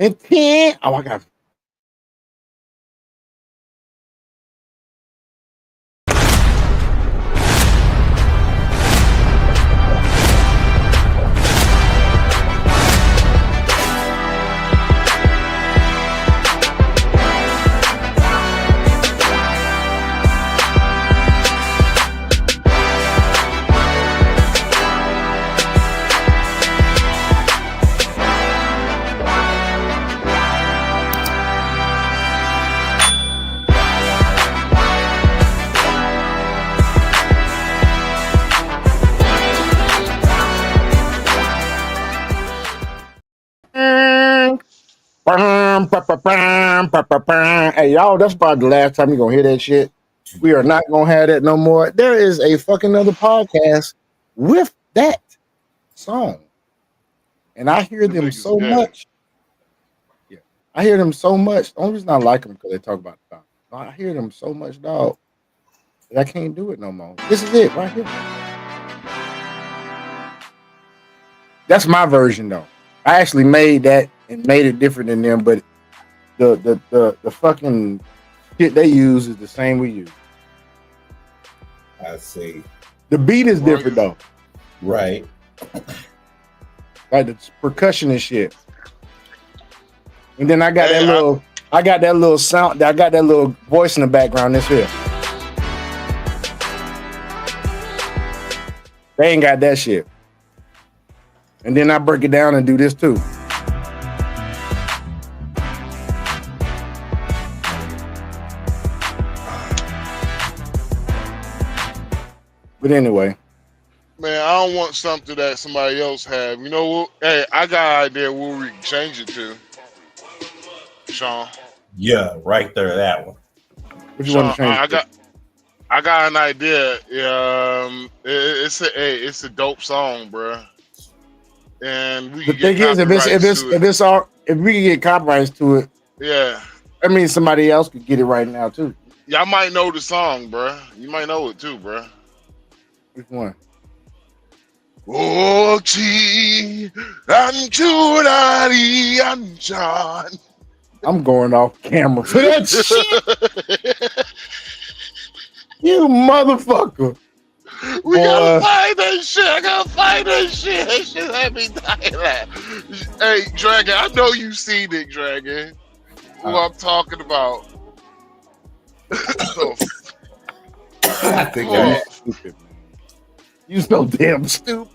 And 10. Oh, I got. Hey, y'all, that's probably the last time you're going to hear that shit. We are not going to have that no more. There is a fucking other podcast with that song. And I hear them so much. Yeah, I hear them so much. The only reason I like them because they talk about the song. I hear them so much, dog, that I can't do it no more. This is it right here. That's my version, though. I actually made that and made it different than them, but the fucking shit they use is the same we use. I see. The beat is different though. Right. Like the percussion and shit. And then I got that little sound, I got that little voice in the background this here. They ain't got that shit. And then I break it down and do this too. But anyway. Man, I don't want something that somebody else have. You know what? Hey, I got an idea where we can change it to. Sean. Yeah, right there, that one. What you want to change? I got an idea. It's a dope song, bro. And we the thing is, if we can get copyrights to it, yeah, that means somebody else could get it right now too. Y'all might know the song, bro. You might know it too, bro. Which one? Oh, gee, I'm Judy and John. I'm going off camera for that shit. You motherfucker. We gotta find that shit. I gotta find that shit. That shit had me dying. Hey, Dragon, I know you seen it, Dragon. Who I'm talking about. I think that's stupid, man. You so damn stupid.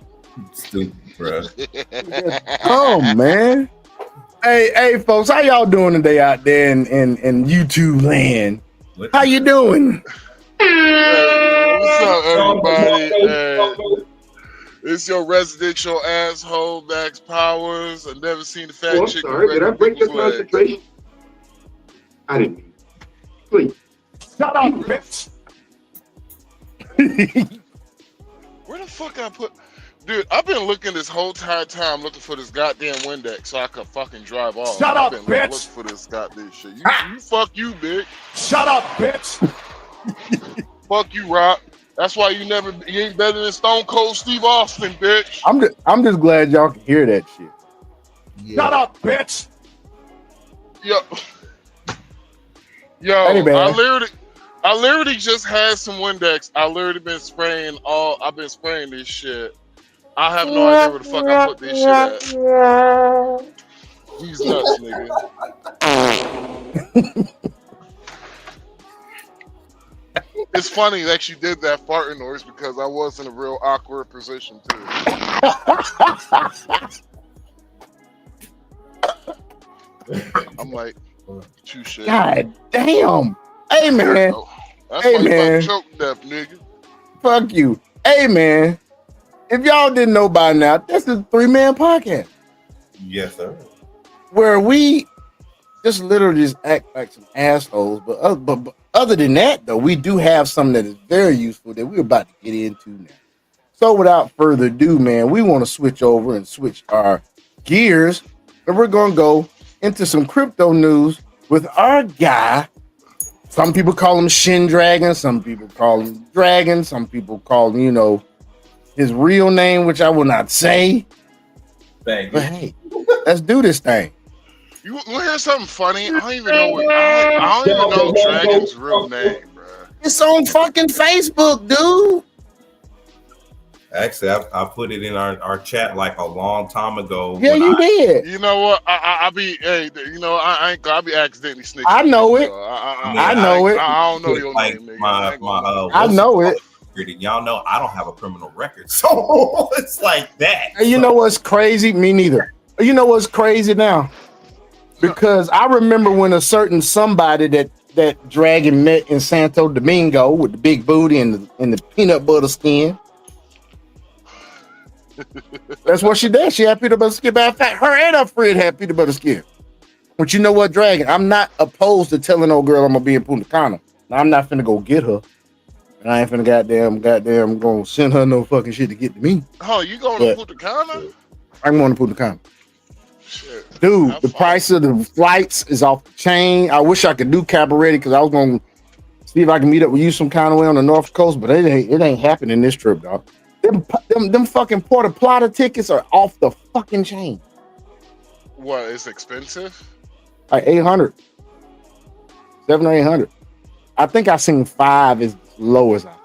Stupid, bro. Oh, man. Hey, folks, how y'all doing today out there in YouTube land? How you doing? What's up, everybody? It's your residential asshole, Max Powers. I've never seen the fat chick. Sorry, did I break your concentration? I didn't mean. Please. Shut up, bitch. Where the fuck I put... Dude, I've been looking this whole entire time looking for this goddamn Windex so I can fucking drive off. Shut up, I've been bitch. looking for this goddamn shit. You fuck you, bitch. Shut up, bitch. Fuck you, Rock. That's why you ain't better than Stone Cold Steve Austin, bitch. I'm just glad y'all can hear that shit. Yeah. Shut up, bitch. Yo, hey, I literally just had some Windex. I've been spraying this shit. I have no idea where the fuck I put this shit at. He's nuts, nigga. It's funny that you did that farting noise because I was in a real awkward position too. I'm like, too shit. God damn. Hey, man. That's why you about to choke death, nigga. Fuck you. Hey, man. If y'all didn't know by now, this is a 3-man podcast. Yes, sir. Where we just literally just act like some assholes. But other than that, though, we do have something that is very useful that we're about to get into now. So without further ado, man, we want to switch over and switch our gears. And we're going to go into some crypto news with our guy. Some people call him Shin Dragon. Some people call him Dragon. Some people call him, his real name, which I will not say. Thank but you. Hey, let's do this thing. You want to hear something funny? I don't even know I don't even know Dragon's real name, bro. It's on fucking Facebook, dude. Actually, I put it in our chat like a long time ago. Yeah, you did. You know what? I'll be, hey, you know, I'll be accidentally snitching. I know it. I know it. I don't know your like name, nigga. I know it. Y'all know I don't have a criminal record, so it's like that. And you know what's crazy? Me neither. You know what's crazy now? Because I remember when a certain somebody that Dragon met in Santo Domingo with the big booty and the peanut butter skin. That's what she did. She had peanut butter skin. Matter of fact, her and her friend had peanut butter skin. But you know what, Dragon? I'm not opposed to telling old girl I'm gonna be in Punta Cana. Now, I'm not finna go get her. And I ain't finna goddamn gonna send her no fucking shit to get to me. Oh, you going to Punta Cana? I'm going to Punta Cana. Shit. Dude, the price of the flights is off the chain. I wish I could do Cabaret because I was gonna see if I can meet up with you some kind of way on the North Coast, but it ain't happening this trip, dog. Them fucking Puerto Plata tickets are off the fucking chain. What, it's expensive? Like 800. 700 or 800. I think I seen 5 as low as I think.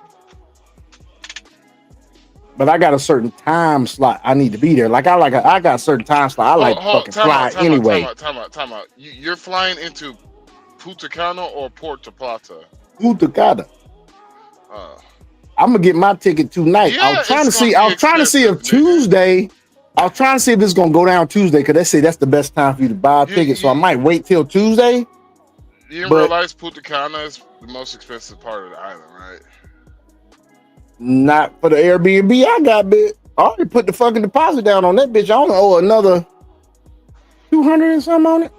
But I got a certain time slot I need to be there. Like I got a certain time slot. I like to fucking fly anyway. Time out. You're flying into Punta Cana or Puerto Plata? Punta Cana. I'm gonna get my ticket tonight. Yeah, I was trying to see if Tuesday. I was trying to see if it's gonna go down Tuesday because they say that's the best time for you to buy a ticket. So I might wait till Tuesday. You didn't realize Punta Cana is the most expensive part of the island, right? Not for the Airbnb I got, bitch. I already put the fucking deposit down on that bitch. I only owe another 200 and something on it.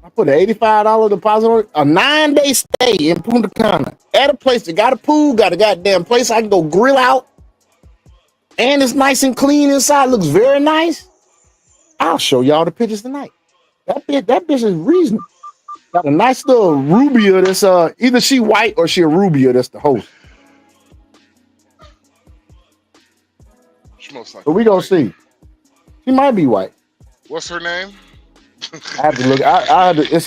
I put an $85 deposit on it. A 9-day stay in Punta Cana at a place that got a pool, got a goddamn place I can go grill out, and it's nice and clean inside. Looks very nice. I'll show y'all the pictures tonight. That bitch is reasonable. Got a nice little Rubia that's either she white or she a Rubia that's the host. So we gonna see. She might be white. What's her name? I have to look.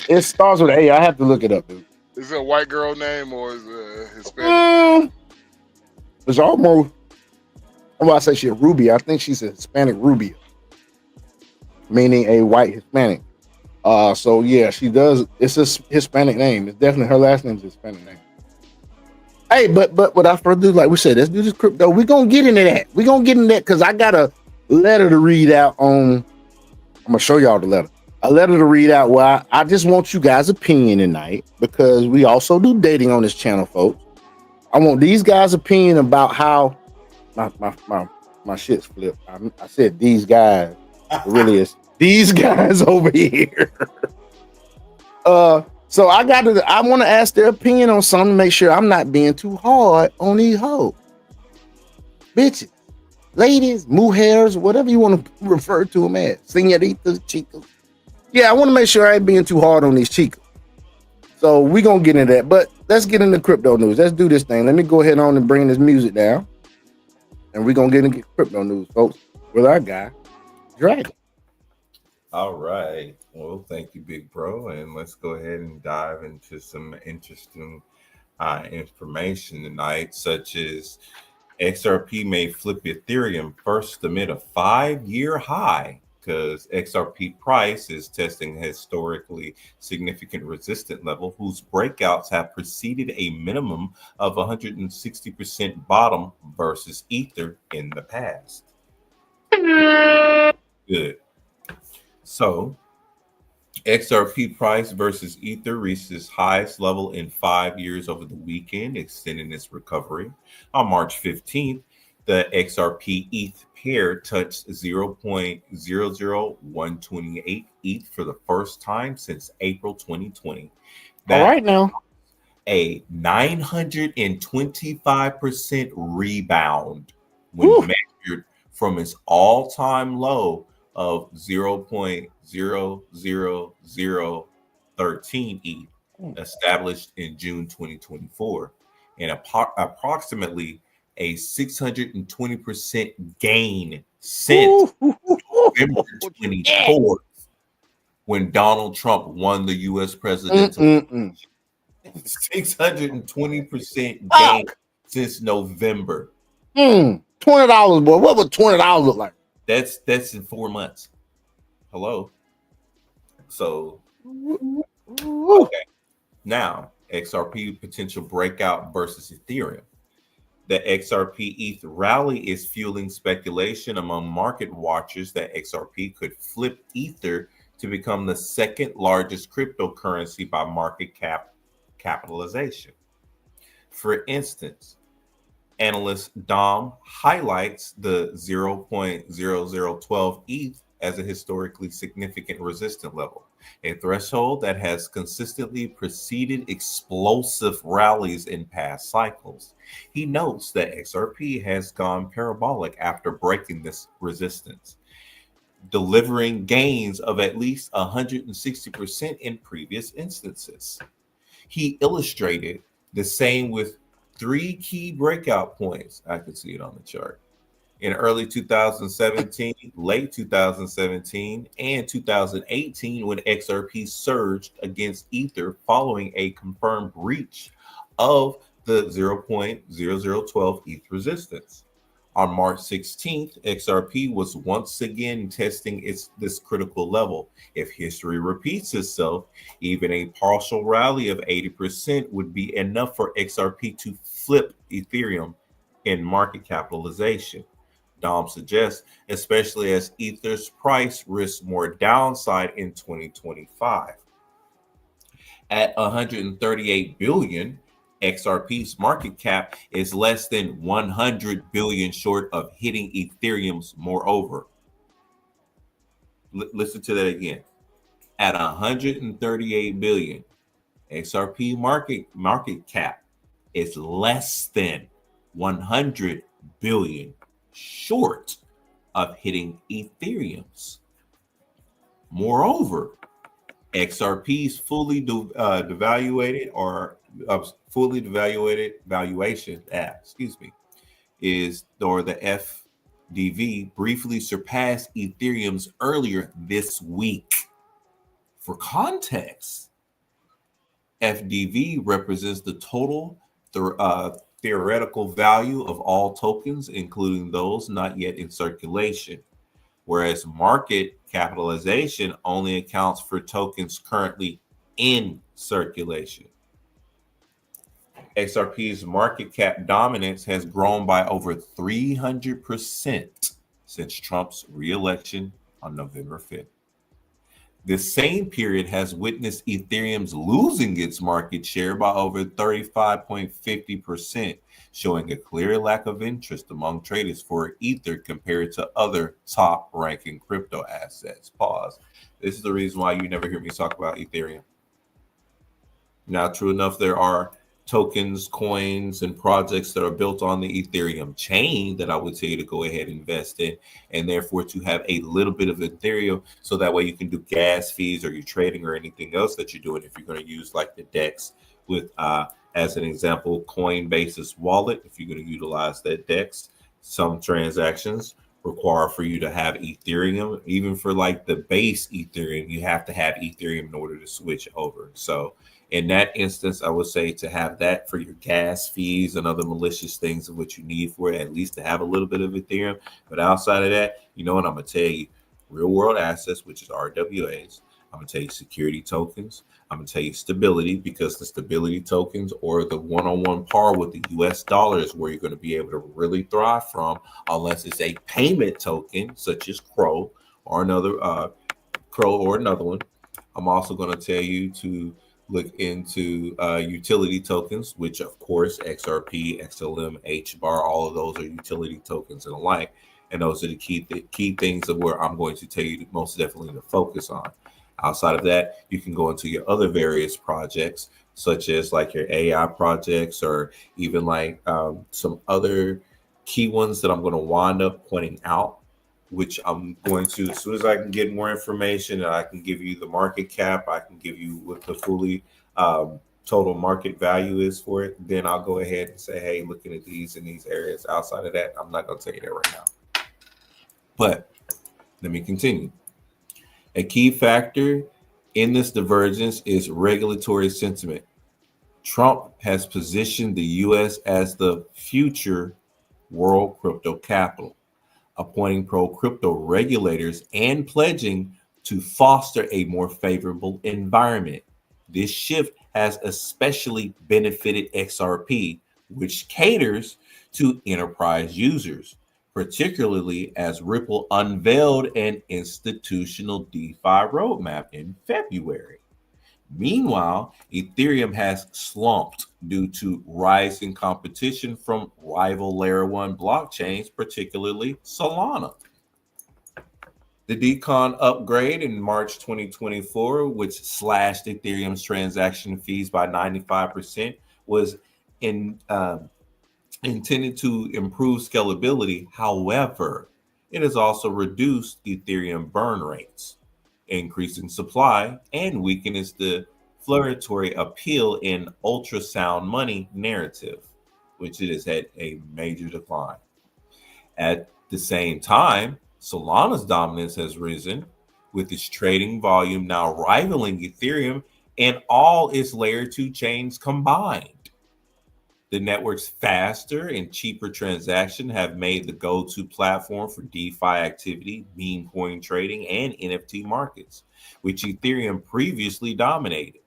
It starts with A. I have to look it up, dude. Is it a white girl name or is it Hispanic? It's almost. Well, I say she's a Rubia. I think she's a Hispanic Rubia, meaning a white Hispanic. So yeah, she does. It's a Hispanic name. It's definitely her last name is a Hispanic name. Hey, but without further ado, like we said, let's do this crypto. We're gonna get into that. We're gonna get into that because I got a letter to read out on. I'm gonna show y'all the letter. A letter to read out where I just want you guys' opinion tonight because we also do dating on this channel, folks. I want these guys' opinion about how my shit's flipped. I said these guys. It really is these guys over here. So I want to ask their opinion on something to make sure I'm not being too hard on these hoes, bitches, ladies, mujeres, whatever you want to refer to them as, senoritas, chicas. Yeah, I want to make sure I ain't being too hard on these chicas. So we gonna get into that, but let's get into crypto news. Let's do this thing. Let me go ahead on and bring this music down, and we're gonna get into crypto news, folks, with our guy, Dragon. All right. Well, thank you, Big Bro. And let's go ahead and dive into some interesting information tonight, such as XRP may flip Ethereum first amid a 5-year high because XRP price is testing a historically significant resistance level whose breakouts have preceded a minimum of 160% bottom versus Ether in the past. Good. So, XRP price versus Ether reached its highest level in 5 years over the weekend, extending its recovery. On March 15th, the XRP ETH pair touched 0.00128 ETH for the first time since April 2020. All right now. A 925% rebound when measured from its all-time low of 0.00013 ETH established in June 2024, and approximately a 620% gain since November 24th. when Donald Trump won the U.S. presidential 620% gain since November. $20, boy. What would $20 look like? That's in 4 months. Hello. So okay. Now XRP potential breakout versus Ethereum. The XRP ETH rally is fueling speculation among market watchers that XRP could flip Ether to become the second largest cryptocurrency by market capitalization. For instance, analyst Dom highlights the 0.0012 ETH as a historically significant resistance level, a threshold that has consistently preceded explosive rallies in past cycles. He notes that XRP has gone parabolic after breaking this resistance, delivering gains of at least 160% in previous instances. He illustrated the same with 3 key breakout points. I can see it on the chart. In early 2017, late 2017, and 2018, when XRP surged against Ether following a confirmed breach of the 0.0012 ETH resistance. On March 16th, XRP was once again testing this critical level. If history repeats itself, even a partial rally of 80% would be enough for XRP to flip Ethereum in market capitalization. Dom suggests, especially as Ether's price risks more downside in 2025. At 138 billion, XRP's market cap is less than 100 billion short of hitting Ethereum's. Moreover, listen to that again. At 138 billion, XRP market cap is less than 100 billion short of hitting Ethereum's. Moreover, XRP's fully devaluated valuation, the FDV briefly surpassed Ethereum's earlier this week. For context, FDV represents the total theoretical value of all tokens, including those not yet in circulation, whereas market capitalization only accounts for tokens currently in circulation. XRP's market cap dominance has grown by over 300% since Trump's re-election on November 5th. This same period has witnessed Ethereum's losing its market share by over 35.50%, showing a clear lack of interest among traders for Ether compared to other top-ranking crypto assets. Pause. This is the reason why you never hear me talk about Ethereum. Now, true enough, there are tokens, coins, and projects that are built on the Ethereum chain that I would tell you to go ahead and invest in, and therefore to have a little bit of Ethereum so that way you can do gas fees or your trading or anything else that you're doing. If you're going to use like the DEX with, as an example, Coinbase's wallet, if you're going to utilize that DEX, some transactions require for you to have Ethereum. Even for like the base Ethereum, you have to have Ethereum in order to switch over. So in that instance, I would say to have that for your gas fees and other malicious things of what you need for it, at least to have a little bit of Ethereum. But outside of that, you know what, I'm going to tell you, real world assets, which is RWAs. I'm going to tell you security tokens. I'm going to tell you stability, because the stability tokens or the one-on-one par with the US dollar is where you're going to be able to really thrive from, unless it's a payment token such as Crow or another one. I'm also going to tell you to look into utility tokens, which of course XRP, XLM, HBAR, all of those are utility tokens and the like. And those are the key things of where I'm going to tell you most definitely to focus on. Outside of that, you can go into your other various projects, such as like your AI projects, or even like some other key ones that I'm going to wind up pointing out, which I'm going to, as soon as I can get more information and I can give you the market cap, I can give you what the fully total market value is for it, then I'll go ahead and say, hey, looking at these in these areas. Outside of that, I'm not going to tell you that right now. But let me continue. A key factor In this divergence is regulatory sentiment. Trump has positioned the U.S. as the future world crypto capital, appointing pro-crypto regulators and pledging to foster a more favorable environment. This shift has especially benefited XRP, which caters to enterprise users, particularly as Ripple unveiled an institutional DeFi roadmap in February. Meanwhile, Ethereum has slumped due to rising competition from rival Layer 1 blockchains, particularly Solana. The Decon upgrade in March 2024, which slashed Ethereum's transaction fees by 95%, was in, intended to improve scalability. However, it has also reduced Ethereum burn rates, increasing supply, and weakens the flirtatory appeal in ultrasound money narrative, which it has had a major decline. At the same time, Solana's dominance has risen, with its trading volume now rivaling Ethereum and all its layer 2 chains combined. The network's faster and cheaper transactions have made the go-to platform for DeFi activity, meme coin trading, and NFT markets, which Ethereum previously dominated.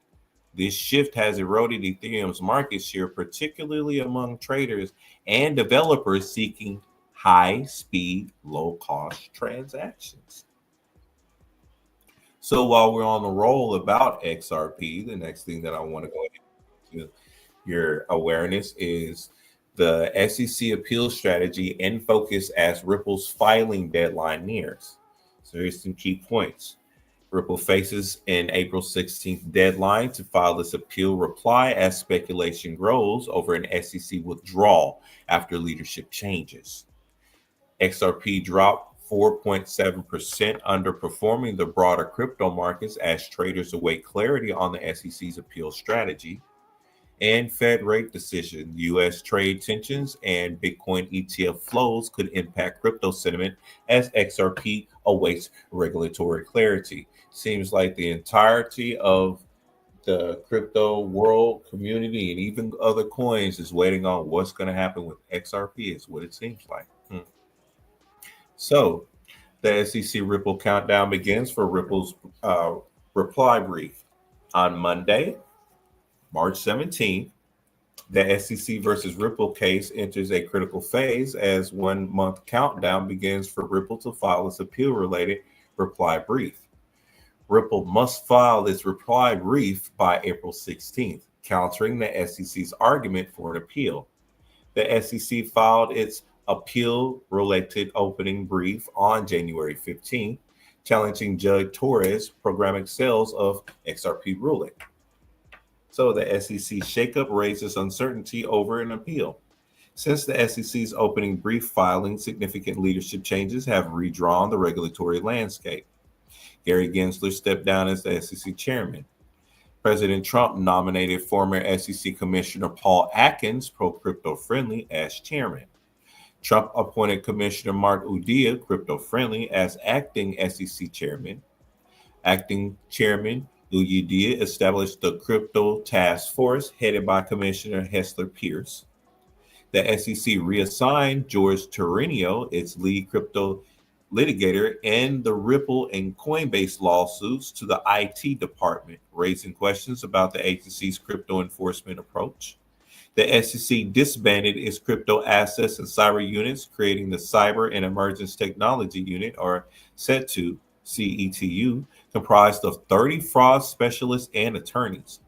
This shift has eroded Ethereum's market share, particularly among traders and developers seeking high-speed, low-cost transactions. So while we're on the roll about XRP, the next thing that I want to go into your awareness is the SEC appeal strategy and focus as Ripple's filing deadline nears. So here's some key points. Ripple faces an April 16th deadline to file its appeal reply as speculation grows over an SEC withdrawal after leadership changes. XRP dropped 4.7%, underperforming the broader crypto markets as traders await clarity on the SEC's appeal strategy. And Fed rate decision, U.S. trade tensions, and Bitcoin ETF flows could impact crypto sentiment as XRP awaits regulatory clarity. Seems like the entirety of the crypto world community and even other coins is waiting on what's going to happen with XRP, is what it seems like. So the SEC Ripple countdown begins for Ripple's reply brief on Monday, March 17th. The SEC versus Ripple case enters a critical phase as 1 month countdown begins for Ripple to file its appeal related reply brief. Ripple must file its reply brief by April 16th, countering the SEC's argument for an appeal. The SEC filed its appeal related opening brief on January 15th, challenging Judge Torres' programmatic sales of XRP ruling. So the SEC shakeup raises uncertainty over an appeal. Since the SEC's opening brief filing, significant leadership changes have redrawn the regulatory landscape. Gary Gensler stepped down as the SEC chairman. President Trump nominated former SEC Commissioner Paul Atkins, pro-crypto friendly, as chairman. Trump appointed Commissioner Mark Udia, crypto friendly, as acting SEC chairman. Acting chairman Udia established the Crypto Task Force headed by Commissioner Hester Pierce. The SEC reassigned George Torrenio, its lead crypto litigator, and the Ripple and Coinbase lawsuits to the IT department, raising questions about the agency's crypto enforcement approach. The SEC disbanded its crypto assets and cyber units, creating the Cyber and Emergence Technology Unit, or CETU, comprised of 30 fraud specialists and attorneys.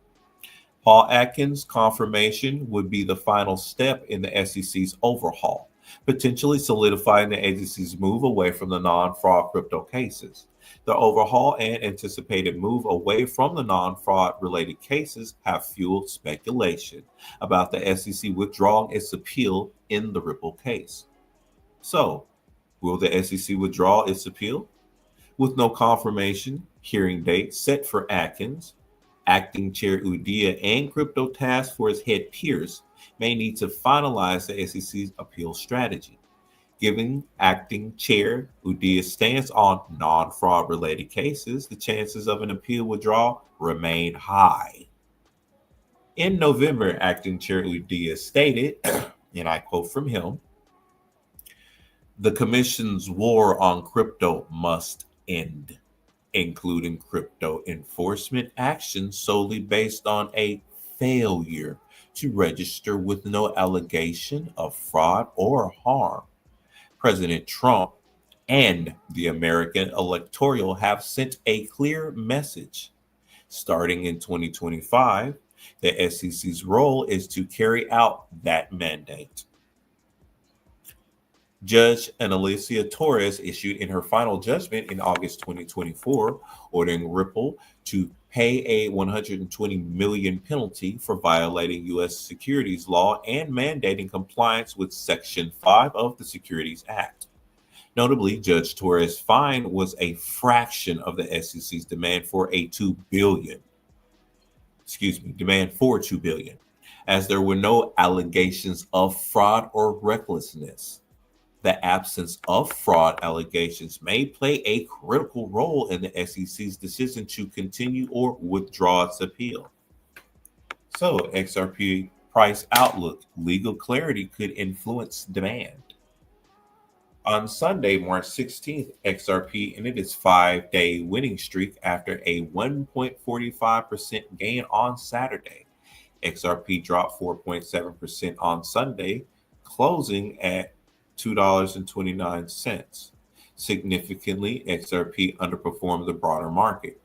Paul Atkins' confirmation would be the final step in the SEC's overhaul, potentially solidifying the agency's move away from the non-fraud crypto cases. The overhaul and anticipated move away from the non-fraud related cases have fueled speculation about the SEC withdrawing its appeal in the Ripple case. So, will the SEC withdraw its appeal? With no confirmation hearing date set for Atkins, acting chair Udia and Crypto Task Force head Pierce may need to finalize the SEC's appeal strategy. Given acting chair Udia's stance on non-fraud related cases, the chances of an appeal withdrawal remain high. In November, acting chair Udia stated, and I quote from him, "The commission's war on crypto must end, including crypto enforcement actions solely based on a failure to register with no allegation of fraud or harm. President Trump and the American electoral have sent a clear message. Starting in 2025, the SEC's role is to carry out that mandate." Judge Analicia Torres issued in her final judgment in August 2024, ordering Ripple to pay a $120 million penalty for violating U.S. securities law and mandating compliance with Section 5 of the Securities Act. Notably, Judge Torres' fine was a fraction of the SEC's demand for $2 billion, as there were no allegations of fraud or recklessness. The absence of fraud allegations may play a critical role in the SEC's decision to continue or withdraw its appeal. So, XRP price outlook: legal clarity could influence demand. On Sunday, March 16th, XRP ended its 5-day winning streak after a 1.45% gain on Saturday. XRP dropped 4.7% on Sunday, closing at $2.29. Significantly, XRP underperformed the broader market.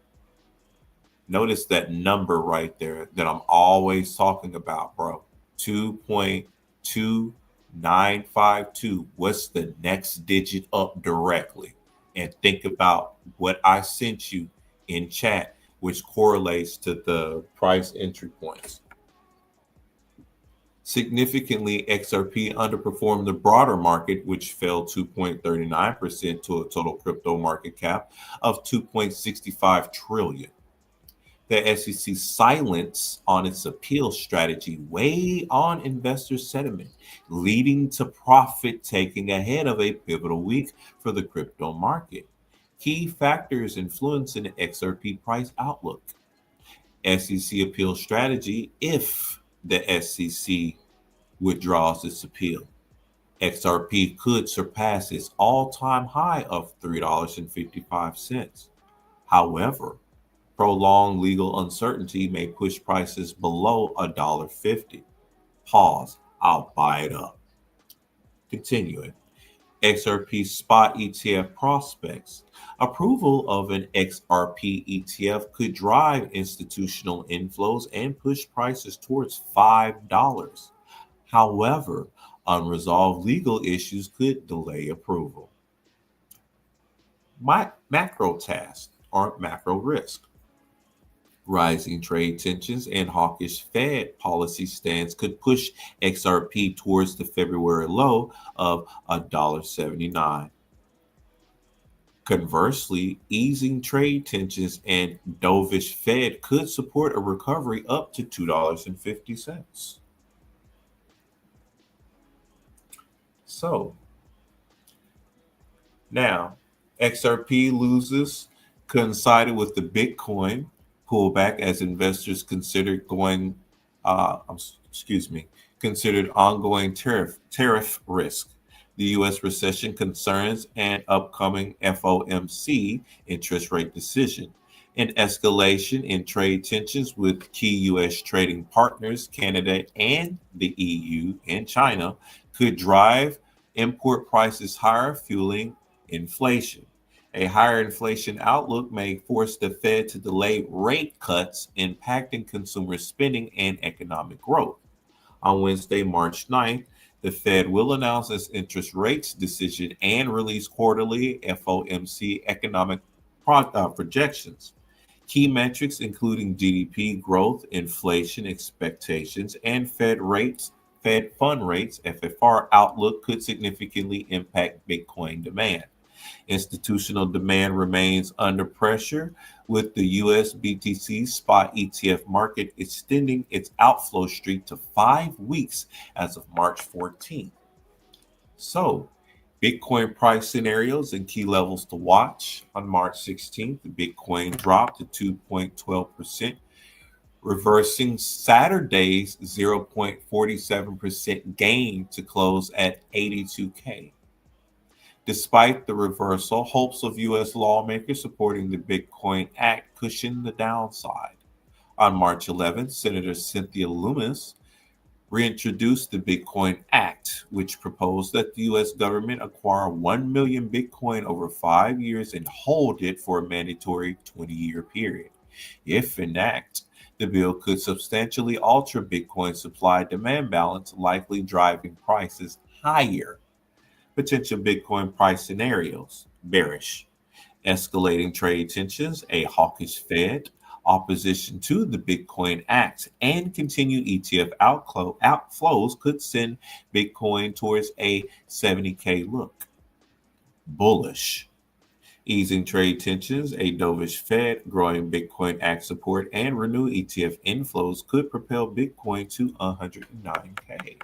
Notice that number right there that I'm always talking about, bro. 2.2952. What's the next digit up directly? And think about what I sent you in chat, which correlates to the price entry points. Significantly, XRP underperformed the broader market, which fell 2.39% to a total crypto market cap of $2.65 trillion. The SEC's silence on its appeal strategy weighed on investor sentiment, leading to profit taking ahead of a pivotal week for the crypto market. Key factors influencing the XRP price outlook: SEC appeal strategy. If the SEC withdraws its appeal, XRP could surpass its all-time high of $3.55. However, prolonged legal uncertainty may push prices below $1.50. Pause. I'll buy it up. Continuing. XRP spot ETF prospects. Approval of an XRP ETF could drive institutional inflows and push prices towards $5. However, unresolved legal issues could delay approval. Macro task or macro risk. Rising trade tensions and hawkish Fed policy stance could push XRP towards the February low of $1.79. Conversely, easing trade tensions and dovish Fed could support a recovery up to $2.50. So, now XRP loses coincided with the Bitcoin pullback as investors considered ongoing tariff risk, the U.S. recession concerns, and upcoming FOMC interest rate decision. An escalation in trade tensions with key U.S. trading partners, Canada and the EU and China, could drive import prices higher, fueling inflation. A higher inflation outlook may force the Fed to delay rate cuts, impacting consumer spending and economic growth. On Wednesday, March 9th, the Fed will announce its interest rates decision and release quarterly FOMC economic projections. Key metrics, including GDP growth, inflation expectations, and Fed fund rates, FFR outlook, could significantly impact Bitcoin demand. Institutional demand remains under pressure, with the US BTC spot ETF market extending its outflow streak to 5 weeks as of March 14th. So, Bitcoin price scenarios and key levels to watch. On March 16th, the Bitcoin dropped to 2.12%, reversing Saturday's 0.47% gain to close at 82K. Despite the reversal, hopes of U.S. lawmakers supporting the Bitcoin Act cushioned the downside. On March 11th, Senator Cynthia Lummis reintroduced the Bitcoin Act, which proposed that the U.S. government acquire 1 million Bitcoin over 5 years and hold it for a mandatory 20-year period. If enacted, the bill could substantially alter Bitcoin's supply-demand balance, likely driving prices higher. Potential Bitcoin price scenarios: bearish, escalating trade tensions, a hawkish Fed, opposition to the Bitcoin Act, and continued ETF outflows could send Bitcoin towards a 70K look. Bullish, easing trade tensions, a dovish Fed, growing Bitcoin Act support, and renewed ETF inflows could propel Bitcoin to 109K.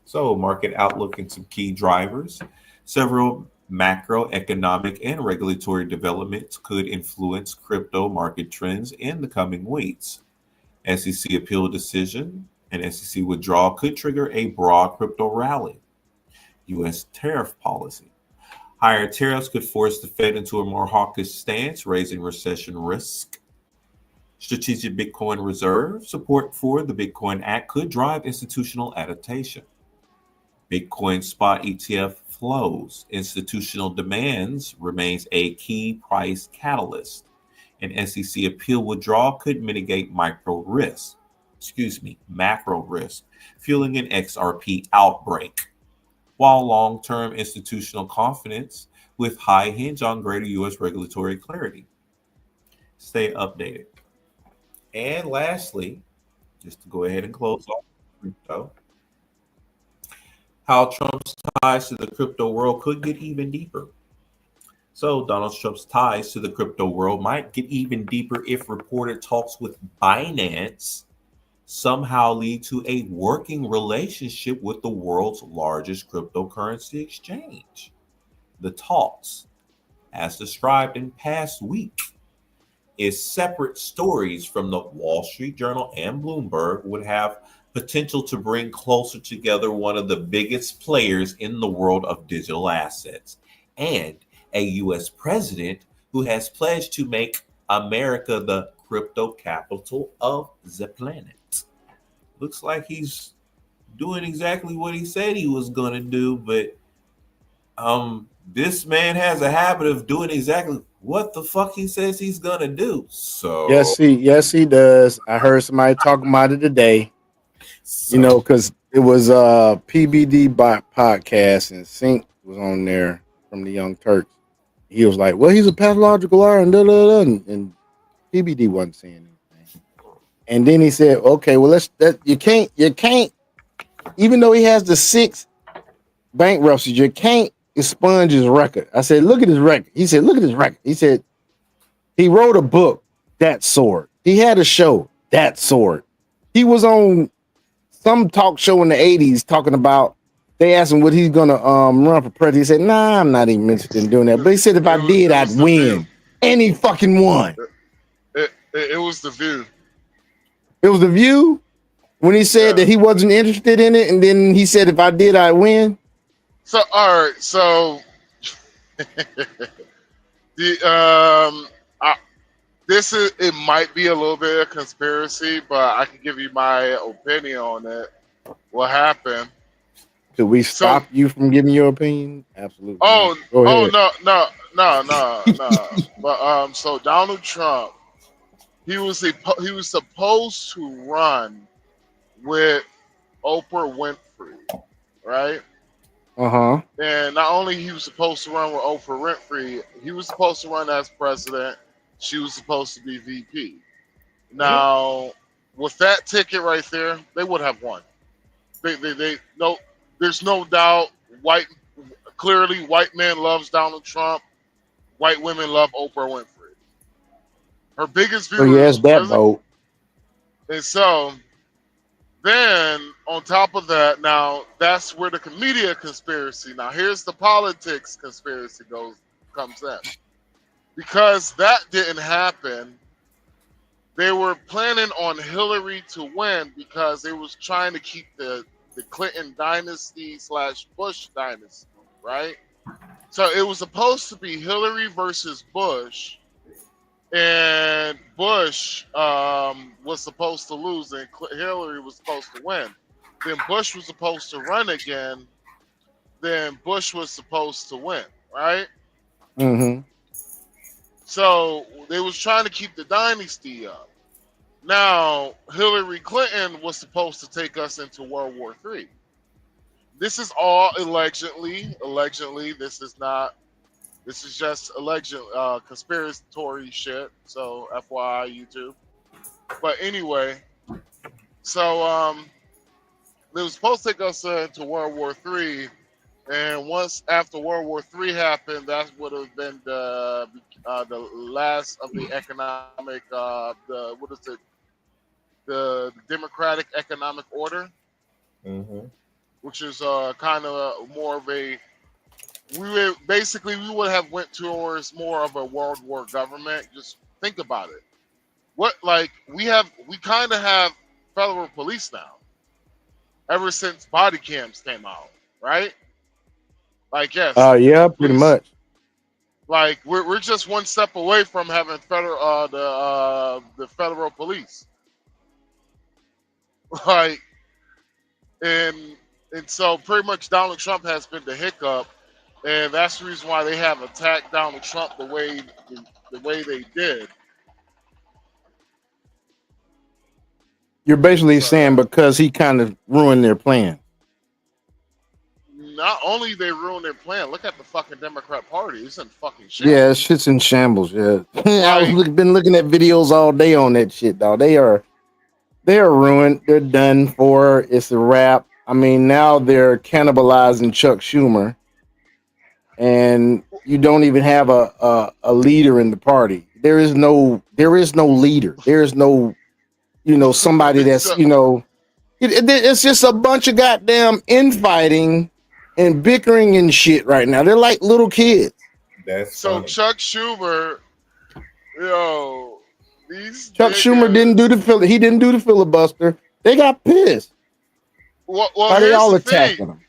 So, market outlook and some key drivers. Several macroeconomic and regulatory developments could influence crypto market trends in the coming weeks. SEC appeal decision and SEC withdrawal could trigger a broad crypto rally. U.S. tariff policy. Higher tariffs could force the Fed into a more hawkish stance, raising recession risk. Strategic Bitcoin reserve. Support for the Bitcoin Act could drive institutional adaptation. Bitcoin spot ETF flows. Institutional demands remains a key price catalyst. An SEC appeal withdrawal could mitigate macro risk, fueling an XRP outbreak. While long-term institutional confidence with high hinge on greater U.S. regulatory clarity. Stay updated. And lastly, just to go ahead and close off crypto, how Trump's ties to the crypto world could get even deeper. So Donald Trump's ties to the crypto world might get even deeper if reported talks with Binance somehow lead to a working relationship with the world's largest cryptocurrency exchange. The talks, as described in past week, is separate stories from the Wall Street Journal and Bloomberg would have potential to bring closer together one of the biggest players in the world of digital assets and a U.S. president who has pledged to make America the crypto capital of the planet. Looks like he's doing exactly what he said he was going to do, but this man has a habit of doing exactly what the fuck he says he's going to do. So Yes, he does. I heard somebody talking about it today. Because it was PBD podcast and Sync was on there from the Young Turks. He was like, "Well, he's a pathological liar," and PBD wasn't saying anything. And then he said, "Okay, well, you can't, even though he has the 6 bankruptcies, you can't expunge his record." I said, "Look at his record." He said, "Look at his record." He said, "He wrote a book, That Sword. He had a show, That Sword. He was on some talk show in the 80s talking about, they asked him what he's gonna run for president. He said, "Nah, I'm not even interested in doing that." But he said if I did, I'd win. And he fucking won. It was The View. It was The View when he said that he wasn't interested in it, and then he said if I did, I'd win. So all right, so it might be a little bit of conspiracy, but I can give you my opinion on it. What happened? Could we stop you from giving your opinion? Absolutely. Oh, Go ahead. No. But so Donald Trump, he was supposed to run with Oprah Winfrey, right? Uh-huh. And not only he was supposed to run with Oprah Winfrey, he was supposed to run as president. She was supposed to be VP. Now, with that ticket right there, they would have won. There's no doubt. Clearly, white men loves Donald Trump. White women love Oprah Winfrey. Her biggest viewer. So yes, that vote. And so, Then on top of that, now that's where the media conspiracy. Now here's the politics conspiracy comes in. Because that didn't happen, they were planning on Hillary to win because they was trying to keep the Clinton dynasty / Bush dynasty, right? So it was supposed to be Hillary versus Bush, and Bush was supposed to lose, and Hillary was supposed to win. Then Bush was supposed to run again. Then Bush was supposed to win, right? Mm-hmm. So they was trying to keep the dynasty up. Now, Hillary Clinton was supposed to take us into World War III. This is all allegedly. Allegedly, this is not. This is just alleged conspiratory shit. So, FYI, YouTube. But anyway, so they were supposed to take us into World War III, and once after World War III happened, that would have been the last of the economic the Democratic Economic Order, which is kind of more of a we would have went towards more of a world war government. Just think about it. What we kind of have federal police now, ever since body cams came out, right? Yes. Yeah, pretty much. We're just one step away from having the federal police. And so pretty much Donald Trump has been the hiccup, and that's the reason why they have attacked Donald Trump the way they did. You're basically saying because he kind of ruined their plan. Not only they ruined their plan, look at the fucking Democrat Party. It's in fucking shit. Yeah, shit's in shambles. Yeah, I've been looking at videos all day on that shit, dog. They are ruined. They're done for. It's a wrap. I mean, now they're cannibalizing Chuck Schumer, and you don't even have a leader in the party. There is no leader. There is no, somebody that's it's just a bunch of goddamn infighting and bickering and shit right now. They're like little kids. That's so funny. Chuck Schumer, Chuck Schumer didn't do the filibuster. They got pissed. Well, why they all attacking him?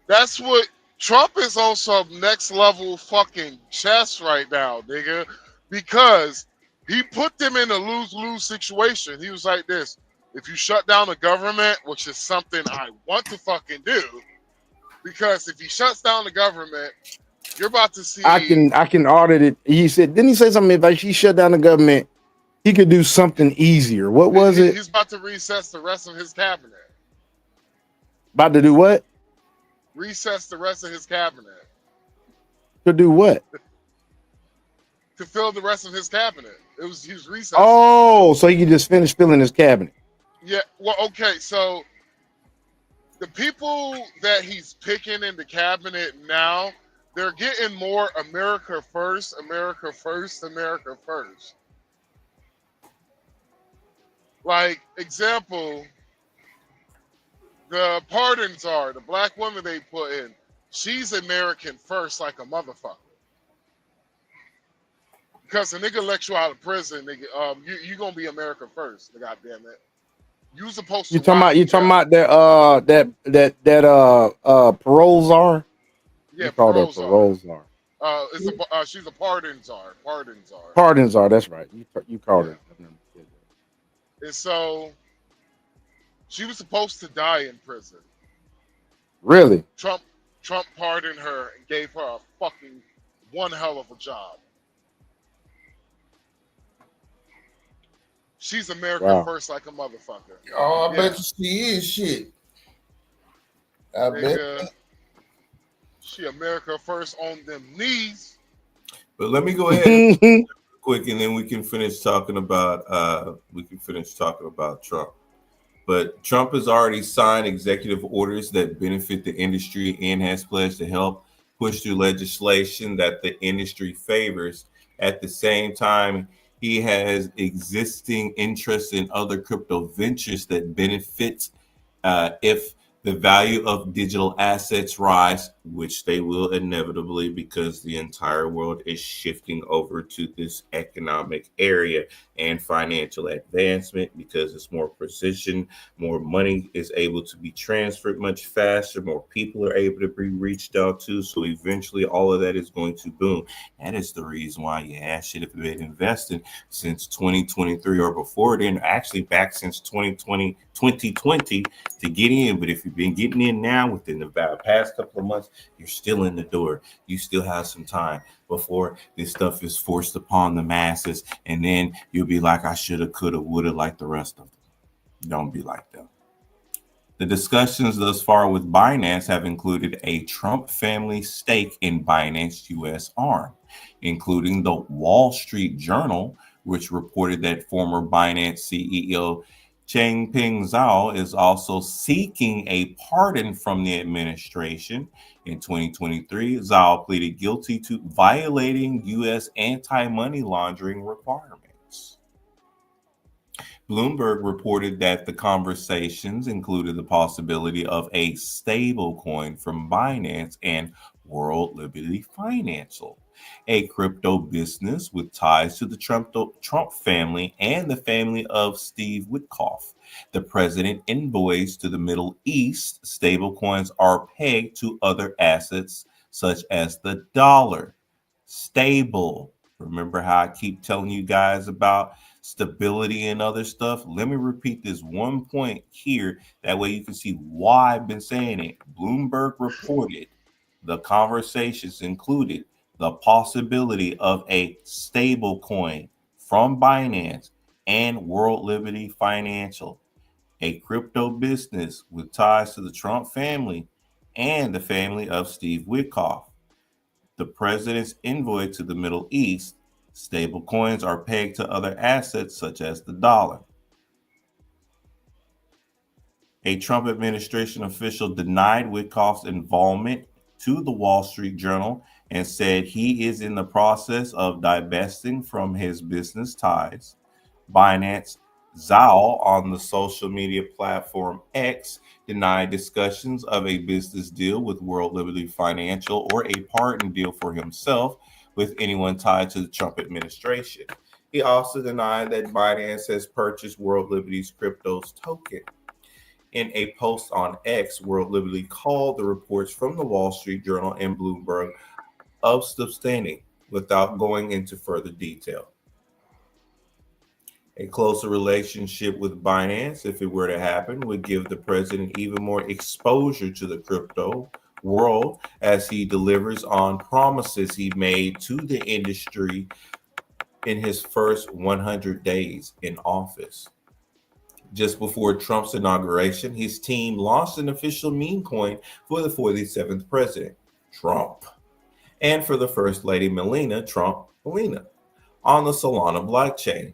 That's what Trump is on some next level fucking chess right now, nigga, because he put them in a lose-lose situation. He was like this: if you shut down the government, which is something I want to fucking do, because if he shuts down the government, you're about to see. I can audit it. He said, didn't he say something if he shut down the government, he could do something easier? What was it? He's about to recess the rest of his cabinet. About to do what? Recess the rest of his cabinet. To do what? To fill the rest of his cabinet. He was recessing. Oh, so he could just finish filling his cabinet. Yeah, well, okay, so the people that he's picking in the cabinet now, they're getting more America first, America first, America first. Example, the pardon czar, the black woman they put in, she's American first like a motherfucker. Because the nigga let you out of prison, nigga, you gonna be America first, the goddamn it. You supposed to. You talking about that parole czar? Yeah, parole czar. She's a pardon czar. Pardon czar. That's right. You called her. And so she was supposed to die in prison. Really? Trump pardoned her and gave her a fucking one hell of a job. She's America first like a motherfucker. Oh, I bet you she is shit. I bet. She America first on them knees. But let me go ahead quick, and then we can finish talking about Trump. But Trump has already signed executive orders that benefit the industry and has pledged to help push through legislation that the industry favors. At the same time, he has existing interests in other crypto ventures that benefits If the value of digital assets rise, which they will inevitably because the entire world is shifting over to this economic area and financial advancement because it's more precision, more money is able to be transferred much faster, more people are able to be reached out to. So eventually all of that is going to boom. That is the reason why you should have been investing since 2023 or before then, actually back since 2020 to get in. But if you've been getting in now within the past couple of months, you're still in the door. You still have some time before this stuff is forced upon the masses. And then you'll be like, I shoulda, coulda, woulda, like the rest of them. Don't be like them. The discussions thus far with Binance have included a Trump family stake in Binance US arm, including the Wall Street Journal, which reported that former Binance CEO Changpeng Zhao is also seeking a pardon from the administration. In 2023, Zhao pleaded guilty to violating U.S. anti-money laundering requirements. Bloomberg reported that the conversations included the possibility of a stablecoin from Binance and World Liberty Financial, a crypto business with ties to the Trump family and the family of Steve Witkoff. The president envoys to the Middle East. Stablecoins are pegged to other assets such as the dollar. Stable. Remember how I keep telling you guys about stability and other stuff? Let me repeat this one point here. That way you can see why I've been saying it. Bloomberg reported the conversations included the possibility of a stable coin from Binance and World Liberty Financial, a crypto business with ties to the Trump family and the family of Steve Witkoff. The president's envoy to the Middle East. Stable coins are pegged to other assets such as the dollar. A Trump administration official denied Witkoff's involvement to the Wall Street Journal and said he is in the process of divesting from his business ties. Binance Zhao on the social media platform X denied discussions of a business deal with World Liberty Financial or a pardon deal for himself with anyone tied to the Trump administration. He also denied that Binance has purchased World Liberty's cryptos token. In a post on X, World Liberty called the reports from the Wall Street Journal and Bloomberg of substanding without going into further detail. A closer relationship with Binance, if it were to happen, would give the president even more exposure to the crypto world as he delivers on promises he made to the industry in his first 100 days in office. Just before Trump's inauguration, his team launched an official meme coin for the 47th president, Trump, and for the First Lady Melania Trump, Melina, on the Solana blockchain.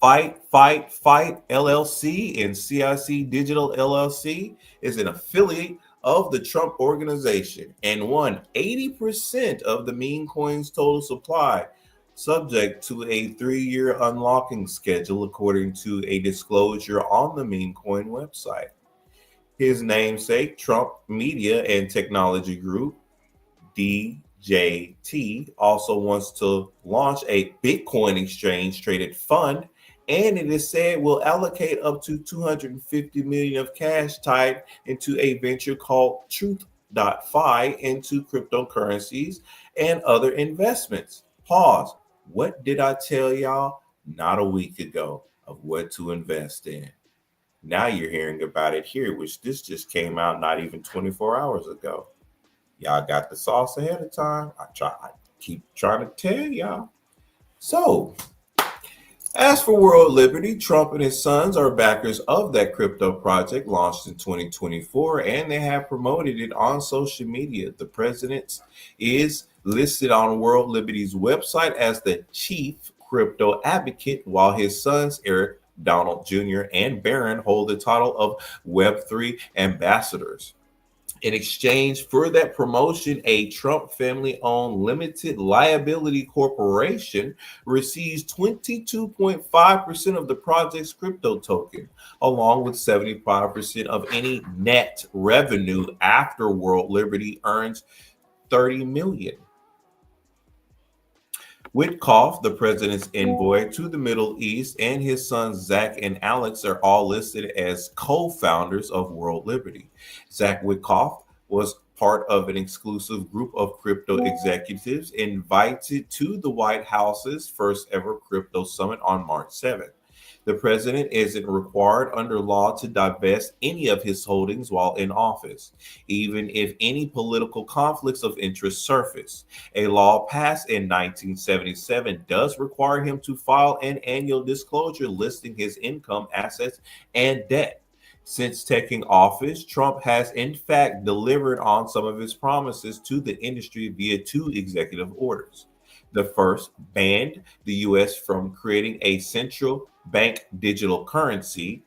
Fight LLC and CIC Digital LLC is an affiliate of the Trump organization and won 80% of the meme coin's total supply, subject to a 3-year unlocking schedule, according to a disclosure on the meme coin website. His namesake, Trump Media and Technology Group, DJT, also wants to launch a Bitcoin exchange traded fund, and it is said will allocate up to $250 million of cash tied into a venture called Truth.fi into cryptocurrencies and other investments. Pause. What did I tell y'all not a week ago of what to invest in? Now you're hearing about it here, which this just came out not even 24 hours ago. Y'all got the sauce ahead of time. I keep trying to tell y'all. So, as for World Liberty, Trump and his sons are backers of that crypto project launched in 2024, and they have promoted it on social media. The president is listed on World Liberty's website as the chief crypto advocate, while his sons, Eric, Donald Jr., and Barron, hold the title of Web3 ambassadors. In exchange for that promotion, a Trump family-owned limited liability corporation receives 22.5% of the project's crypto token, along with 75% of any net revenue after World Liberty earns $30 million. Witkoff, the president's envoy to the Middle East, and his sons Zach and Alex are all listed as co-founders of World Liberty. Zach Witkoff was part of an exclusive group of crypto executives invited to the White House's first ever crypto summit on March 7th. The president isn't required under law to divest any of his holdings while in office, even if any political conflicts of interest surface. A law passed in 1977 does require him to file an annual disclosure listing his income, assets, and debt. Since taking office, Trump has in fact delivered on some of his promises to the industry via 2 executive orders. The first banned the U.S. from creating a central bank digital currency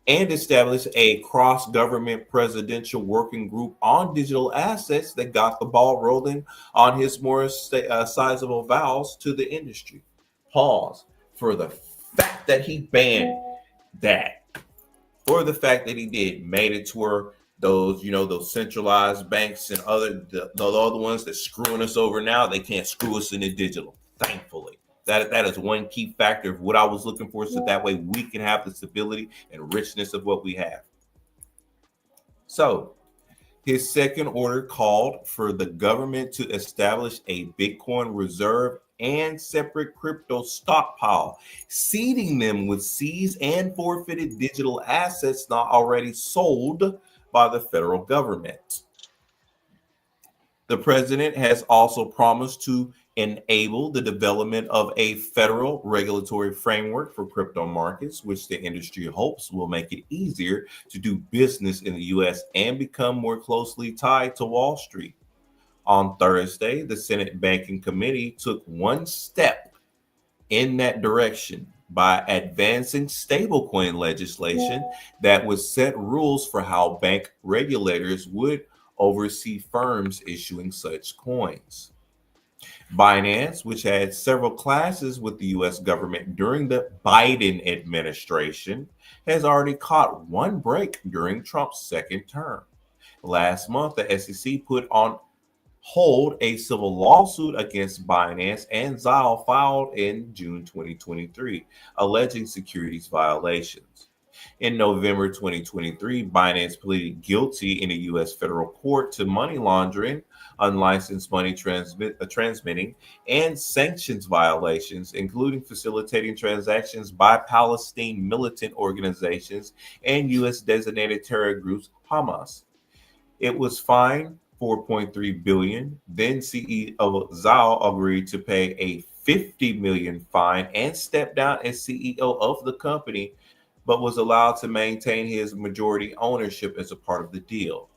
and established a cross-government presidential working group on digital assets that got the ball rolling on his more sizable vows to the industry. Pause for the fact that he banned that, or the fact that he made it to where those centralized banks and the other ones that screwing us over now, they can't screw us in the digital. Thankfully, that is one key factor of what I was looking for, so that way we can have the stability and richness of what we have. So his second order called for the government to establish a Bitcoin reserve and separate crypto stockpile, seeding them with seized and forfeited digital assets not already sold by the federal government. The president has also promised to enable the development of a federal regulatory framework for crypto markets, which the industry hopes will make it easier to do business in the U.S. and become more closely tied to Wall Street. On Thursday, the Senate Banking Committee took one step in that direction by advancing stablecoin legislation that would set rules for how bank regulators would oversee firms issuing such coins. Binance, which had several clashes with the U.S. government during the Biden administration, has already caught one break during Trump's second term. Last month, the SEC put on hold a civil lawsuit against Binance and Zyle filed in June 2023, alleging securities violations. In November 2023, Binance pleaded guilty in a U.S. federal court to money laundering, unlicensed money transmitting, and sanctions violations, including facilitating transactions by Palestine militant organizations and U.S. designated terror groups Hamas. It was fined $4.3 billion. Then CEO Zhao agreed to pay a $50 million fine and step down as CEO of the company, but was allowed to maintain his majority ownership as a part of the deal.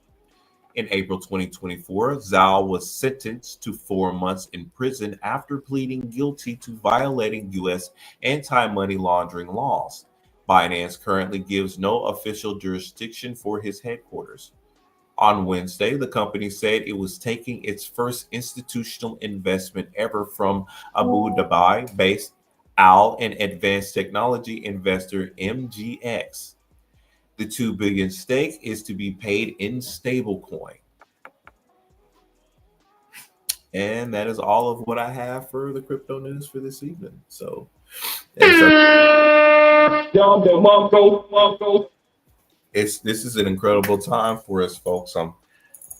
In April 2024, Zhao was sentenced to 4 months in prison after pleading guilty to violating U.S. anti-money laundering laws. Binance currently gives no official jurisdiction for his headquarters. On Wednesday, the company said it was taking its first institutional investment ever from Abu Dhabi-based AL and advanced technology investor MGX. The $2 billion stake is to be paid in stablecoin. And that is all of what I have for the crypto news for this evening. So, this is an incredible time for us, folks.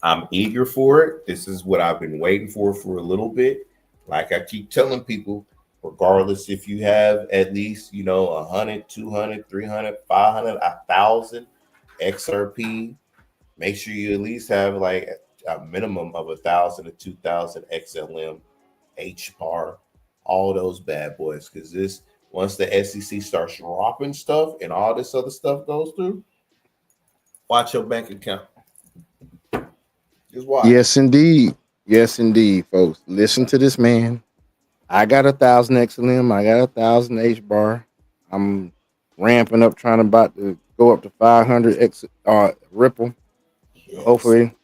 I'm eager for it. This is what I've been waiting for a little bit. Like I keep telling people, regardless if you have at least 100, 200, 300, 500, 1,000 XRP, make sure you at least have like a minimum of 1,000 to 2,000 XLM, HBAR, all those bad boys. Because once the SEC starts dropping stuff and all this other stuff goes through, watch your bank account. Just watch. Yes, indeed. Yes, indeed, folks. Listen to this man. I got 1,000 XLM. I got 1,000 HBAR. I'm ramping up, trying to about to go up to 500 Ripple. Yes. Hopefully,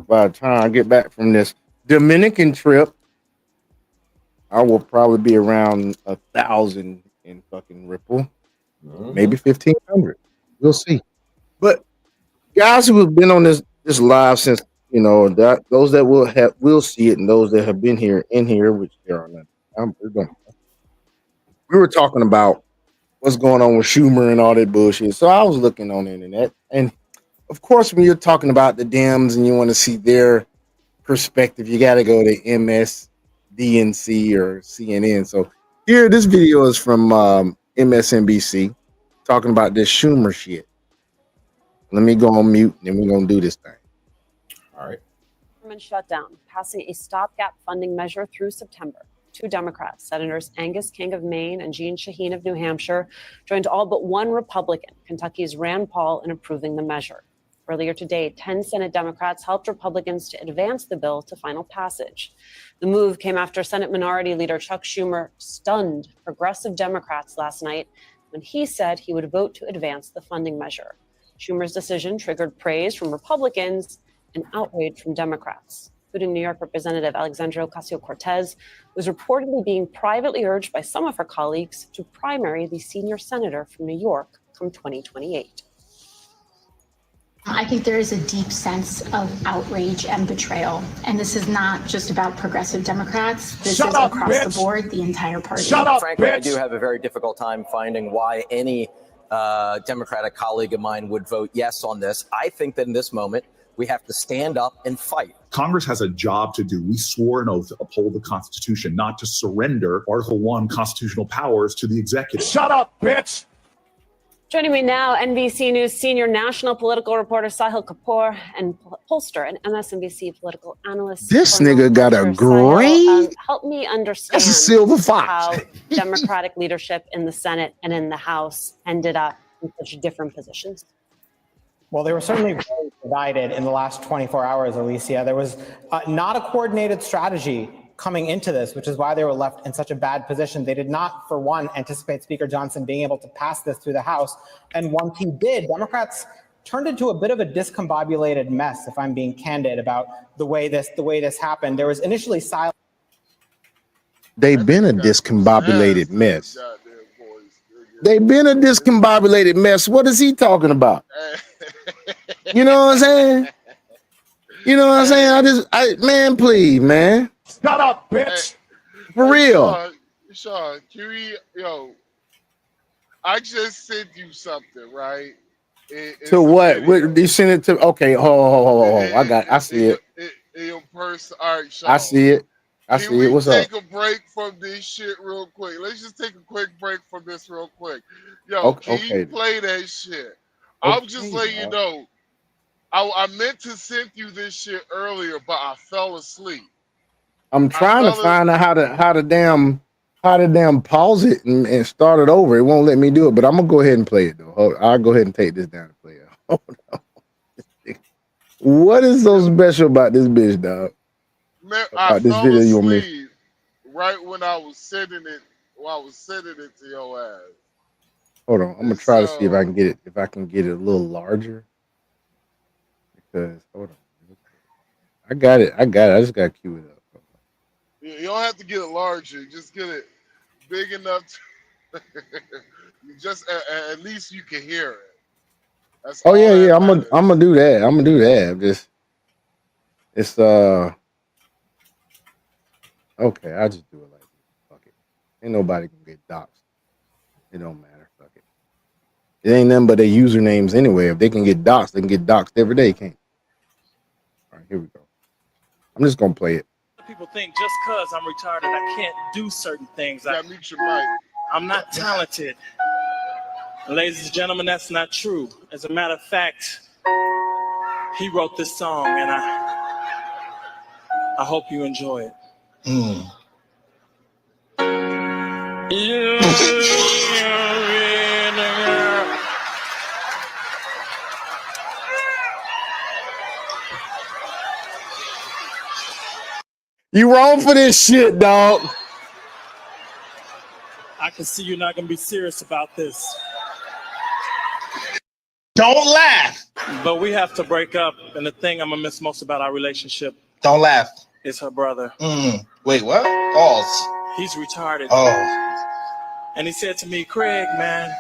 by the time I get back from this Dominican trip, I will probably be around 1,000 in fucking Ripple, maybe 1,500. We'll see. But guys who have been on this live since that those that will see it, and those that have been here in here, which there are none. We were talking about what's going on with Schumer and all that bullshit. So I was looking on the internet, and of course, when you're talking about the Dems and you want to see their perspective, you got to go to MSDNC or CNN. So here, this video is from MSNBC talking about this Schumer shit. Let me go on mute, and then we're gonna do this thing. All right. Government shutdown, passing a stopgap funding measure through September. Two Democrats, Senators Angus King of Maine and Jeanne Shaheen of New Hampshire, joined all but one Republican, Kentucky's Rand Paul, in approving the measure. Earlier today, 10 Senate Democrats helped Republicans to advance the bill to final passage. The move came after Senate Minority Leader Chuck Schumer stunned progressive Democrats last night when he said he would vote to advance the funding measure. Schumer's decision triggered praise from Republicans and outrage from Democrats, including New York Representative Alexandria Ocasio-Cortez, was reportedly being privately urged by some of her colleagues to primary the senior senator from New York come 2028. I think there is a deep sense of outrage and betrayal. And this is not just about progressive Democrats. This is across the board, the entire party. Frankly, I do have a very difficult time finding why any Democratic colleague of mine would vote yes on this. I think that in this moment, we have to stand up and fight. Congress has a job to do. We swore an oath to uphold the Constitution, not to surrender Article 1 constitutional powers to the executive. Shut up, bitch! Joining me now, NBC News senior national political reporter Sahil Kapoor and pollster and MSNBC political analyst. This nigga got a great. Help me understand That's a silver fox. how Democratic leadership in the Senate and in the House ended up in such different positions. Well, they were certainly very divided in the last 24 hours, Alicia. There was not a coordinated strategy coming into this, which is why they were left in such a bad position. They did not, for one, anticipate Speaker Johnson being able to pass this through the House. And once he did, Democrats turned into a bit of a discombobulated mess, if I'm being candid about the way this happened. There was initially silence. They've been a discombobulated mess. They've been a discombobulated mess. What is he talking about? You know what I'm saying? You know what I'm saying? Man, please, man. Shut up, bitch. For real. Sean, I just sent you something, right? To what? You sent it to? Okay, hold. I see it. In your person. All right, Sean. I see it. What's up? Take a break from this shit real quick. Let's just take a quick break from this real quick. Can you play that shit? I'm just letting you know. I meant to send you this shit earlier, but I fell asleep. I'm trying to find out how to damn pause it and start it over. It won't let me do it, but I'm gonna go ahead and play it though. I'll go ahead and take this down and play it. Hold on. What is so special about this bitch, dog? Man, I fell asleep right when I was sending it. While I was sending it to your ass. Hold on, I'm gonna try to see if I can get it. If I can get it a little larger. Because hold on, I got it. I just gotta cue it up. You don't have to get it larger. Just get it big enough. Just at least you can hear it. That's yeah. I'm gonna do that. It's okay. I just do it like this. Fuck it. Ain't nobody gonna get doxxed. It don't matter. Fuck it. It ain't nothing but their usernames anyway. If they can get doxxed, they can get doxxed every day. Can't. All right, here we go. I'm just gonna play it. People think just because I'm retarded, I can't do certain things. Mute your mic. I'm not talented. Ladies and gentlemen, that's not true. As a matter of fact, he wrote this song, and I hope you enjoy it. You wrong for this shit, dog. I can see you're not going to be serious about this. Don't laugh. But we have to break up, and the thing I'm gonna miss most about our relationship Don't laugh. is her brother. Wait, what? Pause. He's retarded. Oh. And he said to me, Craig, man,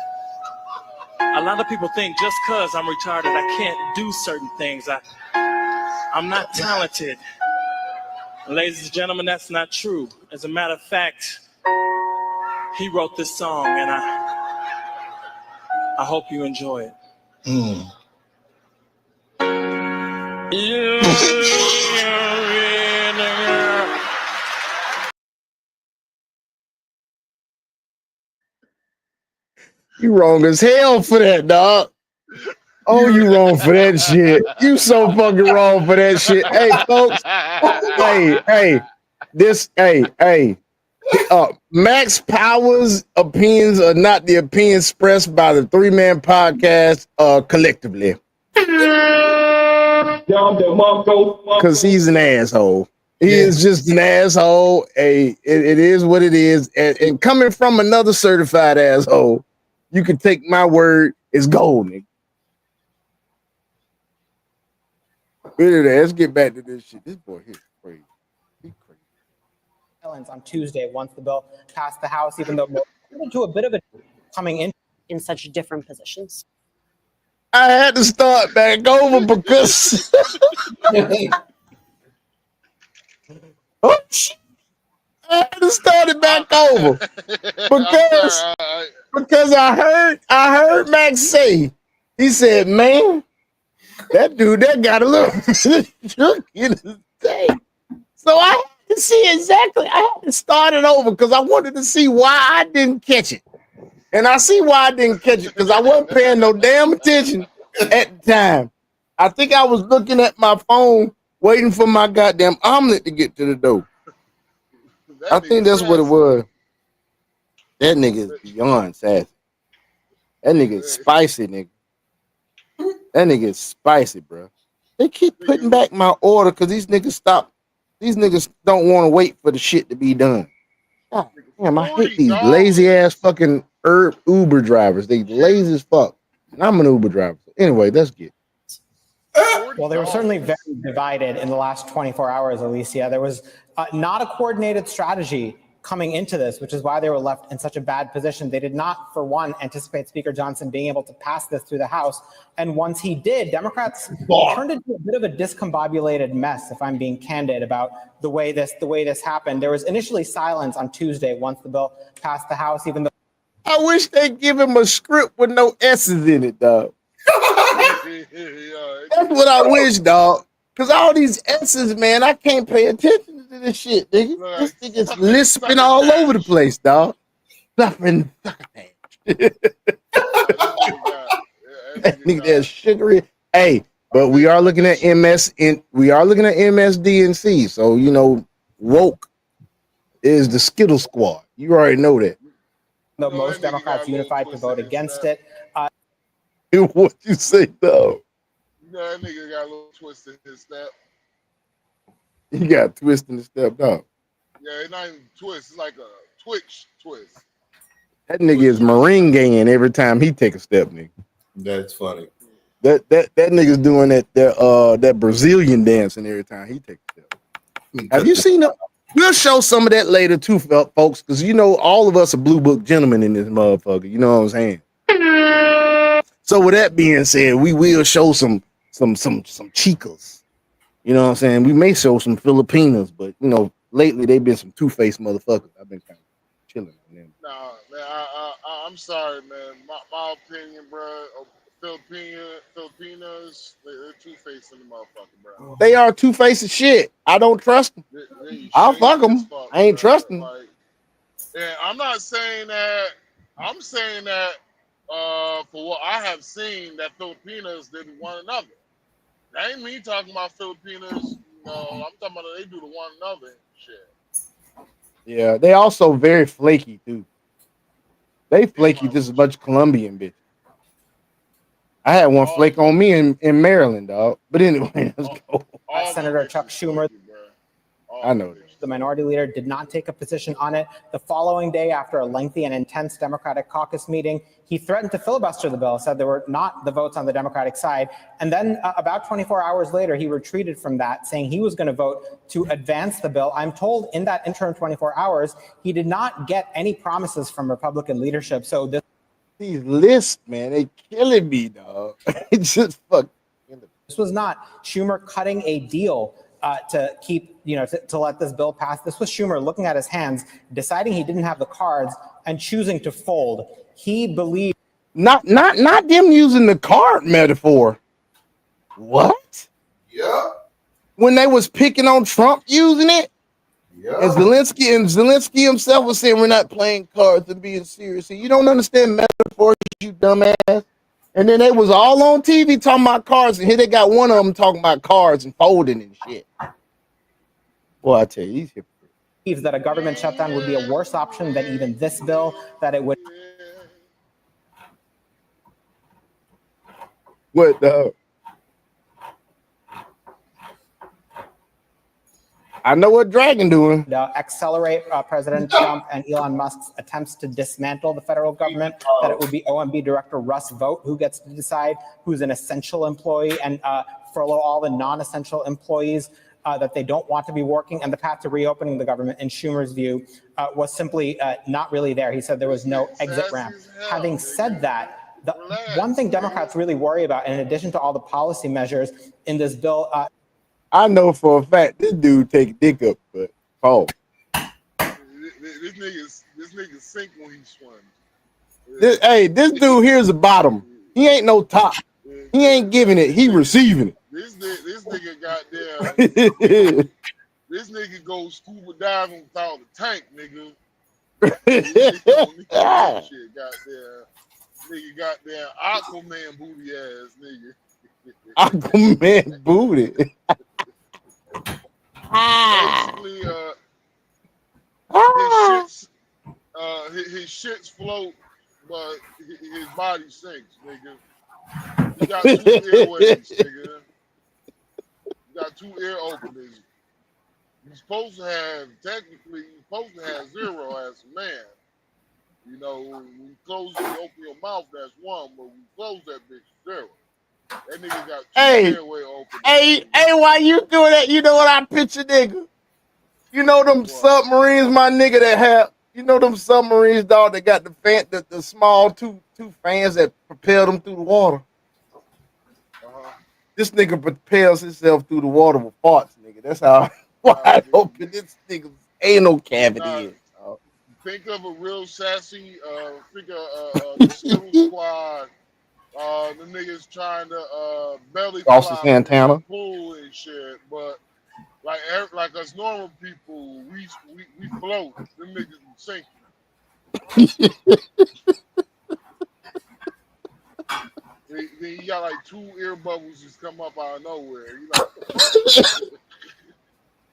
a lot of people think just because I'm retarded, I can't do certain things. I'm not talented. Ladies and gentlemen, that's not true. As a matter of fact, he wrote this song, and I hope you enjoy it. You wrong as hell for that, dog. Oh, you wrong for that shit. You so fucking wrong for that shit. Hey, folks. Hey. Max Powers' opinions are not the opinions expressed by the three-man podcast collectively. Because he's an asshole. He is just an asshole. It is what it is. And coming from another certified asshole, you can take my word, it's gold, nigga. Let's get back to this shit. This boy here is crazy. He's crazy. On Tuesday, once the bill passed the House, even though to a bit of a coming in such different positions. I had to start back over because oh shit. I had to start it back over because I heard Max say, he said, man, that dude that got a little shook in his day. So I had to see exactly. I had to start it over because I wanted to see why I didn't catch it. And I see why I didn't catch it because I wasn't paying no damn attention at the time. I think I was looking at my phone waiting for my goddamn omelet to get to the door. I think that's what it was. That nigga is beyond sassy. That nigga is spicy, nigga. That nigga is spicy, bro. They keep putting back my order because these niggas don't want to wait for the shit to be done. God damn, I hate these lazy ass fucking Uber drivers. They lazy as fuck. And I'm an Uber driver. So anyway, let's get. Well, they were certainly very divided in the last 24 hours, Alicia. There was not a coordinated strategy coming into this, which is why they were left in such a bad position. They did not, for one, anticipate Speaker Johnson being able to pass this through the House. And once he did, Democrats turned into a bit of a discombobulated mess, if I'm being candid about the way this happened. There was initially silence on Tuesday once the bill passed the House, even though I wish they'd give him a script with no S's in it, dog. That's what I wish, dog. Because all these S's, man, I can't pay attention to this shit, nigga. This nigga's lisping all over the place, dog. Fluffing. That nigga that's sugary. Hey, but we are looking at MSDNC. So, you know, woke is the Skittle Squad. You already know that. though most Democrats unified to vote against it. What you say, though? That nigga got a little twist in his step. He got a twist in the step, dog. Yeah, it's not even twist. It's like a twitch twist. That nigga is merengueing every time he take a step, nigga. That's funny. That nigga's doing that Brazilian dancing every time he take a step. Have you seen that? We'll show some of that later too, folks, because you know all of us are blue book gentlemen in this motherfucker. You know what I'm saying? So with that being said, we will show some chicas. You know what I'm saying? We may show some Filipinas, but you know, lately they've been some two-faced motherfuckers. I've been kind of chilling on them. Nah, man, I'm sorry, man. My opinion, bro. Filipinas, they're two-faced in the motherfucker, bro. They are two-faced shit. I don't trust them. I'll fuck them. I ain't trusting. Like, and I'm not saying that. I'm saying that for what I have seen, that Filipinas did one another. That ain't me talking about Filipinas. No, I'm talking about they do to one another and shit. Yeah, they also very flaky too. They flaky just a bunch of Colombian bitches. I had one flake on me in Maryland, dog. But anyway, let's go. Senator Chuck Schumer. I know this. the minority leader, did not take a position on it. The following day, after a lengthy and intense Democratic caucus meeting, he threatened to filibuster the bill, said there were not the votes on the Democratic side. And then about 24 hours later, he retreated from that, saying he was going to vote to advance the bill. I'm told in that interim 24 hours, he did not get any promises from Republican leadership. So these lists, man, they killing me, dog. It's just fuck. This was not Schumer cutting a deal to keep, to let this bill pass. This was Schumer looking at his hands, deciding he didn't have the cards, and choosing to fold. He believed not them using the card metaphor. What? Yeah. When they was picking on Trump using it, Yeah. and Zelensky himself was saying we're not playing cards and being serious. You don't understand metaphors, you dumbass. And then they was all on TV talking about cards, and here they got one of them talking about cards and folding and shit. Well, I tell you, he's hypocrite. believes that a government shutdown would be a worse option than even this bill, that it would. What the? I know what Dragon doing. Accelerate President Trump and Elon Musk's attempts to dismantle the federal government, that it would be OMB Director Russ Vought who gets to decide who's an essential employee and furlough all the non-essential employees that they don't want to be working. And the path to reopening the government, in Schumer's view, was simply not really there. He said there was no exit ramp. Having said that, the one thing Democrats really worry about, in addition to all the policy measures in this bill, I know for a fact this dude take dick up, but This nigga sink when he swims. This dude here's the bottom. He ain't no top. He ain't giving it. He receiving it. This nigga goddamn. This nigga goes scuba diving without the tank, nigga. Shit, goddamn. Nigga goddamn Aquaman booty ass nigga. Aquaman booty. Basically, his shits float, but his body sinks, nigga. He got two airways, nigga. He got two air openings. You're supposed to have, technically, you're supposed to have zero as a man. You know, when you close and open your mouth, that's one, but when you close that bitch, zero. That nigga got two airway open. Hey, why you doing that? You know what I picture, nigga? You know them submarines, my nigga, that have, you know them submarines, dog, that got the small two fans that propel them through the water. This nigga propels himself through the water with farts, nigga. That's how wide open this nigga's anal cavity is. Think of a real sassy figure, the Skittle Squad. The niggas trying to belly Austin fly Santana. pool and shit, but like us normal people, we float. Them niggas sink. Then you got like two ear bubbles just come up out of nowhere. You like,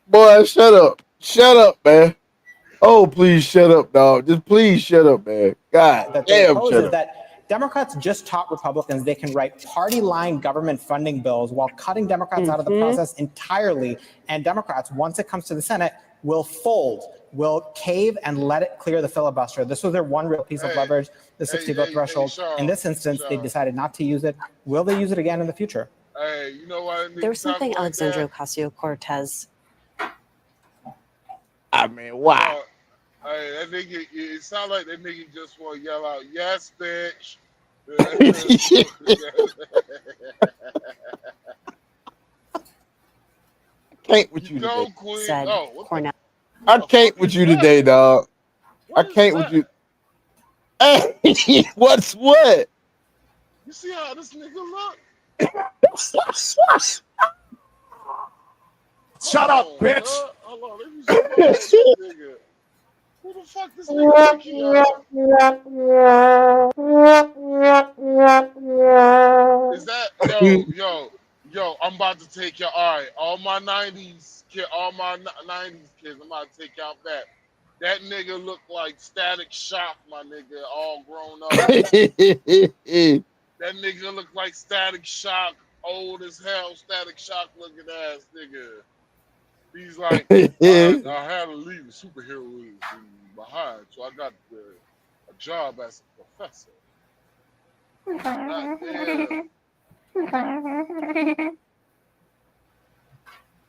Boy, shut up, man. Oh, please shut up, dog. Just please shut up, man. God that damn, oppose shut is up. that Democrats just taught Republicans they can write party line government funding bills while cutting Democrats out of the process entirely. And Democrats, once it comes to the Senate, will fold, will cave and let it clear the filibuster. This was their one real piece of leverage, the 60 vote threshold. In this instance, they decided not to use it. Will they use it again in the future? hey, you know what? There was something Alexandria Ocasio-Cortez. I mean, why? Hey, that nigga, it sounds like that nigga just want to yell out, yes, bitch. Can't with you Go, today. Queen. Said Oh, Cornell. I can't with you today, dog. I can't with you. Hey, what's what? you see how this nigga look? Shut up, bitch. Hold on, let me see this nigga. Who the fuck this nigga think he is? Is that yo? I'm about to take your all my '90s kids. I'm about to take y'all back. That nigga look like Static Shock, my nigga, all grown up. That nigga look like Static Shock, old as hell. Static Shock looking ass nigga. He's like, I had to leave the superheroes behind, so I got a job as a professor.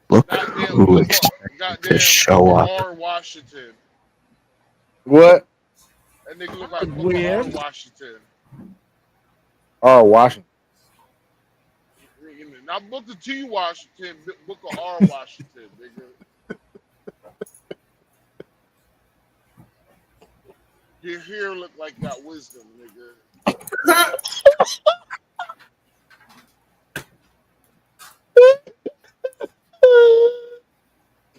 Look who expected to show up. R. Washington. What? That nigga look like Booker R. Washington. Oh, Washington. Not Booker T. Washington, Booker R. Washington, nigga. Your hair look like got wisdom, nigga.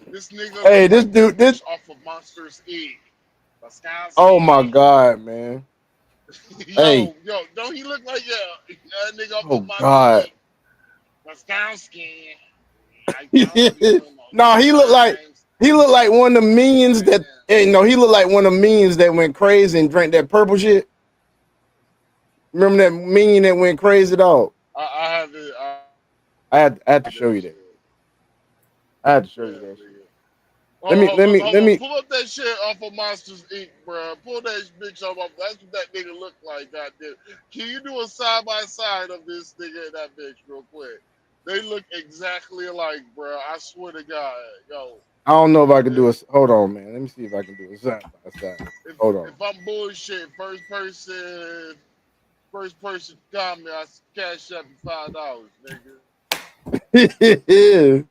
This nigga. Hey, this dude, this off of Monsters Inc. Oh my God, man. Hey. Yo, don't he look like that nigga off Oh of Monsters God. Inc. Moscowski. No, he looked like one of the minions that he looked like one of the minions that went crazy and drank that purple shit. Remember that minion that went crazy, dog? I had to show you that. I had to show you that shit. Let me pull up that shit off of Monsters Inc., bro. Pull that bitch off. That's what that nigga look like. Goddamn. Can you do a side by side of this nigga and that bitch real quick? They look exactly alike, bro. I swear to God, yo. I don't know if I can do it. Hold on, man. Let me see if I can do it side by side. Hold on. If I'm bullshit, first person comment, I cash up $5, nigga.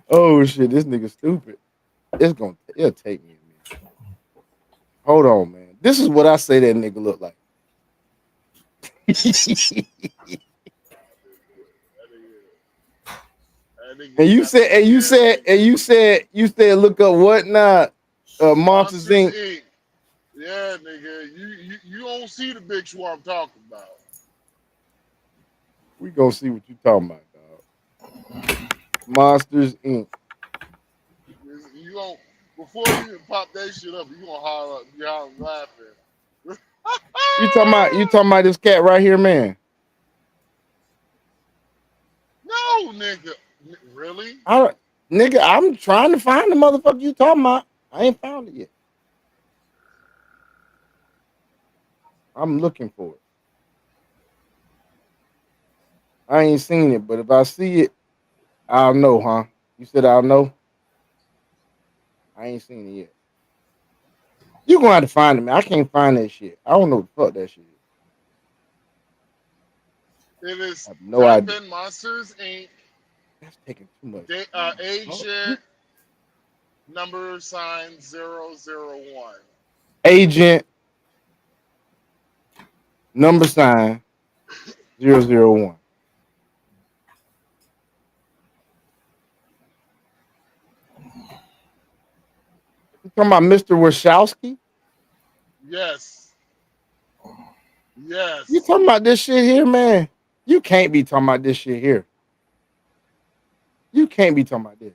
Oh shit, this nigga stupid. It'll take me a minute. Hold on, man. This is what I say that nigga look like. And you said, look up what now? Monsters Inc. Yeah, nigga. You don't see the bitch who I'm talking about. We gonna see what you talking about, dog. Monsters Inc. You don't, before you even pop that shit up, you gonna holler, you hollering laughing. You talking about this cat right here, man? No, nigga. Really? Nigga, I'm trying to find the motherfucker you talking about. I ain't found it yet. I'm looking for it. I ain't seen it, but if I see it, I'll know, huh? You said I'll know? I ain't seen it yet. You gonna have to find it, man. I can't find that shit. I don't know what the fuck that shit is. It is no idea. Monsters Inc. That's taking too much. Agent number sign 001. Agent number sign 001. You talking about Mr. Wachowski? Yes. Yes. You talking about this shit here, man? You can't be talking about this shit here. You can't be talking about this.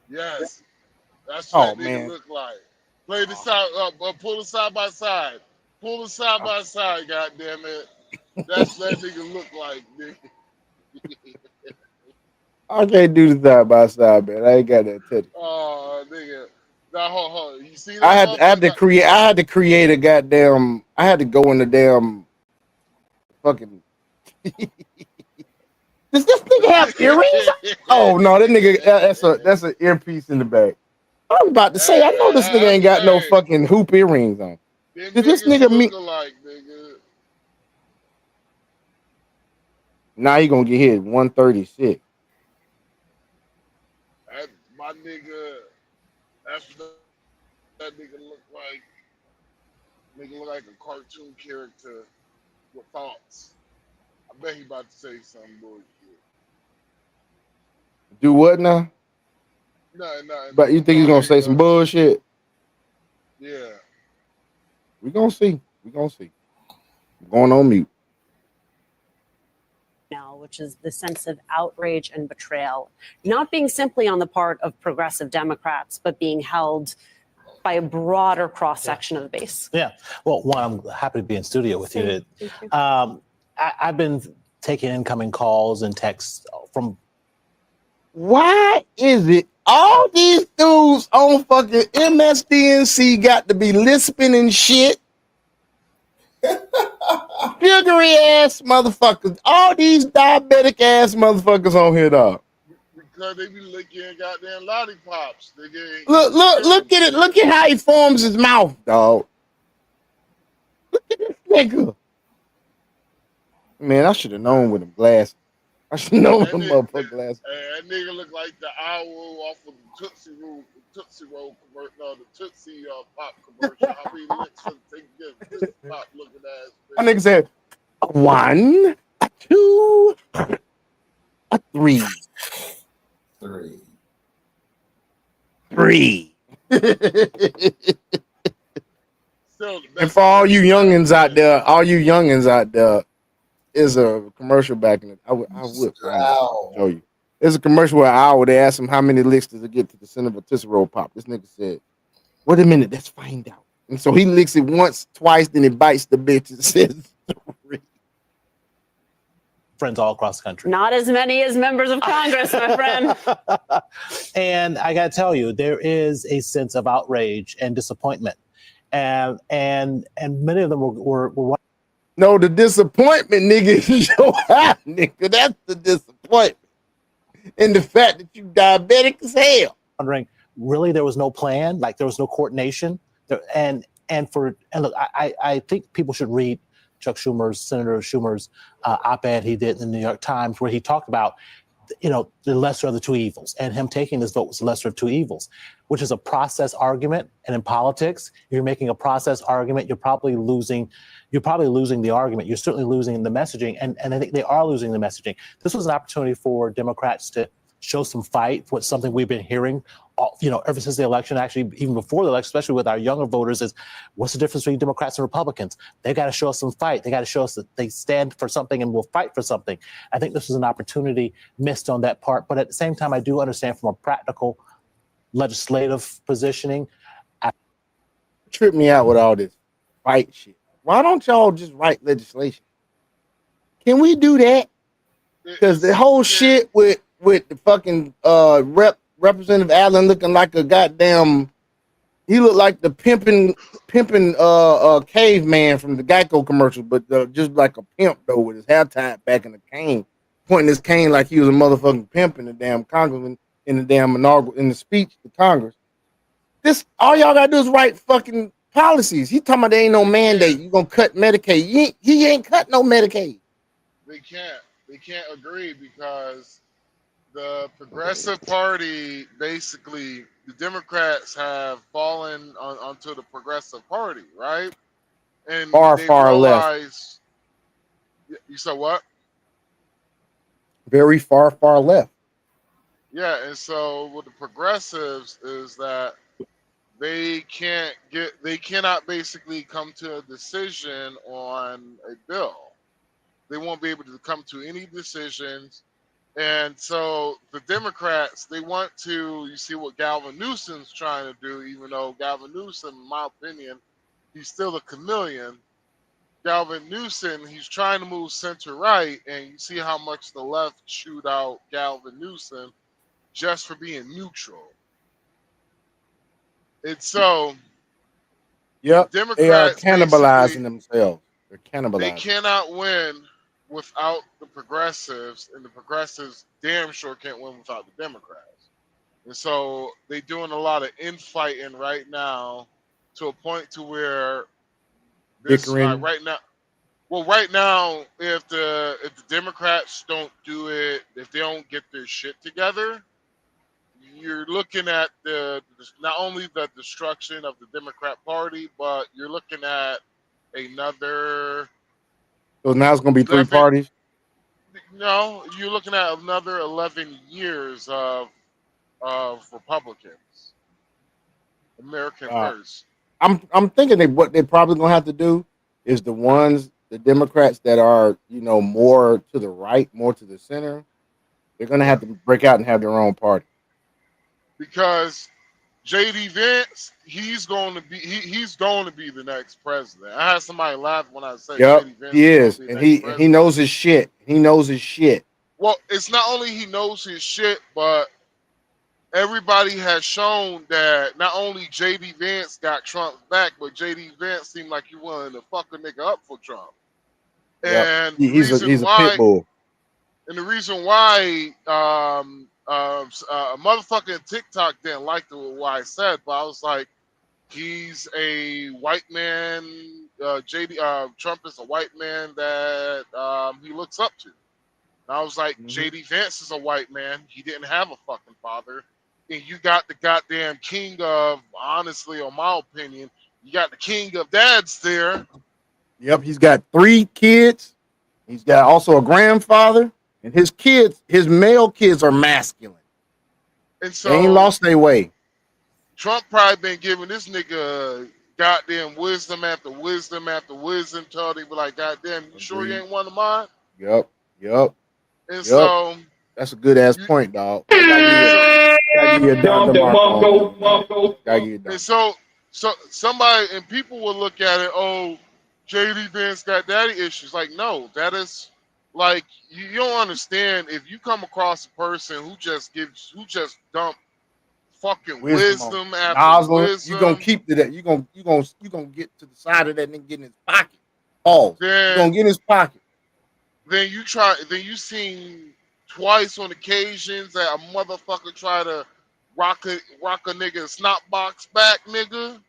Yes. That's what that man. nigga look like. Play the side, pull the side by side. Pull the side by side, goddamn it. That's what that nigga look like, nigga. I can't do the side by side, man. I ain't got that teddy. Oh, nigga. Now, hold on. You see that? I had to create a goddamn. I had to go in the damn fucking. Does this nigga have earrings? Oh no, that nigga. That's an earpiece in the back. I was about to say, I know this nigga ain't got no fucking hoop earrings on. Did this nigga mean? Nigga. Now he gonna get hit 136. My nigga, that's what that nigga look like. Nigga look like a cartoon character with thoughts. I bet he about to say some bullshit. Do what now? No. But you think he's gonna say some bullshit? Yeah. We gonna see. I'm going on mute. Now, which is the sense of outrage and betrayal, not being simply on the part of progressive Democrats, but being held by a broader cross-section of the base. Yeah. Well, one, I'm happy to be in studio with you. I've been taking incoming calls and texts from Why is it all these dudes on fucking MSDNC got to be lisping and shit? Sugary ass motherfuckers. All these diabetic ass motherfuckers on here, dog. Because they be licking goddamn lollipops. They get Look at it. Look at how he forms his mouth, dog. Look at this nigga. Man, I should have known with them glasses. I should know with them motherfucking glasses. That nigga look like the owl off of the Tootsie Roll commercial, no, the Tootsie Pop commercial. How many licks for the Tootsie Pop looking ass? That nigga said, 1, 2, 3. 3. And for all you youngins out there, is a commercial back in it. I would show you. There's a commercial where I would ask him how many licks does it get to the center of a Tootsie Roll Pop. This nigga said, wait a minute, let's find out. And so he licks it once, twice, then he bites the bitch and says 3. Friends all across the country. Not as many as members of Congress, my friend. And I got to tell you, there is a sense of outrage and disappointment. And many of them were no, the disappointment, nigga, is your eye, nigga. That's the disappointment. And the fact that you diabetic as hell. Wondering, really, there was no plan? Like, there was no coordination? And look, I think people should read Senator Schumer's op-ed he did in the New York Times, where he talked about, the lesser of the two evils, and him taking this vote was the lesser of two evils, which is a process argument. And in politics, you're making a process argument, you're probably losing the argument. You're certainly losing the messaging, and I think they are losing the messaging. This was an opportunity for Democrats to show some fight for something we've been hearing, ever since the election, actually even before the election, especially with our younger voters, is what's the difference between Democrats and Republicans? They got to show us some fight. They got to show us that they stand for something and will fight for something. I think this was an opportunity missed on that part. But at the same time, I do understand from a practical legislative positioning. Trip me out with all this fight shit. Why don't y'all just write legislation? Can we do that? Because the whole shit with the fucking Representative Allen looking like a goddamn, he looked like the pimping caveman from the Geico commercial, but just like a pimp though, with his hair tied back in a cane, pointing his cane like he was a motherfucking pimp in the damn congressman in the damn inaugural in the speech to Congress. This all y'all gotta do is write fucking policies. He talking about there ain't no mandate. You gonna cut Medicaid? He ain't cut no Medicaid. They can't agree because the Progressive Party, basically, the Democrats have fallen onto the Progressive Party, right? And Far left. You said what? Very far left. Yeah, and so with the progressives is that they cannot basically come to a decision on a bill. They won't be able to come to any decisions. And so the Democrats, they want to, you see what Gavin Newsom's trying to do, even though Gavin Newsom, in my opinion, he's still a chameleon. Gavin Newsom, he's trying to move center right, and you see how much the left chewed out Gavin Newsom just for being neutral. And so, yep, Democrats, they are cannibalizing themselves. They're cannibalizing. They cannot win without the progressives, and the progressives damn sure can't win without the Democrats. And so they're doing a lot of infighting right now, to a point to where this right now, if the Democrats don't do it, if they don't get their shit together, you're looking at not only the destruction of the Democrat Party, but you're looking at another. So now it's going to be 3 parties? No, you're looking at another 11 years of Republicans. American first. I'm thinking what they're probably going to have to do is the Democrats that are, more to the right, more to the center, they're going to have to break out and have their own party. Because J.D. Vance, he's going to be the next president. I had somebody laugh when I said J.D. Vance. He is, and he knows his shit. He knows his shit. Well, it's not only he knows his shit, but everybody has shown that not only JD Vance got Trump's back, but JD Vance seemed like he wanted to fuck a nigga up for Trump. Yep. And He's a pit bull. And the reason why a motherfucking TikTok didn't like what I said, but I was like, he's a white man. Trump is a white man that he looks up to. And I was like, JD Vance is a white man. He didn't have a fucking father. And you got the goddamn king of, honestly, in my opinion, you got the king of dads there. Yep, he's got 3 kids. He's got also a grandfather, and his male kids are masculine. And so they ain't lost their way. Trump probably been giving this nigga goddamn wisdom after wisdom after wisdom, told him like, goddamn, you sure you ain't one of mine? Yep. And so that's a good ass point, dog. Gotta give you a Dr. Marco. And so somebody and people will look at it, oh, JD Vance got daddy issues. Like, no, that is like you don't understand if you come across a person who just dump fucking wisdom after wisdom. You gonna keep to that. You gonna get to the side of that and get in his pocket. Oh, you gonna get in his pocket. Then you seen twice on occasions that a motherfucker try to rock a nigga snot box back, nigga.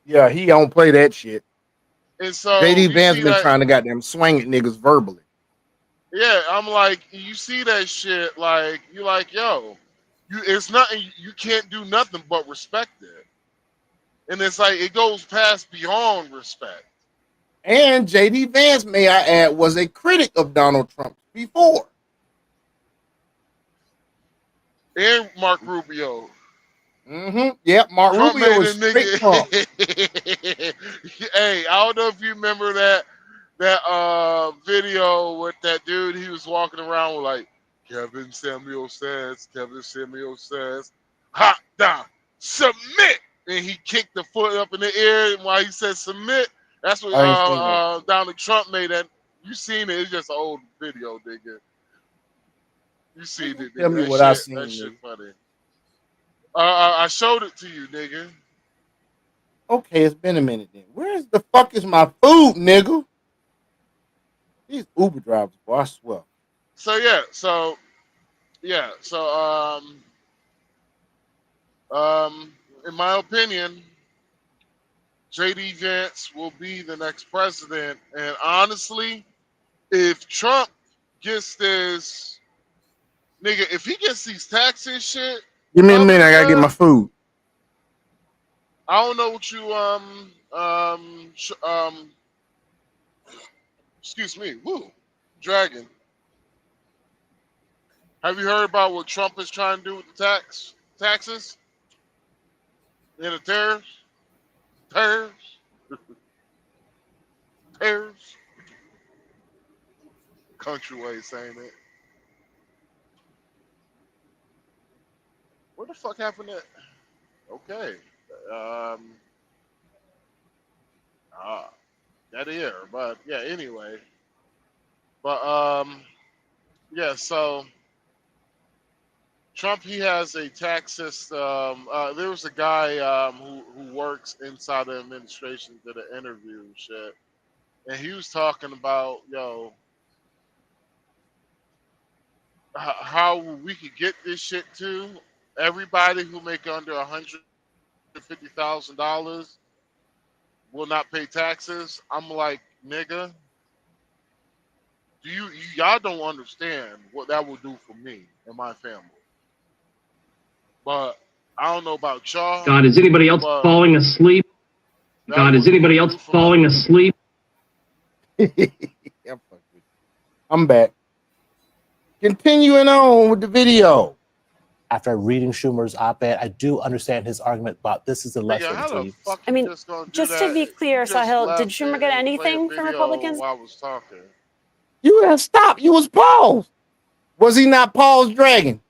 Yeah, he don't play that shit. And so JD Vance been trying to goddamn swing at niggas verbally. Yeah, I'm like, you see that shit, like you like, yo, it's nothing. You can't do nothing but respect it. And it's like it goes past beyond respect. And JD Vance, may I add, was a critic of Donald Trump before. And Mark Rubio. Yep, Mark Trump Rubio was made a straight Trump. Hey, I don't know if you remember that video with that dude. He was walking around with like, Kevin Samuel says, hot down, submit. And he kicked the foot up in the air while he said submit. That's what Donald Trump made that. You seen it. It's just an old video, nigga. You seen it. Tell me that what shit, I seen. That shit funny. I showed it to you, nigga. Okay, it's been a minute then. Where's the fuck is my food, nigga? These Uber drivers, boy, I swear. In my opinion, JD Vance will be the next president. And honestly, if Trump gets this, nigga, if he gets these taxes shit, give me a minute, I gotta get my food. I don't know what you excuse me, Dragon. Have you heard about what Trump is trying to do with the taxes? And the tariffs? Tariffs? Country way saying it. What the fuck happened to okay. That here, but yeah, anyway. But yeah, so Trump, he has a tax system. There was a guy who works inside the administration, did an interview and shit, and he was talking about, yo, how we could get this shit to everybody who make under $150,000 will not pay taxes. I'm like, nigga, y'all don't understand what that will do for me and my family. But I don't know about y'all. God, is anybody else falling asleep? God, is anybody else falling asleep? I'm back. Continuing on with the video. After reading Schumer's op-ed, I do understand his argument about this is a lesson. I mean, just to be clear, Sahil, did Schumer get anything from Republicans? While I was talking. You have stopped. You was paused. Was he not paused, Dragon?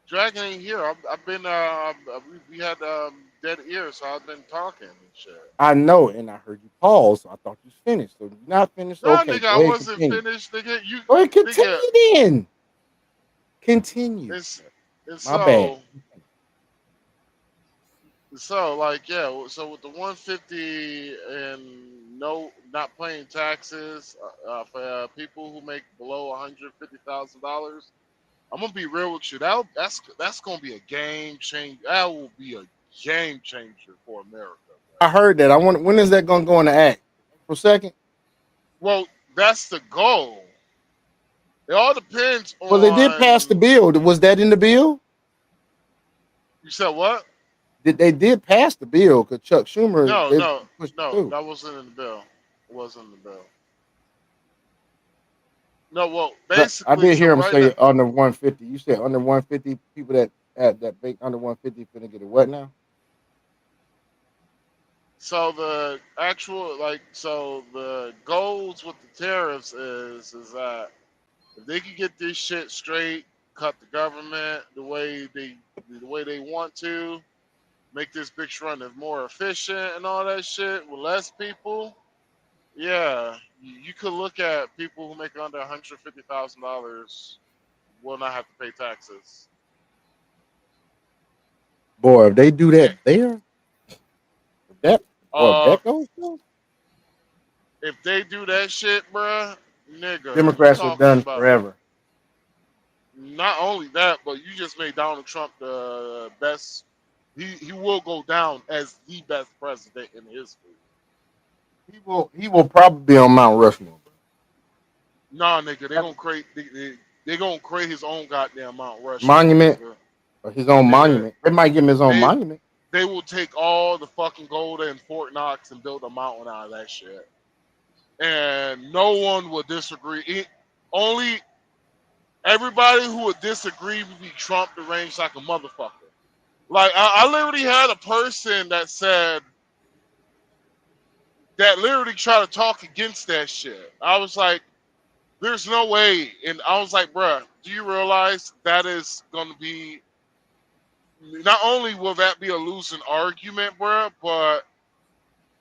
Dragon ain't here. I've been. We had dead ears, so I've been talking and shit. I know, and I heard you pause, so I thought you was finished. So you're not finished. No, Okay, nigga, go I ahead, wasn't continue. finished, nigga. You, Go ahead, continue nigga, then. Continue. it's My bad. So like yeah, so with the 150 and not paying taxes for people who make below $150,000, I'm gonna be real with you. That's gonna be a game changer. That will be a game changer for America. I heard that. I want. When is that going to go into act? For a second. Well, that's the goal. It all depends on. Well, they did pass the bill. Was that in the bill? You said what? They did pass the bill because Chuck Schumer. No, pushed it through. that wasn't in the bill. It wasn't in the bill. No, well, But basically, I did hear him right say now, under 150. You said under 150 people that make under 150 finna get a what now? so the actual the goals with the tariffs is that if they can get this shit straight, cut the government the way they want to, make this bitch run more efficient and all that shit with less people. Yeah, you could look at people who make under $150,000 will not have to pay taxes. Boy, if they do that there, if that goes through, If they do that shit, bruh, nigga, Democrats you are done talking about forever. not only that, but you just made Donald Trump the best. He will go down as the best president in history. He will probably be on Mount Rushmore. Nah, nigga, they gonna create his own goddamn Mount Rushmore. Monument, Nigga. or his own Nigga, monument. They might give him his own monument. They will take all the fucking gold in Fort Knox and build a mountain out of that shit. And no one will disagree. Only everybody who would disagree would be Trump deranged like a motherfucker. Like, I literally had a person that literally tried to talk against that shit. I was like, there's no way. And I was like, bruh, do you realize that is going to be, not only will that be a losing argument, bruh, but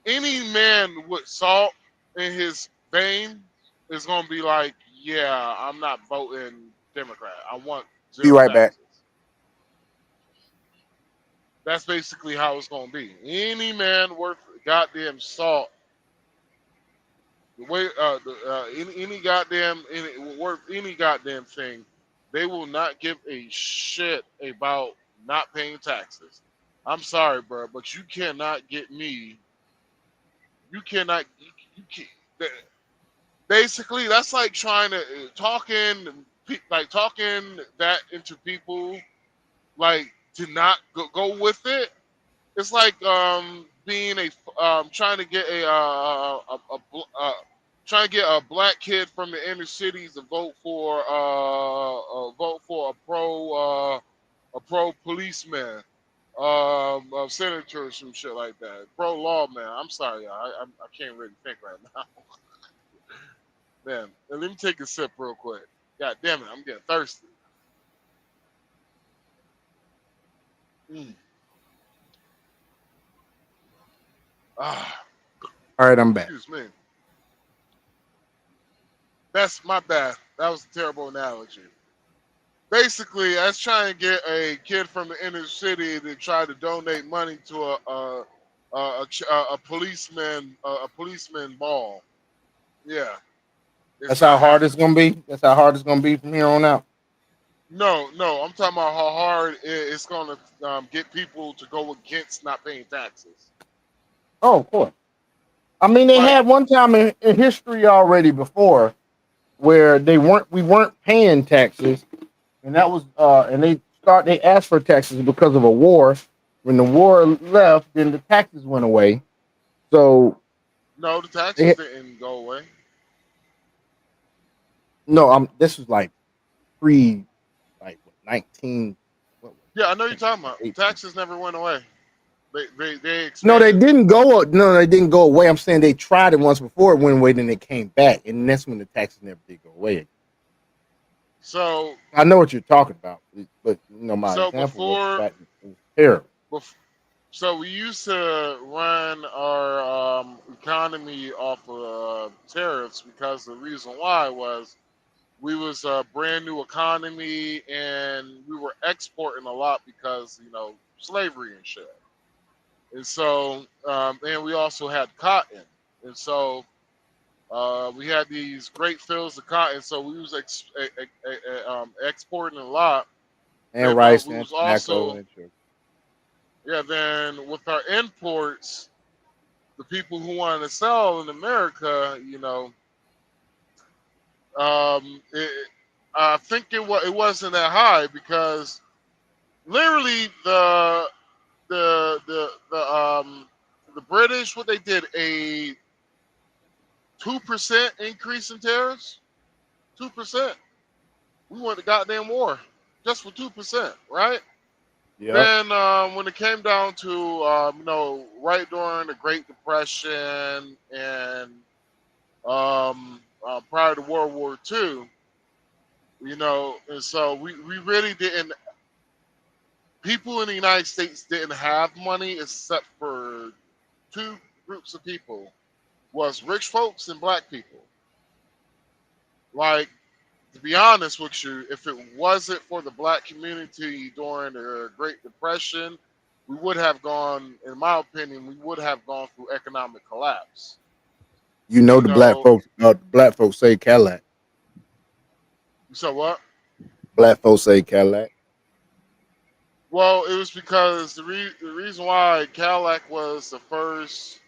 any man with salt in his vein is going to be like, yeah, I'm not voting Democrat. I want zero Be right back. taxes. That's basically how it's going to be. Any man worth goddamn salt, the way worth any goddamn thing, they will not give a shit about not paying taxes. I'm sorry, bro, but you cannot get me. You cannot. You can't. Basically, that's like trying to talking that into people, like to not go with it. It's like being trying to get trying to get a black kid from the inner cities to vote for a pro policeman, senator or some shit like that, pro lawman. I'm sorry, I can't really think right now. Man, let me take a sip real quick. God damn it, I'm getting thirsty. All right, I'm back. Excuse me. That's my bad. That was a terrible analogy. Basically, I was trying to get a kid from the inner city to try to donate money to a policeman ball. Yeah. That's how hard it's gonna be. That's how hard it's gonna be from here on out. No, I'm talking about how hard it's going to get people to go against not paying taxes. Oh, of course. I mean, they had one time in history already before where we weren't paying taxes, and that was and they asked for taxes because of a war. When the war left, then the taxes went away. So no, the taxes didn't go away. No, this was like pre 19. Yeah, I know you're talking about. Taxes never went away. They No, they didn't go. No, they didn't go away. I'm saying they tried it once before, it went away, then they came back, and that's when the taxes never did go away. So I know what you're talking about, but my example was terrible. So we used to run our economy off of tariffs because the reason why was we was a brand new economy and we were exporting a lot because slavery and shit. And so and we also had cotton, and so we had these great fields of cotton. So we was exporting a lot, And but rice we and was tobacco also and sugar. then with our imports, the people who wanted to sell in America, I think it wasn't that high because literally the British, what they did, a 2% increase in tariffs. 2%. We went to goddamn war just for 2%, right? Yep. Then when it came down to right during the Great Depression and prior to World War II, and so we really didn't. People in the United States didn't have money except for two groups of people: was rich folks and black people. Like, to be honest with you, if it wasn't for the black community during the Great Depression, we would have gone, in my opinion, we would have gone through economic collapse. The black folks say Cadillac. So what? Black folks say Cadillac. Well, it was because the reason why Cadillac was the first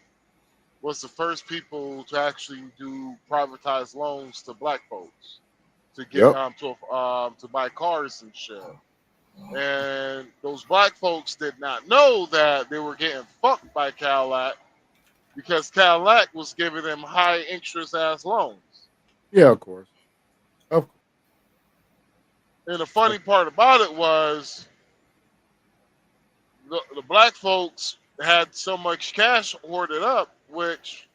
people to actually do privatized loans to black folks to get to buy cars and shit. And those black folks did not know that they were getting fucked by Cadillac because Cadillac was giving them high interest ass loans. Yeah, of course. And the funny part about it was the black folks had so much cash hoarded up, which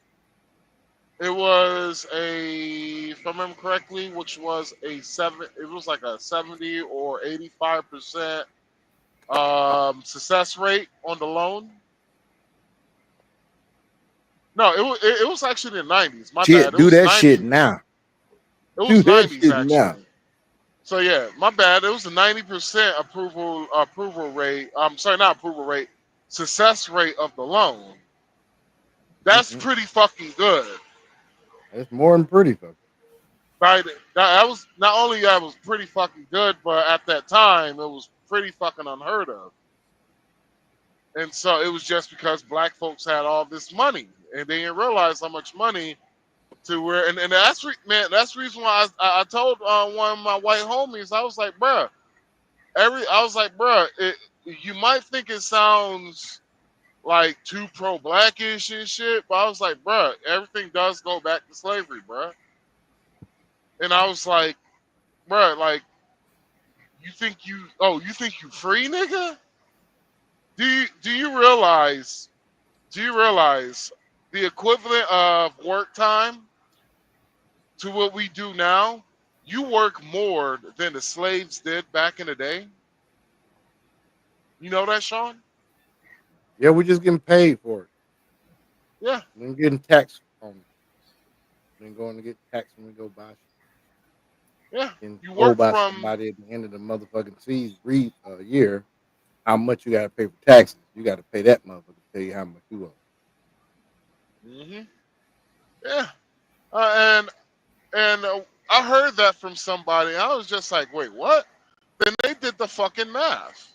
it was if I remember correctly, which was it was like a 70 or 85% success rate on the loan. No, it was actually the 90s. My bad. Do that shit now. It was Do that 90s shit actually. now. So yeah, my bad. It was a 90% approval rate. I'm sorry, not approval rate, success rate of the loan. That's pretty fucking good. That's more than pretty fucking. Right. That was not only that was pretty fucking good, but at that time it was pretty fucking unheard of. And so it was just because black folks had all this money and they didn't realize how much money to where and that's that's the reason why I told one of my white homies, I was like, bruh, you might think it sounds like too pro-blackish and shit, but I was like, bruh, everything does go back to slavery, bruh. And I was like, bruh, like, you think you free, nigga? Do you realize the equivalent of work time to what we do now? You work more than the slaves did back in the day. You know that, Sean? Yeah, we're just getting paid for it. Yeah. We're getting taxed on it. We're going to get taxed when we go buy shit. Yeah. And You go work by from somebody at the end of the motherfucking year, how much you got to pay for taxes. You got to pay that motherfucker to tell you how much you owe. Yeah. And I heard that from somebody. I was just like, wait, what? Then they did the fucking math.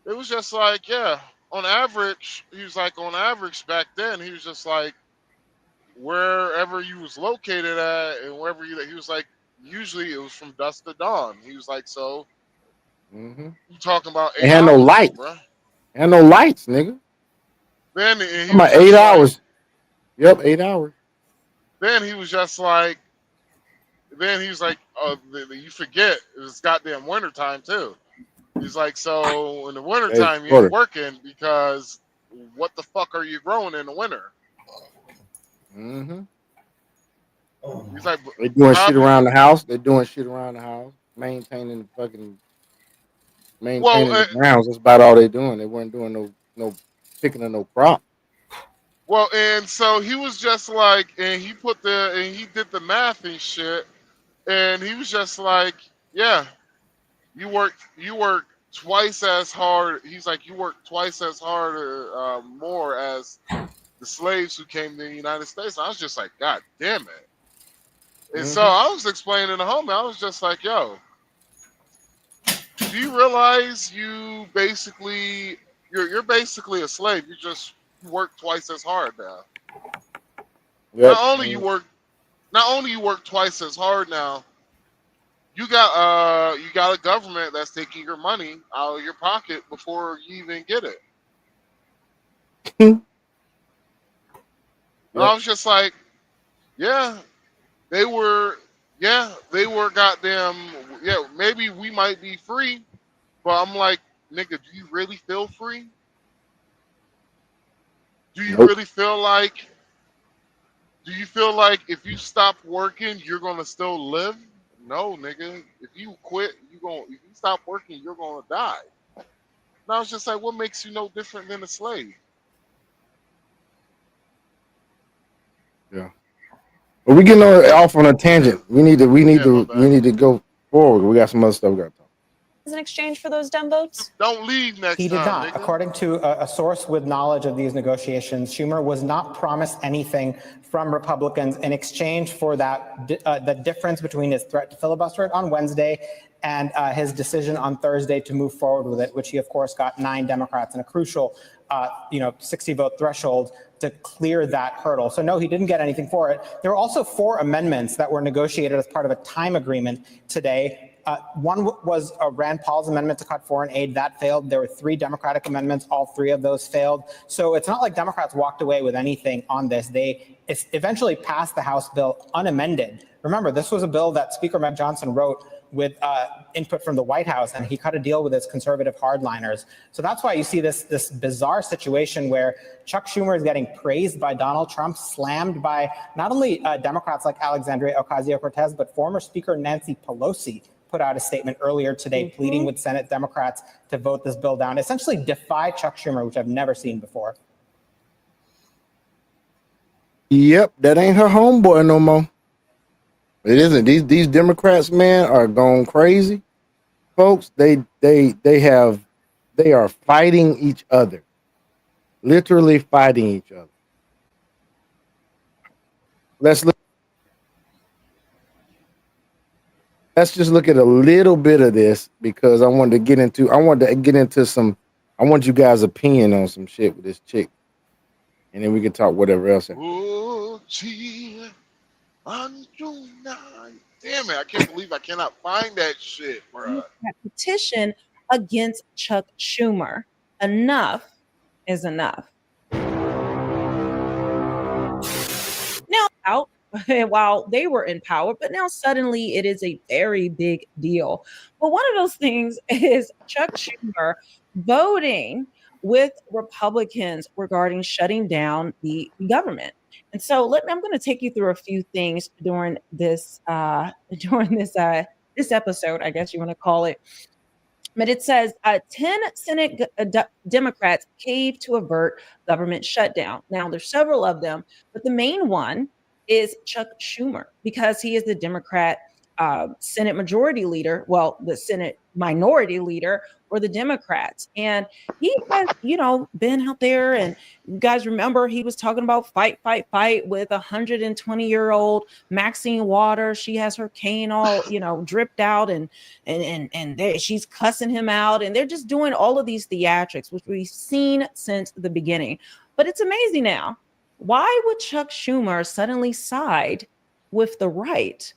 It was just like, yeah, on average, he was like, on average back then, he was just like, wherever you was located at and wherever he was like, usually it was from dusk to dawn. He was like, so you talking about 8 They had hours, no lights. bro. Had no lights, nigga. Then he About was 8 just hours. Yep, 8 hours. Then he was just like, oh, you forget it's goddamn wintertime too. He's like, so in the wintertime you ain't working because what the fuck are you growing in the winter? He's like, They're doing shit around the house. Maintaining the grounds. That's about all they're doing. They weren't doing no picking up no crop. Well, and so he was just like, and he did the math and shit, and he was just like, yeah, you work twice as hard. He's like, you work twice as hard or more as the slaves who came to the United States. And I was just like, God damn it. And so I was explaining to homie, I was just like, yo, do you realize you're basically a slave? You just work twice as hard now. Yep. Not only you work twice as hard now, you got a government that's taking your money out of your pocket before you even get it. And I was just like, yeah, they were goddamn, yeah, maybe we might be free, but I'm like, nigga, do you really feel free? Do you really feel like if you stop working, you're gonna still live? No, nigga. If you quit, if you stop working, you're gonna die. And I was just like, what makes you no different than a slave? Yeah. But we getting off on a tangent. We need to go forward. We got some other stuff we got to talk. In exchange for those dumb votes? Don't leave next time. He did not. Nigga. According to a source with knowledge of these negotiations, Schumer was not promised anything from Republicans in exchange for that the difference between his threat to filibuster it on Wednesday and his decision on Thursday to move forward with it, which he, of course, got 9 Democrats and a crucial 60-vote threshold to clear that hurdle. So no, he didn't get anything for it. There were also 4 amendments that were negotiated as part of a time agreement today. One was Rand Paul's amendment to cut foreign aid. That failed. There were 3 Democratic amendments. All 3 of those failed. So it's not like Democrats walked away with anything on this. They eventually passed the House bill unamended. Remember, this was a bill that Speaker Mike Johnson wrote with input from the White House, and he cut a deal with his conservative hardliners. So that's why you see this bizarre situation where Chuck Schumer is getting praised by Donald Trump, slammed by not only Democrats like Alexandria Ocasio-Cortez, but former Speaker Nancy Pelosi put out a statement earlier today pleading with Senate Democrats to vote this bill down, essentially defy Chuck Schumer, which I've never seen before. Yep, that ain't her homeboy no more. It isn't. These Democrats, man, are going crazy. Folks, they are fighting each other. Literally fighting each other. Let's just look at a little bit of this because I want you guys' opinion on some shit with this chick. And then we can talk whatever else. Oh, gee, damn it, I can't believe I cannot find that shit, bro. That petition against Chuck Schumer. Enough is enough. Now, out while they were in power, but now suddenly it is a very big deal. But one of those things is Chuck Schumer voting with Republicans regarding shutting down the government. And so I'm going to take you through a few things during this this episode, I guess you want to call it. But it says 10 Senate Democrats caved to avert government shutdown. Now, there's several of them, but the main one is Chuck Schumer because he is the Democrat Senate majority leader, well, the Senate minority leader for the Democrats. And he has, been out there, and you guys remember he was talking about fight with 120-year-old Maxine Waters. She has her cane all, dripped out and she's cussing him out. And they're just doing all of these theatrics, which we've seen since the beginning. But it's amazing now. Why would Chuck Schumer suddenly side with the right?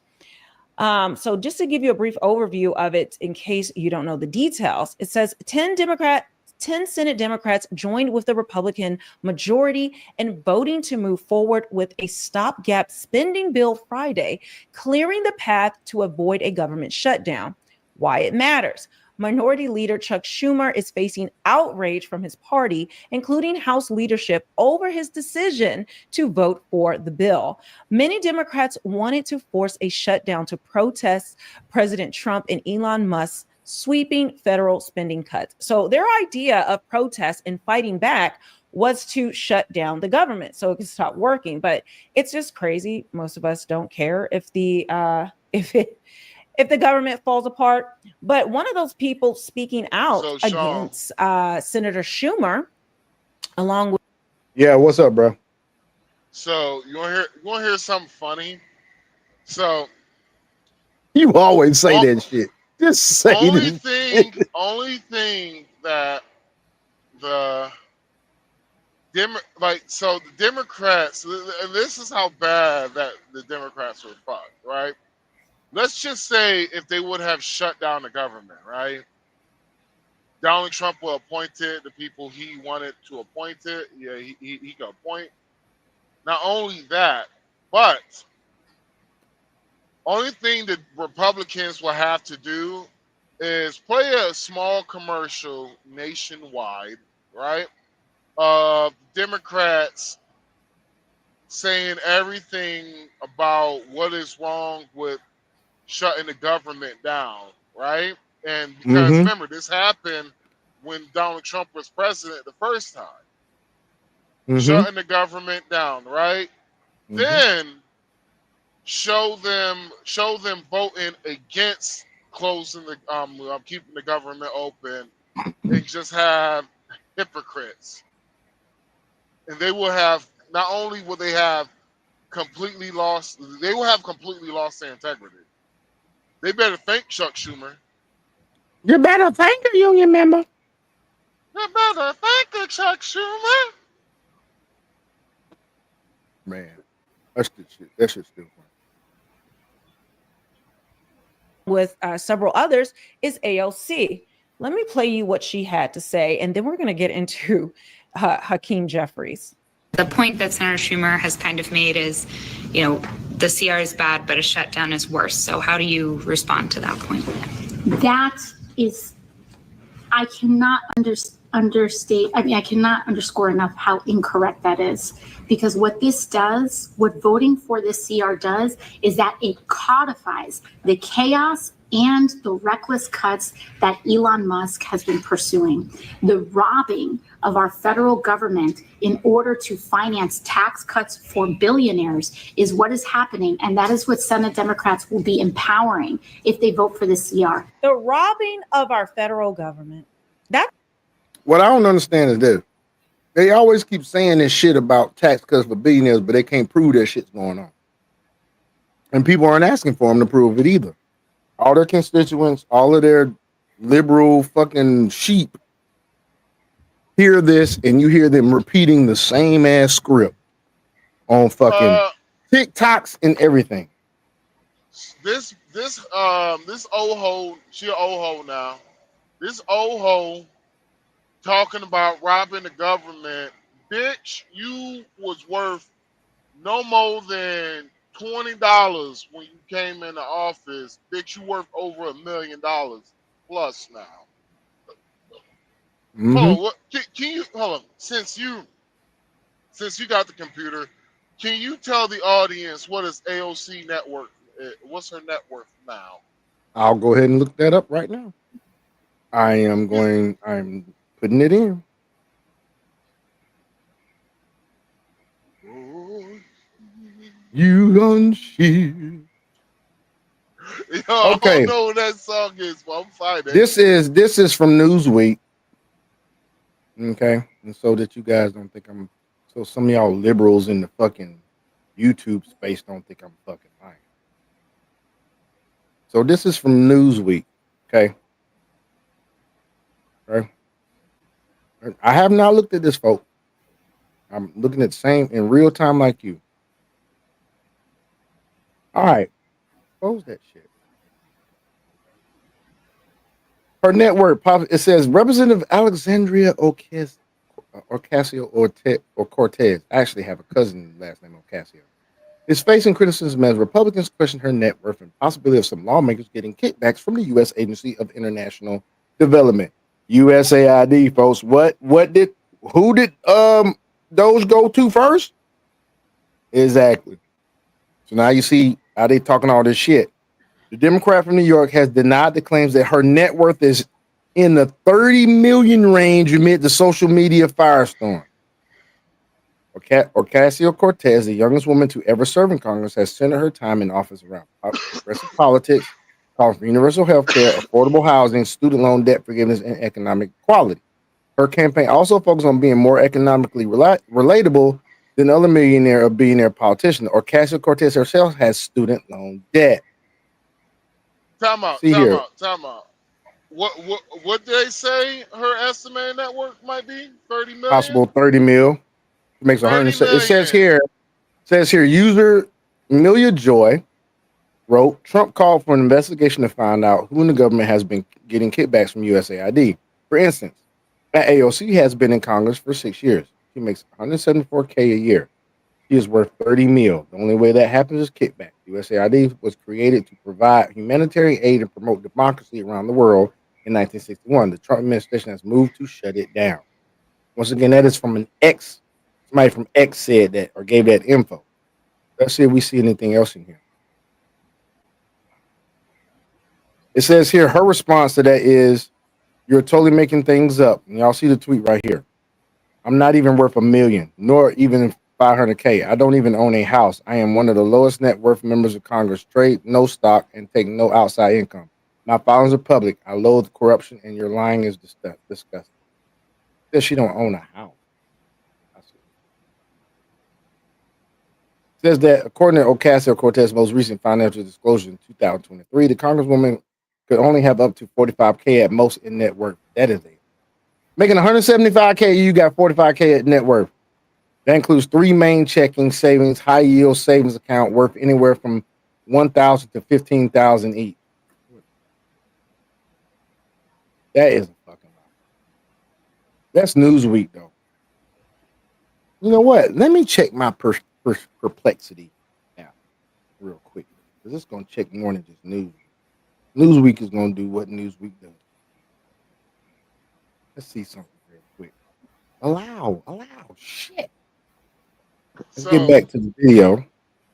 So just to give you a brief overview of it, in case you don't know the details, it says 10 Senate Democrats joined with the Republican majority in voting to move forward with a stopgap spending bill Friday, clearing the path to avoid a government shutdown. Why it matters. Minority Leader Chuck Schumer is facing outrage from his party, including House leadership, over his decision to vote for the bill. Many Democrats wanted to force a shutdown to protest President Trump and Elon Musk's sweeping federal spending cuts. So their idea of protest and fighting back was to shut down the government so it could stop working. But it's just crazy. Most of us don't care if the government falls apart. But one of those people speaking out So, Sean. against Senator Schumer, along with Yeah, what's up, bro? So you want to hear something funny? So You always say that shit. Just say it. only thing that the the Democrats, and this is how bad that the Democrats were fucked, right? Let's just say if they would have shut down the government, right? Donald Trump will appointed the people he wanted to appoint it. Yeah, he could appoint. Not only that, but only thing that Republicans will have to do is play a small commercial nationwide, right? Democrats saying everything about what is wrong with shutting the government down, right? And because remember, this happened when Donald Trump was president the first time. Shutting the government down, right? Then show them voting against closing the keeping the government open, and just have hypocrites. And they will have, not only will they have completely lost, they will have completely lost their integrity. They better thank Chuck Schumer. You better thank the union member. You better thank the Chuck Schumer. Man, that's good shit. That shit's still fun. with several others is AOC. Let me play you what she had to say, and then we're going to get into Hakeem Jeffries. The point that Senator Schumer has kind of made is, you know, the CR is bad, but a shutdown is worse. So how do you respond to that point? That is, I cannot understate, I cannot underscore enough how incorrect that is. Because what this does, what voting for this CR does, is that it codifies the chaos and the reckless cuts that Elon Musk has been pursuing. The robbing of our federal government in order to finance tax cuts for billionaires is what is happening. And that is what Senate Democrats will be empowering if they vote for the CR. The robbing of our federal government. That What I don't understand is this. They always keep saying this shit about tax cuts for billionaires, but they can't prove that shit's going on. And people aren't asking for them to prove it either. All their constituents, all of their liberal fucking sheep hear this, and you hear them repeating the same ass script on fucking TikToks and everything. This old hoe, she an old hoe now. This old hoe talking about robbing the government. Bitch, you was worth no more than $20 when you came into office. Bitch, you worth over $1 million plus now. Mm-hmm. Hold on, what, can you hold on? Since you got the computer, can you tell the audience what is AOC network? What's her net worth now? I'll go ahead and look that up right now. I'm putting it in. You gon' shield. Yo, I Okay. don't know what that song is, but I'm fine. This is from Newsweek. Okay. And so that you guys don't think so some of y'all liberals in the fucking YouTube space don't think I'm fucking lying. So this is from Newsweek. Okay. Right. I have not looked at this, folks. I'm looking at the same in real time like you. All right. Close that shit. Her net worth, it says Representative Alexandria Ocasio-Cortez. I actually have a cousin last name Ocasio. Is facing criticism as Republicans question her net worth and possibility of some lawmakers getting kickbacks from the U.S. Agency of International Development, USAID. Folks, who did those go to first? Exactly. So now you see how they talking all this shit. The Democrat from New York has denied the claims that her net worth is in the 30 million range amid the social media firestorm. Ocasio-Cortez, the youngest woman to ever serve in Congress, has centered her time in office around progressive politics, calling for universal health care, affordable housing, student loan debt forgiveness, and economic equality. Her campaign also focused on being more economically relatable than other millionaire or billionaire politicians. Ocasio-Cortez herself has student loan debt. Time out. See here. What did they say her estimated net worth might be? 30 million? Possible 30 mil. Makes 100. 30 It says here, user Amelia Joy wrote, Trump called for an investigation to find out who in the government has been getting kickbacks from USAID. For instance, Matt AOC has been in Congress for 6 years. She makes $174K a year. She is worth 30 mil. The only way that happens is kickback. USAID was created to provide humanitarian aid and promote democracy around the world in 1961. The Trump administration has moved to shut it down. Once again, that is from somebody from X said that or gave that info. Let's see if we see anything else in here. It says here, her response to that is, you're totally making things up. And y'all see the tweet right here. I'm not even worth $1 million, nor even 500K. I don't even own a house. I am one of the lowest net worth members of Congress. Trade no stock and take no outside income. My filings are public. I loathe corruption, and your lying is disgusting. Says she don't own a house. Says that according to Ocasio-Cortez's most recent financial disclosure in 2023, the Congresswoman could only have up to 45K at most in net worth. That is it. Making 175K, you got 45K at net worth. That includes 3 main checking, savings, high yield savings account worth anywhere from $1,000 to $15,000 each. That is a fucking lot. That's Newsweek, though. You know what? Let me check my Perplexity app real quick, because it's going to check more than just Newsweek. Newsweek is going to do what Newsweek does. Let's see something real quick. Allow. Shit. Let's get back to the video.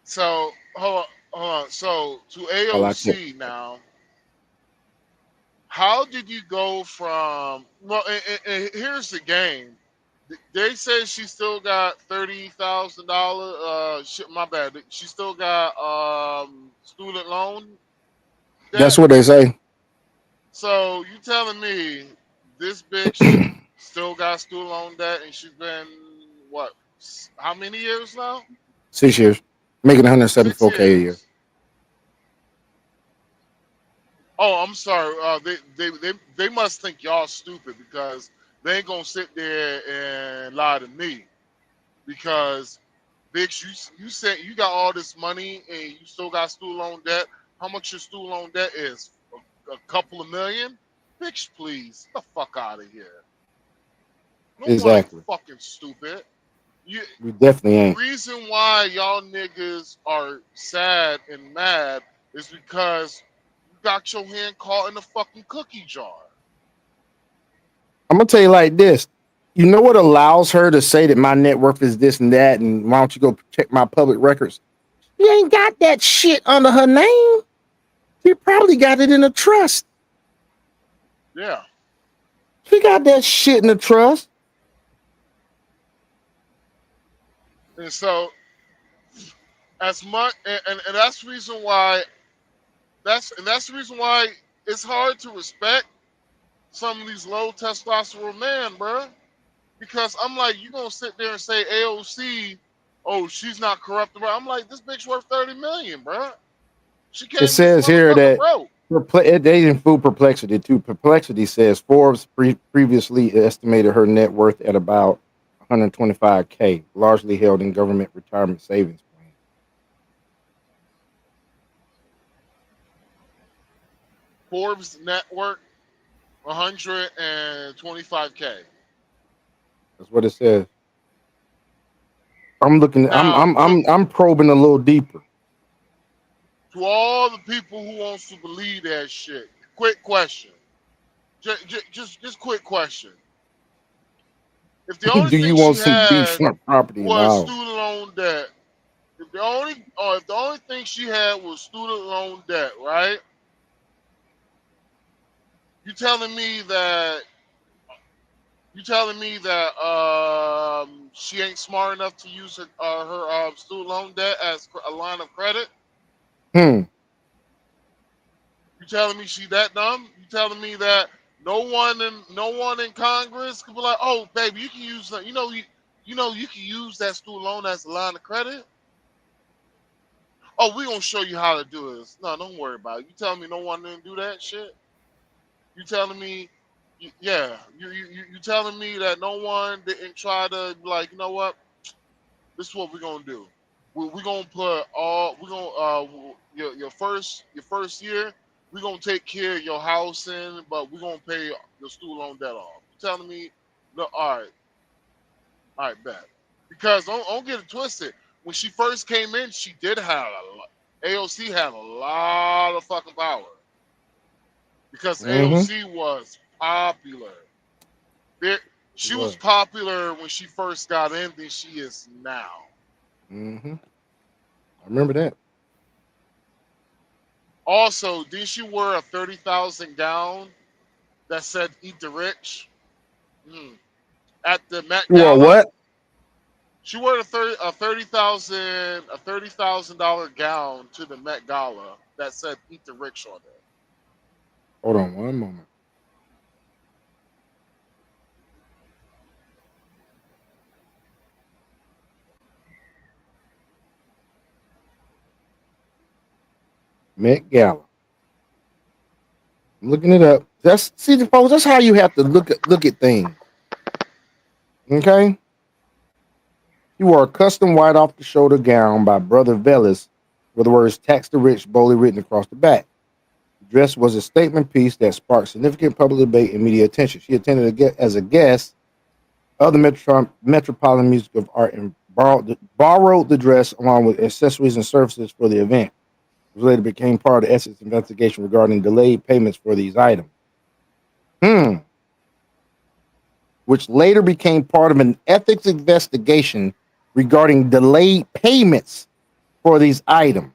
So, hold on. So, to AOC now, how did you go from, well, and here's the game. They say she still got $30,000. Shit, my bad. She still got student loan debt. That's what they say. So you telling me this bitch still got student loan debt, and she's been what? How many years now? 6 years, making 174K a year. Oh, I'm sorry. They must think y'all stupid, because they ain't gonna sit there and lie to me, because bitch, you said you got all this money and you still got student loan debt. How much your student loan debt is? A couple of million? Bitch, please, get the fuck out of here. Exactly. Fucking stupid. We definitely ain't. The reason why y'all niggas are sad and mad is because you got your hand caught in the fucking cookie jar. I'm gonna tell you like this. You know what allows her to say that my net worth is this and that, and why don't you go check my public records? She ain't got that shit under her name. She probably got it in a trust. Yeah. She got that shit in a trust. And so, as much, and that's the reason why. That's the reason why it's hard to respect some of these low testosterone men, bro. Because I'm like, you gonna sit there and say AOC, oh, she's not corrupt, bro. I'm like, this bitch worth 30 million, bro. She can't. It says here that broke. they didn't fool Perplexity too. Perplexity says Forbes previously estimated her net worth at about 125K, largely held in government retirement savings plan. Forbes network, 125K. That's what it says. I'm looking. Now, I'm probing a little deeper. To all the people who wants to believe that shit, quick question. Just quick question. If the only Do thing you want she some had beachfront property? was No. student loan debt, if the only thing she had was student loan debt, right? You telling me that You telling me that she ain't smart enough to use her student loan debt as a line of credit? Hmm. You telling me she that dumb? You telling me that no one in Congress could be like, oh baby, you can use that. You can use that student loan as a line of credit. Oh, we gonna show you how to do this. No, don't worry about it. You telling me no one didn't do that shit? You telling me, yeah, you telling me that no one didn't try to be like, you know what? This is what we're gonna do. We're gonna put all we're gonna your first year. We're gonna take care of your housing, but we're gonna pay your student loan debt off. You telling me, no? All right, bet. Because don't get it twisted. When she first came in, she did have a lot. AOC had a lot of fucking power because Mm-hmm. AOC was popular. She was was. popular when she first got in than she is now. Mm-hmm. I remember that. Also, did she wear a 30,000 gown that said "Eat the Rich"? At the Met You are Gala, what? she wore a $30,000 gown to the Met Gala that said "Eat the Rich" on it. Hold on one moment. Met Gala. I'm looking it up. That's see the folks. That's how you have to look at things. Okay. You wore a custom white off the shoulder gown by Brother Velis with the words "Tax the Rich" boldly written across the back. The dress was a statement piece that sparked significant public debate and media attention. She attended as a guest of the Metropolitan Music of Art and borrowed the dress along with accessories and services for the event. It later became part of the Essex investigation regarding delayed payments for these items. Which later became part of an ethics investigation regarding delayed payments for these items.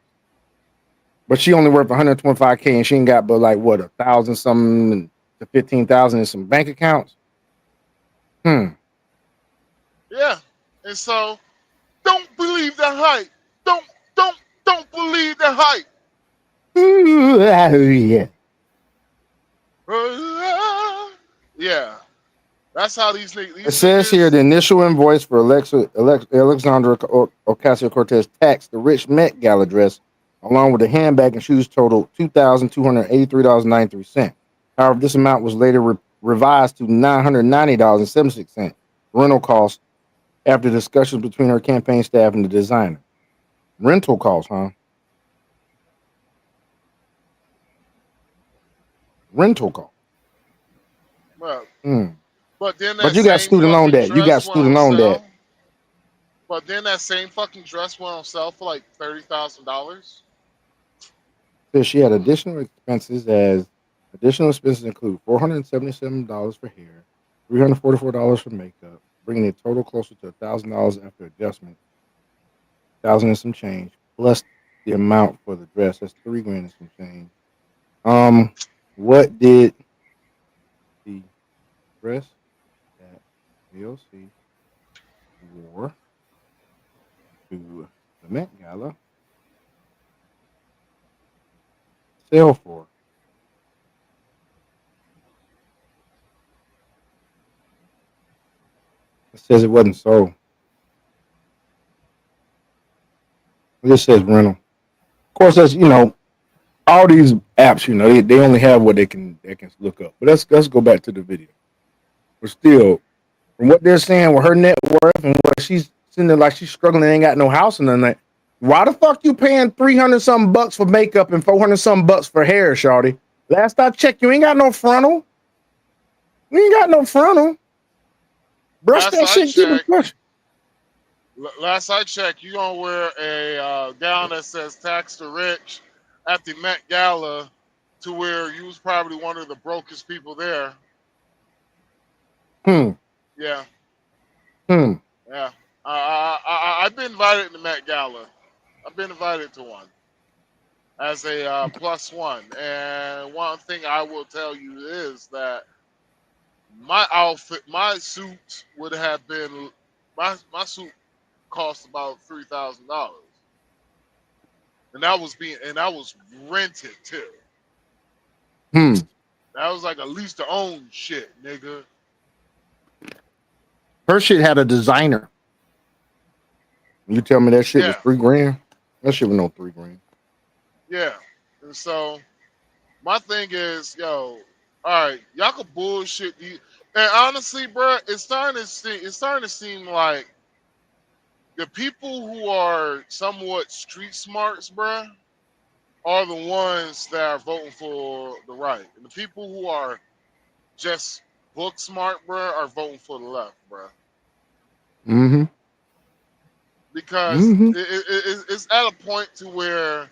But she only worth $125K and she ain't got but like what, 1,000 something to 15,000 in some bank accounts. Yeah, and so don't believe the hype. Don't believe the hype. Ooh, yeah. Yeah, that's how these It says here the initial invoice for Alexandra Ocasio-Cortez taxed the rich Met Gala dress, along with the handbag and shoes, totaled $2,283.93. However, this amount was later revised to $990.76 rental cost after discussions between her campaign staff and the designer. Rental costs, huh? Rental cost. Well, Mm. but then But that you got same student loan fucking debt. You got dress went student on loan debt. sale. But then that same fucking dress went on sale for like $30,000. Says she had additional expenses as additional expenses include $477 for hair, $344 for makeup, bringing the total closer to $1,000 after adjustment, 1,000 and some change, plus the amount for the dress. That's $3,000 and some change. What did the dress that AOC wore to the Met Gala sell for? It says it wasn't sold. It just says rental. Of course, that's all these apps. They only have what they can look up. But let's go back to the video. But still, from what they're saying with her net worth and what she's sitting there like she's struggling, and ain't got no house and nothing. Like, why the fuck you paying $300 something bucks for makeup and $400 something bucks for hair, shawty? Last I checked, you ain't got no frontal. You ain't got no frontal. Brush that shit. Keep it fresh. Last I checked, you gonna wear a gown that says "Tax the Rich" at the Met Gala, to where you was probably one of the brokest people there. Yeah. Yeah. I've been invited to the Met Gala. I've been invited to one as a plus one. And one thing I will tell you is that my outfit, my suit would have been my suit cost about $3,000, and that was rented too. Hmm. That was like a lease to own shit, nigga. Her shit had a designer. You tell me that shit was Yeah. $3,000? That shit was no $3,000. Yeah, and so my thing is, yo, all right, y'all can bullshit. And honestly, bro, it's starting to seem like the people who are somewhat street smarts, bro, are the ones that are voting for the right, and the people who are just book smart, bro, are voting for the left, bro. Mm-hmm. Because it's at a point to where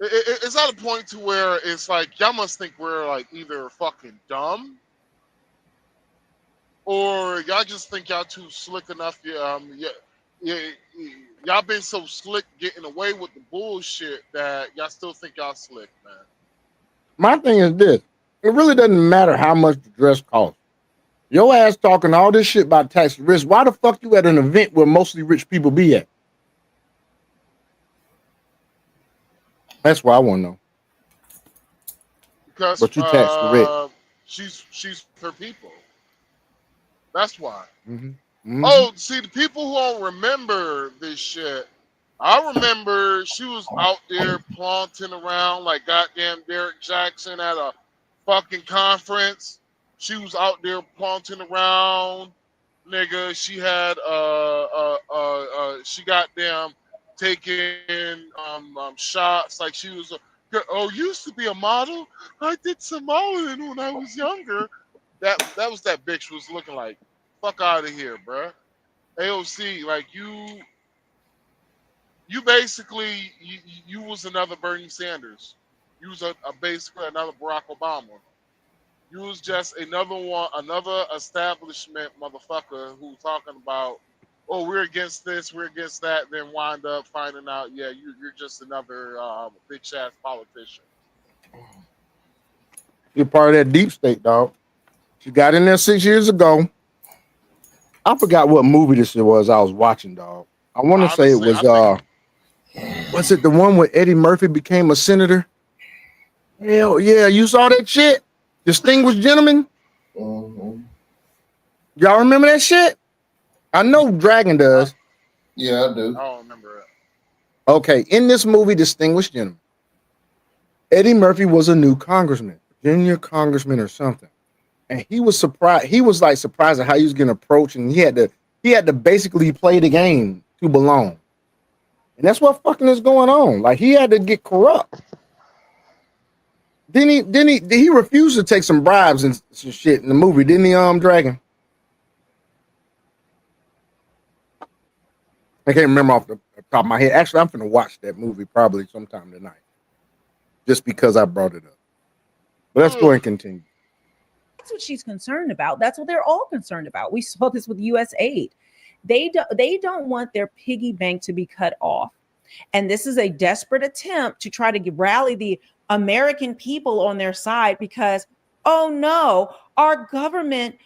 it's at a point to where it's like y'all must think we're like either fucking dumb or y'all just think y'all too slick enough. Y'all been so slick getting away with the bullshit that y'all still think y'all slick, man. My thing is this. It really doesn't matter how much the dress costs. Your ass talking all this shit about tax risk. Why the fuck you at an event where mostly rich people be at? That's what I want to know. Because But you tax correct. she's her people. That's why. Mm-hmm. Oh, see, the people who don't remember this shit, I remember she was out there planting around like goddamn Derek Jackson at a fucking conference. She was out there planting around, nigga. She had she goddamn taking shots like she was used to be a model. I did some modeling when I was younger. That was that bitch was looking like, fuck out of here, bruh. AOC, like you basically you was another Bernie Sanders. You was basically another Barack Obama. You was just another establishment motherfucker who talking about, oh, we're against this, we're against that, then wind up finding out, yeah, you're just another bitch ass politician. You're part of that deep state, dog. She got in there 6 years ago. I forgot what movie this was I was watching, dog. I want to say it was was it the one where Eddie Murphy became a senator? Hell yeah, you saw that shit? Distinguished Gentleman? Mm-hmm. Y'all remember that shit? I know Dragon does. Yeah, I do. I don't remember it. Okay, in this movie, Distinguished Gentleman, Eddie Murphy was a new congressman, Virginia congressman or something. And he was surprised. He was like surprised at how he was getting approached, and he had to basically play the game to belong. And that's what fucking is going on. Like he had to get corrupt. Did he refuse to take some bribes and some shit in the movie? Didn't he, Dragon? I can't remember off the top of my head. Actually, I'm gonna watch that movie probably sometime tonight, just because I brought it up. But let's go ahead and continue. That's what she's concerned about. That's what they're all concerned about. We saw this with U.S. aid. They don't want their piggy bank to be cut off. And this is a desperate attempt to try to rally the American people on their side because, oh no, our government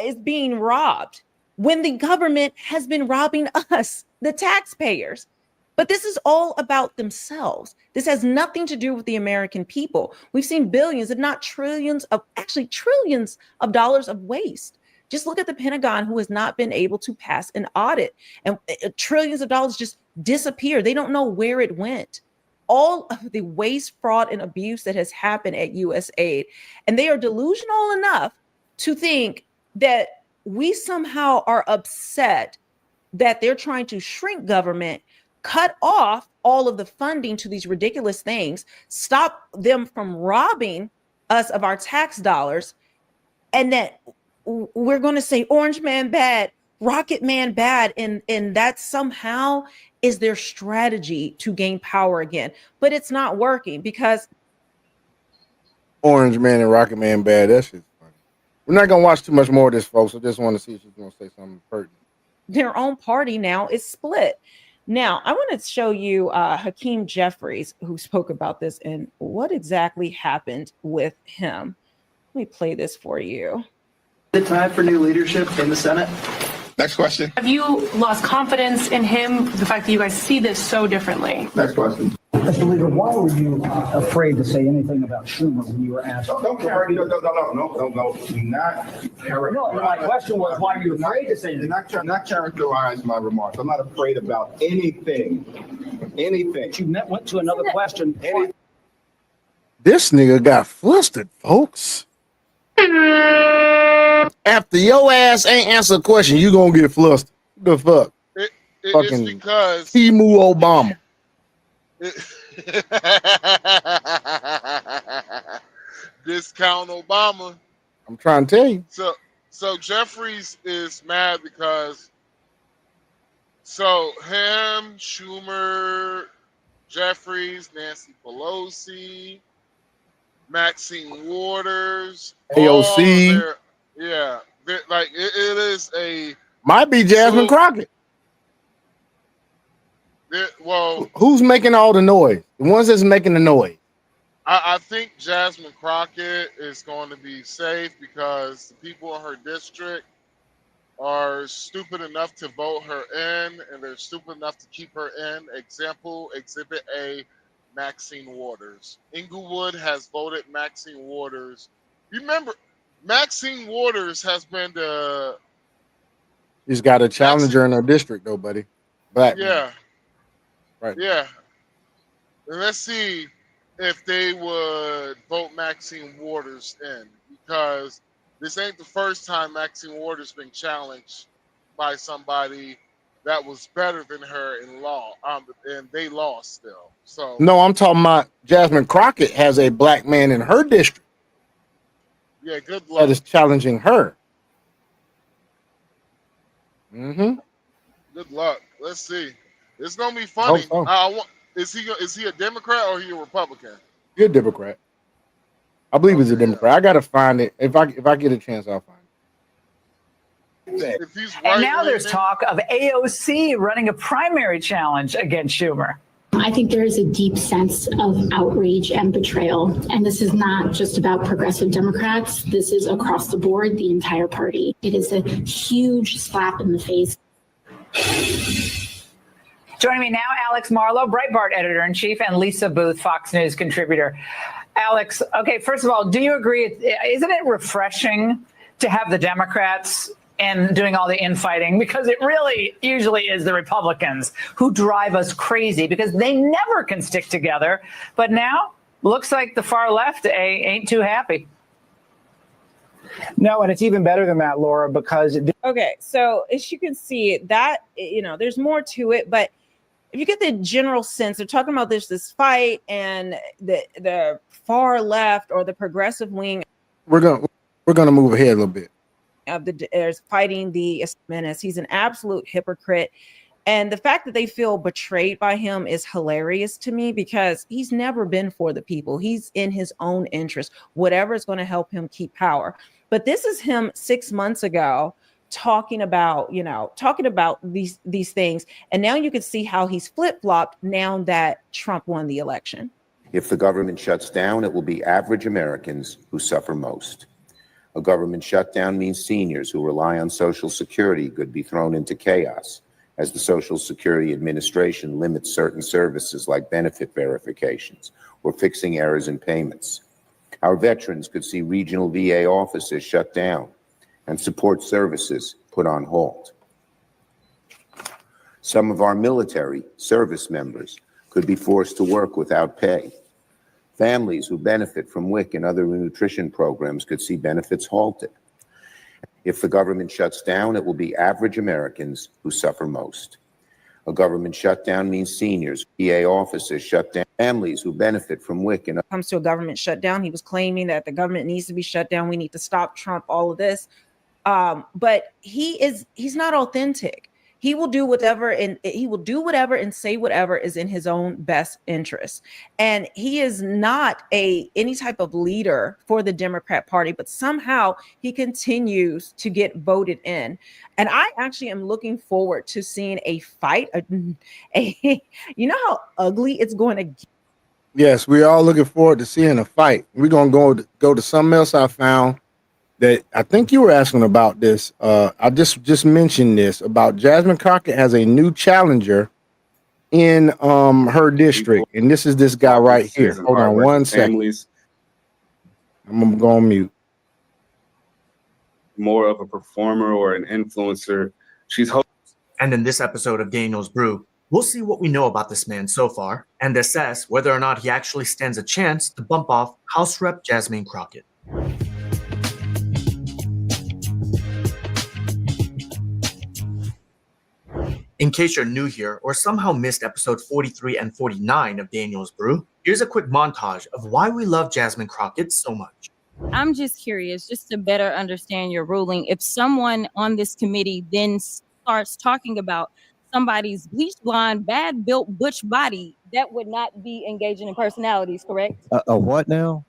is being robbed when the government has been robbing us, the taxpayers. But this is all about themselves. This has nothing to do with the American people. We've seen billions, if not trillions of dollars of waste. Just look at the Pentagon, who has not been able to pass an audit, and trillions of dollars just disappear. They don't know where it went. All of the waste, fraud, and abuse that has happened at USAID. And they are delusional enough to think that we somehow are upset that they're trying to shrink government, cut off all of the funding to these ridiculous things, stop them from robbing us of our tax dollars, and that we're going to say Orange Man bad, Rocket Man bad, and that somehow is their strategy to gain power again. But it's not working because Orange Man and Rocket Man bad. That shit's funny. We're not gonna watch too much more of this, folks. I just want to see if she's gonna say something pertinent. their own party now is split. Now, I want to show you Hakeem Jeffries, who spoke about this and what exactly happened with him. Let me play this for you. The time for new leadership in the Senate? Next question. Have you lost confidence in him? The fact that you guys see this so differently? Next question. Mr. Leader, why were you afraid to say anything about Schumer when you were asked? Don't characterize. No. Do not characterize. No, my question was, why are you afraid to say anything? Not characterize my remarks. I'm not afraid about anything. Anything. You went to another question. This nigga got flustered, folks. After your ass ain't answer a question, you gonna get flustered. What the fuck? Fucking It's because Timu Obama. Discount Obama. I'm trying to tell you. So Jeffries is mad because him, Schumer, Jeffries, Nancy Pelosi, Maxine Waters, AOC. Like it is a Might be Jasmine Crockett. Well, who's making all the noise? The ones that's making the noise. I think Jasmine Crockett is going to be safe because the people in her district are stupid enough to vote her in, and they're stupid enough to keep her in. Example, Exhibit A, Maxine Waters. Inglewood has voted Maxine Waters. Remember, Maxine Waters has been the... She's got a challenger in her district, though, buddy. Black. Yeah. Right. Yeah. And let's see if they would vote Maxine Waters in, because this ain't the first time Maxine Waters been challenged by somebody that was better than her in law, and they lost still. So No, I'm talking about Jasmine Crockett has a black man in her district yeah, good luck. that is challenging her. Mm-hmm. Good luck. Let's see. It's gonna be funny. so. Is he a Democrat or he a Republican? Good Democrat. I believe he's a Democrat. I gotta find it. If I get a chance, I'll find it. If he's And now there's talk of AOC running a primary challenge against Schumer. I think there is a deep sense of outrage and betrayal. And this is not just about progressive Democrats. This is across the board, the entire party. It is a huge slap in the face. Joining me now, Alex Marlow, Breitbart editor-in-chief, and Lisa Booth, Fox News contributor. Alex, okay, first of all, do you agree? Isn't it refreshing to have the Democrats and doing all the infighting? Because it really usually is the Republicans who drive us crazy because they never can stick together. But now, looks like the far left ain't too happy. No, and it's even better than that, Laura, because... Okay, so as you can see, that, there's more to it, but if you get the general sense, they're talking about this fight, and the far left or the progressive wing We're gonna move ahead a little bit. of is fighting the menace. He's an absolute hypocrite. And the fact that they feel betrayed by him is hilarious to me because he's never been for the people. He's in his own interest, whatever is going to help him keep power. But this is him 6 months ago talking about these things. And now you can see how he's flip-flopped now that Trump won the election. If the government shuts down, it will be average Americans who suffer most. A government shutdown means seniors who rely on Social Security could be thrown into chaos as the Social Security Administration limits certain services like benefit verifications or fixing errors in payments. Our veterans could see regional VA offices shut down and support services put on hold. Some of our military service members could be forced to work without pay. Families who benefit from WIC and other nutrition programs could see benefits halted. If the government shuts down, it will be average Americans who suffer most. A government shutdown means seniors, VA offices shut down, families who benefit from WIC and Comes to a government shutdown, he was claiming that the government needs to be shut down. We need to stop Trump, all of this. But he's not authentic. He will do whatever and say whatever is in his own best interest. And he is not any type of leader for the Democrat Party, but somehow he continues to get voted in. And I actually am looking forward to seeing a fight. You know how ugly it's going to get. Yes, we're all looking forward to seeing a fight. We're gonna go to something else I found. that I think you were asking about this. I just mentioned this about Jasmine Crockett has a new challenger in her district, and this is this guy right here. Hold on one second. I'm gonna go on mute. More of a performer or an influencer. And in this episode of Daniel's Brew, we'll see what we know about this man so far and assess whether or not he actually stands a chance to bump off House Rep Jasmine Crockett. In case you're new here or somehow missed episode 43 and 49 of Daniel's Brew, here's a quick montage of why we love Jasmine Crockett so much. I'm just curious, just to better understand your ruling. If someone on this committee then starts talking about somebody's bleached blonde, bad built butch body, that would not be engaging in personalities, correct? A what now?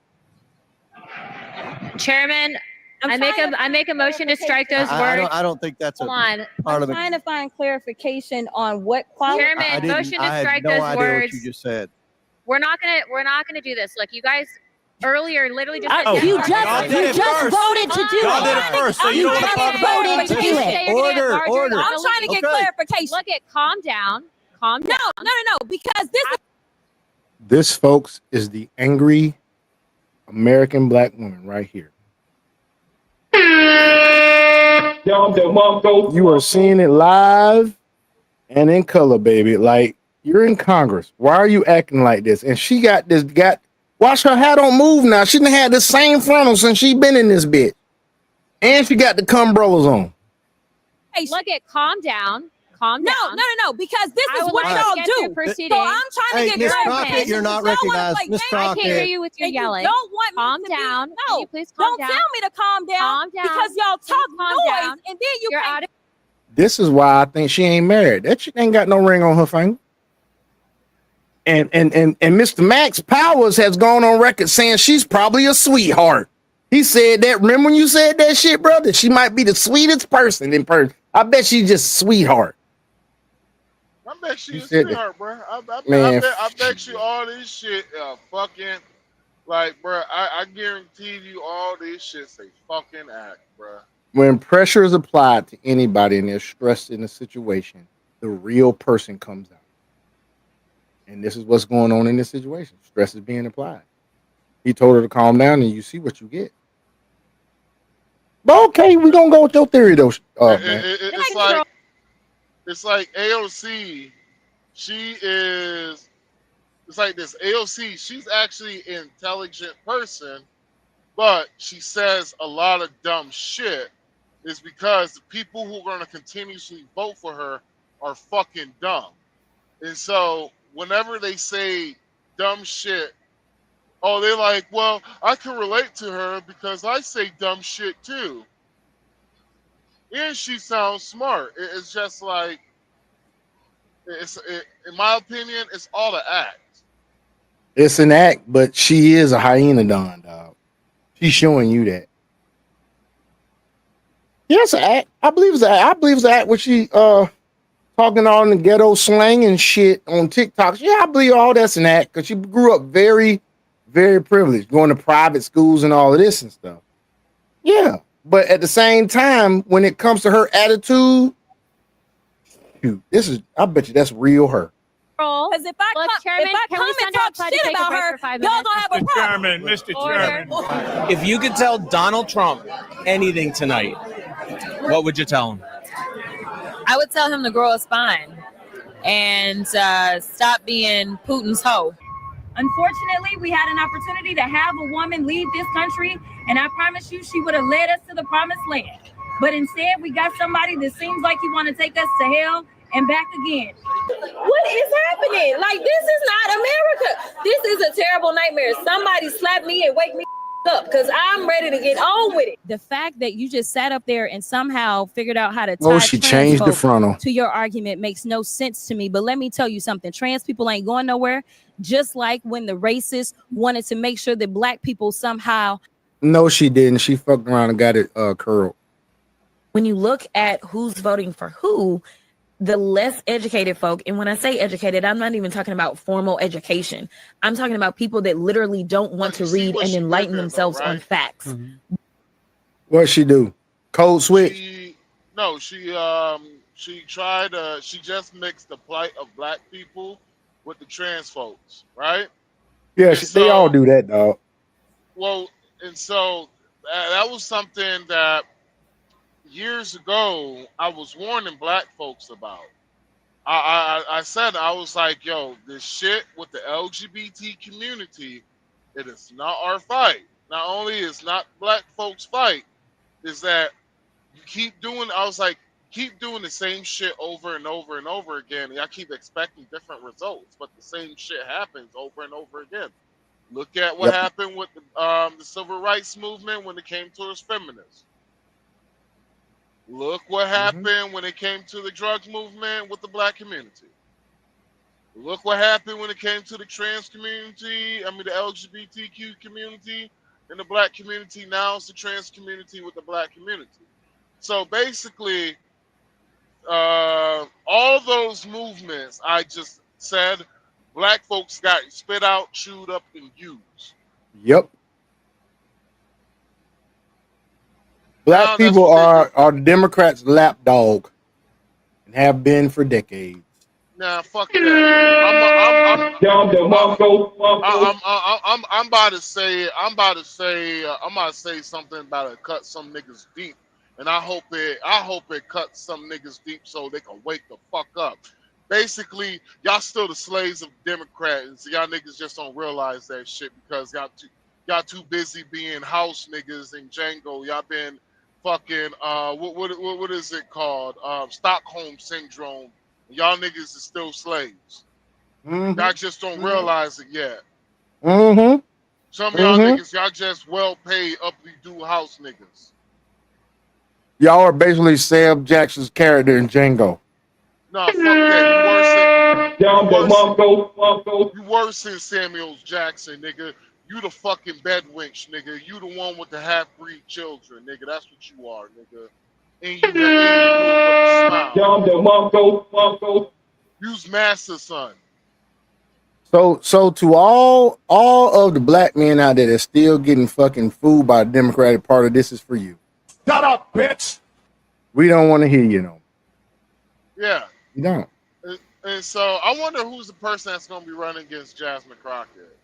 Chairman, I make a motion to strike those words. I don't think that's Hold on. part of I'm trying to find clarification on what quality. Chairman, motion to strike I had no those idea words. what you just said. We're not gonna do this. Look, you guys earlier literally just Oh, said you yes. just voted to do Y'all it. did it first, so you don't wanna talk about it. voted to do it. Order. I'm trying to get clarification. Look at calm down. Calm down. No, because This, folks, is the angry American black woman right here. You are seeing it live and in color, baby. Like, you're in Congress. Why are you acting like this? And she got watch her hair don't move now. She done had the same frontal since she been in this bitch. And she got the cumbrellas on. Hey, look at calm down. Calm down. No, because this is what let y'all us get do. through proceedings. So I'm trying to get Miss clarification. Crockett, you're not recognized. Miss I can't hear Crockett. you with your And you yelling. don't want me Calm to down. Be, Can no, you please calm don't down? tell me to calm down. Calm down. Because y'all Please talk calm noise, down. and then You're out of. This is why I think she ain't married. That shit ain't got no ring on her finger. And Mr. Max Powers has gone on record saying she's probably a sweetheart. He said that. Remember when you said that shit, brother? She might be the sweetest person in person. I bet she's just sweetheart. I bet she's a said sweetheart, bro. I Man. bet you all this shit fucking, like, bro, I guarantee you all this shit's a fucking act, bro. When pressure is applied to anybody and they're stressed in a situation, the real person comes out. And this is what's going on in this situation. Stress is being applied. He told her to calm down, and you see what you get. But okay, we're gonna go with your theory though. Man. It's like AOC. It's like this AOC. She's actually an intelligent person, but she says a lot of dumb shit. Is because the people who are going to continuously vote for her are fucking dumb. And so whenever they say dumb shit, oh, they're like, well, I can relate to her because I say dumb shit too. And she sounds smart. It's just like, in my opinion, it's all an act. It's an act, but she is a hyena don, dog. She's showing you that. Yes, I believe it's an act. I believe it's an act where she talking all in the ghetto slang and shit on TikTok. Yeah, I believe all that's an act because she grew up very, very privileged, going to private schools and all of this and stuff. Yeah, but at the same time, when it comes to her attitude, shoot, I bet you that's real her. Because if I come and talk shit about her, y'all gonna have a problem. Mr. Chairman. If you could tell Donald Trump anything tonight, what would you tell him? I would tell him to grow a spine and stop being Putin's hoe. Unfortunately, we had an opportunity to have a woman lead this country, and I promise you she would have led us to the promised land. But instead, we got somebody that seems like he want to take us to hell and back again. What is happening? Like, this is not America. This is a terrible nightmare. Somebody slap me and wake me up because I'm ready to get on with it. The fact that you just sat up there and somehow figured out how to tie She trans changed the folk frontal. to your argument makes no sense to me. But let me tell you something. Trans people ain't going nowhere. Just like when the racists wanted to make sure that black people somehow. No, she didn't. She fucked around and got it curled. When you look at who's voting for who, the less educated folk, and when I say educated, I'm not even talking about formal education. I'm talking about people that literally don't want to read and enlighten themselves on facts. What'd she do? Code switch? She just mixed the plight of black people with the trans folks, right? Yeah, And they all do that, dog. Well, and so that was something that years ago I was warning black folks about. I said, I was like, yo, this shit with the LGBT community, it is not our fight. Not only is not black folks' fight, is that you keep doing, I was like, keep doing the same shit over and over and over again. And I keep expecting different results, but the same shit happens over and over again. Look at what happened with the civil rights movement when it came towards feminists. Look what happened when it came to the drug movement with the black community. Look what happened when it came to the trans community, the LGBTQ community and the black community. Now it's the trans community with the black community. So basically, all those movements I just said, black folks got spit out, chewed up, and used. Yep. Black people are Democrats' lapdog and have been for decades. Nah, fuck that. I'm about to say something about to cut some niggas deep, and I hope it cuts some niggas deep so they can wake the fuck up. Basically, y'all still the slaves of Democrats. Y'all niggas just don't realize that shit because y'all too busy being house niggas in Django. Y'all been fucking what is it called? Stockholm syndrome. Y'all niggas is still slaves. Y'all just don't realize it yet. Some of y'all niggas, y'all just well paid uppity do house niggas. Y'all are basically Sam Jackson's character in Django. Nah, fuck that. You worse than Samuel Jackson, nigga. You the fucking bedwench, nigga. You the one with the half-breed children, nigga. That's what you are, nigga. And you do it with a smile. You's master son. So to all of the black men out there that's still getting fucking fooled by the Democratic Party, this is for you. Shut up, bitch. We don't want to hear you no. Yeah. You don't. And so I wonder who's the person that's going to be running against Jasmine Crockett.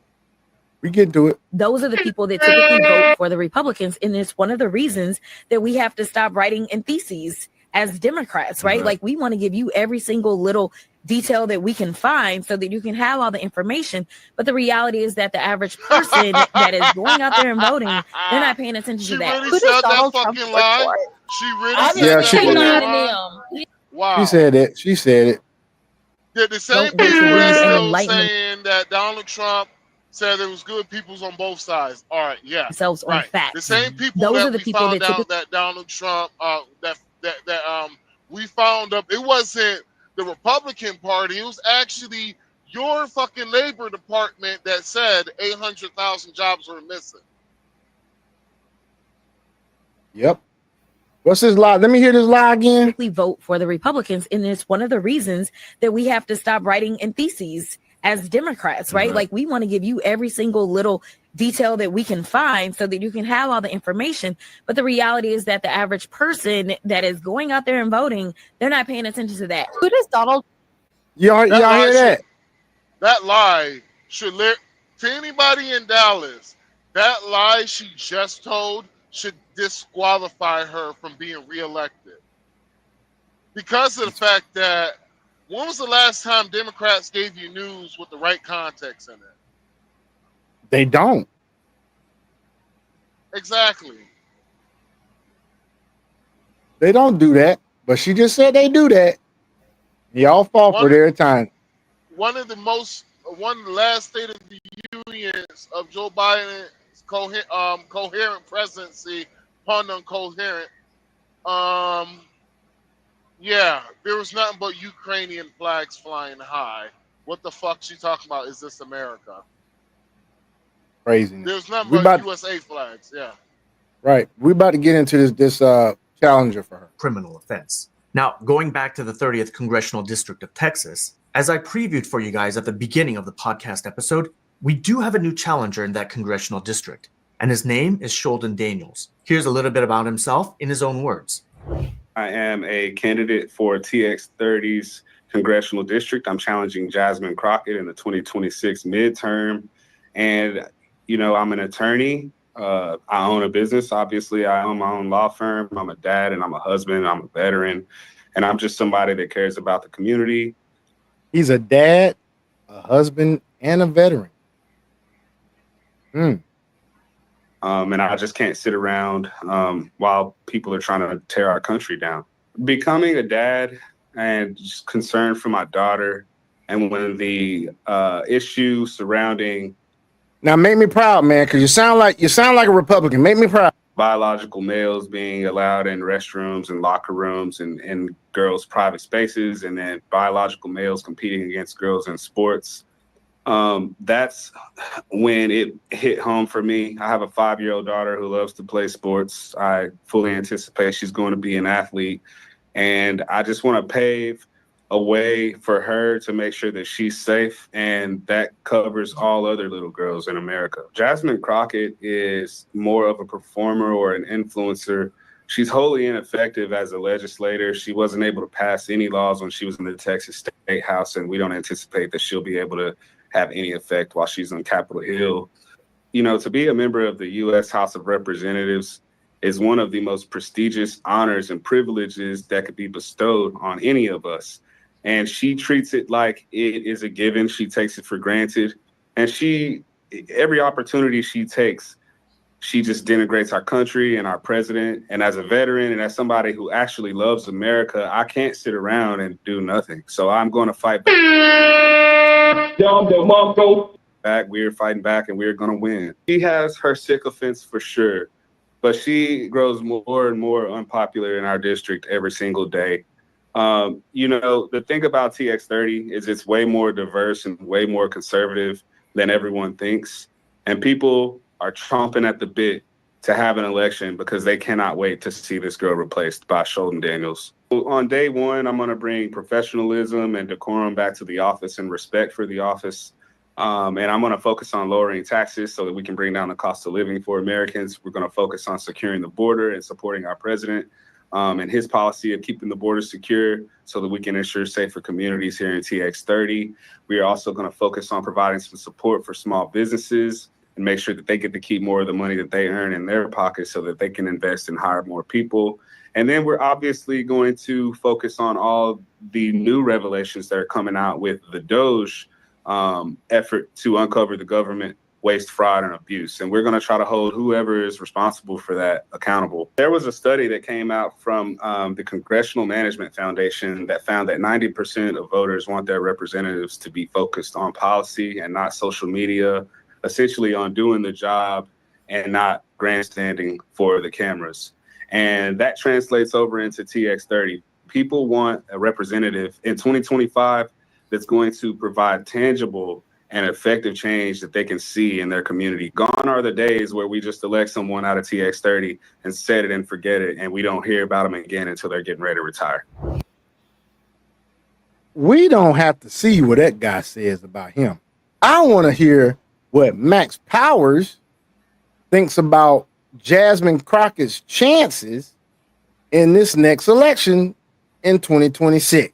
We get to it. Those are the people that typically vote for the Republicans. And it's one of the reasons that we have to stop writing in theses as Democrats, right? Like we want to give you every single little detail that we can find so that you can have all the information. But the reality is that the average person that is going out there and voting, they're not paying attention to that. Really said that fucking lie? She really said that. Wow. She said it. She said it. Yeah, the same people are still saying that Donald Trump said there was good peoples on both sides. All right, yeah. Themselves on facts. The same people Those that are the we people found that out that Donald Trump we found up, it wasn't the Republican Party, it was actually your fucking Labor Department that said 800,000 jobs were missing. Yep. What's this lie? Let me hear this lie again. We vote for the Republicans, and it's one of the reasons that we have to stop writing in theses as Democrats, right? Like we want to give you every single little detail that we can find so that you can have all the information. But the reality is that the average person that is going out there and voting, they're not paying attention to that. Who does Donald? Y'all hear that? That lie should to anybody in Dallas, that lie she just told should disqualify her from being reelected. Because of the fact that when was the last time Democrats gave you news with the right context in it? They don't. Exactly. They don't do that. But she just said they do that. Y'all fall for it every time. One of the last State of the Unions of Joe Biden's coherent presidency, pun uncoherent. Yeah, there was nothing but Ukrainian flags flying high. What the fuck she talking about? Is this America? Crazy. There's nothing but USA flags. Yeah. Right. We're about to get into this challenger for her. Criminal offense. Now, going back to the 30th Congressional District of Texas, as I previewed for you guys at the beginning of the podcast episode, we do have a new challenger in that congressional district. and his name is Sheldon Daniels. Here's a little bit about himself in his own words. I am a candidate for TX30's congressional district. I'm challenging Jasmine Crockett in the 2026 midterm. And, you know, I'm an attorney. I own a business. Obviously, I own my own law firm. I'm a dad and I'm a husband. I'm a veteran. And I'm just somebody that cares about the community. He's a dad, a husband, and a veteran. And I just can't sit around while people are trying to tear our country down. Becoming a dad and just concerned for my daughter, and when the issue surrounding now make me proud, man, because you sound like a Republican. Make me proud. Biological males being allowed in restrooms and locker rooms and in girls' private spaces, and then biological males competing against girls in sports. That's when it hit home for me. I have a 5-year-old daughter who loves to play sports. I fully anticipate she's going to be an athlete. And I just want to pave a way for her to make sure that she's safe. And that covers all other little girls in America. Jasmine Crockett is more of a performer or an influencer. She's wholly ineffective as a legislator. She wasn't able to pass any laws when she was in the Texas State House, and we don't anticipate that she'll be able to have any effect while she's on Capitol Hill. You know, to be a member of the U.S. House of Representatives is one of the most prestigious honors and privileges that could be bestowed on any of us. And she treats it like it is a given. She takes it for granted. And every opportunity she takes, she just denigrates our country and our president. And as a veteran and as somebody who actually loves America, I can't sit around and do nothing. So I'm going to fight back. We're fighting back and we're going to win. She has her sycophants for sure, but she grows more and more unpopular in our district every single day. You know, the thing about TX30 is it's way more diverse and way more conservative than everyone thinks. And people are chomping at the bit to have an election because they cannot wait to see this girl replaced by Sheldon Daniels. On day one, I'm going to bring professionalism and decorum back to the office and respect for the office. And I'm going to focus on lowering taxes so that we can bring down the cost of living for Americans. We're going to focus on securing the border and supporting our president and his policy of keeping the border secure so that we can ensure safer communities here in TX30. We are also going to focus on providing some support for small businesses and make sure that they get to keep more of the money that they earn in their pockets so that they can invest and hire more people. And then we're obviously going to focus on all the new revelations that are coming out with the DOGE effort to uncover the government waste, fraud, and abuse. And we're going to try to hold whoever is responsible for that accountable. There was a study that came out from the Congressional Management Foundation that found that 90% of voters want their representatives to be focused on policy and not social media, essentially on doing the job and not grandstanding for the cameras. And that translates over into TX30. People want a representative in 2025 that's going to provide tangible and effective change that they can see in their community. Gone are the days where we just elect someone out of TX30 and set it and forget it, and we don't hear about them again until they're getting ready to retire. We don't have to see what that guy says about him. I want to hear what Max Powers thinks about Jasmine Crockett's chances in this next election in 2026.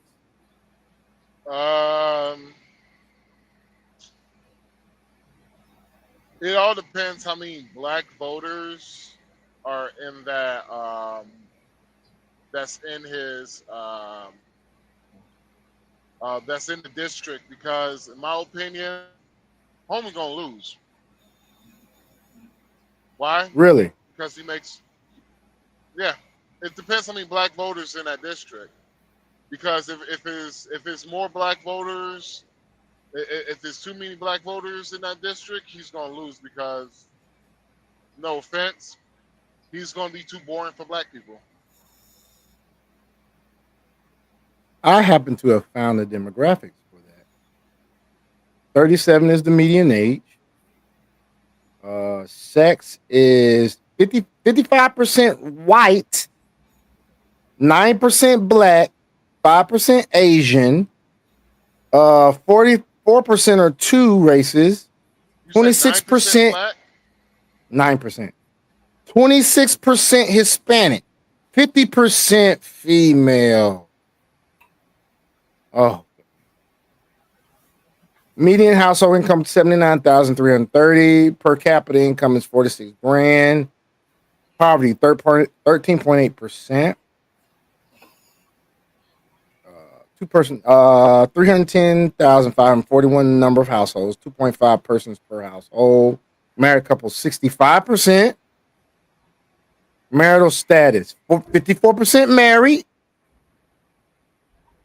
It all depends how many black voters are in that that's in his that's in the district, because in my opinion, Homie's gonna lose. Why? Really? Because he makes, yeah. It depends how many black voters in that district. Because if it's more black voters, if there's too many black voters in that district, he's gonna lose because, no offense, he's gonna be too boring for black people. I happen to have found the demographics for that. 37 is the median age. Sex is 55% white, 9% black, 5% Asian, 44% are two races, 26%. 9%. 26% Hispanic. 50% female. Oh. Median household income 79,330. Per capita income is 46 grand. Poverty 13.8%. Two-person 310,541 number of households, 2.5 persons per household. Married couple 65%. Marital status 54% married.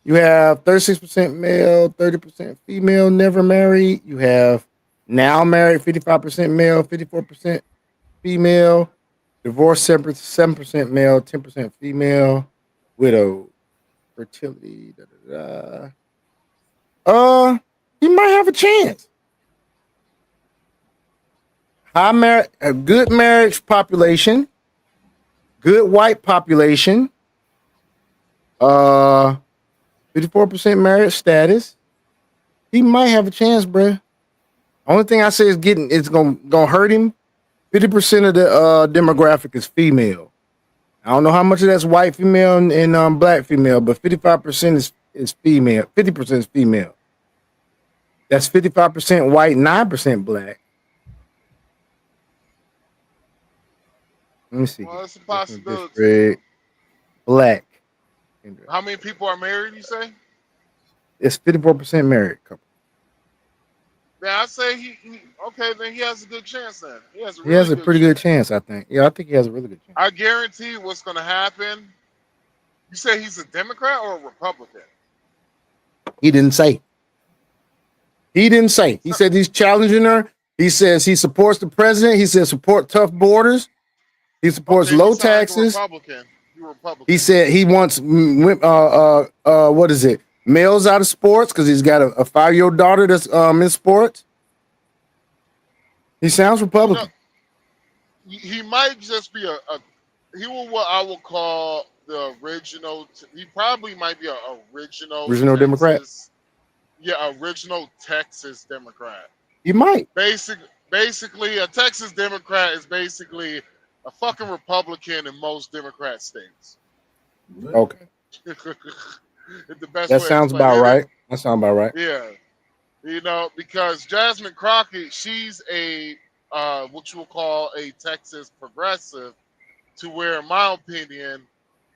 You have 36% male, 30% female, never married. You have now married, 55% male, 54% female. Divorced, 7% male, 10% female. Widow. Fertility. You might have a chance. A good marriage population. Good white population. 54% marriage status. He might have a chance, bruh. Only thing I say is it's gonna hurt him. 50% of the demographic is female. I don't know how much of that's white female and black female, but 55% is female. 50% is female. That's 55% white, 9% black. Let me see. Well, it's a possibility. District, black. How many people are married, you say? It's 54% married couple. Yeah, I say okay, then he has a good chance then. He has a pretty good chance, I think. Yeah, I think he has a really good chance. I guarantee what's going to happen. You say he's a Democrat or a Republican? He didn't say. He said he's challenging her. He says he supports the president. He says support tough borders. He supports low taxes. Republican. You're Republican. He said he wants what is it? Males out of sports because he's got a 5-year-old daughter that's in sports. He sounds Republican. He might just be he will what I will call the original. He probably might be an original Texas, Democrat. Yeah, original Texas Democrat. He might. Basically, a Texas Democrat is basically a fucking Republican in most Democrat states. Okay. The best That way sounds about right. That sounds about right. Yeah. You know, because Jasmine Crockett, she's a what you will call a Texas progressive, to where, in my opinion,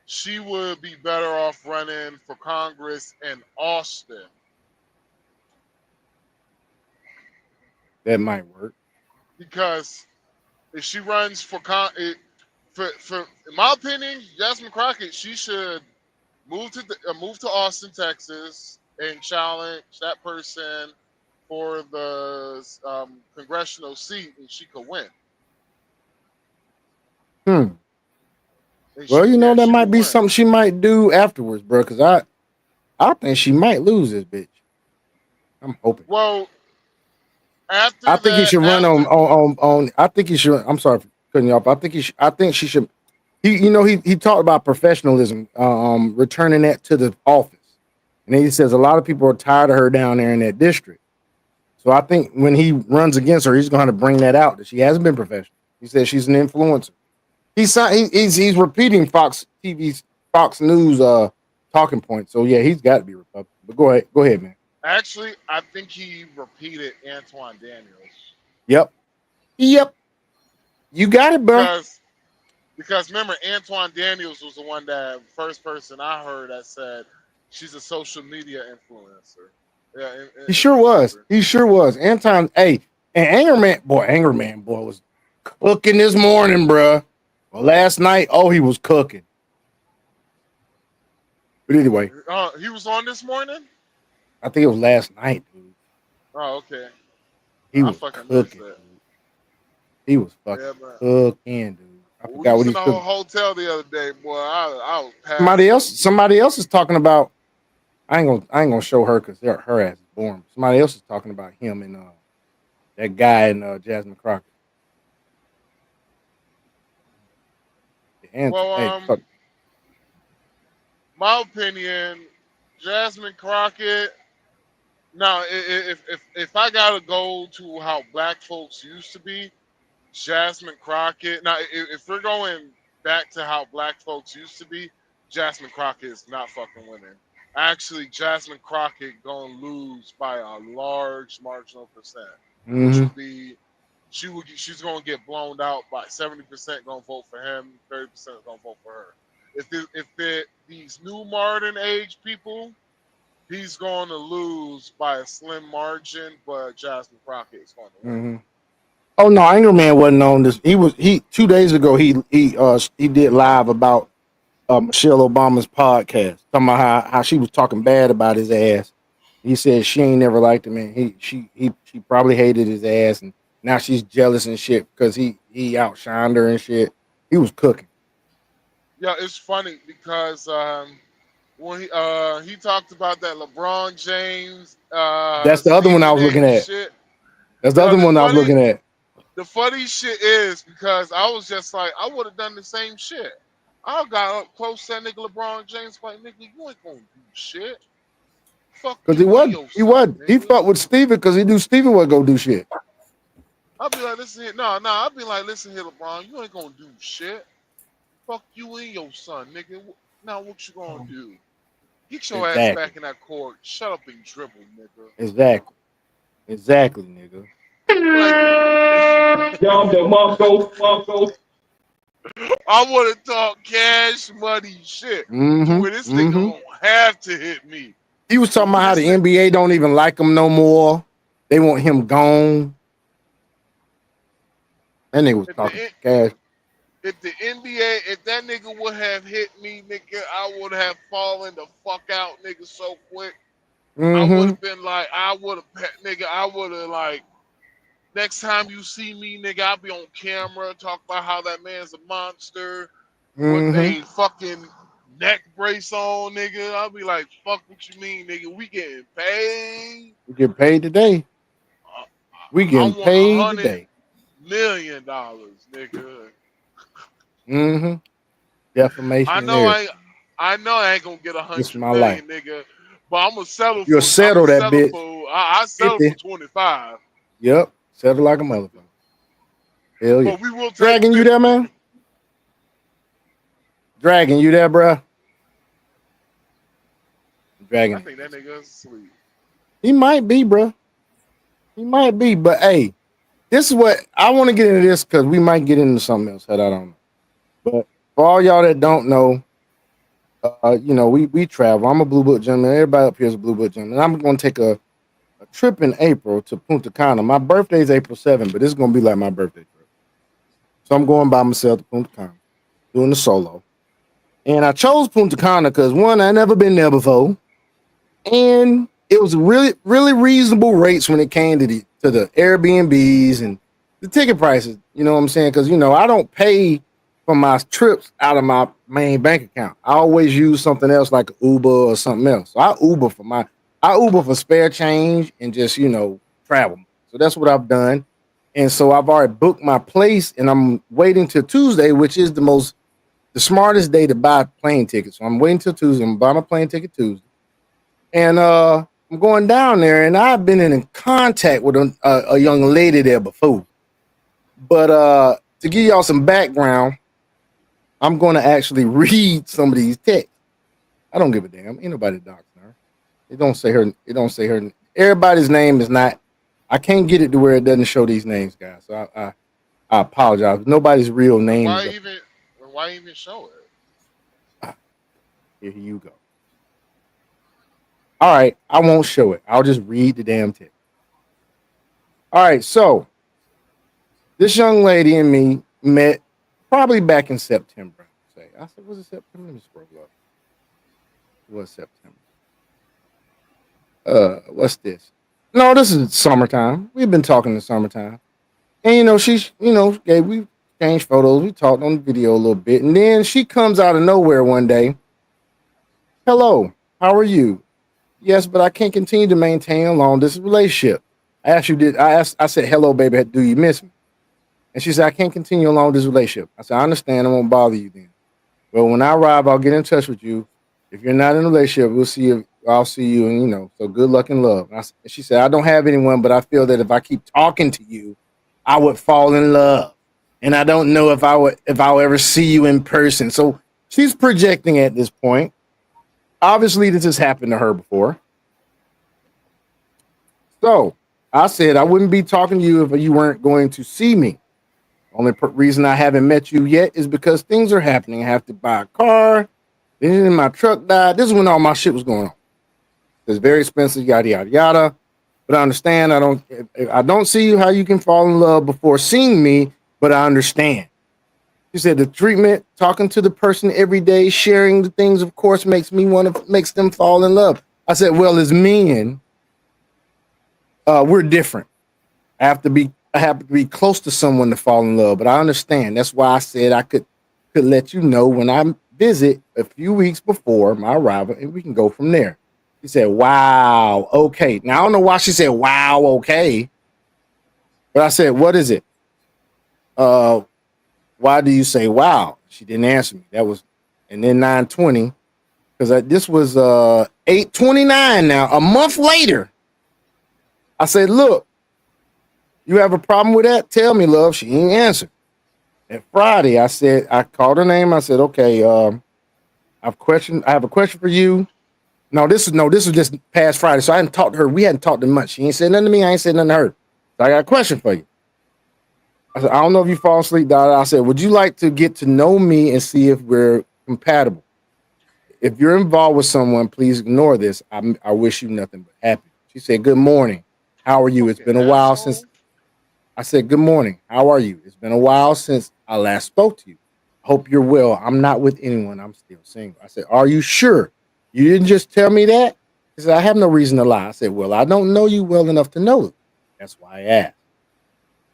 she would be better off running for Congress in Austin. That might work. Because if she runs for in my opinion, Jasmine Crockett, she should move to Austin, Texas, and challenge that person for the congressional seat, and she could win. Well, you know, that might be something she might do afterwards, bro. Because I think she might lose this bitch. I'm hoping. Well, I think he should run on. I think he should. I'm sorry for cutting you off. I think she should. He talked about professionalism, returning that to the office, and then he says a lot of people are tired of her down there in that district. So I think when he runs against her, he's going to bring that out, that she hasn't been professional. He says she's an influencer. He's repeating Fox TV's Fox News talking points. So yeah, he's got to be Republican. But go ahead, man. Actually, I think he repeated Antoine Daniels. Yep. You got it, bro. Because remember, Antoine Daniels was the first person I heard that said she's a social media influencer. Yeah, he sure was. Anton, hey, and Angerman boy was cooking this morning, bro. Well, last night, he was cooking. But anyway, he was on this morning. I think it was last night, dude. Oh, okay. He was cooking. He was fucking cooking, dude. I forgot what he was in a hotel the other day, boy. I was passed. Somebody else is talking about. I ain't gonna show her because her ass is boring. Somebody else is talking about him and that guy and Jasmine Crockett. My opinion, Jasmine Crockett. Now, if I gotta go to how black folks used to be, Jasmine Crockett. Now, if we're going back to how black folks used to be, Jasmine Crockett is not fucking winning. Actually, Jasmine Crockett gonna lose by a large marginal percent, which Mhm. would be she's gonna get blown out by 70% gonna vote for him, 30% gonna vote for her. These new modern age people, he's going to lose by a slim margin, but Jasmine Crockett is going to win. Mhm. Oh no, Angry Man wasn't on this. He 2 days ago he did live about Michelle Obama's podcast, talking about how she was talking bad about his ass. He said she ain't never liked him, and she probably hated his ass, and now she's jealous and shit because he outshined her and shit. He was cooking. Yeah, it's funny because when he talked about that LeBron James. That's the other one I was looking at. Shit. That's the other one I was looking at. The funny shit is because I was just like, I would have done the same shit. I got up close to that nigga LeBron James, like, nigga, you ain't gonna do shit. Fuck Because you and your he wasn't. He fought with Steven because he knew Steven wasn't gonna do shit. I'll be like, listen here. No, I'll be like, listen here, LeBron, you ain't gonna do shit. Fuck you and your son, nigga. Now what you gonna do? Get your ass back in that court. Shut up and dribble, nigga. Exactly, nigga. I want to talk cash money shit. Mhm, Where this nigga mhm. don't have to hit me. He was talking about how the NBA don't even like him no more. They want him gone. That nigga was talking cash. If the NBA, if that nigga would have hit me, nigga, I would have fallen the fuck out, nigga, so quick. I Mhm. would have been like, I would have like, next time you see me, nigga, I'll be on camera talk about how that man's a monster. Mhm. With a fucking neck brace on, nigga. I'll be like, fuck what you mean, nigga? We getting paid. We get paid today. We getting paid $100 today. million, nigga. Mm-hmm. Defamation. I and know everything. I ain't gonna get This is 100 my million, life. nigga. But I'm gonna settle. You'll settle that bitch. I settle 50. for 25. Yep. Settle like a motherfucker. Hell yeah. But we will take Dragon, you there, man? Dragon, you there, bruh? Dragon. I think that nigga's asleep. He might be, bruh. He might be, but hey, this is what I want to get into this because we might get into something else that I don't know. But for all y'all that don't know, you know, we travel. I'm a Blue Book gentleman. Everybody up here is a Blue Book gentleman. I'm going to take a trip in April to Punta Cana. My birthday is April 7th, but it's going to be like my birthday trip. So I'm going by myself to Punta Cana, doing the solo. And I chose Punta Cana because, one, I never been there before. And it was really, really reasonable rates when it came to the Airbnbs and the ticket prices. You know what I'm saying? Because, you know, I don't pay for my trips out of my main bank account. I always use something else like Uber or something else. So I Uber for spare change and just, you know, travel. So that's what I've done. And so I've already booked my place and I'm waiting till Tuesday, which is the smartest day to buy plane tickets. So I'm waiting till Tuesday. I'm buying my plane ticket Tuesday. And I'm going down there and I've been in contact with a young lady there before. But to give y'all some background, I'm going to actually read some of these texts. I don't give a damn. Ain't nobody doxing her. It don't say her. Everybody's name is not. I can't get it to where it doesn't show these names, guys. So I apologize. Nobody's real name. Why even show it? Here you go. All right, I won't show it. I'll just read the damn text. All right, so this young lady and me met probably back in September. I said, was it September? Let me scroll up. It was September. What's this? No, this is summertime. We've been talking in summertime. And, you know, we exchanged photos. We talked on the video a little bit. And then she comes out of nowhere one day. Hello, how are you? Yes, but I can't continue to maintain a long distance relationship. I said, hello, baby, do you miss me? And she said, I can't continue a long distance relationship. I said, I understand, I won't bother you then. Well, when I arrive, I'll get in touch with you. If you're not in a relationship, I'll see you, and, you know, so good luck and love. And she said, I don't have anyone, but I feel that if I keep talking to you, I would fall in love. and I don't know if I'll ever see you in person. So she's projecting at this point. Obviously, this has happened to her before. So I said I wouldn't be talking to you if you weren't going to see me. Only reason I haven't met you yet is because things are happening. I have to buy a car. Then my truck died. This is when all my shit was going on. It's very expensive, yada yada yada. But I understand. I don't see how you can fall in love before seeing me. But I understand. She said the treatment, talking to the person every day, sharing the things, of course, makes them fall in love. I said, well, as men, we're different. I have to be close to someone to fall in love. But I understand. That's why I said I could let you know when I visit a few weeks before my arrival, and we can go from there. She said, wow, okay. Now I don't know why she said, wow, okay. But I said, what is it? Why do you say wow? She didn't answer me. That was, and then 9:20, because this was 8:29 now, a month later. I said, look, you have a problem with that? Tell me, love. She didn't answer. At Friday, I called her name. I said, okay, I have a question for you. This was just past Friday. So I hadn't talked to her. We hadn't talked to much. She ain't said nothing to me. I ain't said nothing to her. So I got a question for you. I said, I don't know if you fall asleep, daughter. I said, would you like to get to know me and see if we're compatible? If you're involved with someone, please ignore this. I wish you nothing but happy. She said, good morning. How are you? It's been a while since. I said, good morning. How are you? It's been a while since I last spoke to you. Hope you're well. I'm not with anyone. I'm still single. I said, are you sure? You didn't just tell me that? She said, I have no reason to lie. I said, well, I don't know you well enough to know it. That's why I asked.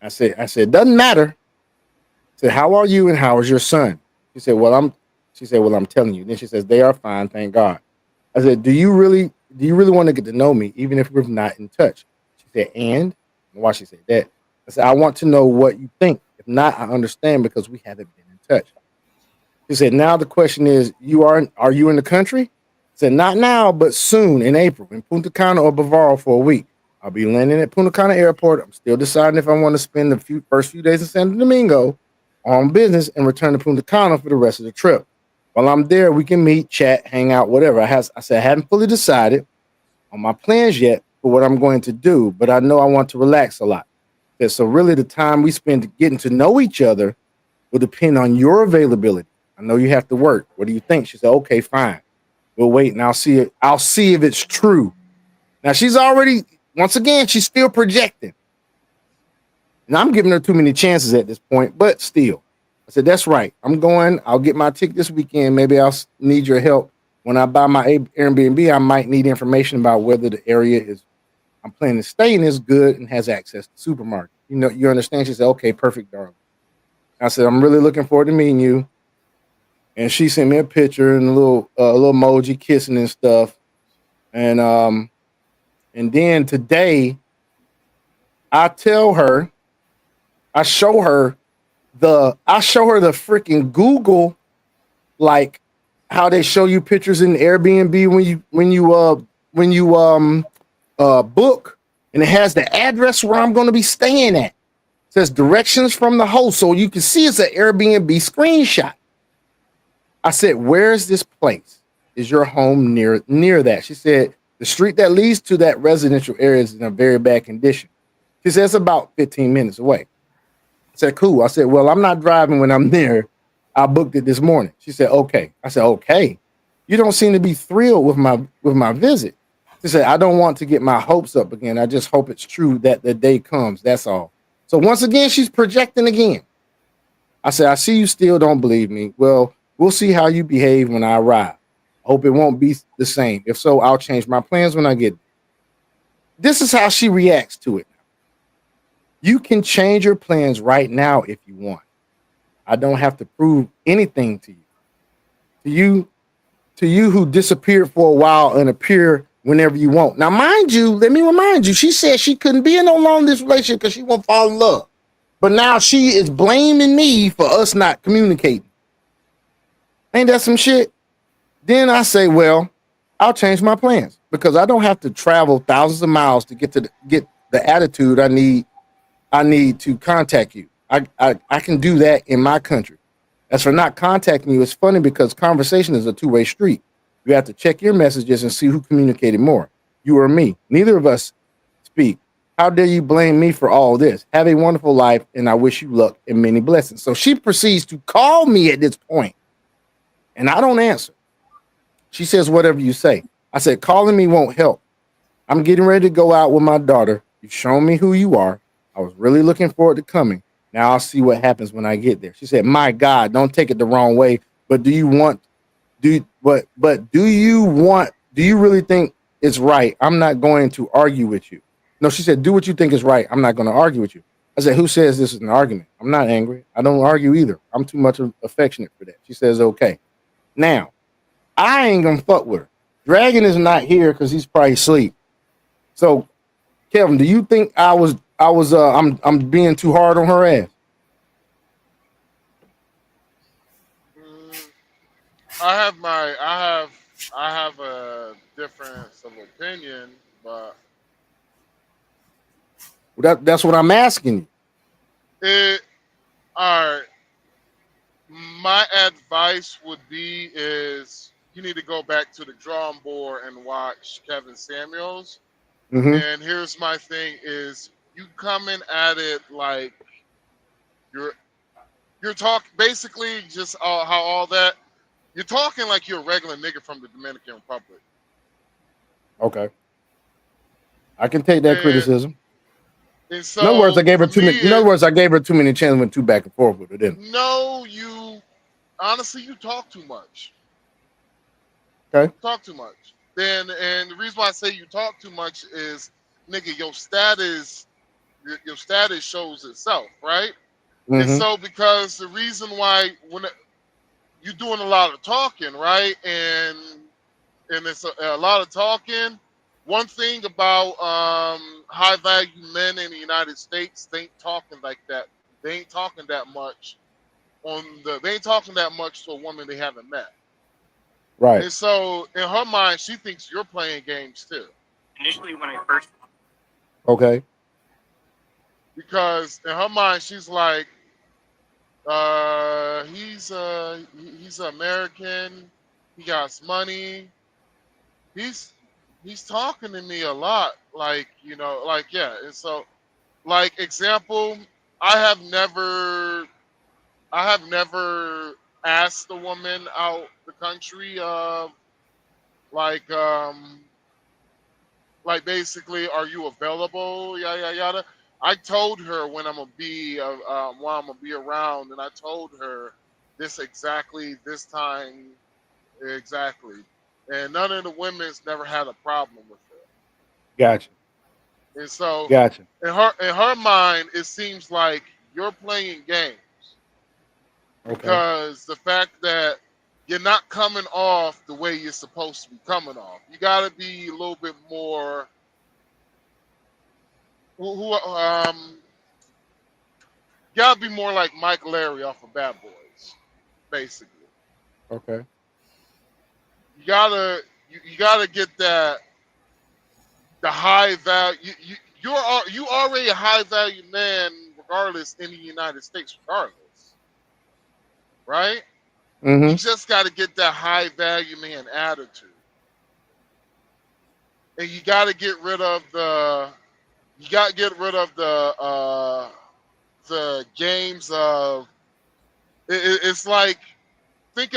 I said, doesn't matter. I said, how are you and how is your son? She said, well, I'm telling you. Then she says, they are fine, thank God. I said, do you really want to get to know me, even if we're not in touch? She said, and why she said that? I said, I want to know what you think. If not, I understand because we haven't been in touch. She said, now the question is, are you in the country? I said, not now, but soon in April in Punta Cana or Bavaro for a week. I'll be landing at Punta Cana Airport. I'm still deciding if I want to spend the first few days in Santo Domingo on business and return to Punta Cana for the rest of the trip. While I'm there, we can meet, chat, hang out, whatever. I said I hadn't fully decided on my plans yet for what I'm going to do, but I know I want to relax a lot. So really the time we spend getting to know each other will depend on your availability. I know you have to work. What do you think? She said, okay, fine. We'll wait and I'll see if it's true. Now she's already, once again, she's still projecting. And I'm giving her too many chances at this point, but still. I said, that's right. I'm going. I'll get my ticket this weekend. Maybe I'll need your help. When I buy my Airbnb, I might need information about whether the area I'm planning to stay in is good and has access to supermarket. You understand? She said, okay, perfect, darling. I said, I'm really looking forward to meeting you. And she sent me a picture and a little emoji kissing and stuff. And then today, I show her the freaking Google, like how they show you pictures in Airbnb when you book, and it has the address where I'm going to be staying at. It says directions from the host, so you can see it's an Airbnb screenshot. I said, where's this place? Is your home near that? She said, the street that leads to that residential area is in a very bad condition. She said, it's about 15 minutes away. I said, cool. I said, well, I'm not driving when I'm there. I booked it this morning. She said, okay. I said, okay. You don't seem to be thrilled with my visit. She said, I don't want to get my hopes up again. I just hope it's true that the day comes. That's all. So once again, she's projecting again. I said, I see you still don't believe me. Well, we'll see how you behave when I arrive. I hope it won't be the same. If so, I'll change my plans when I get there. This is how she reacts to it. You can change your plans right now if you want. I don't have to prove anything to you. To you who disappeared for a while and appear whenever you want. Now, mind you, let me remind you, she said she couldn't be in no long distance relationship because she won't fall in love. But now she is blaming me for us not communicating. Ain't that some shit? Then I say, well, I'll change my plans because I don't have to travel thousands of miles to get the attitude I need to contact you. I can do that in my country. As for not contacting you, it's funny because conversation is a two-way street. You have to check your messages and see who communicated more, you or me. Neither of us speak. How dare you blame me for all this? Have a wonderful life, and I wish you luck and many blessings. So she proceeds to call me at this point, and I don't answer. She says, whatever you say. I said, calling me won't help. I'm getting ready to go out with my daughter. You've shown me who you are. I was really looking forward to coming. Now I'll see what happens when I get there. She said, my God, don't take it the wrong way, but do you really think it's right? I'm not going to argue with you. No, she said, do what you think is right. I'm not going to argue with you. I said, who says this is an argument? I'm not angry. I don't argue either. I'm too much affectionate for that. She says, okay. Now, I ain't going to fuck with her. Dragon is not here because he's probably asleep. So, Kevin, do you think I'm being too hard on her ass? I have a difference of opinion, but that's what I'm asking you. All right. My advice would be is you need to go back to the drawing board and watch Kevin Samuels. Mm-hmm. And here's my thing is you coming at it like you're talking basically just how all that you're talking like you're a regular nigga from the Dominican Republic. Okay. I can take that criticism. And so, in other words, I gave her too many. me, In other words, I gave her too many chances, went too back and forth with her. Didn't I? No, you honestly you talk too much. Okay. Talk too much. And the reason why I say you talk too much is, nigga, your status shows itself, right? Mm-hmm. And so because the reason why you're doing a lot of talking, right? And it's a lot of talking. One thing about high value men in the United States, they ain't talking like that. They ain't talking that much they ain't talking that much to a woman they haven't met. Right. And so in her mind, she thinks you're playing games too. Initially, when I first. Okay. Because in her mind, she's like, he's American, he got money, he's talking to me a lot, like, you know, like, yeah. And so, like, example, I have never asked a woman out the country like basically, are you available, yada yada. I told her when I'm gonna be around, and I told her this exactly, this time exactly, and none of the women's never had a problem with it. Gotcha. And so, Gotcha. in her mind, it seems like you're playing games. Okay. Because the fact that you're not coming off the way you're supposed to be coming off, you got to be a little bit more. You gotta be more like Mike Larry off of Bad Boys, basically. Okay. You gotta get that the high value. You already a high value man, regardless in the United States, regardless. Right? Mm-hmm. You just got to get that high value man attitude, and you got to get rid of the games of. It's like think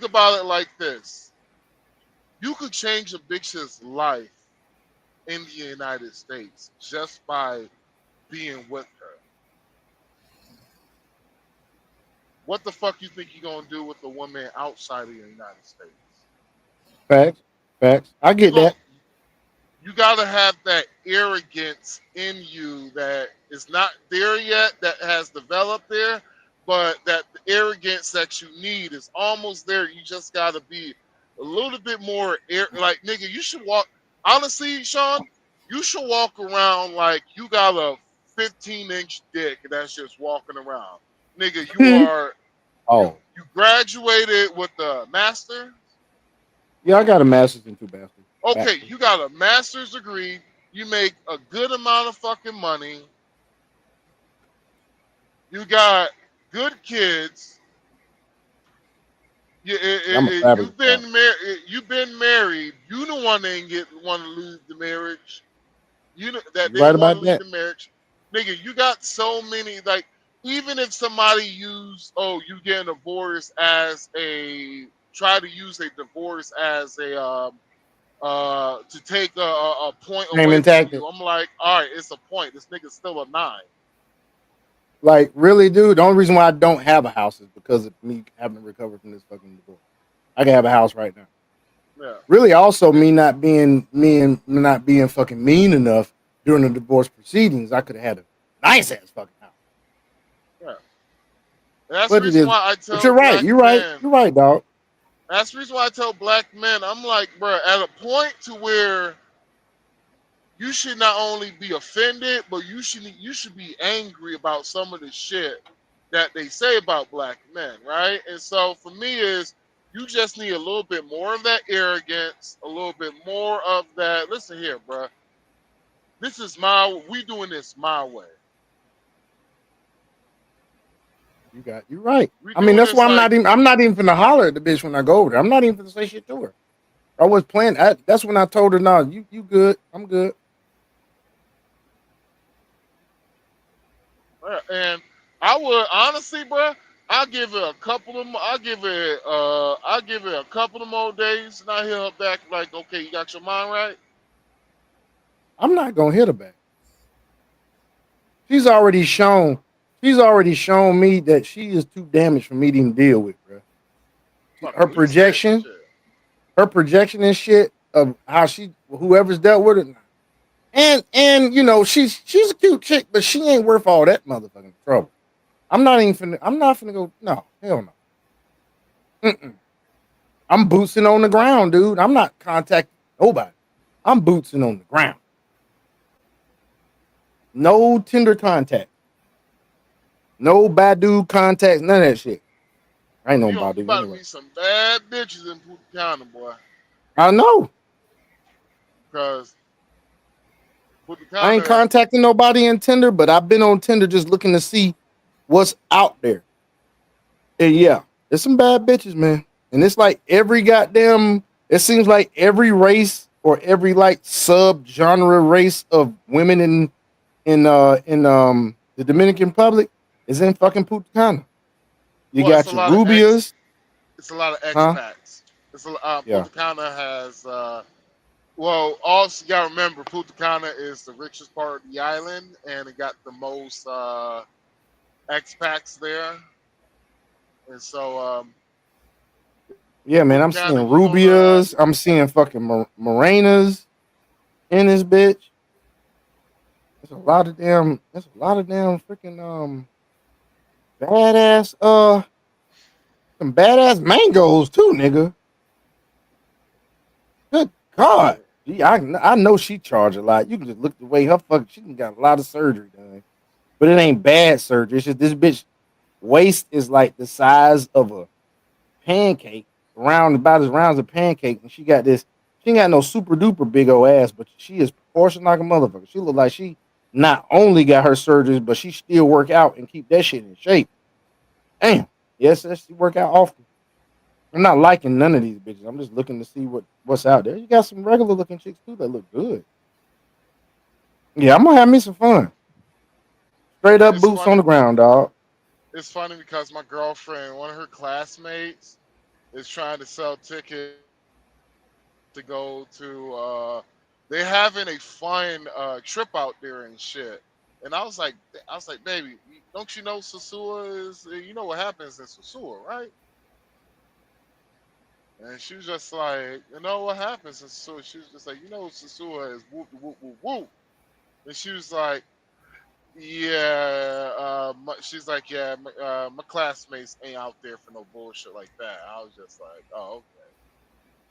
about it like this: you could change a bitch's life in the United States just by being with her. What the fuck you think you're gonna do with a woman outside of the United States? Facts. I get that. You gotta have that arrogance in you that is not there yet, that has developed there, but that the arrogance that you need is almost there. You just gotta be a little bit more like, nigga, you should walk. Honestly, Sean, you should walk around like you got a 15-inch dick that's just walking around. Nigga, you are. Oh. You graduated with a master. Yeah, I got a master's in two baskets. Okay, you got a master's degree. You make a good amount of fucking money. You got good kids. I'm a fabric You've been married. You the one that ain't want to leave the marriage. You know that You right didn't want about to leave that? the marriage, nigga. You got so many like. Even if somebody you getting divorced as try to use a divorce as to take a point away Shaming from tactic. you. I'm like, all right, it's a point. This nigga's still a 9. Like, really, dude. The only reason why I don't have a house is because of me having recovered from this fucking divorce. I can have a house right now. Yeah. Really, also me not being fucking mean enough during the divorce proceedings. I could have had a nice ass fucking house. Yeah. That's But the it reason is. why I But tell you're right. black You're right. men. You're right, dog. That's the reason why I tell black men, I'm like, bro, at a point to where you should not only be offended, but you should be angry about some of the shit that they say about black men, right? And so for me is you just need a little bit more of that arrogance, a little bit more of that. Listen here, bro. We doing this my way. You're right. We I mean, doing that's this why like I'm not even finna holler at the bitch when I go over there. I'm not even finna say shit to her. I was playing. That's when I told her, "No, you good. I'm good." and I would honestly, bro, I'll give it a couple of more days, and I hit her back like, okay, you got your mind right? I'm not gonna hit her back. She's already shown me that she is too damaged for me to even deal with, bro. Her projection and shit of how whoever's dealt with it, and you know she's a cute chick, but she ain't worth all that motherfucking trouble. I'm not finna go. No, hell no. I'm bootsing on the ground, dude. I'm not contacting nobody. I'm bootsing on the ground. No Tinder contact. No Badu contacts. None of that shit. I ain't no Badu You about to anyway. meet some bad bitches in Punta Cana, boy. I know. Because Punta Cana, I ain't contacting nobody in Tinder, but I've been on Tinder just looking to see what's out there. And yeah, there's some bad bitches, man. And it's like it seems like every race or every like sub-genre race of women in the Dominican Republic is in fucking Punta Cana. You got your Rubias. It's a lot of Huh? expats. Yeah. Punta Cana has also you gotta remember Punta Cana is the richest part of the island, and it got the most expats there. And so Yeah, man, I'm seeing Rubias. I'm seeing fucking Morenas in this bitch. There's a lot of damn freaking badass some badass mangoes too, nigga. Good God. Gee, I know she charge a lot. You can just look the way she got a lot of surgery done. But it ain't bad surgery. It's just this bitch waist is like the size of a pancake, about as round as a pancake, and she ain't got no super duper big old ass, but she is proportioned like a motherfucker. She look like she not only got her surgeries, but she still work out and keep that shit in shape. Damn. Yes, she work out often. I'm not liking none of these bitches. I'm just looking to see what's out there. You got some regular looking chicks too that look good. Yeah, I'm gonna have me some fun. Straight up boots on the ground, dog. it's funny because my girlfriend, one of her classmates, is trying to sell tickets to go to they're having a fun trip out there and shit. And I was like, baby, don't you know Sosua is you know what happens in Sosua, right? And she was just like, you know what happens in Sosua? She was just like, you know Sosua is whoop whoop whoop whoop. And she was like, yeah, she's like, yeah, my classmates ain't out there for no bullshit like that. I was just like, oh, okay.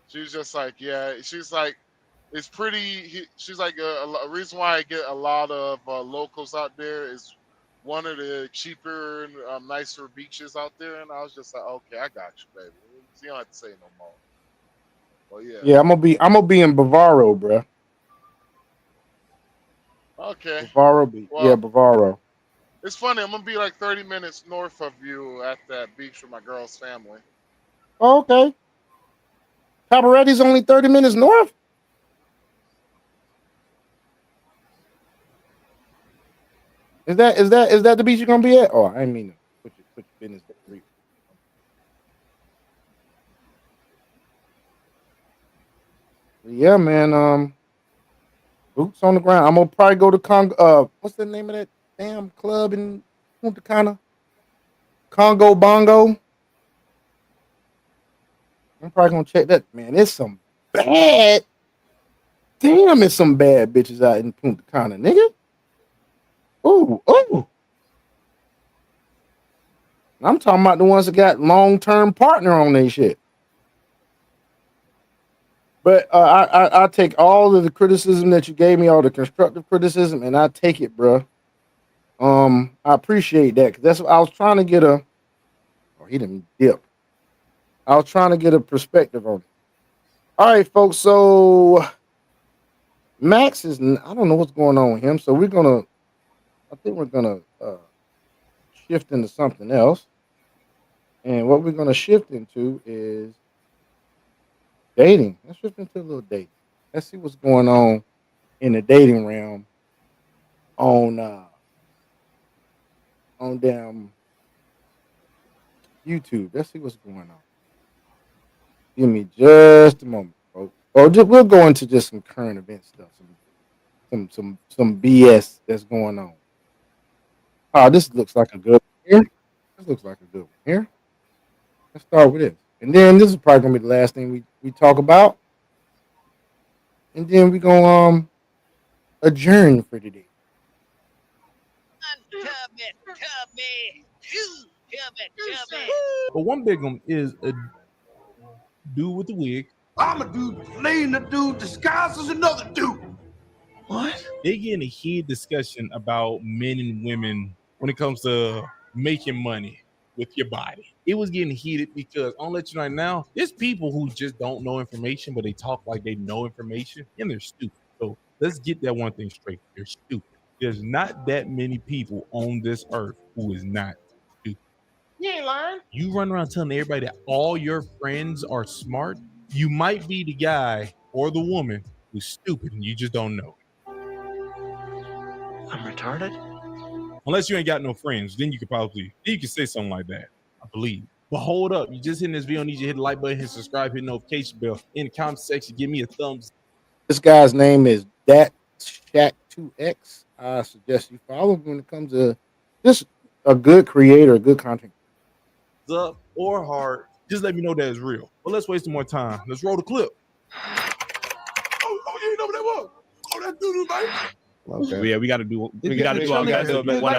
She was just like, yeah. She's like, it's pretty. She's like, a reason why I get a lot of locals out there is one of the cheaper and nicer beaches out there. And I was just like, okay, I got you, baby. You don't have to say no more. Well, yeah. Yeah, I'm gonna be in Bavaro, bro. Okay. Bavaro Beach. Well, Yeah, Bavaro. It's funny. I'm gonna be like 30 minutes north of you at that beach with my girl's family. Oh, okay. Cabaretti's only 30 minutes north. Is that the beach you're gonna be at? Oh, I didn't mean to put your business at three. Yeah, man. Boots on the ground. I'm gonna probably go to Congo. What's the name of that damn club in Punta Cana? Congo Bongo. I'm probably gonna check that. Man, it's some bad. Damn, it's some bad bitches out in Punta Cana, nigga. Ooh. I'm talking about the ones that got long-term partner on their shit. But I take all of the criticism that you gave me, all the constructive criticism, and I take it, bro. I appreciate that, because that's what I was trying to get a. Oh, he didn't dip. I was trying to get a perspective on it. All right, folks. So Max is. I don't know what's going on with him. So we're gonna. I think we're gonna shift into something else, and what we're gonna shift into is dating. Let's shift into a little dating. Let's see what's going on in the dating realm on damn YouTube. Let's see what's going on. Give me just a moment, folks. Or we'll go into just some current event stuff, some BS that's going on. Oh, this looks like a good one here. This looks like a good one here. Let's start with this. And then this is probably gonna be the last thing we talk about. And then we're gonna adjourn for today. But one big one is a dude with the wig. I'm a dude playing a dude disguised as another dude. What? They get in a heated discussion about men and women when it comes to making money with your body. It was getting heated because I'll let you know right now, there's people who just don't know information, but they talk like they know information, and they're stupid. So let's get that one thing straight. They're stupid. There's not that many people on this earth who is not stupid. You ain't lying. You run around telling everybody that all your friends are smart. You might be the guy or the woman who's stupid and you just don't know. I'm retarded? Unless you ain't got no friends, then you could say something like that, I believe. But hold up, you just hitting this video, I need you to hit the like button, hit subscribe, hit notification bell. In the comment section, give me a thumbs. This guy's name is DatShack2X. I suggest you follow him when it comes to just a good creator, a good content. Up or hard, just let me know that it's real. But let's waste some more time. Let's roll the clip. Oh, you ain't know what that was. Oh, that dude, man. Okay. Yeah, we got to do one at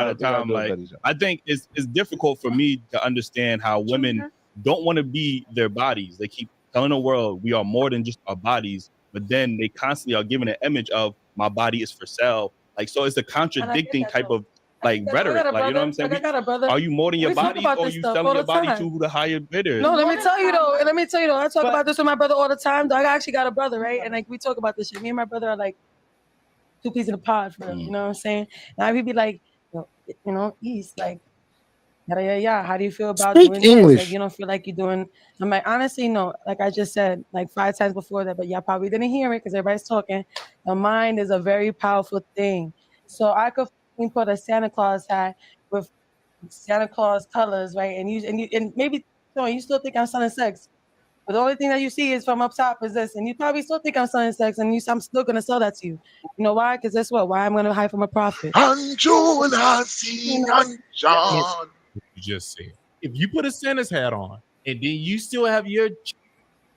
a time. Like, I think it's difficult for me to understand how women don't want to be their bodies. They keep telling the world we are more than just our bodies, but then they constantly are given an image of my body is for sale. Like, so it's a contradicting type of like rhetoric. Like, you know what I'm saying? I got a brother. Are you more than your body, or are you selling your body to the higher bidders? No, let me tell you though. I talk about this with my brother all the time. Though I actually got a brother, right? And like we talk about this shit. Me and my brother are like two peas in a pod for him, you know what I'm saying? Now he'd be like, East, like, yeah, how do you feel about Speak doing English. this? Like, you don't feel like you're doing. I'm like, honestly, no. Like I just said, like 5 times before that, but y'all probably didn't hear it because everybody's talking. The mind is a very powerful thing. So I could put a Santa Claus hat with Santa Claus colors, right? And maybe you still think I'm selling sex. But the only thing that you see is from up top is this, and you probably still think I'm selling sex, and I'm still gonna sell that to you. You know why? Because that's why I'm gonna hide from a profit. Anjo and Hassan, John. You just said, if you put a Santa's hat on, and then you still have your.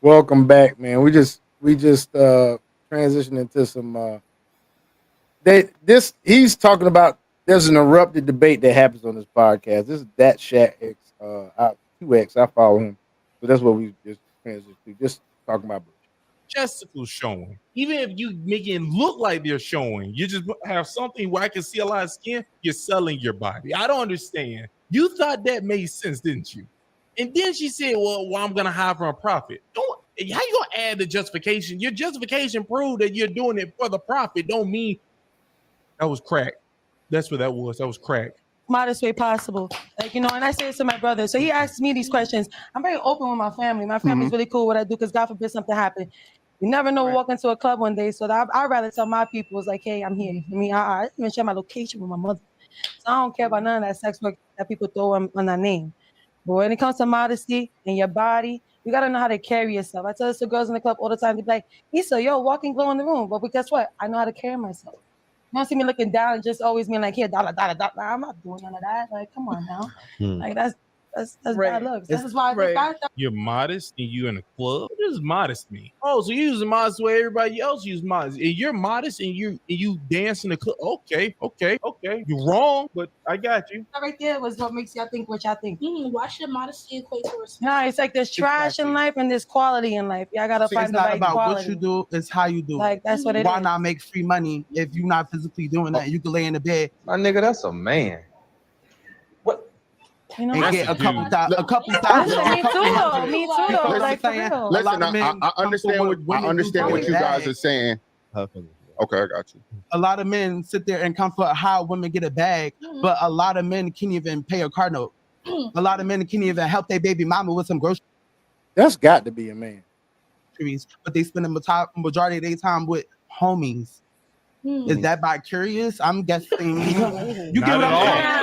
Welcome back, man. We just transitioned into some. He's talking about. There's an erupted debate that happens on this podcast. This is DatShack2X. I follow him, so that's what we just. Just talking about Testicles showing. Even if you make it look like they're showing, you just have something where I can see a lot of skin, you're selling your body. I don't understand. You thought that made sense, didn't you? And then she said, well I'm gonna hide from a profit. How you gonna add the justification? Your justification proved that you're doing it for the profit. Don't mean that was crack. That's what that was. That was crack. modest way possible. Like, and I say it to my brother. So he asks me these questions. I'm very open with my family. My family's really cool with what I do because God forbid something happen. You never know, walk into a club one day. So I'd rather tell my people, it's like, hey, I'm here. I even share my location with my mother. So I don't care about none of that sex work that people throw on their name. But when it comes to modesty and your body, you got to know how to carry yourself. I tell this to girls in the club all the time. They be like, Issa, yo, walking glow in the room. But guess what? I know how to carry myself. You don't see me looking down and just always being like, here, dollar. I'm not doing none of that. Like, come on now. Like, that's bad looks. This is why you're modest and you in a club. What does modest mean? Oh, so you use modest the way everybody else uses modest. And you're modest and you dance in the club. Okay. You're wrong, but I got you. That right there was what makes y'all think what y'all think. Why should modesty equate to respect? No, it's like there's trash in life and there's quality in life. Y'all gotta find it's the not right about quality. what you do, it's how you do. Like, that's what it Why is. not make free money if you're not physically doing that? You can lay in the bed. My nigga, that's a man. You know, and get a couple thousand. Me too, though. Like, for real. Listen, I understand what you guys are saying. Okay, I got you. A lot of men sit there and come for how women get a bag, but a lot of men can't even pay a car note. A lot of men can't even help their baby mama with some groceries. That's got to be a man. But they spend the majority of their time with homies. Is that bi curious? I'm guessing. You get what I'm saying?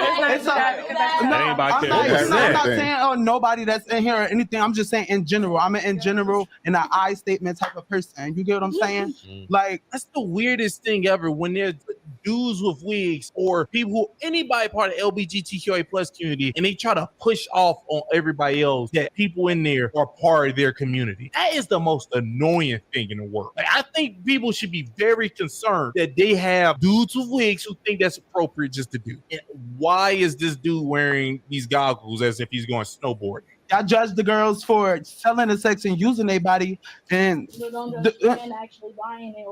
I'm not saying nobody that's in here or anything. I'm just saying in general. I'm an in general and an I statement type of person. You get what I'm saying? Like, that's the weirdest thing ever when there's dudes with wigs or people, anybody part of LGBTQIA plus community, and they try to push off on everybody else that people in there are part of their community. That is the most annoying thing in the world. Like, I think people should be very concerned that they have dudes with wigs who think that's appropriate just to do. And why is this dude wearing these goggles as if he's going snowboarding? Y'all judge the girls for selling the sex and using their body, and actually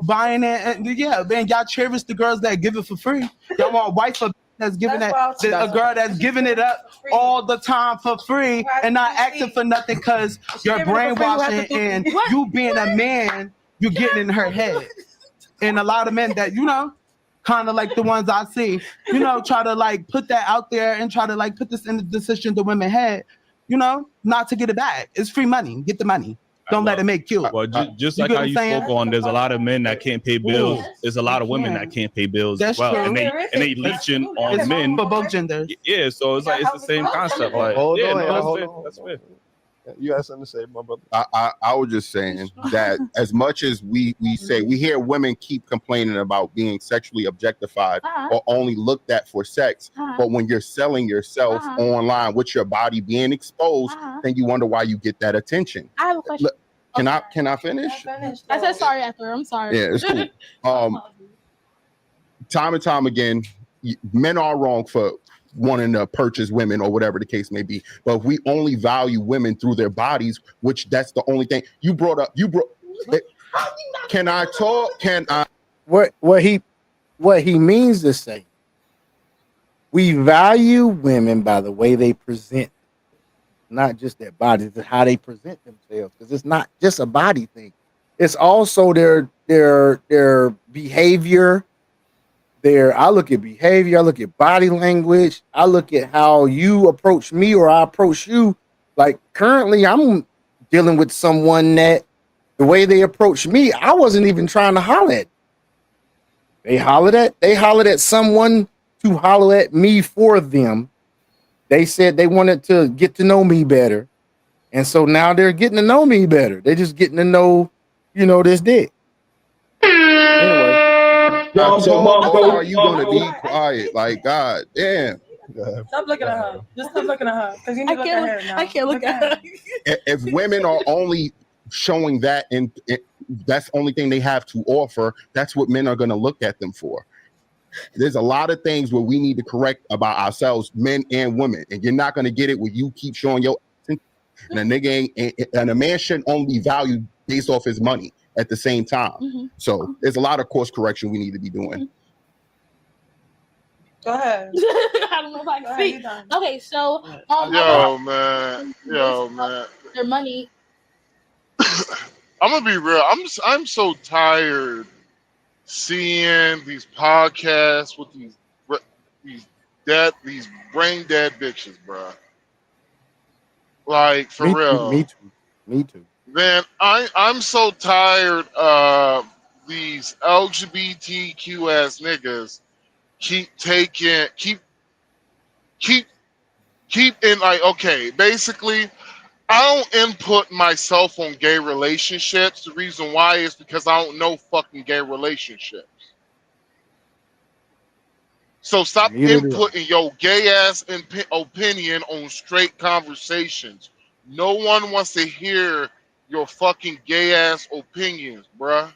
buying it. And yeah, man, y'all cherish the girls that give it for free. Y'all want wife that's giving a girl that's giving it up all the time for free and not acting for nothing because you're brainwashing and you being a man, you're getting in her head. And a lot of men that, kind of like the ones I see, try to like put that out there and try to like put this in the decision the women had, not to get it back. It's free money. Get the money. Don't let it make you. Well, just like how you spoke on, there's a lot of men that can't pay bills. There's a lot of women that can't pay bills as well, and they leeching on men for both genders. Yeah, so it's like it's the same concept. Like, that's fair. You got something to say, my brother? I was just saying that as much as we say, we hear women keep complaining about being sexually objectified or only looked at for sex, but when you're selling yourself online with your body being exposed, then you wonder why you get that attention. I have a question. Can I finish? I said sorry after. I'm sorry. Yeah, it's cool. Time and time again, men are wrong for wanting to purchase women or whatever the case may be, but if we only value women through their bodies, which that's the only thing you brought up. Can I talk? Can I? What he means to say, we value women by the way they present, not just their bodies, but how they present themselves. Because it's not just a body thing; it's also their behavior. I look at behavior, I look at body language, I look at how you approach me or I approach you. Like currently, I'm dealing with someone that the way they approach me, I wasn't even trying to holler at. They hollered at someone to holler at me for them. They said they wanted to get to know me better. And so now they're getting to know me better. They're just getting to know, this dick. Anyway. Are you gonna be quiet? Like, God damn. Stop looking at her. Just stop looking at her. Because you need to look at her now. I can't look at her. If women are only showing that and that's the only thing they have to offer, that's what men are gonna look at them for. There's a lot of things where we need to correct about ourselves, men and women, and you're not gonna get it when you keep showing your and a nigga and a man shouldn't only be valued based off his money at the same time. So there's a lot of course correction we need to be doing. Go ahead. I don't know if I can speak. Okay, so Yo, man. Their money. I'm gonna be real. I'm so tired seeing these podcasts with these these brain dead bitches, bro. Like for Me, real. me too. Me too. Man, I'm so tired of these LGBTQ ass niggas keep in like, okay, basically I don't input myself on gay relationships. The reason why is because I don't know fucking gay relationships. So stop Neither do I. inputting your gay ass opinion on straight conversations. No one wants to hear your fucking gay ass opinions, bruh.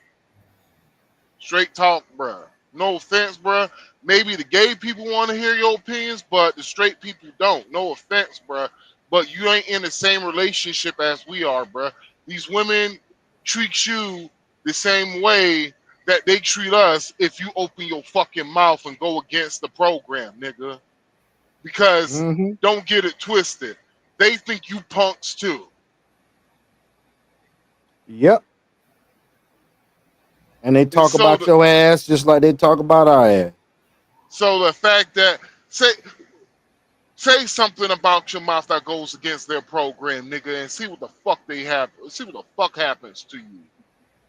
Straight talk, bruh. No offense, bruh. Maybe the gay people want to hear your opinions, but the straight people don't. No offense, bruh. But you ain't in the same relationship as we are, bruh. These women treat you the same way that they treat us if you open your fucking mouth and go against the program, nigga. Because don't get it twisted. They think you punks too. Yep. And they talk so about the- your ass just like they talk about our ass. So the fact that say something about your mouth that goes against their program, nigga, and see what the fuck they have. See what the fuck happens to you.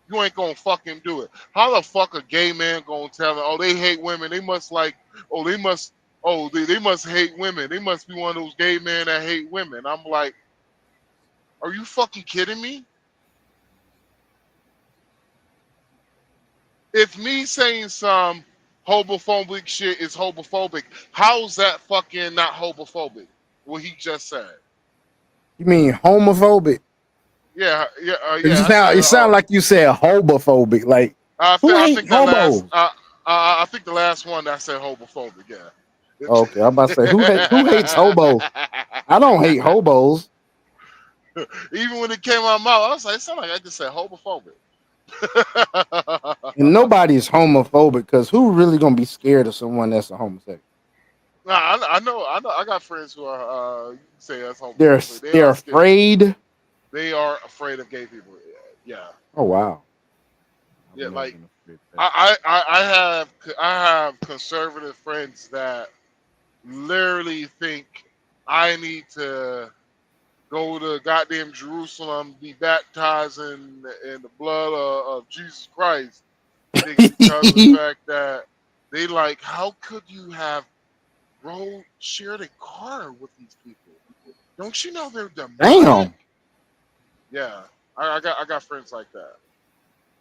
You ain't gonna fucking do it. How the fuck a gay man gonna tell them, oh, they hate women. They must like, oh, they must hate women. They must be one of those gay men that hate women. I'm like, are you fucking kidding me? If me saying some homophobic shit is homophobic, how's that fucking not homophobic? What he just said. You mean homophobic? Yeah. You sound like you said hobophobic. Like I who think hate that hobos? I think the last one that said homophobic. Yeah. Okay, I'm about to say who hates hobos? I don't hate hobos. Even when it came out of my mouth, I was like, it sounded like I just said homophobic. And nobody's homophobic because who really gonna be scared of someone that's a homosexual? Nah, I know. I got friends who are you can say that's homophobic. They're afraid. They are afraid of gay people. Yeah. Oh wow. Yeah, like I have conservative friends that literally think I need to go to goddamn Jerusalem, be baptized in the blood of Jesus Christ, because of the fact that they like, how could you have shared a car with these people? Don't you know they're demonic? Damn. Yeah, I got friends like that.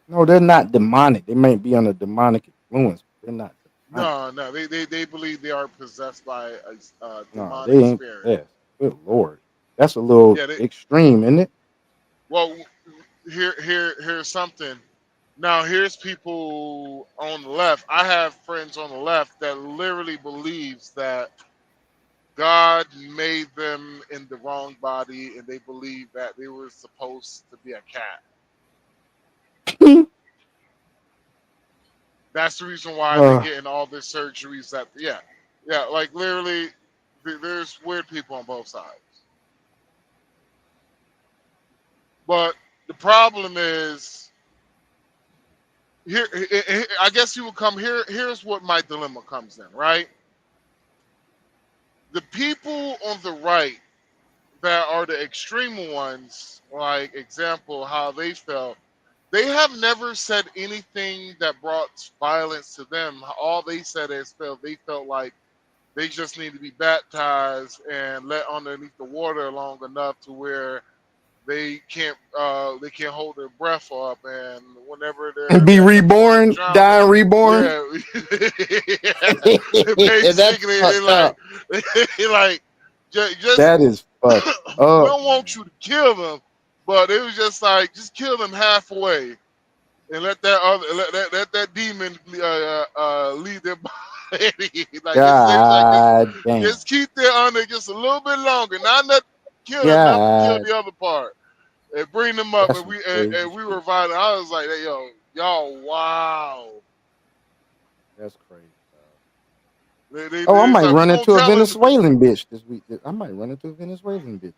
No, they're not demonic. They might be under demonic influence. But they're not. No, they believe they are possessed by a No, demonic they ain't. spirit. Yeah. Good lord, that's a little extreme, isn't it? Well, here's something. Now here's people on the left. I have friends on the left that literally believes that God made them in the wrong body, and they believe that they were supposed to be a cat. That's the reason why they're getting all their surgeries. Like literally, there's weird people on both sides. But the problem is, here I guess you will come here. Here's what my dilemma comes in, right? The people on the right that are the extreme ones, like example, how they felt, they have never said anything that brought violence to them. All they said is they felt like they just need to be baptized and let underneath the water long enough to where they can't hold their breath up, and whenever they're Be reborn, die and reborn. yeah, basically they like just That is fucked we up. don't want you to kill them, but it was just like just kill them halfway and let that demon lead their body. Like God damn. just keep their under just a little bit longer, not kill them, not kill the other part, and bring them up. That's And crazy we were vibing. I was like, hey, y'all, wow. That's crazy. They I might like, run we into gonna a tell them- Venezuelan bitch this week. I might run into a Venezuelan bitch.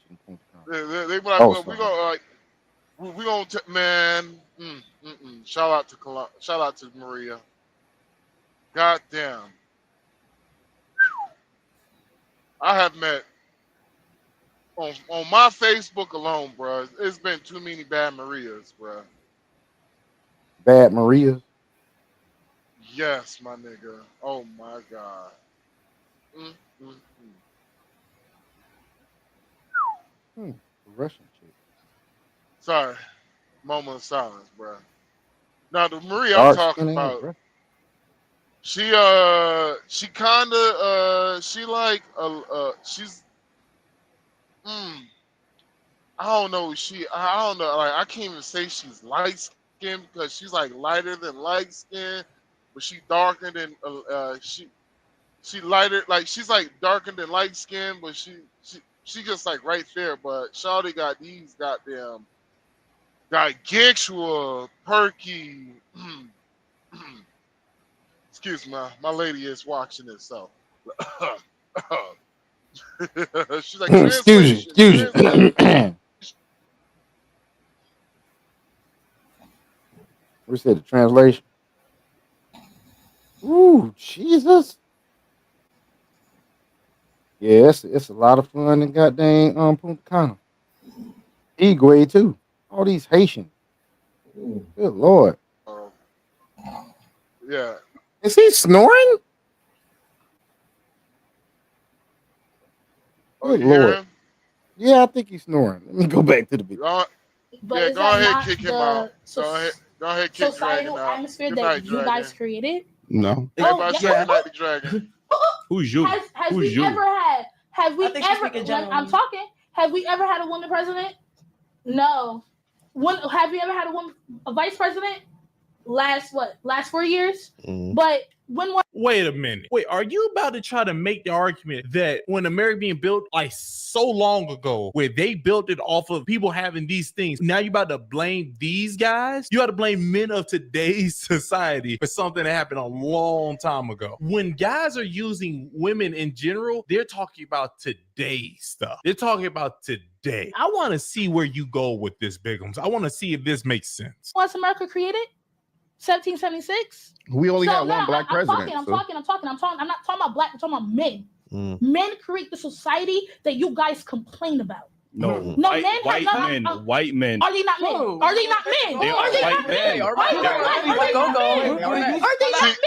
They be like, Oh, we gonna like, we gonna man. Shout out to shout out to Maria. God damn. I have met on my Facebook alone, bro. It's been too many bad Marias, bro. Bad Maria. Yes, my nigga. Oh my god. Mm, mm, The Russian chick. Sorry. Moment of silence, bro. Now the Maria I'm Dark talking skin ass, about, bro. she kinda she like she's I don't know, I don't know, like I can't even say she's light skinned because she's like lighter than light skin, but she darker than she lighter, like she's like darker than light skin, but she just like right there. But Shawty got these goddamn gigantual perky excuse me, my lady is watching this, so she's like Excuse you. We said the translation. Ooh, Jesus. Yeah, it's a lot of fun in goddamn Punta Cana. Igwe too. All these Haitians. Good Lord. yeah. Is he snoring? Oh, Good you hear Lord. him? Yeah, I think he's snoring. Let me go back to the video. But Yeah, is go that ahead, not kick him the out. Go ahead, kick Dragon societal out. atmosphere Good that night, you Dragon. guys created? No. Everybody say yeah. good night to Dragon. Who's you? Has Who's we you? ever had? Have we I think she's ever? speaking Like, I'm generally. talking. Have we ever had a woman president? No. Have we ever had a vice president? Last 4 years? But when was Wait a minute. Wait, are you about to try to make the argument that when America being built like so long ago, where they built it off of people having these things, now you about to blame these guys? You got to blame men of today's society for something that happened a long time ago. When guys are using women in general, they're talking about today's stuff. They're talking about today. I want to see where you go with this, Bigums. I want to see if this makes sense. America created? 1776. We only had now one black president. I'm talking. I'm not talking about black. I'm talking about men. Mm. Men create the society that you guys complain about. No, No, white, men white have men, not. white men. Are they not men? Are they not men? They are white men. Are they not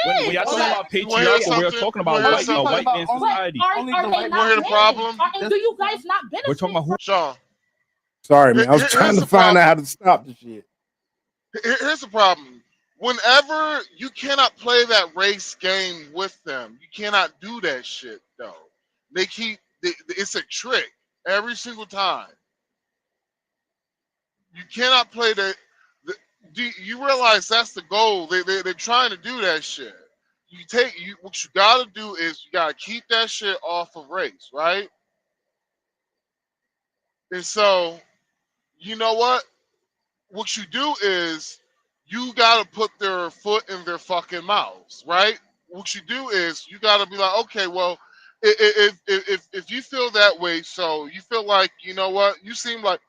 men? When y'all talking about patriarchy, we're talking about white man society. Are they not We're the men? problem. And do you guys not benefit? We're talking about who? Sean, Sorry, man. I was Here's trying to the find problem. out how to stop the shit. Here's the problem. Whenever you cannot play that race game with them, you cannot do that shit though. It's a trick every single time. You cannot play that. Do you realize that's the goal? They're trying to do that shit. What you gotta do is you gotta keep that shit off of race, right? And so, you know what? What you do is you gotta put their foot in their fucking mouths, right? What you do is you gotta be like, okay, well, if you feel that way, so you feel like, you know what, you seem like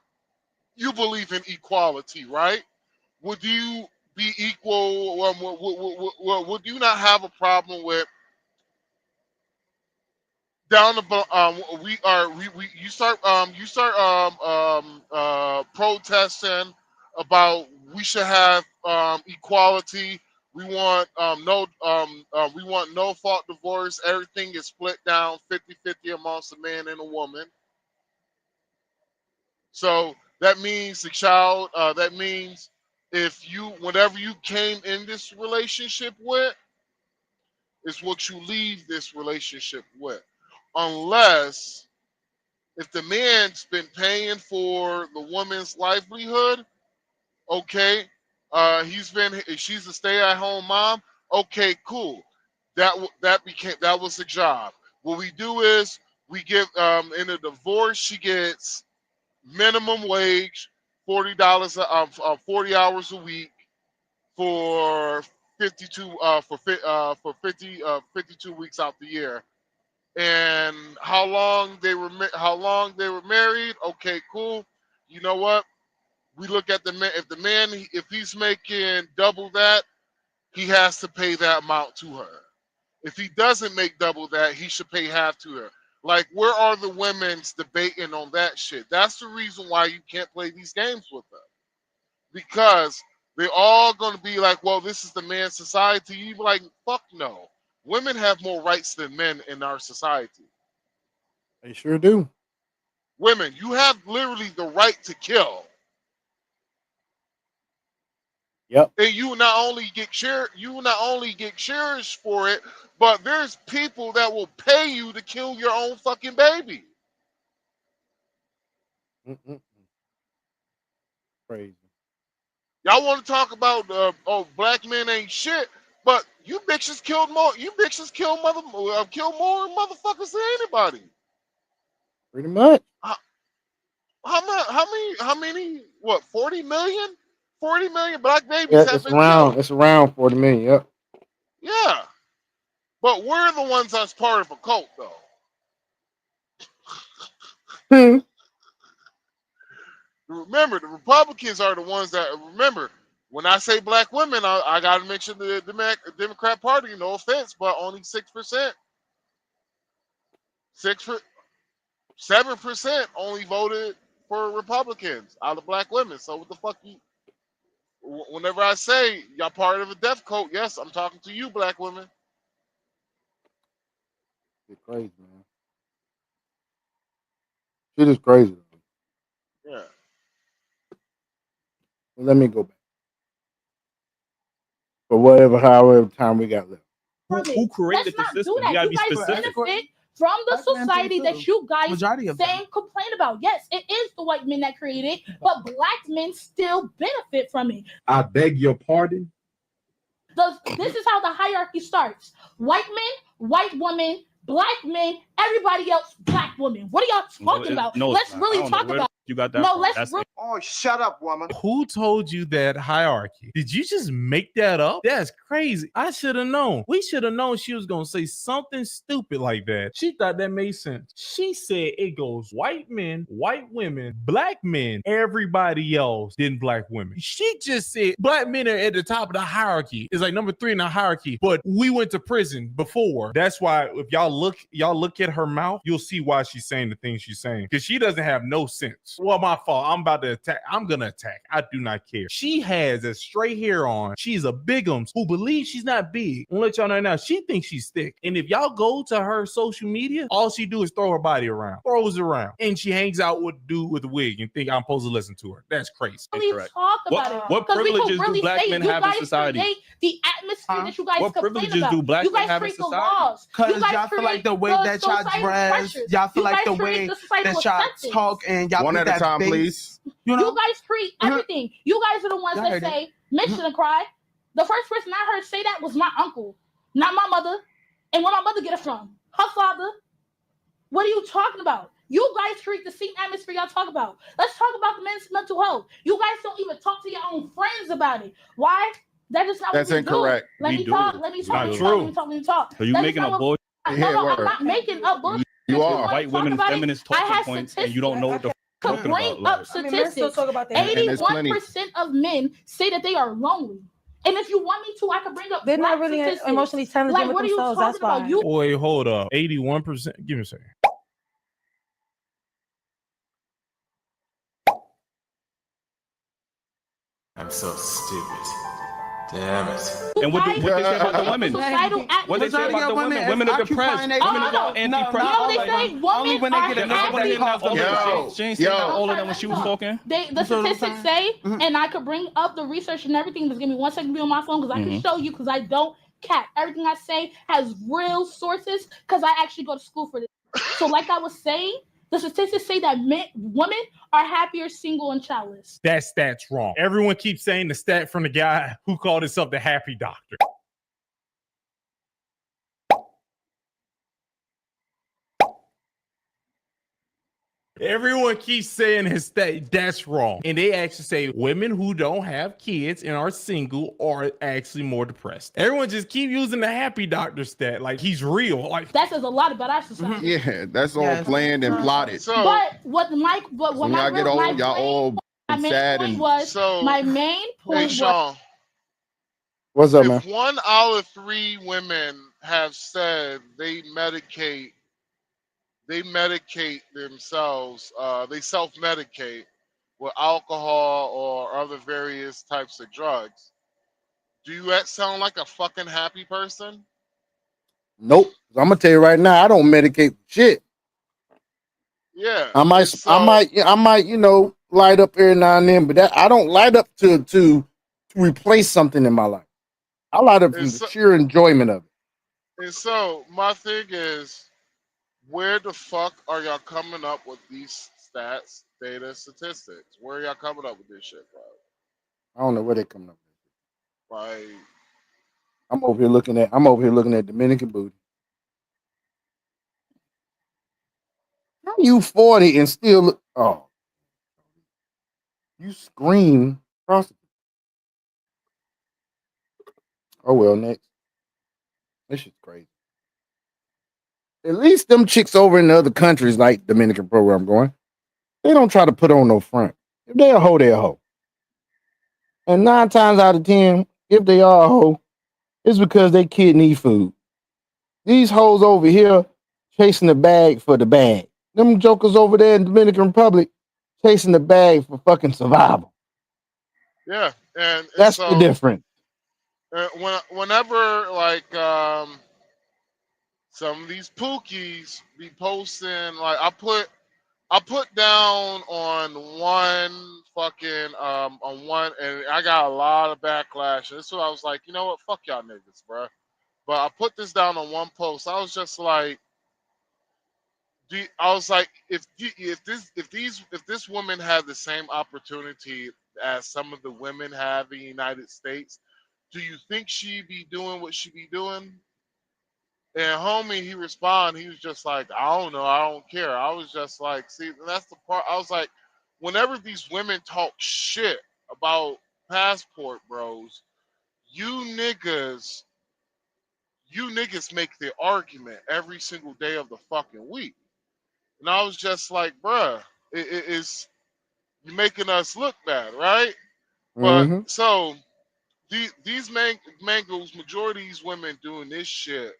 you believe in equality, right? Would you be equal? Would you not have a problem with down the you start protesting about we should have equality. We want we want no fault divorce. Everything is split down 50-50 amongst a man and a woman. So that means the child. That means whatever you came in this relationship with, is what you leave this relationship with, unless if the man's been paying for the woman's livelihood. Okay, she's a stay-at-home mom. Okay, cool. That was the job. What we do is we give in a divorce, she gets minimum wage, $40 40 hours a week for 52 for 52 weeks out the year. And how long they were married? Okay, cool. You know what? We look at the man. If he's making double that, he has to pay that amount to her. If he doesn't make double that, he should pay half to her. Like, where are the women's debating on that shit? That's the reason why you can't play these games with them. Because they're all going to be like, well, this is the man's society. You be like, fuck no. Women have more rights than men in our society. They sure do. Women, you have literally the right to kill. Yep. And you not only get cherished for it, but there's people that will pay you to kill your own fucking baby. Crazy. Y'all want to talk about black men ain't shit, but you bitches killed more. You bitches kill more motherfuckers than anybody. Pretty much. How many? What? 40 million? 40 million black babies Yeah, have it's been around. killed. It's around 40 million. Yep. Yeah, but we're the ones that's part of a cult, though. Remember, the Republicans are the ones that remember. When I say black women, I got to mention the Democrat Party. No offense, but only 6%. 7% only voted for Republicans out of black women. So what the fuck you? Whenever I say y'all part of a death cult, yes, I'm talking to you, black women. It's crazy, man. Shit is crazy. Yeah. Well, let me go back. For however time we got left. Who created the system? You gotta be specific. Benefit from the Black men society too. that you guys Majority of them. saying complain about. Yes, it is the white men that created it, but black men still benefit from it. I beg your pardon. This is how the hierarchy starts: white men, white women, black men, everybody else, black women. What are y'all talking about? Let's really talk about. You got that? No, let's. Oh, shut up, woman. Who told you that hierarchy? Did you just make that up? That's crazy. I should have known. We should have known she was going to say something stupid like that. She thought that made sense. She said it goes white men, white women, black men, everybody else, then black women. She just said black men are at the top of the hierarchy. It's like number 3 in the hierarchy, but we went to prison before. That's why if y'all look at her mouth, you'll see why she's saying the things she's saying, because she doesn't have no sense. Well, my fault. I'm about to attack. I'm gonna attack. I do not care. She has a straight hair on. She's a bigums who believes she's not big. I'm gonna let y'all know now. She thinks she's thick. And if y'all go to her social media, all she do is throw her body around, throws around, and she hangs out with dude with a wig and think I'm supposed to listen to her. That's crazy. Correct. Talk about it. What privileges do black men have in society? The atmosphere that you guys What complain privileges about. do black you men guys have in create the society? laws. Because y'all feel like the way that y'all dress, y'all feel like the way that y'all talk, and y'all One put at a that time, face. please. You guys create everything. You guys are the ones Y'all that heard say mention and cry. The first person I heard say that was my uncle, not my mother. And where my mother get it from? Her father. What are you talking about? You guys create the same atmosphere y'all talk about. Let's talk about the men's mental health. You guys don't even talk to your own friends about it. Why? That is not That's what we incorrect. do. Let me talk. Let me talk. Let me talk. So you That is making not a what- bullshit. No, I'm not making up bullshit. You are. White women, feminist talking points, and you don't know what the To talking bring about. up statistics, And there's plenty. 81% of men say that they are lonely. And if you want me to, I can bring up. They're not black really statistics. emotionally intelligent Like, with what are you themselves. talking That's about? why. You Wait, hold up. 81%. Give me a second. I'm so stupid. Damn it. And what they say about the women? Societal What they say about the women? Women are depressed. Women are all anti-depressed. You know what they say? Women are happy. She ain't saying that all of them when she was talking. The statistics say, and I could bring up the research and everything. Just give me 1 second to be on my phone because I can show you, because I don't cap. Everything I say has real sources because I actually go to school for this. So like I was saying, the statistics say that women are happier single and childless. That stat's wrong. Everyone keeps saying the stat from the guy who called himself the happy doctor. Everyone keeps saying his stat. That's wrong. And they actually say women who don't have kids and are single are actually more depressed. Everyone just keep using the happy doctor stat like he's real. Like that says a lot about our society. Yeah, that's all planned and plotted. So, But what Mike, but So what when my y'all get old, y'all all my main sad point and was So, my main hey, point was Sean, What's up, man? if 1 out of 3 women have said they medicate they medicate themselves. They self-medicate with alcohol or other various types of drugs. Do you sound like a fucking happy person? Nope. I'm gonna tell you right now, I don't medicate shit. Yeah. I might, and so- I might, light up every now and then, but that I don't light up to replace something in my life. I light up from and the so- sheer enjoyment of it. And so my thing is, where the fuck are y'all coming up with these stats, data, statistics? Where are y'all coming up with this shit, bro? I don't know where they're coming up with. Like, I'm over here looking at Dominican booty. How you 40 and still look? Oh, you scream prostitute. Oh well, next. This shit's crazy. At least them chicks over in the other countries, like Dominican program going, they don't try to put on no front. If they a hoe, they a hoe. And 9 times out of 10, if they are a hoe, it's because they kid need food. These hoes over here chasing the bag for the bag. Them jokers over there in Dominican Republic chasing the bag for fucking survival. yeah, and That's so the difference. whenever like some of these pookies be posting, like I put down on one fucking on one, and I got a lot of backlash. And so I was like, you know what, fuck y'all niggas, bro. But I put this down on one post. I was just like, I was like, if this woman had the same opportunity as some of the women have in the United States, do you think she'd be doing what she be doing? And homie, he responded. He was just like, I don't know, I don't care. I was just like, see, that's the part. I was like, whenever these women talk shit about passport bros, you niggas make the argument every single day of the fucking week. And I was just like, bruh, it's you're making us look bad, right? But Mhm. so these mangoes, majority of these women doing this shit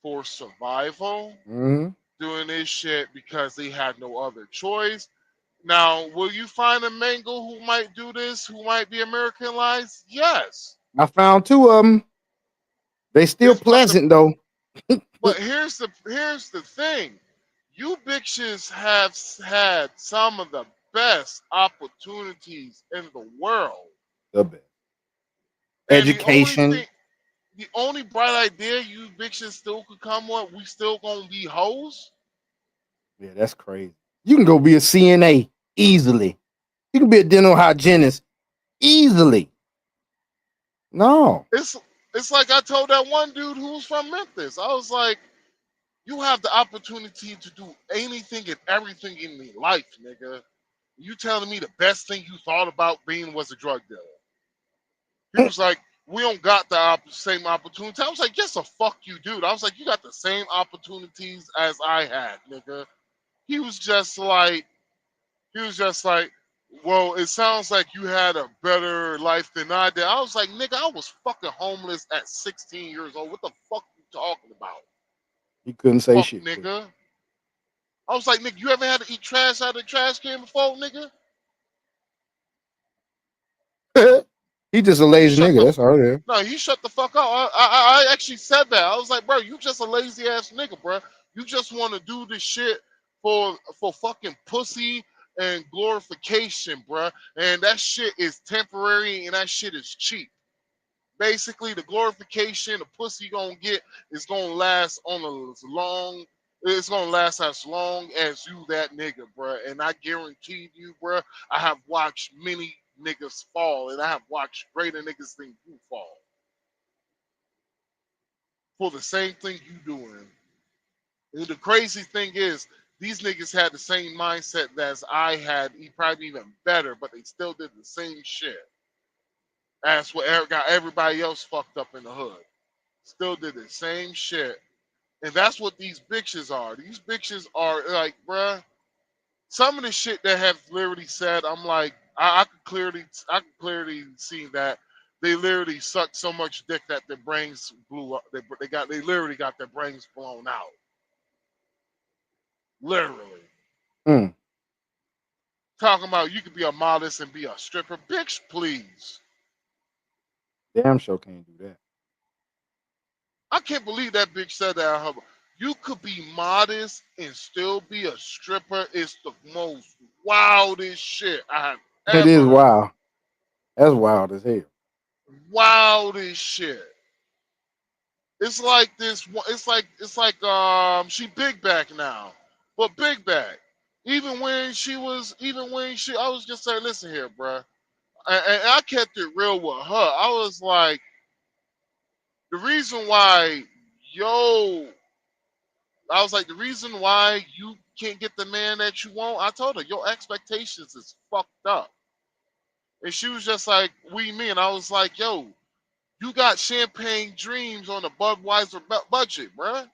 for survival, Mhm. doing this shit because they had no other choice. Now, will you find a mango who might do this, who might be Americanized? Yes. I found 2 of them. They still pleasant though. But here's the thing. You bitches have had some of the best opportunities in the world. The best. And Education. the only bright idea you bitches still could come up, we still gonna be hoes. Yeah, that's crazy. You can go be a CNA easily. You can be a dental hygienist easily. No. It's like I told that one dude who was from Memphis. I was like, you have the opportunity to do anything and everything in the life, nigga. You telling me the best thing you thought about being was a drug dealer? He was like, we don't got the same opportunity. I was like, yes, the fuck you, dude. I was like, you got the same opportunities as I had, nigga. He was just like, well, it sounds like you had a better life than I did. I was like, nigga, I was fucking homeless at 16 years old. What the fuck you talking about? He couldn't say Fuck, shit. nigga. I was like, nigga, you ever had to eat trash out of the trash can before, nigga? He just a lazy nigga. That's all there. No, he shut the fuck up. I actually said that. I was like, bro, you just a lazy ass nigga, bro. You just want to do this shit for fucking pussy and glorification, bro. And that shit is temporary and that shit is cheap. Basically, the glorification, the pussy you gonna get is gonna last on as long. It's gonna last as long as you that nigga, bro. And I guarantee you, bro, I have watched many niggas fall, and I have watched greater niggas than you fall for the same thing you doing. And the crazy thing is, these niggas had the same mindset as I had, probably even better, but they still did the same shit. That's what got everybody else fucked up in the hood. Still did the same shit. And that's what these bitches are. These bitches are like, bruh, some of the shit that have literally said, I'm like, I could clearly see that they literally sucked so much dick that their brains blew up. They literally got their brains blown out. Literally. Mm. Talking about you could be a modest and be a stripper. Bitch, please. Damn sure can't do that. I can't believe that bitch said that out of her. You could be modest and still be a stripper. It's the most wildest shit I have It is ever. wild. That's wild as hell. Wildest shit. It's like this. It's like she big back now, but big back. Even when she, I was just saying, listen here, bruh. And I kept it real with her. I was like, the reason why, the reason why you can't get the man that you want, I told her, your expectations is fucked up. And she was just like, what do you mean? I was like, yo, you got champagne dreams on a Budweiser budget, bruh.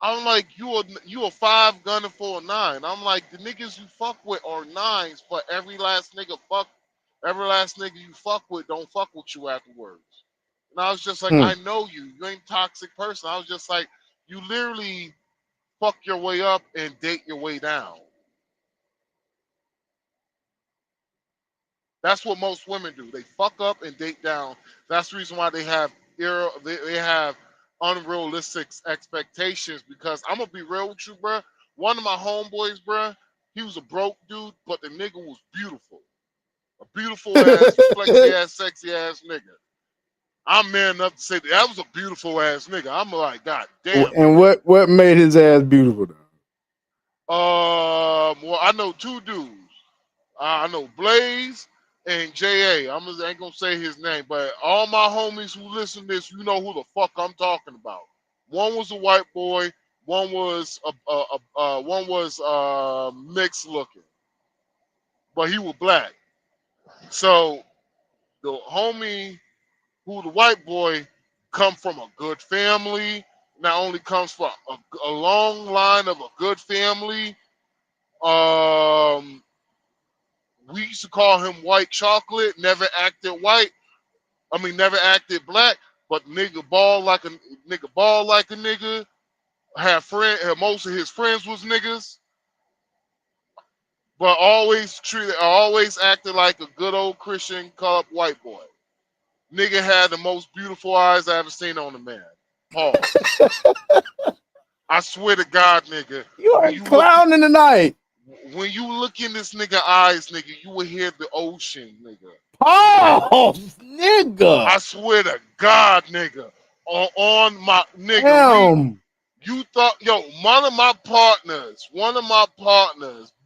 I'm like, you a 5 gunning for a 9. I'm like, the niggas you fuck with are 9s, but every last nigga you fuck with don't fuck with you afterwards. And I was just like, I know you. You ain't a toxic person. I was just like, you literally fuck your way up and date your way down. That's what most women do. They fuck up and date down. That's the reason why they have they have unrealistic expectations. Because I'm gonna be real with you, bruh. One of my homeboys, bruh, he was a broke dude, but the nigga was beautiful. A beautiful ass, flexy ass, sexy ass nigga. I'm man enough to say that was a beautiful ass nigga. I'm like, God damn. And what made his ass beautiful though? Well, I know 2 dudes. I know Blaze and J.A. ain't gonna say his name, but all my homies who listen to this, you know who the fuck I'm talking about. One was a white boy, one was mixed looking, but he was black. So the homie who the white boy come from a good family, not only comes from a long line of a good family. We used to call him white chocolate, never acted white. Never acted black, but nigga ball like a nigga. Most of his friends was niggas, but always acted like a good old Christian colored white boy. Nigga had the most beautiful eyes I ever seen on a man. Pause. I swear to God, nigga. You are a clown in the night. When you look in this nigga eyes, nigga, you will hear the ocean, nigga. Oh, nigga. I swear to God, nigga. On my nigga. Damn. You thought, one of my partners,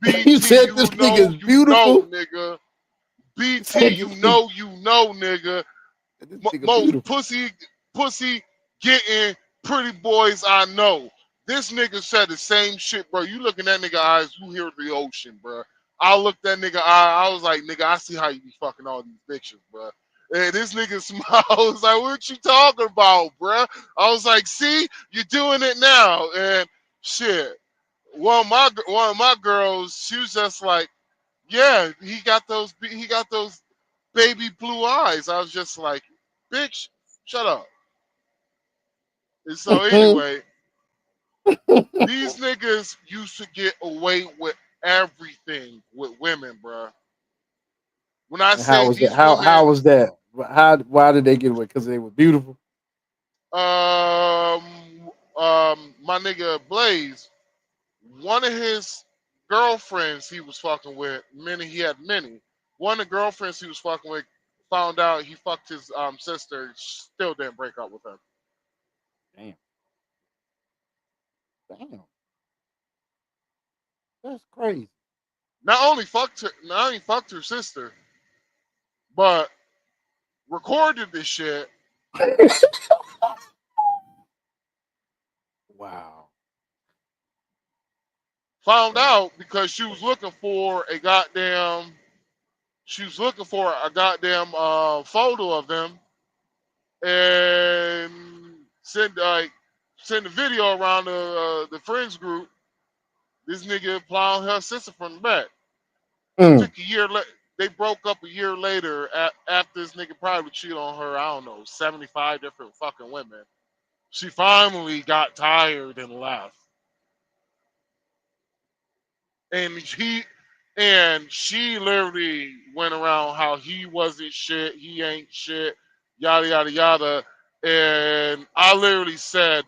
BT, You said this nigga's beautiful? Nigga. BT, you know, nigga. Most pussy getting pretty boys I know. This nigga said the same shit, bro. You look in that nigga eyes, you hear the ocean, bro. I looked that nigga eye, I was like, nigga, I see how you be fucking all these bitches, bro. And this nigga smiled. I was like, what you talking about, bro? I was like, see, you're doing it now. And shit. One of my girls, she was just like, yeah, he got those baby blue eyes. I was just like, bitch, shut up. And so anyway, these niggas used to get away with everything with women, bro. When I say How was that? How was that? Why did they get away? Because they were beautiful. My nigga Blaze, one of his girlfriends he was fucking with, he had many. One of the girlfriends he was fucking with found out he fucked his sister, still didn't break up with her. Damn. That's crazy. Not only fucked her sister, but recorded this shit. Wow. Found out because she was looking for a goddamn photo of them and send the video around the friends group. This nigga plowing her sister from the back. Took a year. They broke up a year later after this nigga probably cheated on her. I don't know, 75 different fucking women. She finally got tired and left. And she literally went around how he wasn't shit, he ain't shit, yada yada yada. And I literally said,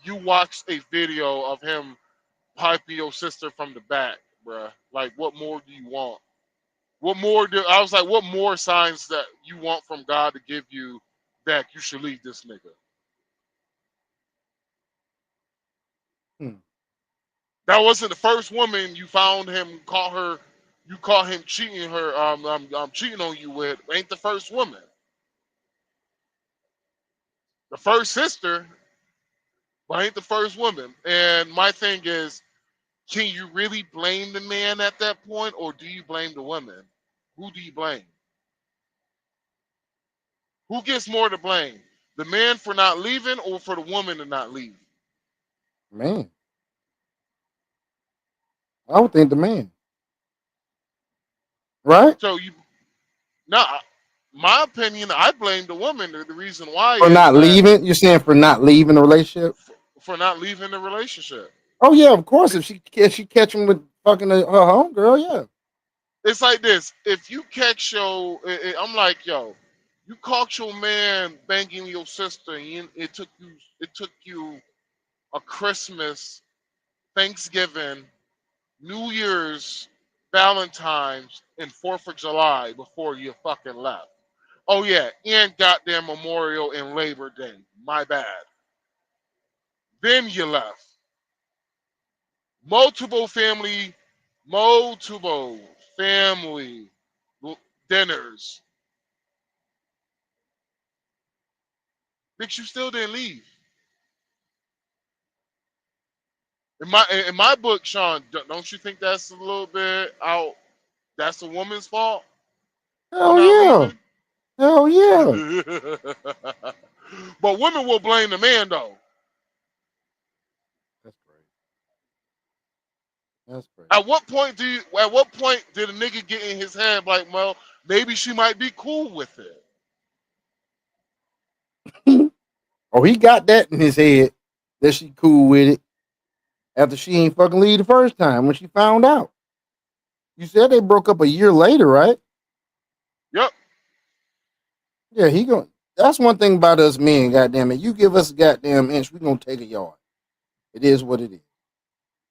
you watched a video of him piping your sister from the back, bruh. Like, what more do you want? I was like, what more signs that you want from God to give you that you should leave this nigga? That wasn't the first woman you found him, you caught him cheating her, I'm cheating on you with. Ain't the first woman. The first sister, but ain't the first woman. And my thing is, can you really blame the man at that point, or do you blame the woman? Who do you blame? Who gets more to blame? The man for not leaving, or for the woman to not leave? Man, I would think the man. Right? So my opinion, I blame the woman. The reason why For is not that leaving? You're saying for not leaving the relationship? for not leaving the relationship. Oh yeah, of course. If she catch him with fucking her homegirl, yeah. It's like this. If you catch I'm like, yo, you caught your man banging your sister, and it took you a Christmas, Thanksgiving, New Year's, Valentine's, and 4th of July before you fucking left. Oh yeah, and goddamn Memorial and Labor Day. My bad. Then you left. Multiple family dinners. Bitch, you still didn't leave. In my book, Sean, don't you think that's a little bit out? That's a woman's fault for Hell not yeah. leaving? Hell yeah. But women will blame the man though. That's great. At what point did a nigga get in his head like, well, maybe she might be cool with it? Oh, he got that in his head that she cool with it after she ain't fucking leave the first time when she found out. You said they broke up a year later, right? Yep. Yeah, he going. That's one thing about us men, goddamn it. You give us a goddamn inch, we gonna take a yard. It is what it is.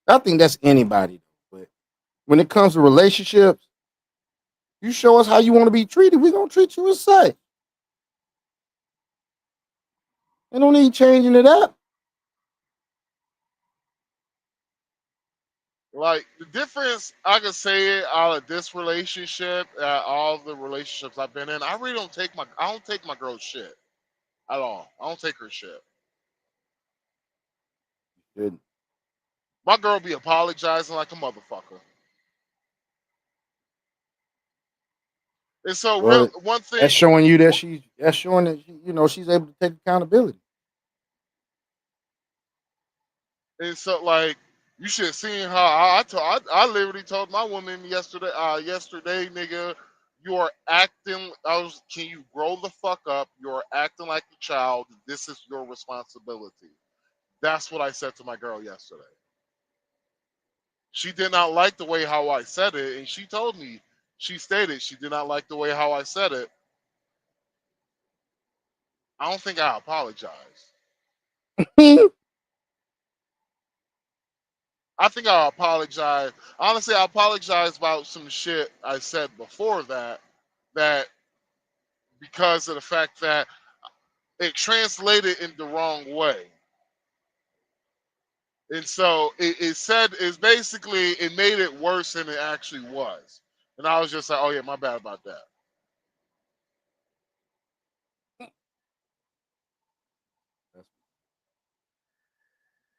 I think that's anybody, but when it comes to relationships, you show us how you want to be treated, we gonna treat you as such. They don't need changing it up. Like the difference, I can say it out of this relationship, all the relationships I've been in. I don't take my girl's shit at all. I don't take her shit. Good. My girl be apologizing like a motherfucker. And so, Well, one thing that's showing you that that's showing that she's able to take accountability. And so, like, you should have seen how I literally told my woman yesterday, nigga, you are acting. Can you grow the fuck up? You're acting like a child. This is your responsibility. That's what I said to my girl yesterday. She did not like the way how I said it, and she told me, she stated she did not like the way how I said it. I don't think I apologized. I think I apologize. Honestly, I apologize about some shit I said before that because of the fact that it translated in the wrong way. And so it's basically, it made it worse than it actually was. And I was just like, oh yeah, my bad about that.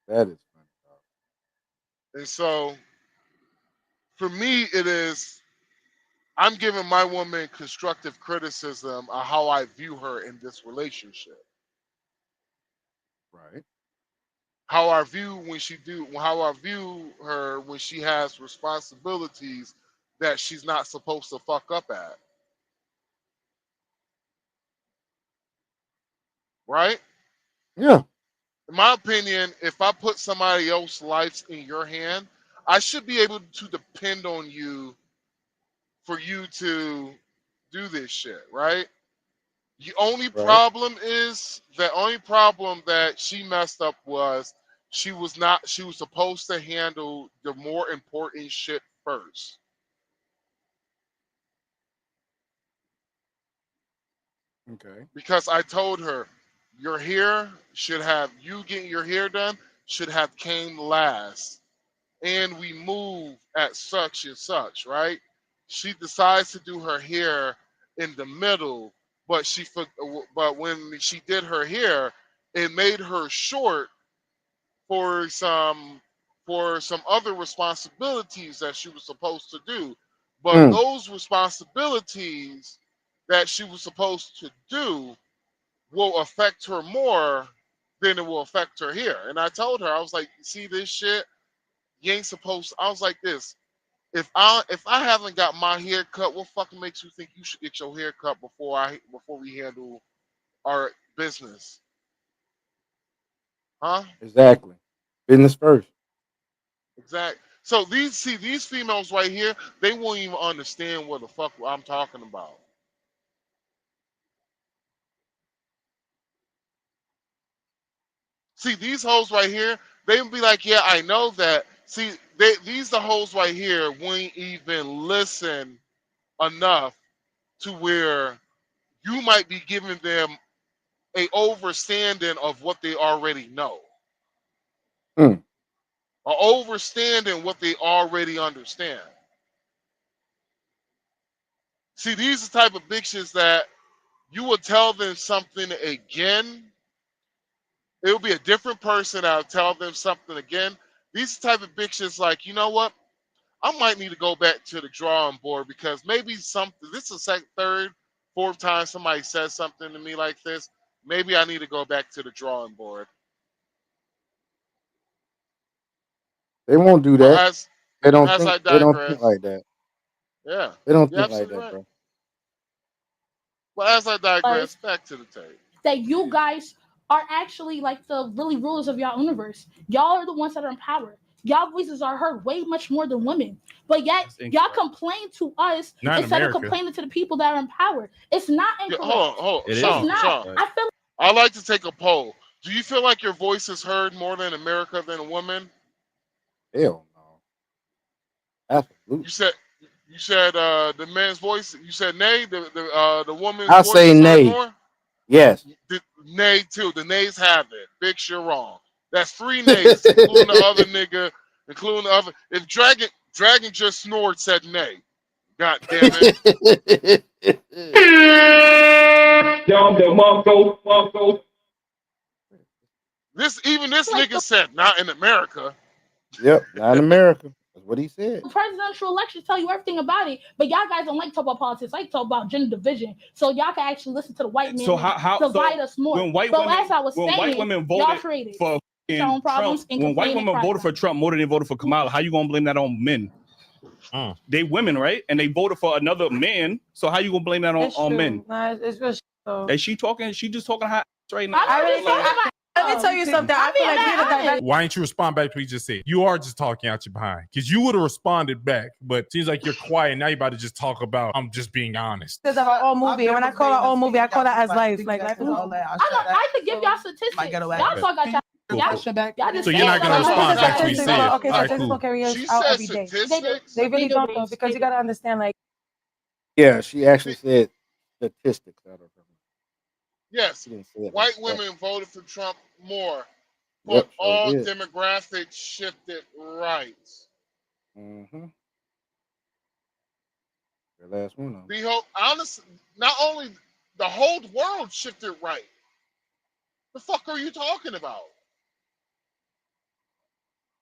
That is funny. And so for me, it is, I'm giving my woman constructive criticism of how I view her in this relationship. Right. How I view her when she has responsibilities that she's not supposed to fuck up at. Right? Yeah. In my opinion, if I put somebody else's life in your hand, I should be able to depend on you for you to do this shit, right? The only problem that she messed up was she was supposed to handle the more important shit first. Okay. Because I told her your hair you getting your hair done should have came last. And we move at such and such, right? She decides to do her hair in the middle, but when she did her hair, it made her short for some other responsibilities that she was supposed to do. But those responsibilities that she was supposed to do will affect her more than it will affect her hair. And I told her, I was like, see this shit? You ain't supposed I was like this. If I haven't got my hair cut, what fucking makes you think you should get your hair cut before we handle our business? Huh? Exactly. Business first. Exactly. So these females right here, they won't even understand what the fuck I'm talking about. See, these hoes right here, they would be like, yeah, I know that. See, these the hoes right here won't even listen enough to where you might be giving them a overstanding of what they already know. Mm. Or overstanding what they already understand. See, these are the type of bitches that you will tell them something again. It will be a different person that'll tell them something again. These are the type of bitches like, you know what? I might need to go back to the drawing board because maybe this is the third, fourth time somebody says something to me like this. Maybe I need to go back to the drawing board. They won't do Well, that. They don't as I think. They don't think digress. like that. Yeah. They don't You're think like absolutely that, right. bro. Well, as I digress, back to the tape. That you guys are actually like the really rulers of y'all universe. Y'all are the ones that are in power. Y'all voices are heard way much more than women. But yet y'all complain to us Not in instead of America. complaining to the people that are in power. It's not incorrect. Hold on. It's Sean, not. I feel I'd like to take a poll. Do you feel like your voice is heard more in America than a woman? Hell no. Absolutely. You said the man's voice. You said nay. The woman's I voice say is heard nay. more. Yes. Nay too. The nays have it. Bitch, you're wrong. That's 3 nays, including the other nigga, including the other. If Dragon just snored, said nay. God damn it. This nigga said not in America. Yep. Not in America. That's what he said. presidential elections tell you everything about it, but y'all guys don't like to talk about politics. Like to talk about gender division, so y'all can actually listen to the white man So how divide us more. when white but women as I was saying, white women y'all voted created for your own problems Trump, and when white complain and women cry voted for Trump more than they voted for Kamala, how you gonna blame that on men? They women, right? And they voted for another man. So how you gonna blame that on men? Nah, it's real. Is she talking? She just talking hot right now. Let me tell you something. I feel like we're the Why didn't you respond back to what he just said? You are just talking out your behind because you would have responded back, but it seems like you're quiet. Now you're about to just talk about, I'm just being honest. This is our own movie. And when I call our own movie, I call that as life. Like life is all that. I could give y'all statistics. Y'all talk about y'all. Y'all So you're not gonna respond back to what he said. Okay, All right, statistics cool. don't carry us out every day. They really don't though, because you gotta understand, like, Yeah, she actually said statistics out of her. Yes, She didn't say it white like that. women voted for Trump more, but Yep, sure all did. demographics shifted right. Mm-hmm. The last one. The whole, honestly, not only the whole world shifted right. The fuck are you talking about?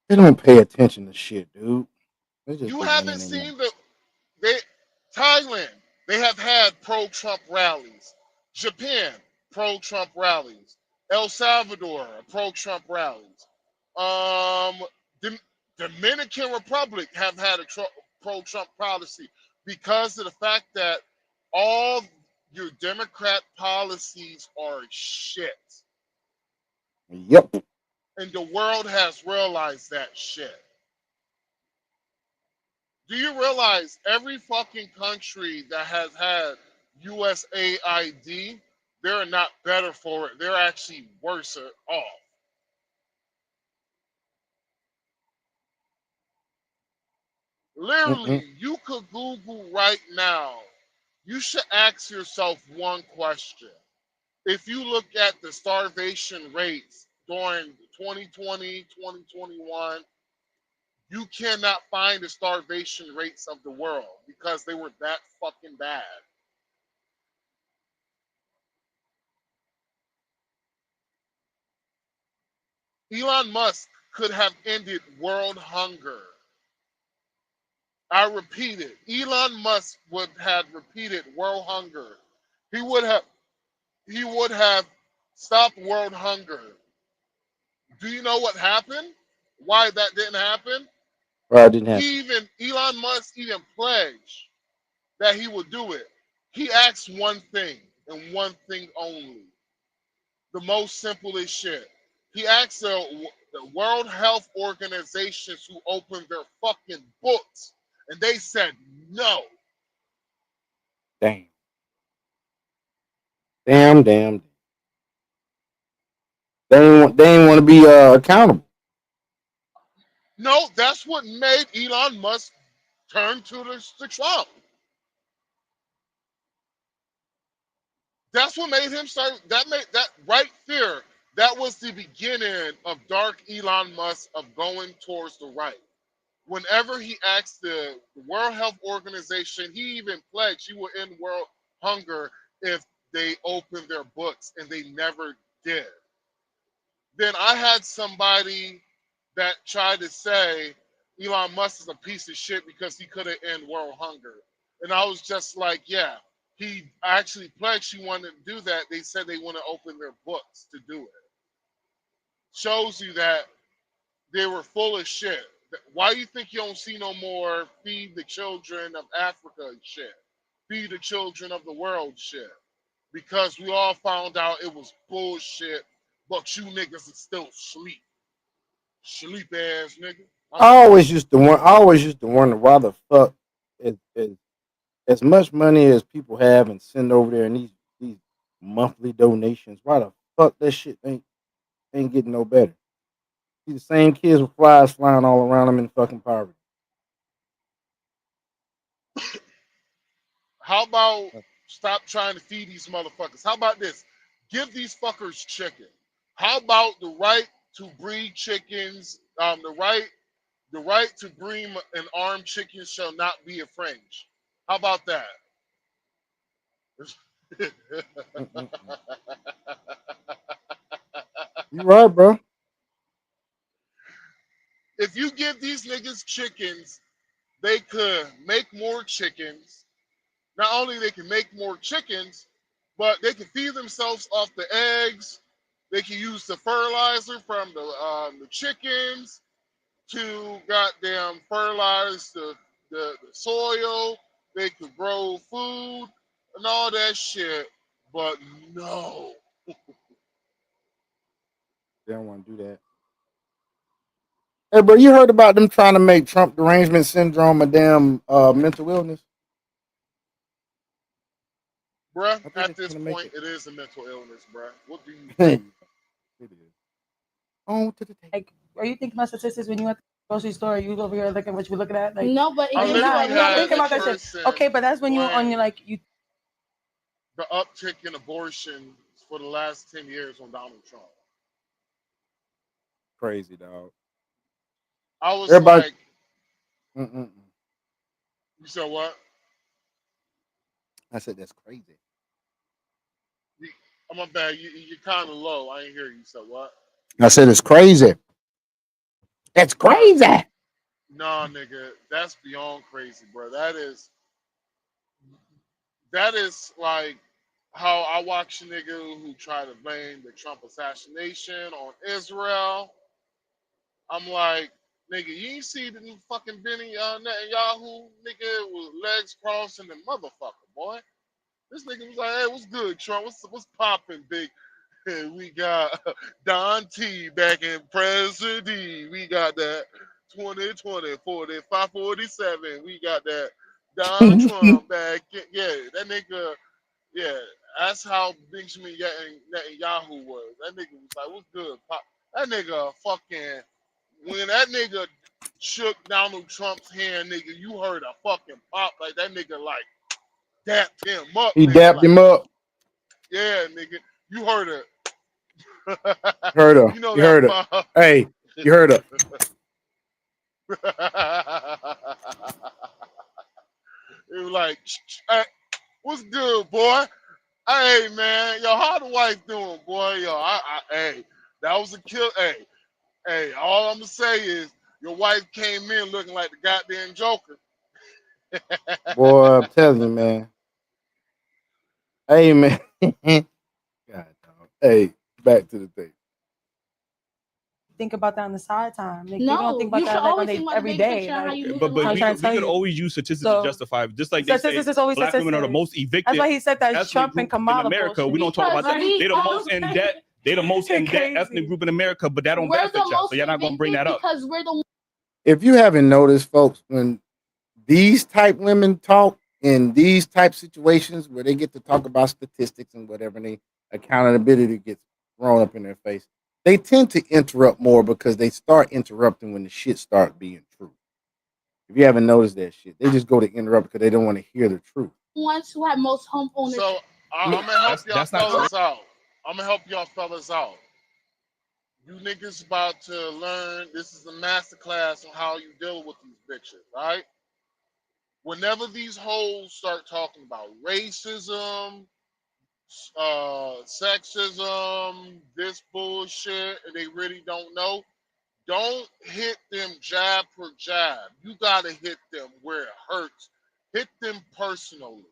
They don't pay attention to shit, dude. They just You be haven't running their seen Thailand. They have had pro-Trump rallies. Japan, pro-Trump rallies. El Salvador, pro-Trump rallies. Dominican Republic have had a pro-Trump policy because of the fact that all your Democrat policies are shit. Yep. And the world has realized that shit. Do you realize every fucking country that has had USAID, they're not better for it. They're actually worse off. Literally, you could Google right now. You should ask yourself one question. If you look at the starvation rates during 2020, 2021, you cannot find the starvation rates of the world because they were that fucking bad. Elon Musk could have ended world hunger. I repeat it. Elon Musk would have repeated world hunger. He would have stopped world hunger. Do you know what happened? Why that didn't happen? Well, it didn't happen. Elon Musk even pledged that he would do it. He asked one thing and one thing only. The most simplest shit. He asked the World Health Organization to open their fucking books, and they said no. Damn. Damn. They ain't want to be accountable. No, that's what made Elon Musk turn to Trump. That's what made him start. That made that right there. That was the beginning of dark Elon Musk of going towards the right. Whenever he asked the World Health Organization, he even pledged he would end world hunger if they opened their books, and they never did. Then I had somebody that tried to say Elon Musk is a piece of shit because he couldn't end world hunger. And I was just like, yeah, he actually pledged he wanted to do that. They said they want to open their books to do it. Shows you that they were full of shit. Why do you think you don't see no more feed the children of Africa shit? Feed the children of the world shit? Because we all found out it was bullshit, but you niggas is still sleep. Sleep ass nigga. I always used to wonder why the fuck as much money as people have and send over there in these monthly donations, why the fuck that shit ain't getting no better? See the same kids with flies flying all around them in fucking poverty. How about stop trying to feed these motherfuckers? How about this? Give these fuckers chicken. How about the right to breed chickens? The right to breed and arm chickens shall not be infringed. How about that? You right, bro. If you give these niggas chickens, they could make more chickens. Not only they can make more chickens, but they can feed themselves off the eggs. They can use the fertilizer from the chickens to goddamn fertilize the soil. They could grow food and all that shit. But no. They don't want to do that. Hey, bro, you heard about them trying to make Trump derangement syndrome a damn mental illness? Bruh, at this point, it is a mental illness, bruh. What do you think? It is. On to the Like, are you thinking about statistics when you went to the grocery store? You over here looking what you looking at? Like, No, but I you're literally not had thinking a about that shit. person Okay, but that's when you're on your like you. The uptick in abortion for the last 10 years on Donald Trump. Crazy, dog. I was Everybody, like, you said what? I said that's crazy. I'm my bad. You're kind of low. I ain't hear you. So what? I said it's crazy. That's crazy. Nah, nigga, that's beyond crazy, bro. That is like how I watch a nigga who try to blame the Trump assassination on Israel. I'm like, nigga, you ain't see the new fucking Benny Netanyahu nigga with legs crossed and the motherfucker, boy. This nigga was like, hey, what's good, Trump? What's popping, big? We got Don T back in President. We got that 2020 4547. We got that Donald Trump back. Yeah, that nigga. Yeah, that's how Benjamin Netanyahu was. That nigga was like, "What's good, pop?" That nigga fucking when that nigga shook Donald Trump's hand, nigga, you heard a fucking pop like that nigga like dapped him up. He nigga, dapped like, him up. yeah, nigga, you heard it. Heard her. You know You that heard her. pop. Hey, you heard her. It was like, hey, what's good, boy? Hey, man, yo, how the wife doing, boy? Yo, hey, that was a kill. Hey, all I'm gonna say is your wife came in looking like the goddamn Joker. Boy, I'm telling you, man. Hey, man. God, dog. Hey, back to the thing. Think about that on the side time. Like, they No, don't think about you should that like always on think they about the every big day. picture, how Like, you moving But I'm we trying to tell could you. always use statistics So- to justify, just like they say, Statistics is always black women are the statistics. most evicted. That's why he said that ethnic Trump and group in Kamala America. We bullshit. don't talk about that. Because They the we most in all- debt. They the most in debt Crazy. ethnic group in America, but that don't We're benefit the y'all. most So you're not gonna bring that up. because we're the If you haven't noticed, folks, when these type women talk in these type situations where they get to talk about statistics and whatever, and they accountability gets thrown up in their face, they tend to interrupt more because they start interrupting when the shit starts being true. If you haven't noticed that shit, they just go to interrupt because they don't want to hear the truth. ones who have most home ownership. So I'm gonna help y'all that's not fellas out. I'm gonna help y'all fellas out. You niggas about to learn. This is a master class on how you deal with these bitches, right? Whenever these hoes start talking about racism, sexism, this bullshit, and they really don't know, don't hit them jab for jab. You gotta hit them where it hurts. Hit them personally.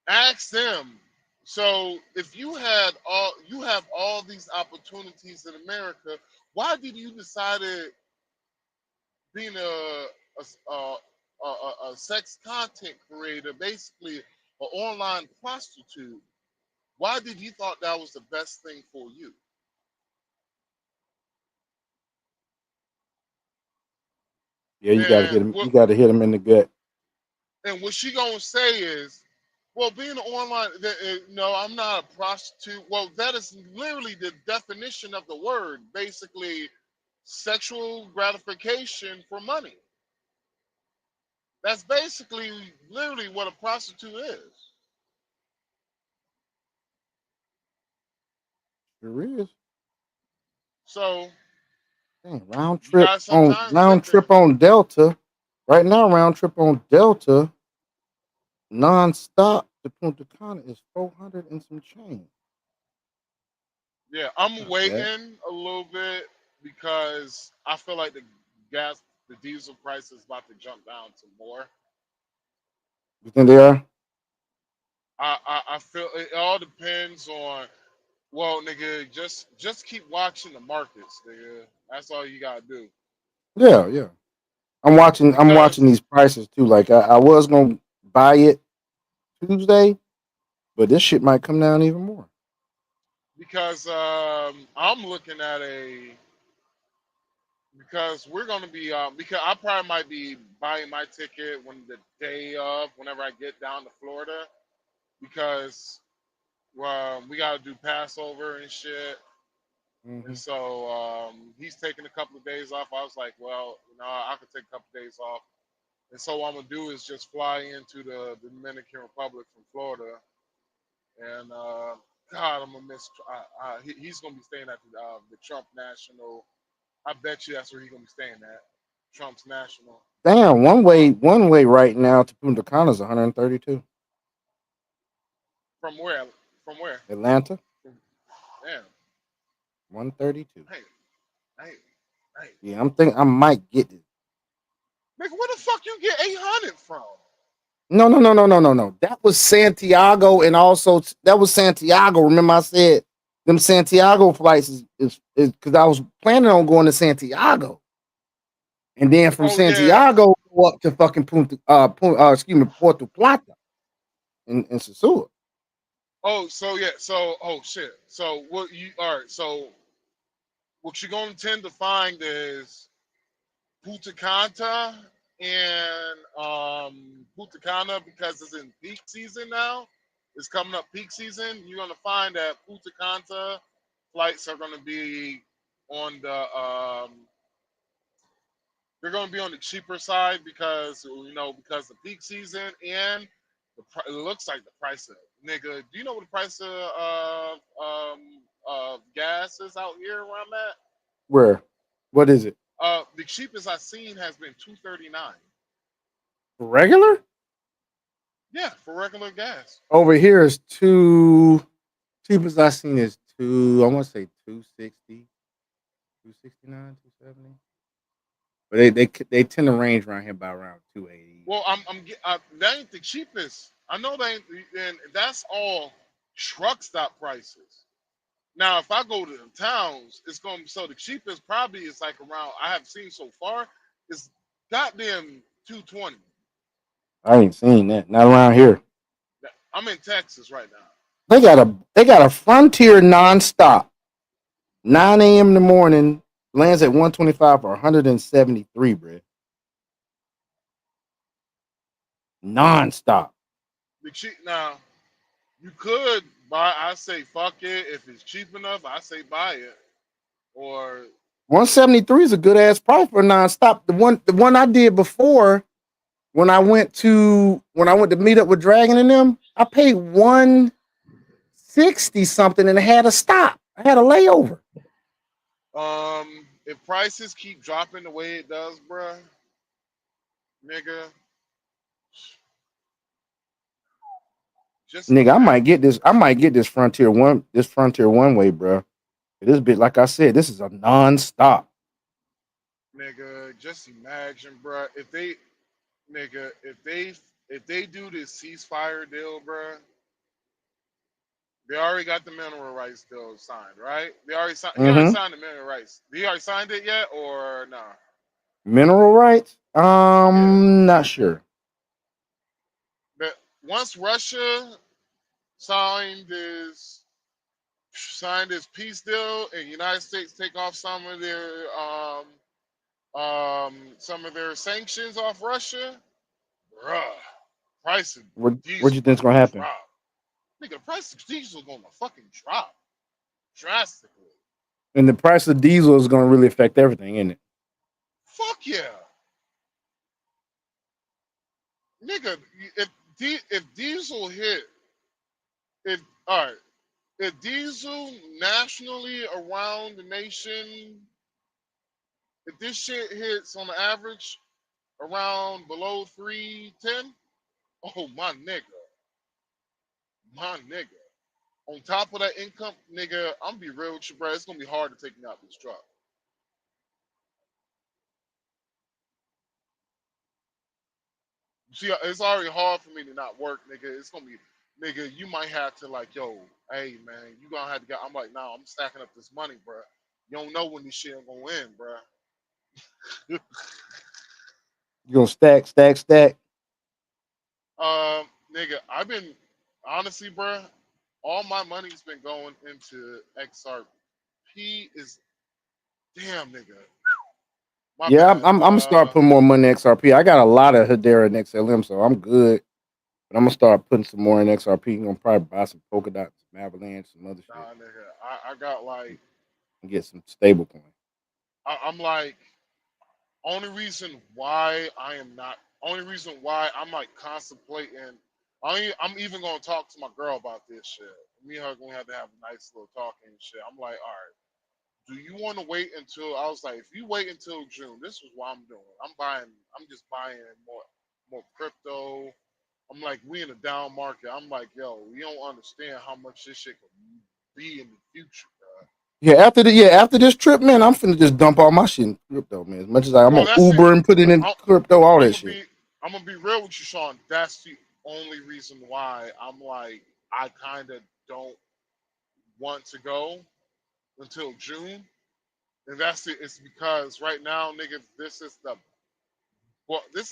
Ask them. So if you have all these opportunities in America, why did you decide being a sex content creator, basically an online prostitute? Why did you thought that was the best thing for you? Yeah, you gotta hit And them. You gotta hit them in the gut. and what she gonna say is, well, being online, no, I'm not a prostitute. Well, that is literally the definition of the word. Basically, sexual gratification for money. That's basically literally what a prostitute is. Sure is. So Dang, round you trip gotta on sometimes round get trip on Delta. Right now, round trip on Delta, nonstop to Punta Cana is 400 and some change. Yeah, I'm Not bad. waiting a little bit because I feel like the diesel price is about to jump down to more. You think they are? I feel it all depends on. Well, nigga, just keep watching the markets, nigga. That's all you gotta do. Yeah, yeah. I'm watching Because these prices too. Like I was gonna buy it Tuesday, but this shit might come down even more. I'm looking at because we're gonna be because I probably might be buying my ticket when the day of whenever I get down to Florida because we gotta do Passover and shit. And so he's taking a couple of days off. I was like, well, I could take a couple of days off. And so what I'm gonna do is just fly into the Dominican Republic from Florida, and God, I'm gonna miss. He's gonna be staying at the Trump National. I bet you that's where he's gonna be staying at, Trump's National. Damn, one way right now to Punta Cana is 132. From where? From where? Atlanta, Damn. 132. Hey. Yeah, I'm thinking I might get it. Nigga, where the fuck you get 800 from? No. That was Santiago, and also that was Santiago. Remember, I said them Santiago flights is because I was planning on going to Santiago, and then from Santiago go up to fucking Puerto Plata in Sosúa. Oh, so yeah, so oh shit. So what you all right? So what you're gonna tend to find is Punta Cana and Punta Cana, because it's in peak season now. It's coming up peak season. You're gonna find that Punta Cana flights are gonna be on the they're gonna be on the cheaper side because because the peak season, and it looks like the price of nigga. Do you know what the price of gas is out here where I'm at? Where? What is it? The cheapest I've seen has been $2.39. Regular? Yeah, for regular gas. Over here is two. Cheapest I seen is two. I want to say 260, 269, 270. But they tend to range around here by around 280. Well, that ain't the cheapest. I know that ain't, and that's all truck stop prices. Now, if I go to the towns, it's going to, so the cheapest probably is like around, I have seen so far, is goddamn 220. I ain't seen that. Not around here. I'm in Texas right now. They got a Frontier nonstop. 9 a.m. in the morning, lands at 125 for 173, bro. Nonstop. Now, you could buy, I say fuck it. If it's cheap enough, I say buy it. Or 173 is a good ass price for nonstop. The one I did before, when I went to meet up with Dragon and them, I paid 160 something and it had a stop. I had a layover. if prices keep dropping the way it does, bruh, nigga, Nigga, I might get this Frontier One way, bro. This bit, like I said, this is a nonstop. nigga, just imagine, bruh, if they do this ceasefire deal, bruh, they already got the mineral rights deal signed, right? He already signed the mineral rights. He already signed it yet, or no? Mineral rights? Not sure. But once Russia signed this peace deal, and United States take off some of their sanctions off Russia, bruh, price of What diesel you think's gonna happen? drop. Nigga, the price of diesel is gonna fucking drop drastically. And the price of diesel is gonna really affect everything, isn't it? Fuck yeah. Nigga, if diesel hit, if diesel nationally around the nation, if this shit hits on the average around below 310, oh my nigga. On top of that income, nigga, I'm gonna be real with you, bro. It's gonna be hard to take me out this truck. See, it's already hard for me to not work, nigga. It's gonna be, nigga, you might have to like, yo, hey man, you gonna have to get. I'm like, nah, I'm stacking up this money, bro. You don't know when this shit gonna end, bro. You gonna stack. Nigga, I've been honestly, bro. All my money's been going into XRP. Is damn, nigga. Yeah, I'm gonna start putting more money in XRP. I got a lot of Hedera and XLM, so I'm good. But I'm gonna start putting some more in XRP. I'm gonna probably buy some Polkadot, some Avalanche, some other shit. Nah, nigga, I got like, And get some stable coin. I'm like, only reason why I'm like contemplating. I'm even gonna talk to my girl about this shit. Me and her gonna have to have a nice little talking and shit. I'm like, all right, do you want to wait until? I was like, if you wait until June, this is what I'm doing. I'm just buying more crypto. I'm like, we in a down market. I'm like, yo, you don't understand how much this shit can be in the future, bro. Yeah, after this trip, man, I'm finna just dump all my shit in crypto, man. As much as I'm gonna Uber and put it in crypto, all that shit. I'm gonna be real with you, Sean. That's the only reason why I'm like, I kind of don't want to go until June, and that's it. It's because right now, nigga, this is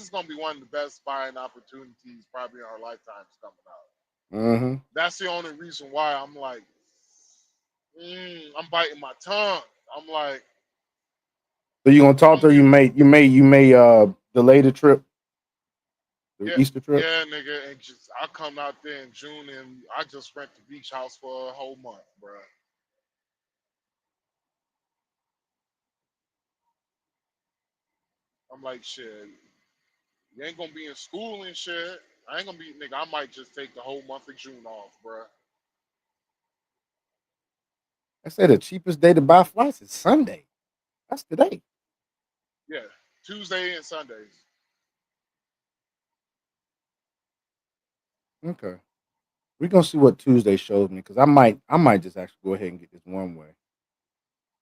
gonna be one of the best buying opportunities probably in our lifetimes coming out. Mm-hmm. That's the only reason why I'm like, I'm biting my tongue. I'm like, So you gonna talk to her? You may delay the trip, the yeah, Easter trip. yeah, nigga, and just I come out there in June and I just rent the beach house for a whole month, bro. I'm like, shit, you ain't gonna be in school and shit. I ain't gonna be, nigga. I might just take the whole month of June off, bro. I say the cheapest day to buy flights is Sunday. That's today. Yeah, Tuesday and Sundays. Okay. We're gonna see what Tuesday shows me because I might just actually go ahead and get this one way,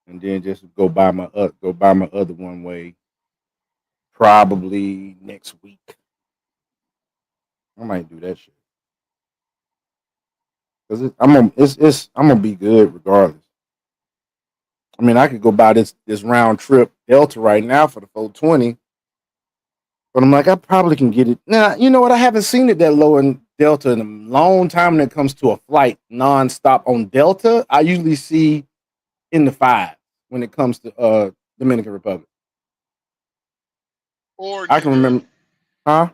and then just go buy my other one way probably next week. I might do that shit because I'm gonna be good regardless. I mean, I could go buy this round trip Delta right now for the 420, but I'm like, I probably can get it. Now, you know what? I haven't seen it that low in Delta in a long time when it comes to a flight nonstop on Delta. I usually see in the five when it comes to Dominican Republic. Or I can nigga, remember, huh?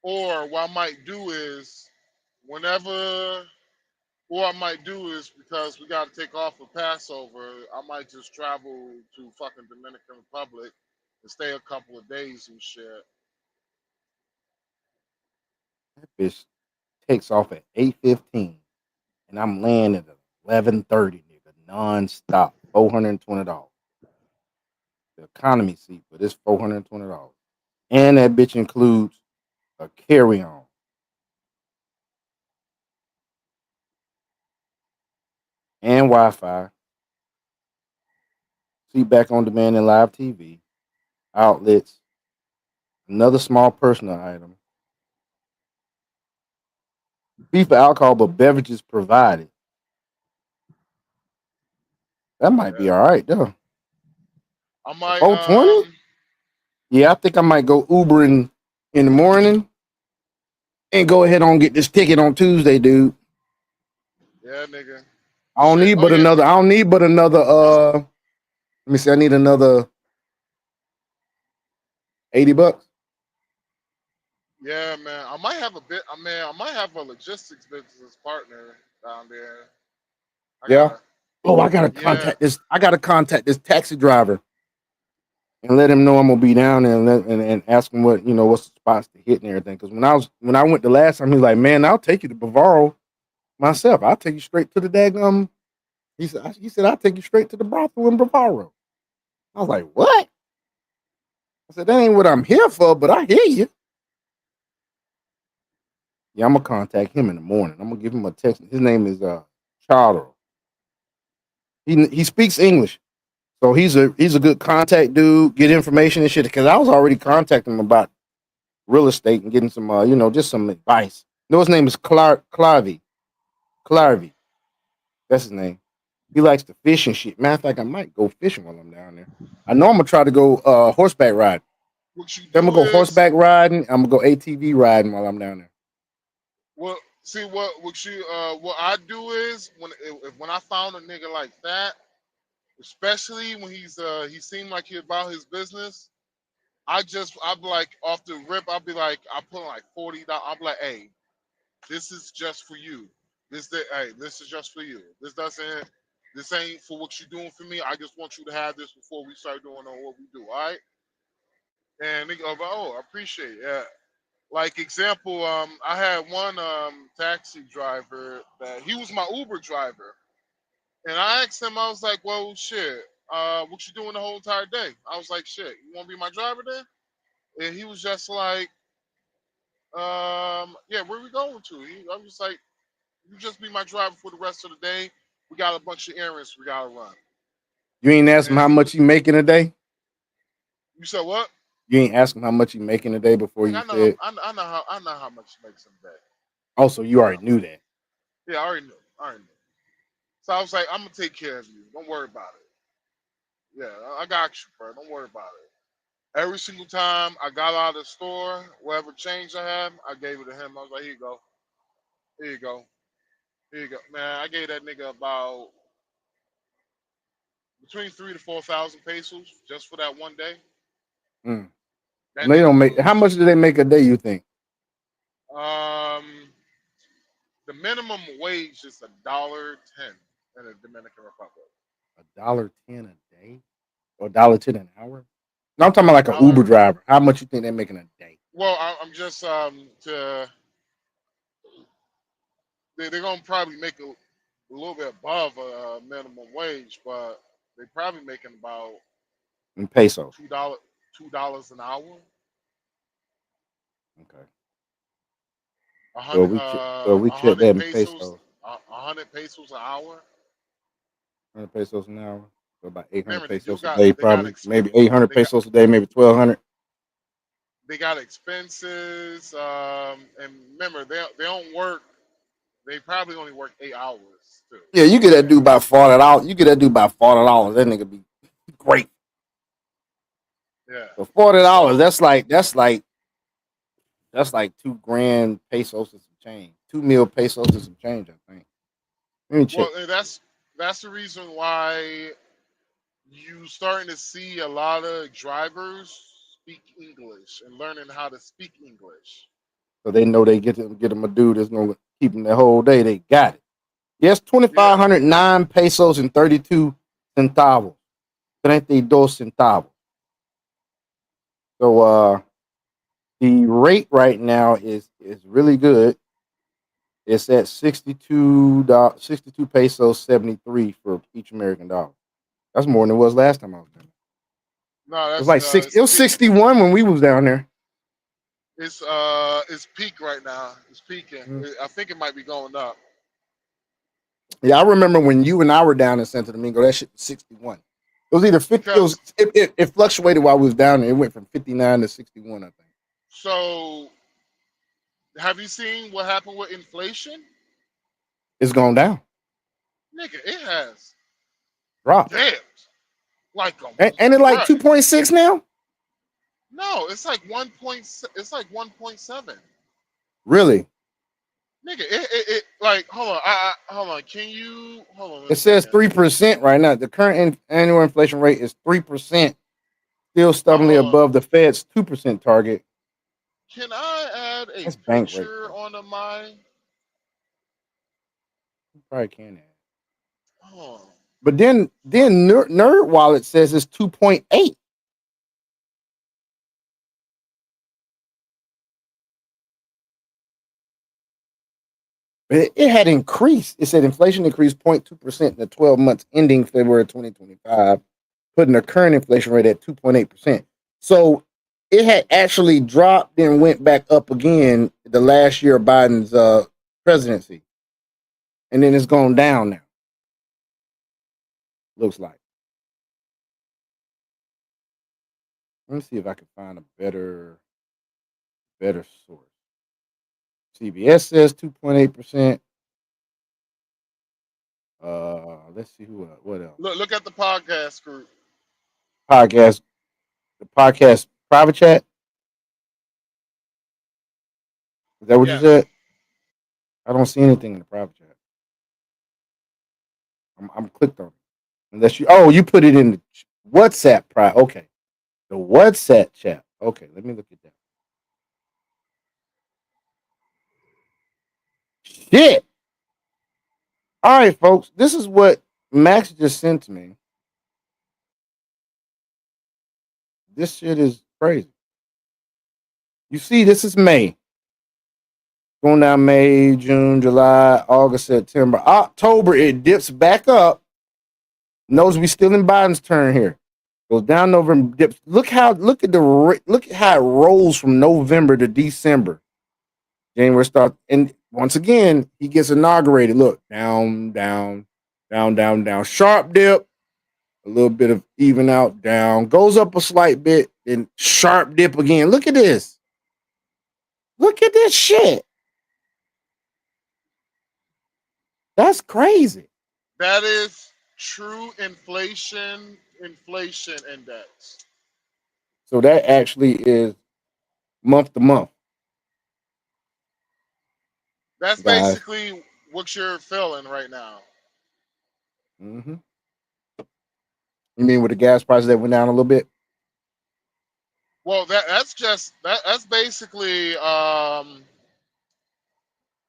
or what I might do is whenever, what I might do is because we got to take off for Passover, I might just travel to fucking Dominican Republic and stay a couple of days and shit. That bitch takes off at 8:15, and I'm landing at 11:30, nigga, nonstop, $420. The economy seat, but it's $420, and that bitch includes a carry-on. And Wi-Fi, seat back on demand and live TV, outlets, another small personal item, fee for alcohol, but beverages provided. That might be all right, though. I might 420? Yeah, I think I might go Ubering in the morning and go ahead on get this ticket on Tuesday, dude. yeah, nigga. I don't need but another. Let me see. I need another $80. Yeah, man. I might have a bit. I might have a logistics business partner down there. Yeah. Oh, I gotta Yeah. contact this. I gotta contact this taxi driver and let him know I'm gonna be down there and ask him what what's the spots to hit and everything. Because when I went the last time, he was like, "Man, I'll take you to Bavaro myself. I'll take you straight to the daggum." He said I'll take you straight to the brothel in Bavaro. I was like, "What?" I said, "That ain't what I'm here for, but I hear you." Yeah, I'm gonna contact him in the morning. I'm gonna give him a text. His name is Charles. He speaks English, so he's a good contact dude. Get information and shit. Because I was already contacting him about real estate and getting some just some advice. No, his name is Clarvey. Clarvey, that's his name. He likes to fish and shit. Matter of fact, I might go fishing while I'm down there. I know I'm gonna try to go horseback riding. I'm gonna go horseback riding. I'm gonna go ATV riding while I'm down there. Well, see what I do is when I found a nigga like that, especially when he seemed like he about his business, I'd be like off the rip. I'll be like, I put like $40. I'll be like, hey, this is just for you. This is just for you. This ain't for what you're doing for me. I just want you to have this before we start doing what we do. All right. And they go, oh, I appreciate it. Yeah. Like example, I had one taxi driver that he was my Uber driver, and I asked him, I was like, well, shit, what you doing the whole entire day? I was like, shit, you want to be my driver then? And he was just like, yeah, where we going to? I was just like, you just be my driver for the rest of the day. We got a bunch of errands we gotta run. You ain't ask him how much he making a day. You said what? You ain't ask him how much he making a day before you said. I know how much he makes in a day. Also, you already knew that. Yeah, I already knew. So I was like, I'm gonna take care of you. Don't worry about it. Yeah, I got you, bro. Don't worry about it. Every single time I got out of the store, whatever change I had, I gave it to him. I was like, here you go. Here you go. Here you go, man. I gave that nigga about between 3 to 4,000 pesos just for that one day. Mm. That They don't nigga make. How was much do they make a day? You think? the minimum wage is $1.10 in the Dominican Republic. $1.10 a day, or $1.10 an hour? No, I'm talking about like an Uber driver. How much you think they're making a day? Well, I'm just they're gonna probably make a little bit above a minimum wage, but they're probably making about In pesos. $2 an hour. Okay. So we check that in pesos. 100 pesos an hour. 100 pesos an hour. So about 800 Remember, they pesos a got- day, they got probably. ex- Maybe 800 they got- pesos a day, maybe 1,200. They got expenses, and remember, they don't work. They probably only work 8 hours too. Yeah, you get that dude by $40. You get that dude by $40. That nigga be great. Yeah. For $40, that's like $2,000 pesos and some change. 2 mil pesos and some change, I think. Let me check. Well, and that's the reason why you starting to see a lot of drivers speak English and learning how to speak English. So they know they get them a dude that's gonna keep them the whole day. They got it. Yes, 2,509 pesos and 32 centavos. 32 centavos. So the rate right now is really good. It's at 62 pesos 73 for each American dollar. That's more than it was last time I was there. No, that's It was like it was 61 when we was down there. It's peak right now. It's peaking. Mm-hmm. I think it might be going up. Yeah, I remember when you and I were down in Santo Domingo, that shit was 61. It was either 50. It fluctuated while we was down there. It went from 59 to 61, I think. So, have you seen what happened with inflation? It's gone down. Nigga, it has Dropped. dipped. Like a And it like bruh. 2.6 now? No, it's like 1.7. Really? Nigga, it like hold on, hold on. Can you hold on? It says 3% right now. The current annual inflation rate is 3%, still stubbornly above the Fed's 2% target. Can I add a That's bank rate. picture onto my? You probably can add. Oh, But then Nerd Wallet says it's 2.8. It had increased. It said inflation increased 0.2% in the 12 months ending February 2025, putting the current inflation rate at 2.8%. So it had actually dropped, then went back up again the last year of Biden's presidency. And then it's gone down now. Looks like. Let me see if I can find a better source. CBS says 2.8%. Let's see what else. look at the podcast group. The podcast private chat. Is that what you said? I don't see anything in the private chat. I'm clicked on it. Unless you put it in the WhatsApp okay. The WhatsApp chat. Okay, let me look at that. Shit. All right, folks. This is what Max just sent to me. This shit is crazy. You see, this is May. Going down May, June, July, August, September, October, it dips back up. Knows we still in Biden's turn here. Goes down November, dips. Look at how it rolls from November to December. January starts, and once again, he gets inaugurated. Look, down, down, down, down, down. Sharp dip, a little bit of even out, down. Goes up a slight bit, then sharp dip again. Look at this. Look at this shit. That's crazy. That is true inflation index. So that actually is month to month. That's guys. basically what you're feeling right now. Mm-hmm. You mean with the gas prices that went down a little bit? Well, that's basically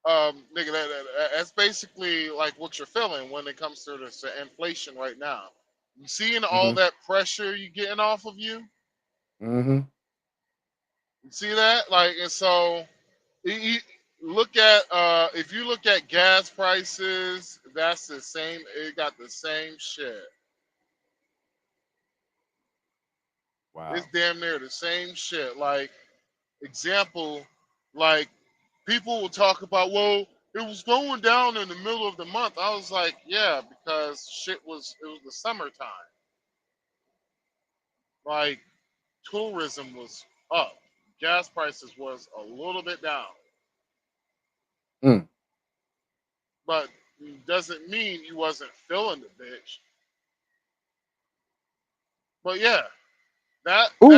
nigga, that's basically like what you're feeling when it comes to this inflation right now. You seeing all Mm-hmm. that pressure you getting off of you? Mm-hmm. You see that? Like, and so look at if you look at gas prices, that's the same. It got the same shit. Wow. It's damn near the same shit. Like, example, like people will talk about, well, it was going down in the middle of the month. I was like, yeah, because it was the summertime. Like, tourism was up. Gas prices was a little bit down. Mm. But doesn't mean you wasn't feeling the bitch. But yeah, that Ooh.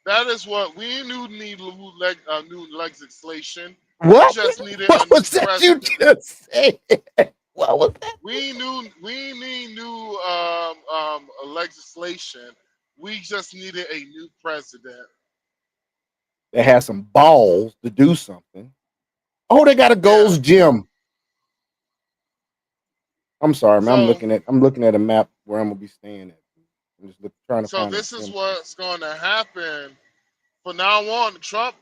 that is what we knew need new legislation. We What? just needed a What new was that president. you just said? What was that? We need new legislation. We just needed a new president. They had some balls to do something. Oh, they got a Gold's Gym. I'm sorry, man. So I'm looking at a map where I'm gonna be staying at. I'm just trying to so find this a is gym. what's going to happen from now on. Trump.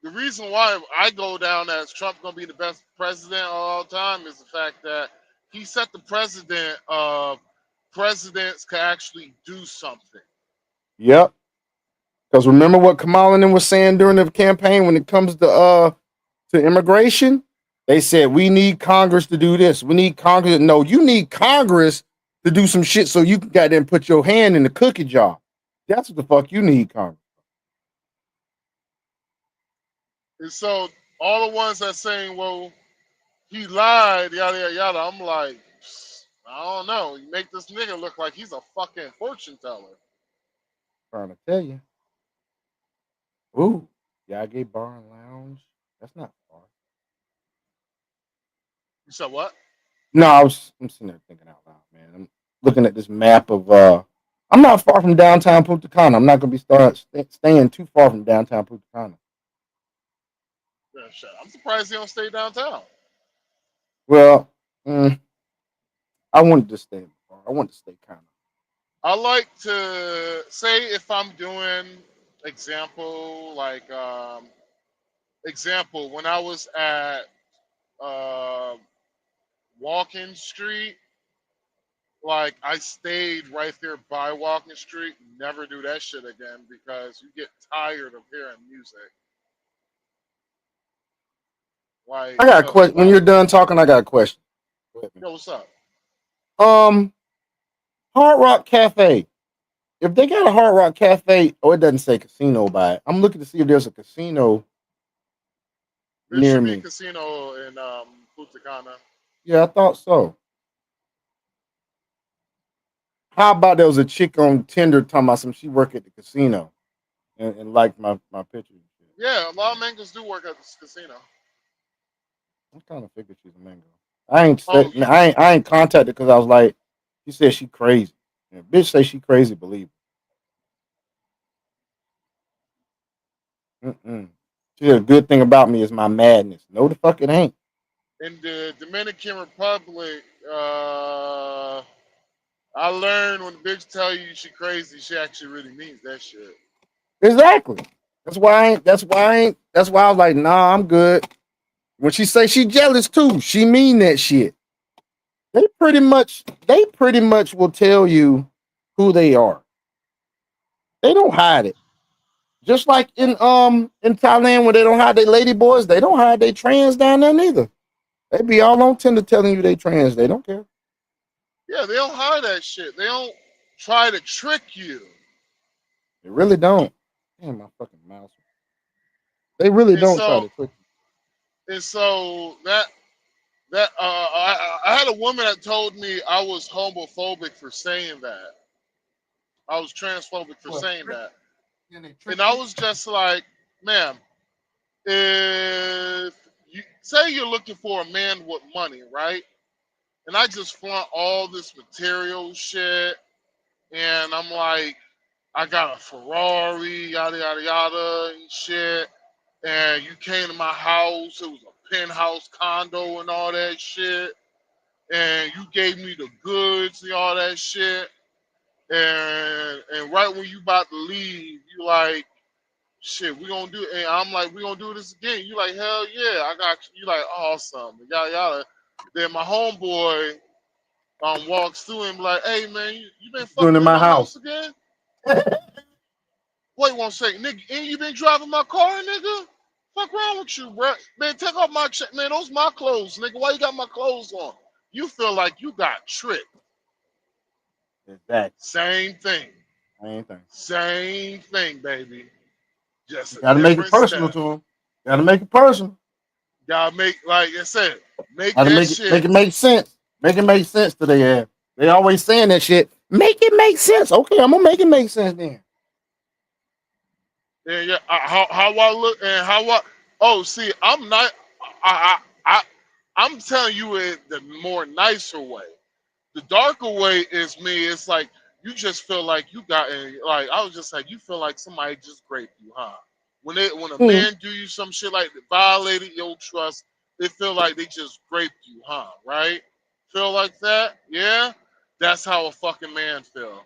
The reason why I go down as Trump going to be the best president of all time is the fact that he set the precedent of presidents can actually do something. Yep. Because remember what Kamala and them was saying during the campaign when it comes to immigration? They said we need Congress to do this. We need Congress. No, you need Congress to do some shit so you can goddamn put your hand in the cookie jar. That's what the fuck you need, Congress. And so all the ones that saying, well, he lied, yada yada yada. I'm like, I don't know. You make this nigga look like he's a fucking fortune teller. Trying to tell you. Ooh, Yage Bar and Lounge. That's not far. You said what? No, I'm sitting there thinking out loud, man. I'm looking at this map of I'm not far from downtown Punta Cana. I'm not gonna be staying too far from downtown Punta Cana. Yeah, shit. I'm surprised he don't stay downtown. Well, I wanted to stay far. I wanted to stay kind of. I like to say if I'm doing example example when I was at Walking Street, like I stayed right there by Walking Street. Never do that shit again because you get tired of hearing music. Like I got a question. When you're done talking, I got a question. Yo, what's up? Hard Rock Cafe. If they got a Hard Rock Cafe, it doesn't say casino by it. I'm looking to see if there's a casino There near should be a me. casino in Punta Cana. Yeah, I thought so. How about there was a chick on Tinder talking about some she work at the casino and liked my picture. Yeah, a lot of mangoes do work at this casino. I kind of figured she's a mango. I ain't contacted because I was like, she said she crazy. And bitch say she crazy, believe it. She said a good thing about me is my madness. No, the fuck it ain't. In the Dominican Republic, I learned when the bitch tell you she crazy, she actually really means that shit. Exactly. That's why I was like, nah, I'm good. When she say she jealous too, she mean that shit. They pretty much will tell you who they are. They don't hide it. Just like in Thailand where they don't hide their lady boys, they don't hide they trans down there neither. They be all on Tinder telling you they trans. They don't care. Yeah, they don't hide that shit. They don't try to trick you. They really don't. Damn, my fucking mouse. They really don't try to trick you. And so I had a woman that told me I was homophobic for saying that. I was transphobic for saying that. And I was just like, ma'am, if you say you're looking for a man with money, right? And I just flaunt all this material shit, and I'm like, I got a Ferrari, yada yada yada, and shit. And you came to my house, it was a penthouse condo and all that shit. And you gave me the goods and all that shit. And right when you about to leave, you like, shit, we gonna do it. And I'm like, we gonna do this again. You like, hell yeah, I got you. You like, awesome. Yada yada. Then my homeboy walks through and be like, hey man, you been fucking in my house again? Wait one second, nigga. Ain't you been driving my car, nigga? Fuck wrong with you, bro? Man, take off my check. Man, those my clothes, nigga. Why you got my clothes on? You feel like you got tricked. Exactly. Same thing. Same thing. Same thing, baby. Just Gotta make it personal to him. Gotta make it personal. Gotta make, like I said, make Gotta that make shit. it, make it make sense. Make it make sense to their ass. They always saying that shit. Make it make sense. Okay, I'm gonna make it make sense then. Yeah. How I look and how I. Oh, see, I'm not. I'm telling you it the more nicer way. The darker way is me. It's like you just feel like you got, like I was just like, you feel like somebody just raped you, huh? When a man do you some shit like that, violated your trust, they feel like they just raped you, huh? Right? Feel like that? Yeah. That's how a fucking man feel.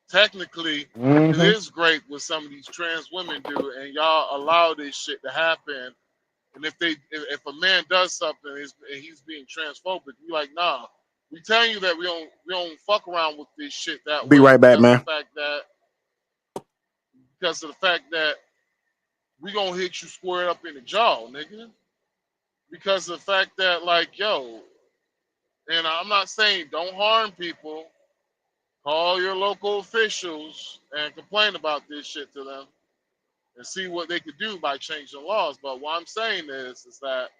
Technically, it is great what some of these trans women do, and y'all allow this shit to happen. And if a man does something and he's being transphobic, you like, nah. We telling you that we don't fuck around with this shit that Be way. right back, man. Because of the fact that we gonna hit you squared up in the jaw, nigga. Because of the fact that, like, yo, and I'm not saying don't harm people. Call your local officials and complain about this shit to them and see what they could do by changing laws. But what I'm saying is that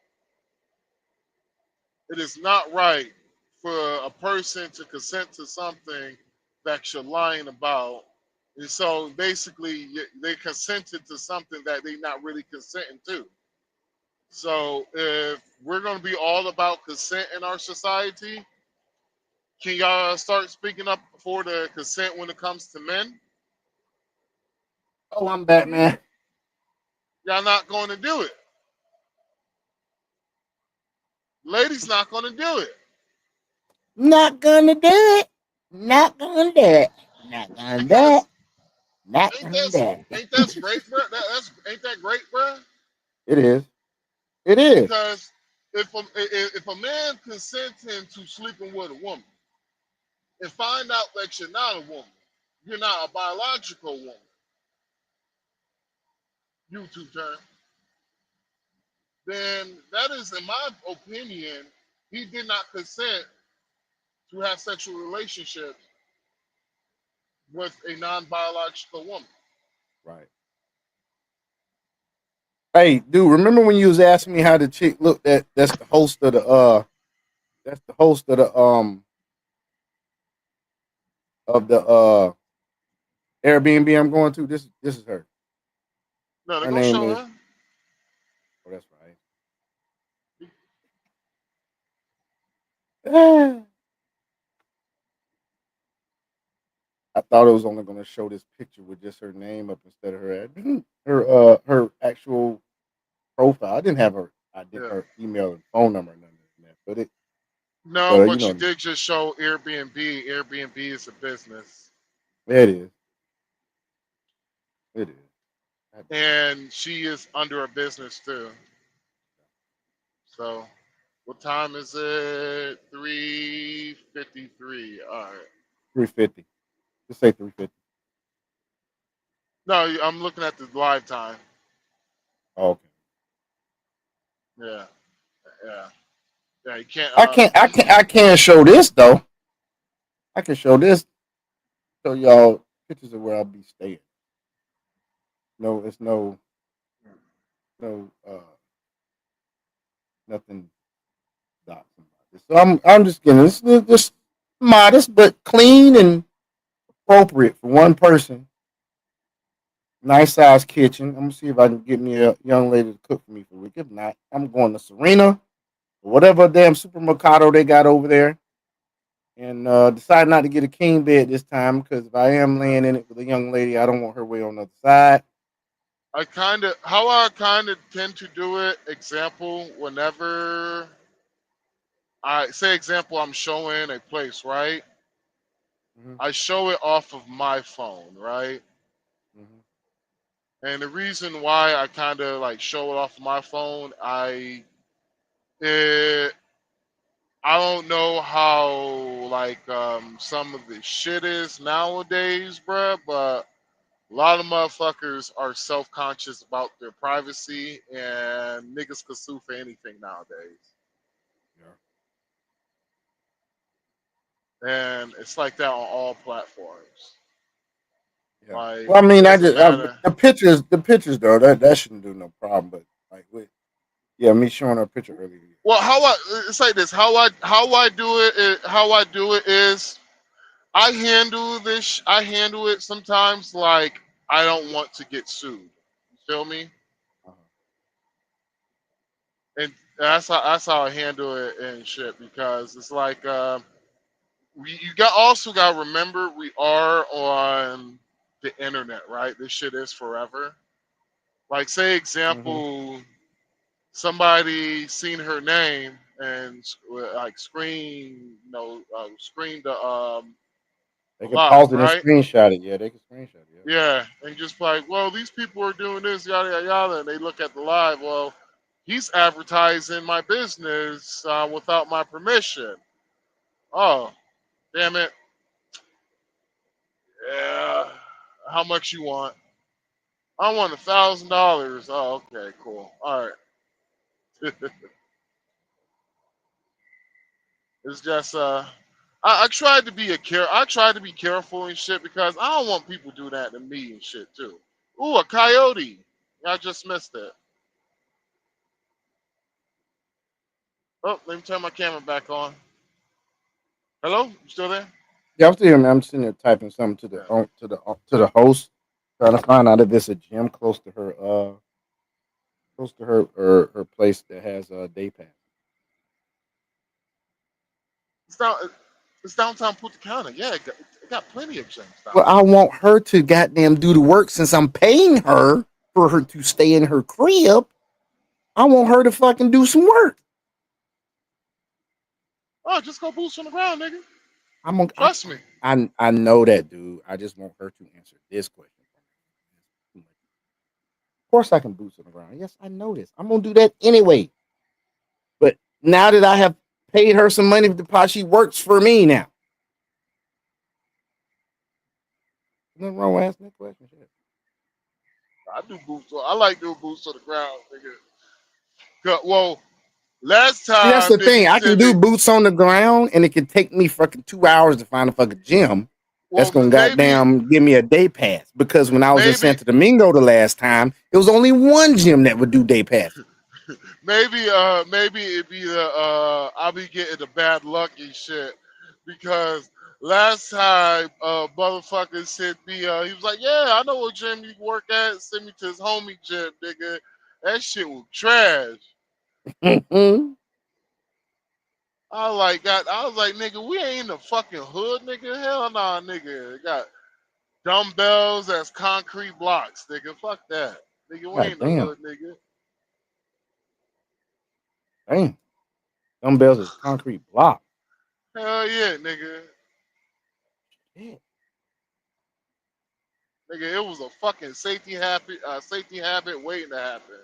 it is not right for a person to consent to something that you're lying about. And so basically they consented to something that they're not really consenting to. So if we're going to be all about consent in our society, can y'all start speaking up for the consent when it comes to men? Oh, I'm back, man. Y'all not going to do it. Ladies not going to do it. Not gonna do it. Not gonna do it. Not gonna do it. Not gonna do it. Ain't that great, bro? Ain't that great, bro? It is. It is. Because if a man consenting to sleeping with a woman and find out that you're not a woman, you're not a biological woman. YouTube term. Then that is, in my opinion, he did not consent to have sexual relationships with a non-biological woman. Right. Hey, dude, remember when you was asking me how the chick looked? That's the host of the Airbnb I'm going to. This is her. No, they're Her gonna name show is. her. Oh, that's right. I thought it was only going to show this picture with just her name up instead of her actual profile. I didn't have her her email and phone number or nothing like that, but it. No, but you did just show Airbnb. Airbnb is a business. It is. It is. And she is under a business too. So, what time is it? 3:53. All right. 350. Just say 350. No, I'm looking at the live time. Oh, okay. Yeah. You can't. I can't show this though. I can show this. Show y'all pictures of where I'll be staying. No, it's no nothing dots about this. So I'm just getting this just modest but clean and appropriate for one person. Nice size kitchen. I'm gonna see if I can get me a young lady to cook for me for a week. If not, I'm going to Serena whatever damn supermercado they got over there, and decided not to get a king bed this time because if I am laying in it with a young lady, I don't want her way on the other side. I kind of tend to do it. Example, whenever I'm showing a place, right? I show it off of my phone, right? And the reason why I kind of like show it off of my phone, I don't know how like some of the shit is nowadays, bruh, but a lot of motherfuckers are self-conscious about their privacy, and niggas can sue for anything nowadays. And it's like that on all platforms. Yeah. Like, Well, I mean, doesn't matter. the pictures though that shouldn't do no problem. But like, me showing her a picture earlier. Well, it's like this. How I do it is I handle it sometimes like I don't want to get sued. You feel me? And that's how I handle it and shit, because it's like also got to remember we are on the internet, right? This shit is forever. Like, say example, somebody seen her name and like screen the They can live, pause it and right? screenshot it. Yeah, they can screenshot it. Yeah, and just like, well, these people are doing this, yada yada yada, and they look at the live. Well, he's advertising my business without my permission. Oh, damn it! Yeah, how much you want? I want $1,000. Oh, okay, cool. All right. It's just I tried to be careful and shit, because I don't want people do that to me and shit too. Ooh, a coyote. I just missed it. Oh, let me turn my camera back on. Hello? You still there? Yeah, I'm still here, man. I'm sitting there typing something to the host, trying to find out if there's a gym close to her place that has a day pass. It's downtown Punta Cana. Yeah, it got plenty of gyms down Well, I want her to goddamn do the work since I'm paying her for her to stay in her crib. I want her to fucking do some work. Oh, just go boots on the ground, nigga. Trust me. I know that, dude. I just want her to answer this question. Of course, I can boots on the ground. Yes, I know this. I'm gonna do that anyway. But now that I have paid her some money for the pot, she works for me now. Nothing wrong with asking that question. Shit. I do boots. I like doing boots on the ground, nigga. Well, last time. See, that's the thing. I can do me, boots on the ground, and it can take me fucking 2 hours to find a fucking gym. That's gonna goddamn give me a day pass. Because when I was in Santo Domingo the last time, it was only one gym that would do day pass. maybe it'd be I'll be getting the bad luck and shit, because last time motherfucker sent me he was like, yeah, I know what gym you work at. Send me to his homie gym, nigga. That shit was trash. I was like, nigga, we ain't in the fucking hood, nigga. Hell nah, nigga. It got dumbbells as concrete blocks, nigga. Fuck that. Nigga, we ain't in the hood, nigga. Damn. Dumbbells is concrete block. Hell yeah, nigga. Yeah. Nigga, it was a fucking safety habit waiting to happen.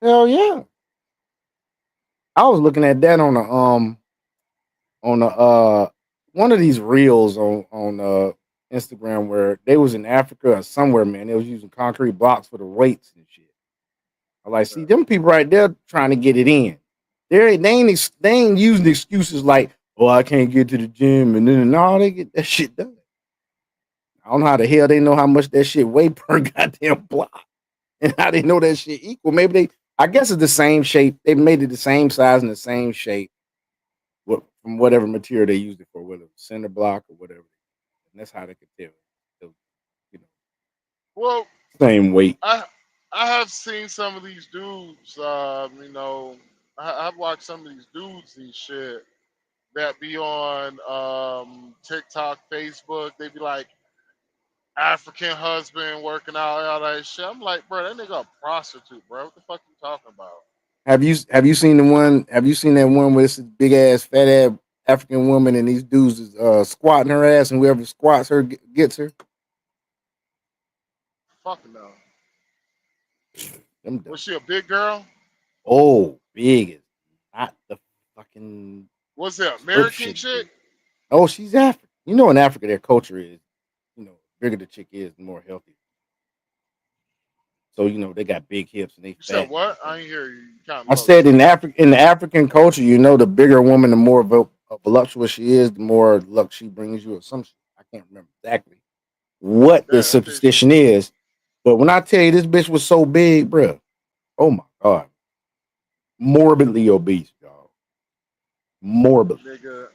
Hell yeah. I was looking at that on one of these reels on Instagram where they was in Africa or somewhere, man. They was using concrete blocks for the weights and shit. I like, see them people right there trying to get it in. They ain't using excuses like, oh, I can't get to the gym, and then no, they get that shit done. I don't know how the hell they know how much that shit weigh per goddamn block, and how they know that shit equal. Maybe I guess it's the same shape. They made it the same size and the same shape from whatever material they used it for, whether it was cinder block or whatever. And that's how they could tell. Well, same weight. I have seen some of these dudes, I've watched some of these dudes and shit that be on TikTok, Facebook. They be like African husband working out, all that shit. I'm like, bro, that nigga a prostitute, bro. What the fuck you talking about? Have you seen the one? Have you seen that one with this big ass fat ass African woman and these dudes is squatting her ass and whoever squats her gets her? Fuck no. Them Was she a big girl? oh big is not the fucking Was it earth American shit. chick? Oh, she's African. You know, in Africa, their culture is, you know, bigger the chick is, the more healthy. So you know they got big hips and they You said fat. what? I ain't hear you. You kind I of low. said in the African culture, you know, the bigger a woman, the more voluptuous she is, the more luck she brings you, or some shit. I can't remember exactly what the superstition is, but when I tell you this bitch was so big, bruh, oh my god, morbidly obese, dog, morbidly. Nigga.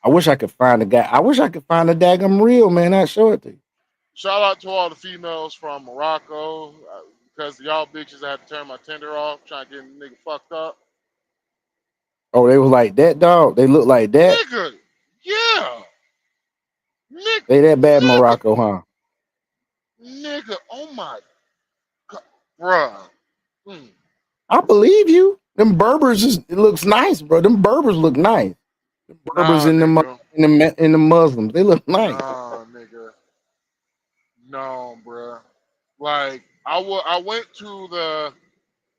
I wish I could find a guy. I wish I could find a daggum reel, man. I'd show it to you. Shout out to all the females from Morocco because y'all bitches I had to turn my Tinder off trying to get a nigga fucked up. Oh, they was like that, dog. They look like that. Nigga, yeah. They that bad, Morocco, huh? Nigga, oh my god, bruh. Mm. I believe you. Them Berbers it looks nice, bro. Them Berbers look nice. The Berbers in the Muslims, they look nice. Nah, nigga. No, bruh. Like I went to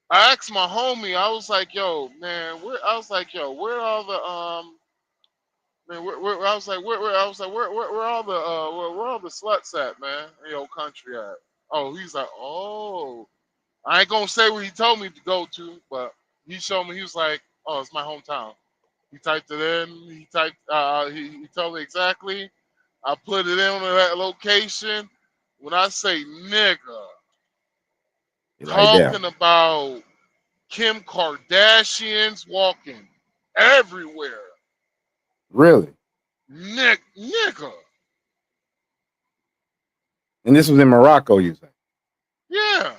I asked my homie. I was like, "Yo, man, where?" I was like, "Yo, where all the man? Where I was like, where all the where all the sluts at, man? In your country at?" Oh, he's like, "Oh, I ain't gonna say where he told me to go to, but he showed me. He was like, "Oh, it's my hometown." He typed it in. He typed. He told me exactly. I put it in on that location. When I say nigga, Like that. talking about Kim Kardashians walking everywhere. Really? Nigga. And this was in Morocco, you say? Yeah.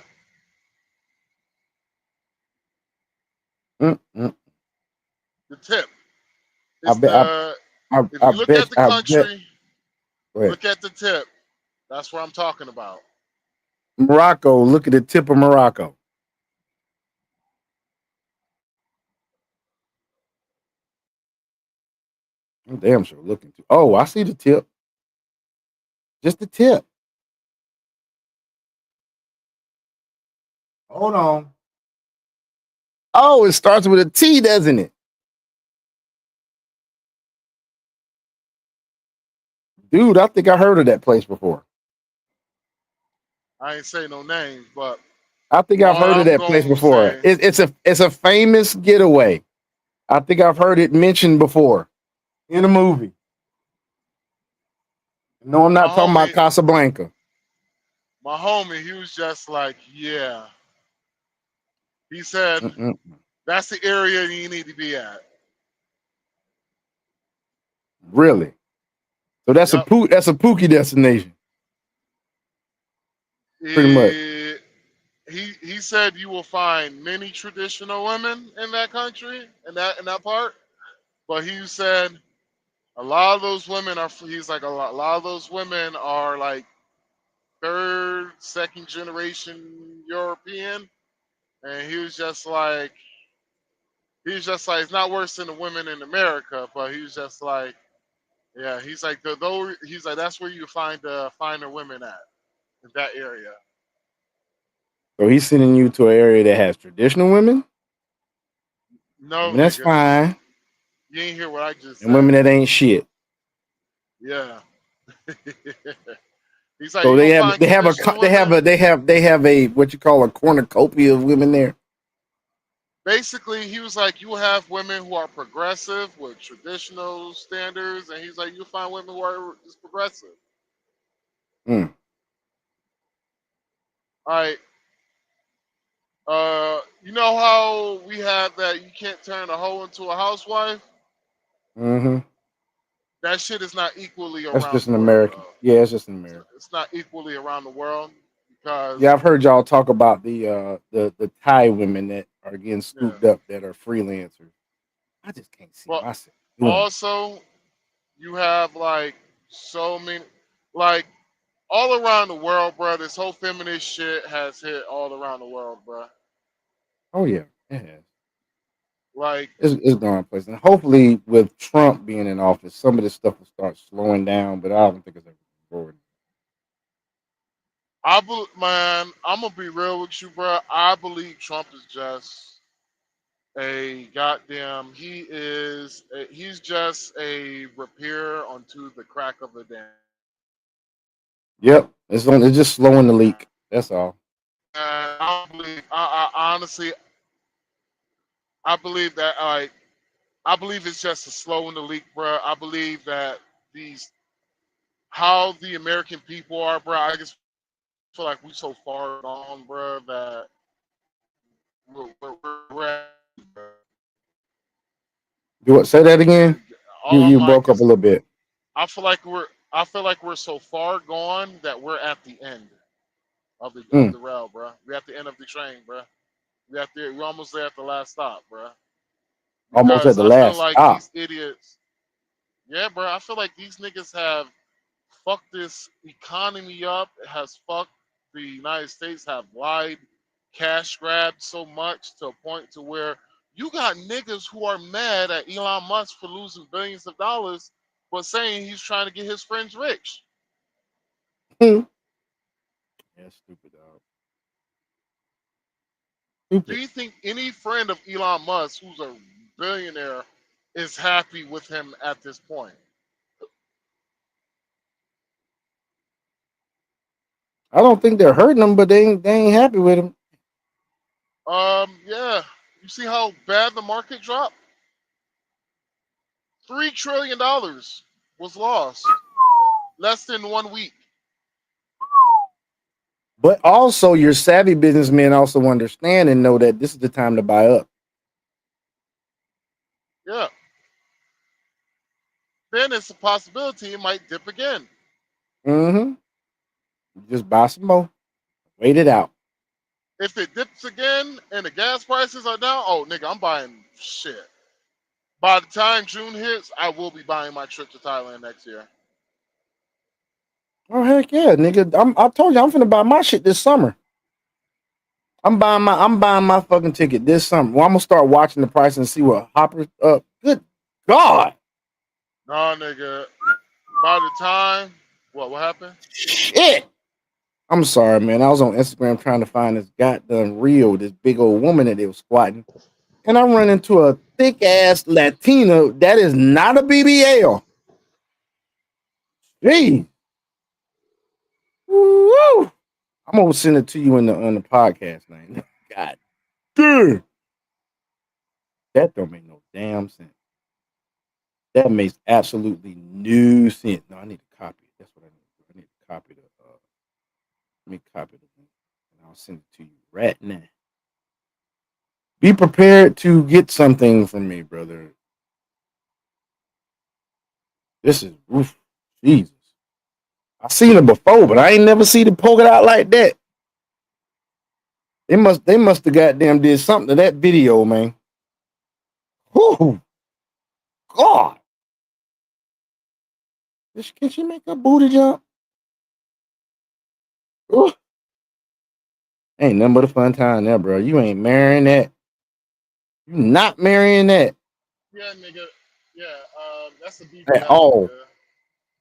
Mm-mm. The tip. I It's bet. if you look at the country, Go ahead. look at the tip. That's what I'm talking about. Morocco. Look at the tip of Morocco. I'm damn sure looking to. Oh, I see the tip. Just the tip. Hold on. Oh, it starts with a T, doesn't it? Dude, I think I heard of that place before. I ain't say no names, but I think I've heard of that place before. It's a famous getaway. I think I've heard it mentioned before in a movie. No, I'm not talking about Casablanca. my homie, he was just like, yeah. He said, that's the area you need to be at. Really? So that's a Pookie destination. Pretty much. He said you will find many traditional women in that country, in that part. But he said a lot of those women are. He's like a lot of those women are like third, second generation European, and he was just like it's not worse than the women in America, but he was just like, yeah, he's like he's like that's where you find the finer women at in that area. So he's sending you to an area that has traditional women? No, and that's nigga, fine. You ain't hear what I just said. And women that ain't shit. Yeah. He's like, So you they gonna have find they have traditional they have a what you call a cornucopia of women there. Basically, he was like, you have women who are progressive with traditional standards, and he's like, you'll find women who are just progressive. Mm. All right. You know how we have that you can't turn a hoe into a housewife? Mm-hmm. That shit is not equally That's around just the an world. American. Yeah, it's just an American. It's not equally around the world because Yeah, I've heard y'all talk about the Thai women that are getting scooped up that are freelancers. I just can't see But myself doing it. also, you have like so many, like all around the world, bro. This whole feminist shit has hit all around the world, bro. Oh yeah, it has. Like, It's going places. And hopefully, with Trump being in office, some of this stuff will start slowing down. But I don't think it's ever forward. man, I'm gonna be real with you, bro. I believe Trump is just a goddamn. He's just a repair onto the crack of the dam. Yep, it's just slowing the leak. That's all. And I don't believe. I honestly, I believe that. I believe it's just a slow in the leak, bro. I believe that how the American people are, bro. I just feel like we so far gone, bro, that we're at, bro. Do what? Say that again. All You I'm broke like up a little bit. I feel like we're so far gone that we're at the end of the rail, bro. We're at the end of the train, bro. We're almost there at the last stop, bro. Almost at Because the I feel last like stop. these idiots. Yeah, bro. I feel like these niggas have fucked this economy up. Has fucked the United States. Have lied, cash grabbed so much to a point to where you got niggas who are mad at Elon Musk for losing billions of dollars, but saying he's trying to get his friends rich. Yeah, stupid dog. Do you think any friend of Elon Musk who's a billionaire is happy with him at this point? I don't think they're hurting him, but they ain't happy with him. Yeah. You see how bad the market dropped? $3 trillion was lost less than 1 week. But also, your savvy businessmen also understand and know that this is the time to buy up. Yeah. Then it's a possibility it might dip again. Mm-hmm. Just buy some more. Wait it out. If it dips again and the gas prices are down, oh nigga, I'm buying shit. By the time June hits, I will be buying my trip to Thailand next year. Oh heck yeah, nigga! I told you I'm finna buy my shit this summer. I'm buying my fucking ticket this summer. Well, I'm gonna start watching the price and see what Hopper's up. Good God! Nah, nigga. By the time, what happened? Shit! I'm sorry, man. I was on Instagram trying to find this goddamn reel, this big old woman that they was squatting, and I run into a thick ass Latina that is not a BBL. Jeez. Woo! I'm gonna send it to you on the podcast, man. God damn. That don't make no damn sense. That makes absolutely no sense. No, I need to copy it. That's what I need. I need to copy the let me copy the link and I'll send it to you right now. Be prepared to get something from me, brother. This is oof, Jesus. I seen it before, but I ain't never seen it poke it out like that. They must have goddamn did something to that video, man. Whoo, God. Can she make a booty jump? Ooh. Ain't nothing but a fun time there, bro. You ain't marrying that. You not marrying that Yeah, nigga. Yeah, that's a BBL. at all. Nigga.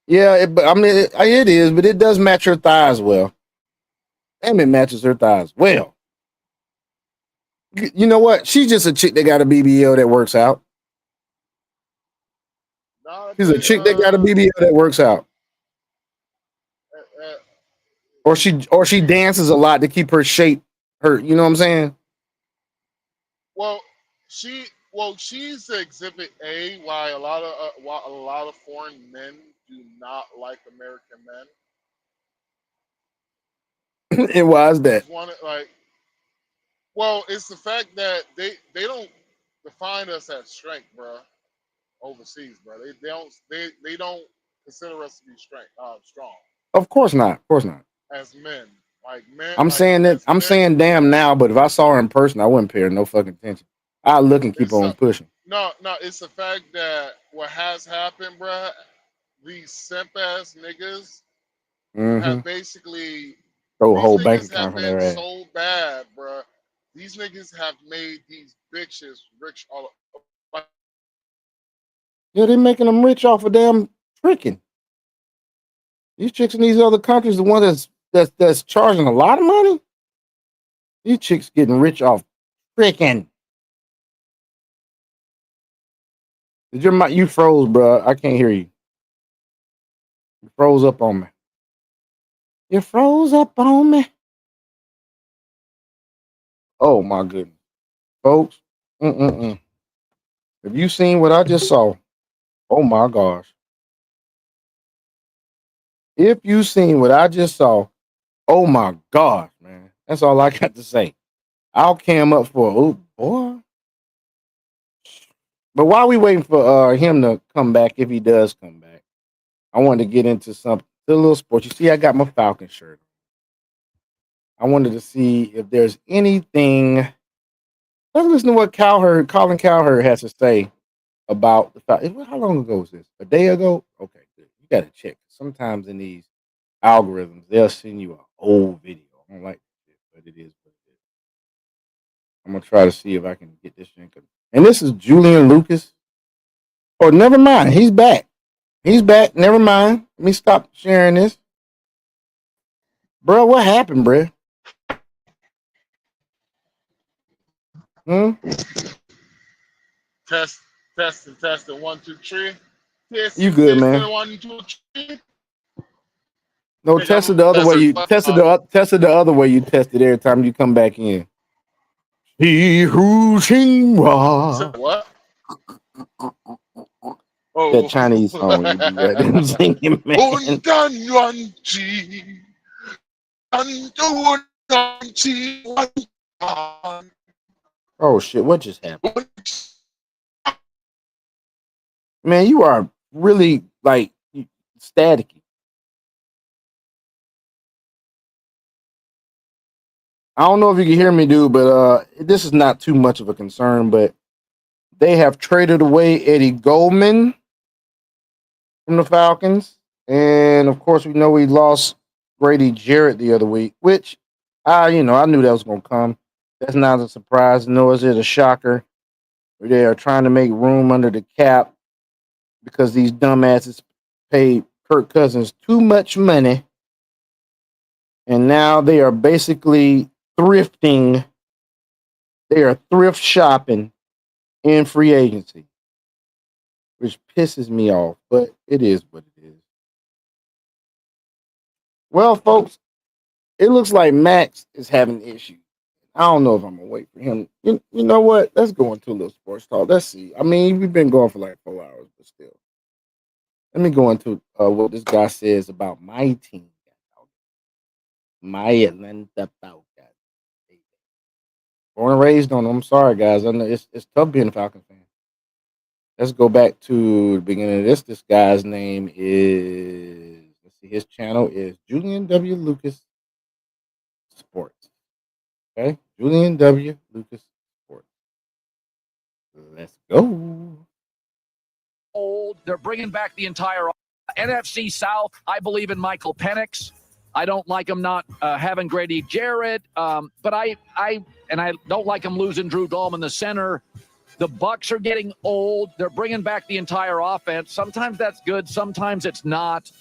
Yeah, but I mean, it is, but it does match her thighs well. And it matches her thighs well. You know what? She's just a chick that got a BBL that works out. She's a chick that got a BBL that works out. Or she dances a lot to keep her shape. You know what I'm saying? Well, she's Exhibit A. Why a lot of foreign men do not like American men. And why is that? Well, it's the fact that they don't define us as strength, bro. Overseas, bro, they don't consider us to be strong Of course not. Of course not. as men. Like man, I'm saying that I'm saying damn now, but if I saw her in person, I wouldn't pay her no fucking attention. I'd look and keep on pushing. no, it's the fact that what has happened, bruh, these simp ass niggas have basically Throw a these whole bank niggas account have from been their ass. so bad, bruh. These niggas have made these bitches rich all Yeah, they making them rich off of damn tricking. These chicks in these other countries, the one that's charging a lot of money. These chicks getting rich off tricking. Did your mic? You froze, bro. I can't hear you. You froze up on me. You froze up on me. Oh my goodness, folks. Have you seen what I just saw? Oh my gosh. If you seen what I just saw, oh my gosh, man. That's all I got to say. I'll cam up for oh boy. But while we waiting for him to come back, if he does come back, I wanted to get into something, a little sports. You see, I got my Falcon shirt. I wanted to see if there's anything. Let's listen to what Colin Cowherd has to say about the Falcons. How long ago was this? A day ago? Okay, good. You got to check. Sometimes in these algorithms, they'll send you an old video. I don't like it, but it is what it is. I'm gonna try to see if I can get this thing. And this is Julian Lucas. Oh, never mind. He's back. He's back. Never mind. Let me stop sharing this. Bro, what happened, bro? Testing 1, 2, 3. You good, man? 1, 2, 3. No, test it the other way. You tested the other way. You tested every time you come back in. He who What? That Chinese song you be goddamn singing, man. Oh shit! What just happened? Man, you are really like staticky. I don't know if you can hear me, dude, but this is not too much of a concern. But they have traded away Eddie Goldman from the Falcons, and of course, we know we lost Grady Jarrett the other week, which I knew that was going to come. That's not a surprise, nor is it a shocker. They are trying to make room under the cap because these dumbasses paid Kirk Cousins too much money, and now they are basically thrifting. They are thrift shopping in free agency, which pisses me off, but it is what it is. Well, folks, it looks like Max is having issues. I don't know if I'm gonna wait for him. You know what? Let's go into a little sports talk. Let's see. I mean, we've been going for like 4 hours, but still. Let me go into what this guy says about my team. My Atlanta Falcons. Born and raised on them. I'm sorry, guys. I know it's tough being a Falcons fan. Let's go back to the beginning of this. This guy's name is, let's see, his channel is Julian W. Lucas Sports. Okay, Julian W. Lucas Sports. Let's go. Old. They're bringing back the entire NFC South. I believe in Michael Penix. I don't like him not having Grady Jarrett, but I don't like him losing Drew Dalman in the center. The Bucs are getting old. They're bringing back the entire offense. Sometimes that's good. Sometimes it's not.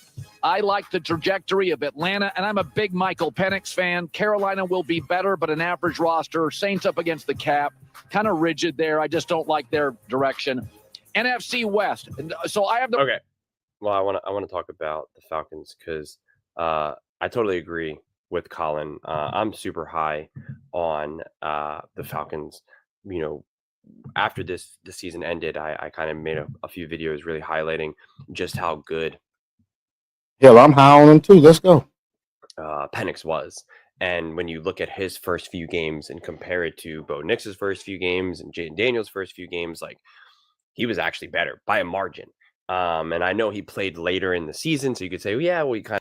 I like the trajectory of Atlanta, and I'm a big Michael Penix fan. Carolina will be better, but an average roster. Saints up against the cap. Kind of rigid there. I just don't like their direction. NFC West. So I have the... Okay. Well, I want to talk about the Falcons because I totally agree with Colin. I'm super high on the Falcons. You know, after the season ended, I kind of made a few videos really highlighting just how good. Hell, I'm high on him too. Let's go. Penix was. And when you look at his first few games and compare it to Bo Nix's first few games and Jaden Daniels' first few games, like he was actually better by a margin. And I know he played later in the season, so you could say, yeah, well, he kind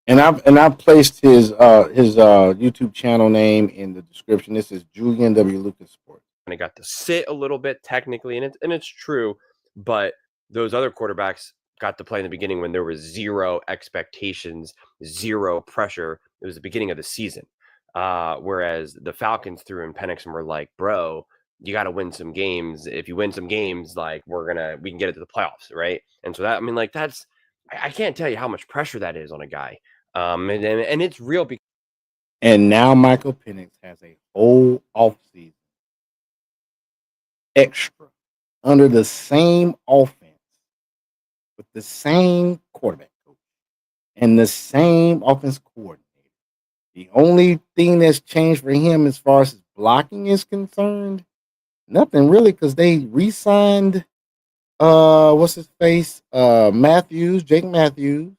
And I've placed his YouTube channel name in the description. This is Julian W. Lucas Sports. And I got to sit a little bit technically, and it's true, but those other quarterbacks got to play in the beginning when there was zero expectations, zero pressure. It was the beginning of the season. Whereas the Falcons threw in Penix and were like, bro, you got to win some games. If you win some games, like we can get it to the playoffs, right? And so that, I mean, like I can't tell you how much pressure that is on a guy. And it's real. And now Michael Penix has a whole offseason extra under the same offense with the same quarterback coach and the same offense coordinator. The only thing that's changed for him as far as his blocking is concerned, nothing really, because they re-signed what's his face? Jake Matthews.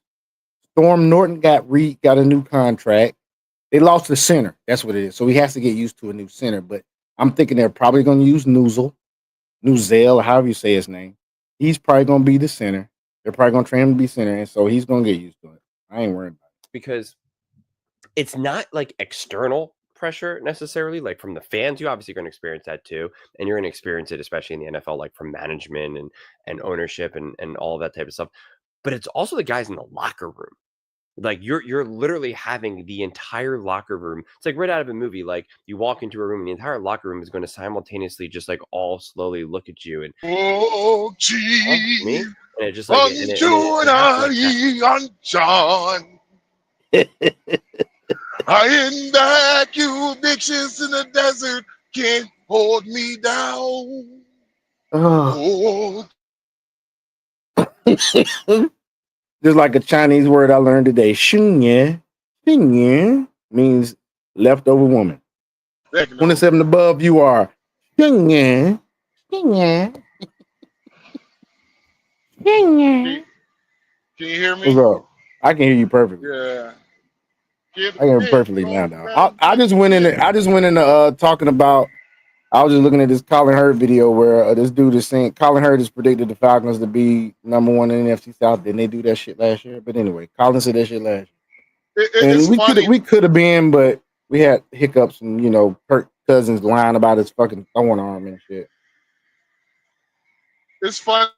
Storm Norton got a new contract. They lost the center. That's what it is. So he has to get used to a new center. But I'm thinking they're probably going to use Nuzell, or however you say his name. He's probably going to be the center. They're probably going to train him to be center, and so he's going to get used to it. I ain't worried about it. Because it's not like external pressure necessarily, like from the fans. You obviously going to experience that too, and you're going to experience it especially in the NFL, like from management and ownership and all that type of stuff. But it's also the guys in the locker room. Like you're literally having the entire locker room. It's like right out of a movie. Like you walk into a room and the entire locker room is going to simultaneously just like all slowly look at you and me, and it just like John. I in back, you bitches in the desert can't hold me down. Oh. Just like a Chinese word I learned today, Xingye means leftover woman. 27 above, you are Xingye. Can you hear me? What's up? I can hear you perfectly. Yeah. I can hear you perfectly now, dog. I just went in talking about. I was just looking at this Colin Hurd video where this dude is saying Colin Hurd has predicted the Falcons to be number one in the NFC South. Didn't they do that shit last year? But anyway, Colin said that shit last year. And we could have been, but we had hiccups and Kirk Cousins lying about his fucking throwing arm and shit. It's funny.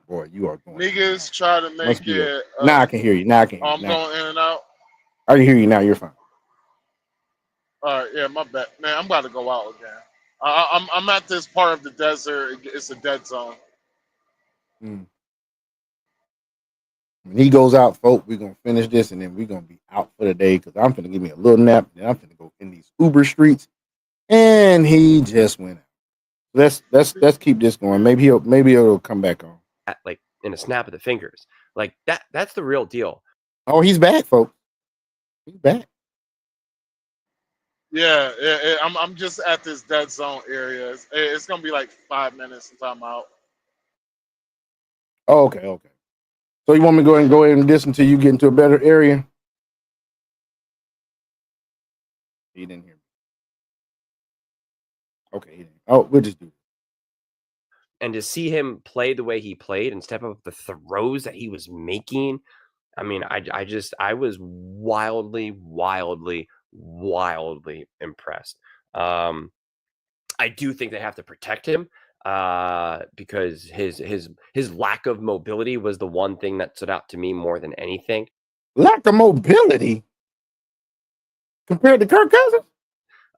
Boy, you are going. Niggas try to make it. Now I can hear you. I'm going in and out. I can hear you now. You're fine. All right, yeah, my bad, man. I'm about to go out again. I'm at this part of the desert. It's a dead zone. When he goes out, folks, we're gonna finish this and then we're gonna be out for the day because I'm gonna give me a little nap and then I'm gonna go in these Uber streets. And he just went out. Let's keep this going. Maybe it'll come back on. Like in a snap of the fingers, like that's the real deal. Oh, he's back, folks. He's back. Yeah. I'm just at this dead zone area. It's gonna be like 5 minutes until I'm out. Oh, okay. So you want me to go ahead and this until you get into a better area? He didn't hear me. Okay. He didn't. Oh, we'll just do it. And to see him play the way he played and step up the throws that he was making, I mean, I was wildly impressed. I do think they have to protect him because his lack of mobility was the one thing that stood out to me more than anything. Lack of mobility compared to Kirk Cousins.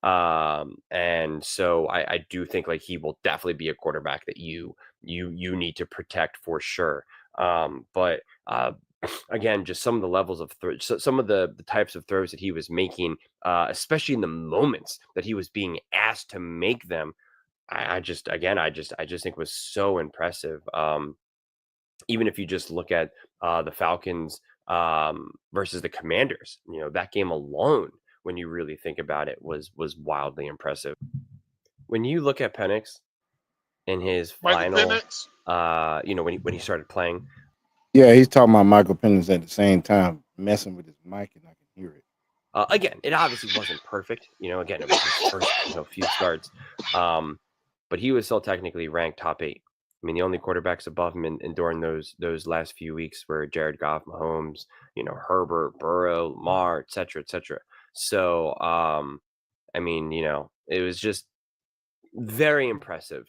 And so I do think like he will definitely be a quarterback that you need to protect for sure. But again, just some of the levels of some of the types of throws that he was making, especially in the moments that he was being asked to make them, I just think was so impressive. Even if you just look at the Falcons versus the Commanders, that game alone, when you really think about it, was wildly impressive. When you look at Penix in his final, when he started playing. Yeah, he's talking about Michael Penix at the same time, messing with his mic, and I can hear it. Again, it obviously wasn't perfect. Again, it was his first few starts. But he was still technically ranked top 8. I mean, the only quarterbacks above him in during those last few weeks were Jared Goff, Mahomes, Herbert, Burrow, Lamar, et cetera, et cetera. So, I mean, it was just very impressive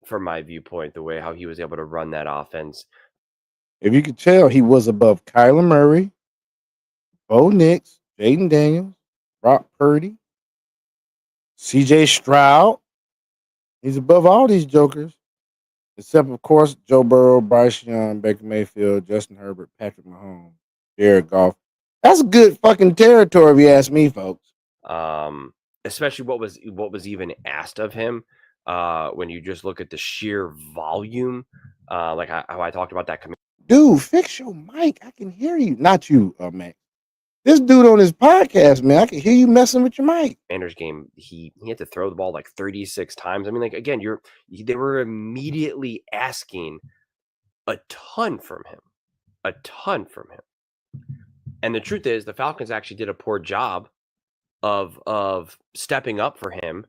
from my viewpoint, the way how he was able to run that offense. If you could tell, he was above Kyler Murray, Bo Nix, Jaden Daniels, Brock Purdy, C.J. Stroud. He's above all these jokers, except of course Joe Burrow, Bryce Young, Baker Mayfield, Justin Herbert, Patrick Mahomes, Jared Goff. That's good fucking territory, if you ask me, folks. Especially what was even asked of him. When you just look at the sheer volume, like how I talked about that. Dude, fix your mic. I can hear you. Not you, Mac. This dude on his podcast, man, I can hear you messing with your mic. Commanders game, he had to throw the ball like 36 times. I mean, like, again, they were immediately asking a ton from him. And the truth is, the Falcons actually did a poor job of stepping up for him,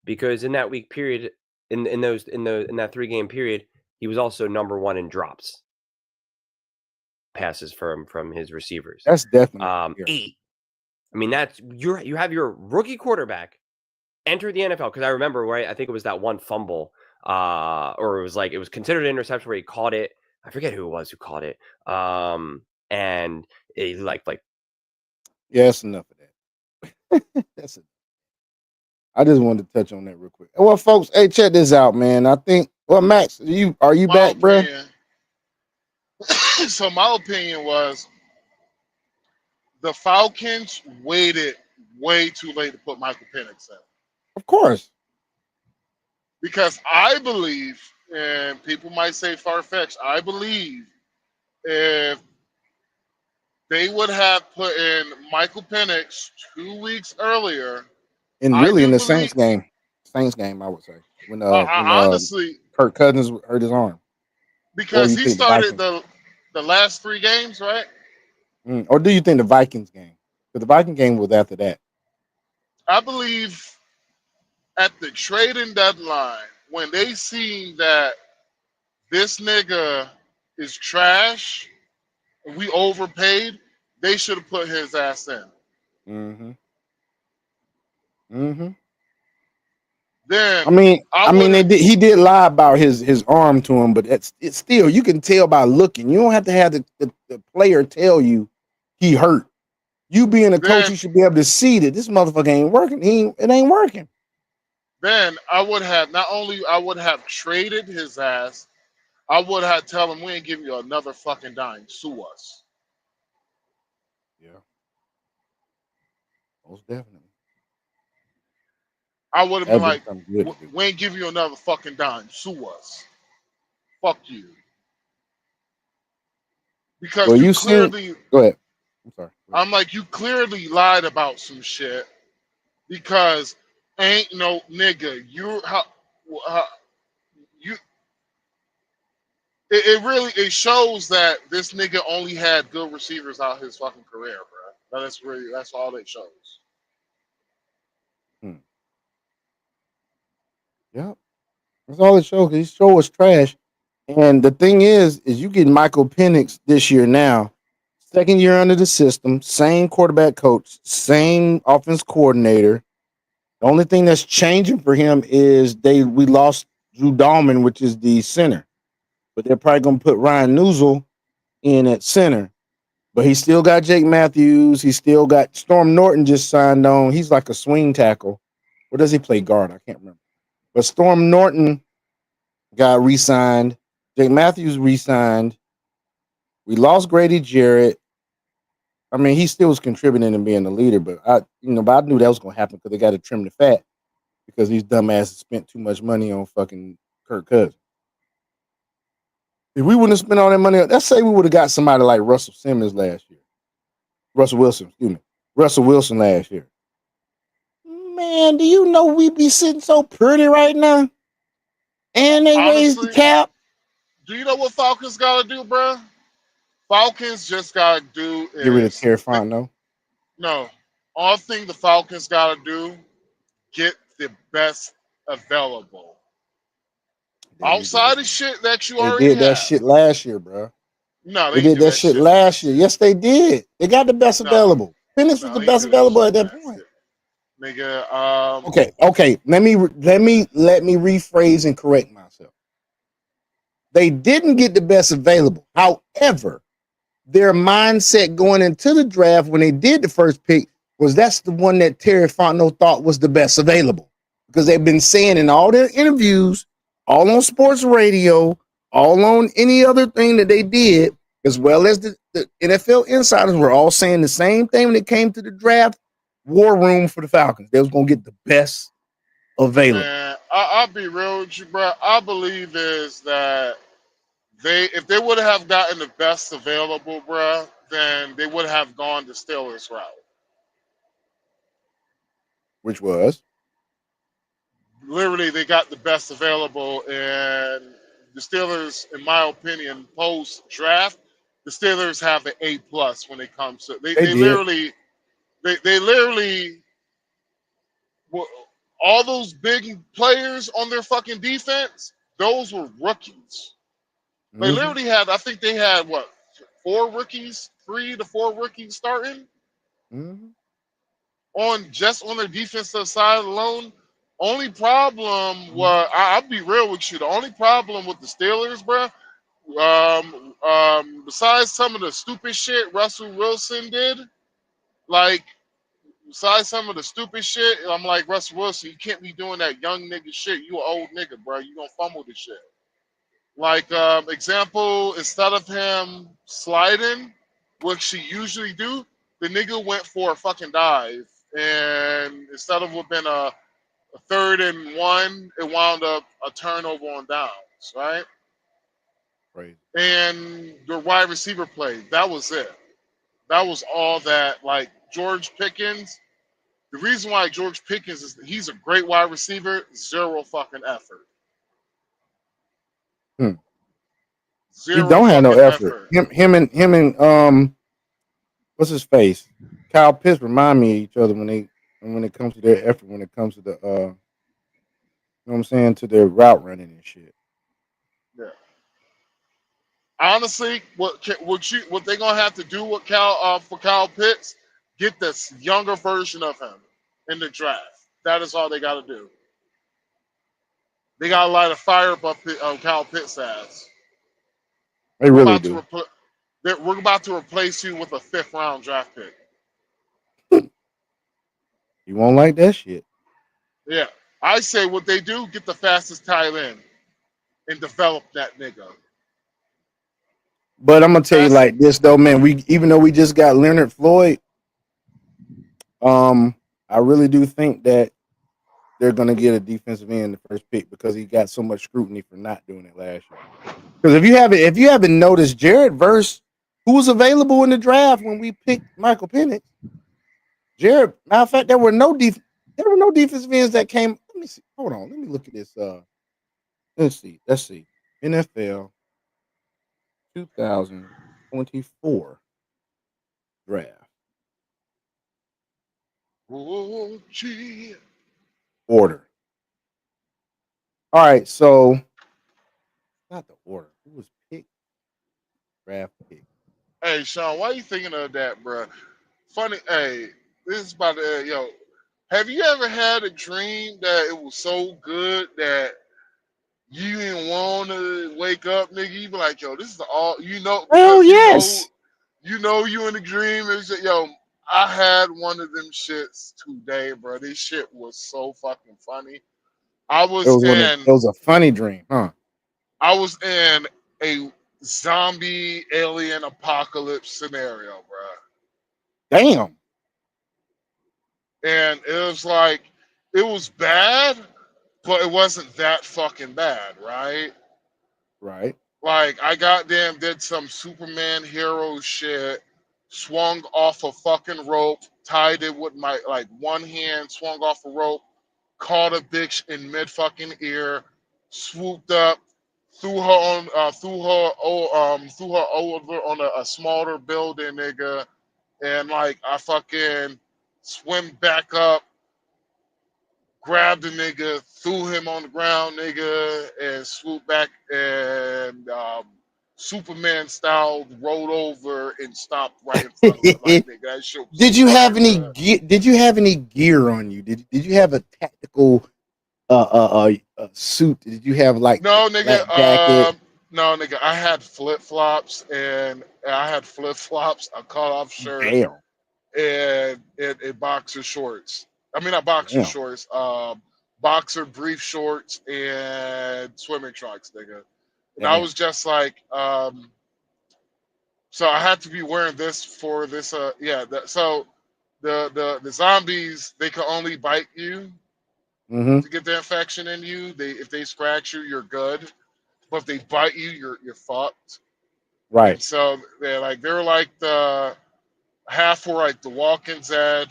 because in that week period, in that 3-game period, he was also number 1 in drops passes from his receivers. That's definitely 8. I mean, that's you have your rookie quarterback enter the NFL, because I remember, right, I think it was that one fumble, or it was considered an interception where he caught it. I forget who it was who caught it. And it like yeah, that's enough of that. That's it. I just wanted to touch on that real quick. Well, folks, hey, check this out, man. I think, well, Max, are you back, bro? So my opinion was the Falcons waited way too late to put Michael Penix in. Of course. Because I believe, and people might say far-fetched, I believe if they would have put in Michael Penix 2 weeks earlier. And really in the Saints game, I would say. When honestly, Kirk Cousins hurt his arm. Because he started the last 3 games, right? Or do you think the Vikings game? Because the Viking game was after that. I believe at the trading deadline, when they seen that this nigga is trash and we overpaid, they should have put his ass in. Then I mean, he did lie about his arm to him, but it's still, you can tell by looking. You don't have to have the player tell you he hurt. You being a coach, you should be able to see that this motherfucker ain't working. It ain't working. Then I would have traded his ass. I would have tell him we ain't giving you another fucking dime. Sue us. Yeah. Most definitely. I would have been like, we ain't giving you another fucking dime. Sue us. Fuck you. Because well, you clearly go ahead. I'm sorry. I'm like, you clearly lied about some shit, because ain't no nigga. It shows that this nigga only had good receivers out his fucking career, bro. That's all it shows. Yep. That's all it shows. His show was trash. And the thing is you get Michael Penix this year now. Second year under the system, same quarterback coach, same offense coordinator. The only thing that's changing for him is we lost Drew Dahlman, which is the center. But they're probably going to put Ryan Newsel in at center. But he still got Jake Matthews. He still got Storm Norton just signed on. He's like a swing tackle. Or does he play guard? I can't remember. But Storm Norton got re-signed. Jake Matthews re-signed. We lost Grady Jarrett. I mean, he still was contributing and being the leader, but I knew that was going to happen because they got to trim the fat because these dumbasses spent too much money on fucking Kirk Cousins. If we wouldn't have spent all that money, let's say we would have got somebody like Russell Wilson last year. Man, do you know we be sitting so pretty right now? And they raised the cap. Do you know what Falcons gotta do, bro? Falcons just gotta do is get rid of Terry Fontenot. No, all thing the Falcons gotta do, get the best available. Outside of shit that you They already did that have. shit last year, bro. No, They did that shit last year. Yes, they did. They got the best available. Phoenix was the best available at that point. Nigga, Okay. Let me rephrase and correct myself. They didn't get the best available. However, their mindset going into the draft when they did the first pick was that's the one that Terry Fontenot thought was the best available. Because they've been saying in all their interviews, all on sports radio, all on any other thing that they did, as well as the NFL insiders were all saying the same thing when it came to the draft war room for the Falcons. They was going to get the best available. man, I'll be real with you, bro. I believe is that if they would have gotten the best available, bro, then they would have gone the Steelers route. Which was? Literally, they got the best available, and the Steelers, in my opinion, post draft, the Steelers have an A+ when it comes to they literally all those big players on their fucking defense, those were rookies. They literally had, I think they had what, 3 to 4 rookies starting on their defensive side alone. Only problem was, I'll be real with you. The only problem with the Steelers, bro, besides some of the stupid shit Russell Wilson did, like, besides some of the stupid shit, I'm like, Russell Wilson, you can't be doing that young nigga shit. You an old nigga, bro. You gonna fumble the shit. Like, example, instead of him sliding, which he usually do, the nigga went for a fucking dive. And instead of it being a 3rd and 1, it wound up a turnover on downs, right? Right. And the wide receiver play, that was it. That was all that, like, George Pickens, the reason why George Pickens is, he's a great wide receiver, 0 fucking effort. He don't have no effort. Him and what's his face? Kyle Pitts remind me of each other when it comes to their effort, when it comes to the you know what I'm saying, to their route running and shit. Yeah. Honestly, what they're gonna have to do with for Kyle Pitts, get this younger version of him in the draft. That is all they got to do. They got to light a fire up Kyle Pitts' ass. They really do. We're about to replace you with a 5th round draft pick. You won't like that shit. Yeah, I say what they do: get the fastest tight end and develop that nigga. But I'm gonna tell you like this though, man. Even though we just got Leonard Floyd, I really do think that they're gonna get a defensive end in the first pick because he got so much scrutiny for not doing it last year. Because if you haven't noticed, Jared Verse, who was available in the draft when we picked Michael Penix, matter of fact, there were no defensive ends that came. Let me see. Hold on. Let me look at this. Let's see. NFL 2024 draft. Oh, gee. Order. All right, so not the order. Who was picked? Draft pick. Hey, Sean, why are you thinking of that, bro? Funny. Hey, this is about yo. Have you ever had a dream that it was so good that you didn't want to wake up, nigga? You be like, yo, this is all you know. Oh yes. You in the dream. Is yo. I had one of them shits today, bro. This shit was so fucking funny. It was a funny dream, huh? I was in a zombie alien apocalypse scenario, bro. Damn. And it was like, it was bad, but it wasn't that fucking bad, right? Right. Like, I goddamn did some Superman hero shit, swung off a fucking rope, tied it with my, like, one hand, swung off a rope, caught a bitch in mid fucking ear, swooped up, threw her over on a smaller building, nigga, and like I fucking swim back up, grabbed the nigga, threw him on the ground, nigga, and swooped back and Superman style rolled over and stopped right in front of him. Like, nigga, that shit was Did so you have fire, any bro. Did you have any gear on you? Did you have a tactical suit? Did you have like No, a nigga. black jacket? No, nigga. I had flip flops and a cut off shirt, Damn. and boxer shorts. I mean, not boxer Damn. shorts. Boxer brief shorts and swimming trunks, nigga. And I Damn. was just like, so I had to be wearing this for this. So the zombies, they can only bite you Mm-hmm. to get the infection in you. If they scratch you, you're good. But if they bite you, you're fucked. Right. And so they're like the half were like the Walking Dead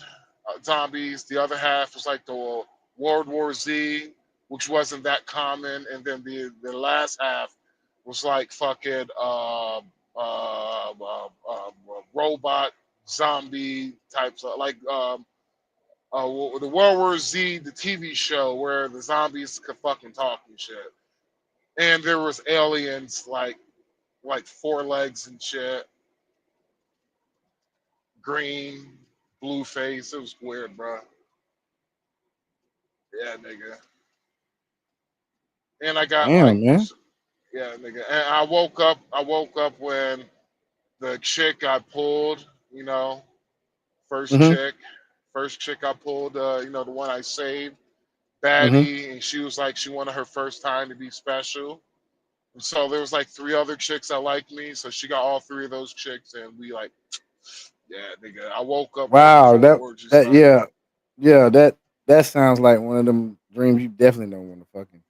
zombies. The other half was like the World War Z, which wasn't that common. And then the last half was like fucking robot zombie types of like the World War Z, the TV show where the zombies could fucking talk and shit. And there was aliens like 4 legs and shit, green, blue face. It was weird, bro. Yeah, nigga. And I got like, Damn, man. yeah, nigga. And I woke up when the chick I pulled, you know, first Mm-hmm. chick I pulled, you know, the one I saved, Mm-hmm. baddie, and she was like, she wanted her first time to be special. And so there was like 3 other chicks that liked me, so she got all 3 of those chicks, and we like, yeah, nigga. I woke up right Wow, before the orgy that started. yeah, that sounds like one of them dreams you definitely don't want to fucking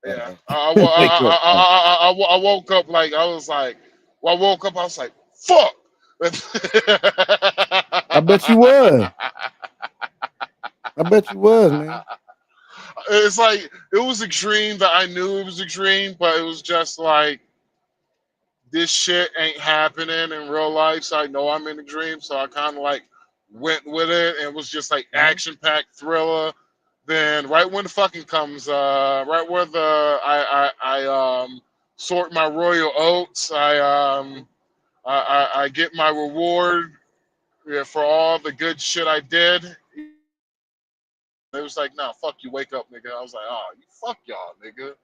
Yeah, wake up from. I woke up like I was like, well, I woke up, I was like, fuck. I bet you was. I bet you was, man. It's like it was extreme that I knew it was extreme, but it was just like this shit ain't happening in real life, so I know I'm in a dream. So I kind of like went with it, and it was just like action-packed thriller. Then right when the fucking comes, right where I sort my royal oats, I get my reward, yeah, for all the good shit I did. It was like, nah, fuck you, wake up, nigga. I was like, oh, you fuck y'all, nigga.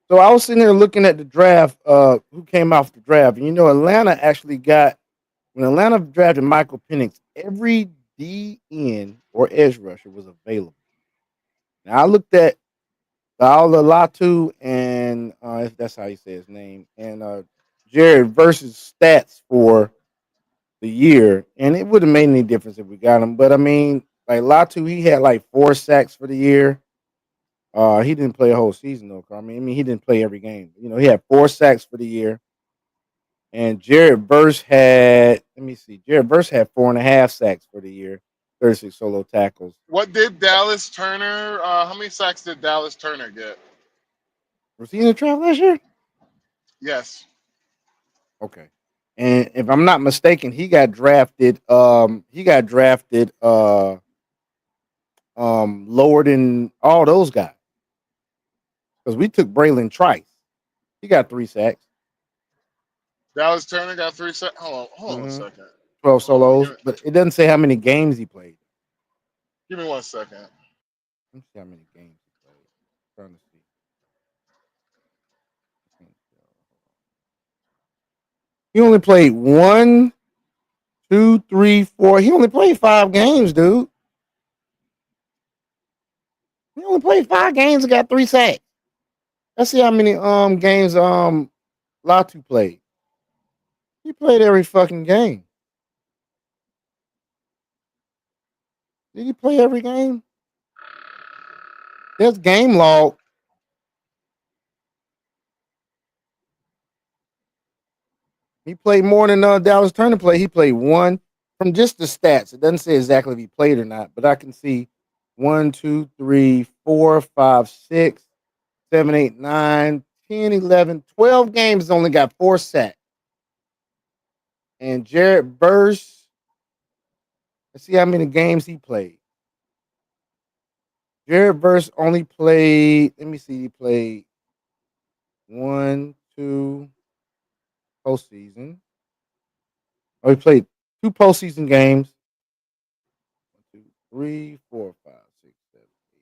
So I was sitting there looking at the draft, who came off the draft. And you know, Atlanta actually got, when Atlanta drafted Michael Penix, every DN or edge rusher was available. Now I looked at Aula Latu and if that's how you say his name, and Jared versus stats for the year, and it wouldn't have made any difference if we got him. But I mean, like Latu, he had like 4 sacks for the year. He didn't play a whole season though. I mean, he didn't play every game. You know, he had 4 sacks for the year. And Jared Verse had, let me see, Jared Verse had 4.5 sacks for the year, 36 solo tackles. What did Dallas Turner? How many sacks did Dallas Turner get? Was he in the draft last year? Yes. Okay. And if I'm not mistaken, he got drafted. Lower than all those guys. Because we took Braylon Trice. He got 3 sacks. Dallas Turner got 3 sacks. Hold on a second. 12 solos. But it doesn't say how many games he played. Give me 1 second. Let me see how many games he played. I'm trying to see. He only played 1, 2, 3, 4. He only played 5 games, dude. He only played 5 games and got 3 sacks. Let's see how many games Latu played. He played every fucking game. Did he play every game? There's game log. He played more than Dallas Turner played. He played 1 from just the stats. It doesn't say exactly if he played or not, but I can see 1, 2, 3, 4, 5, 6, 7, 8, 9, 10, 11, 12 games. Only got 4 sacks. And Jared Verse, let's see how many games he played. Jared Verse only played. Let me see. He played 1, 2 postseason. Oh, he played 2 postseason games. 1, 2, 3, 4, 5, 6, 7, 8.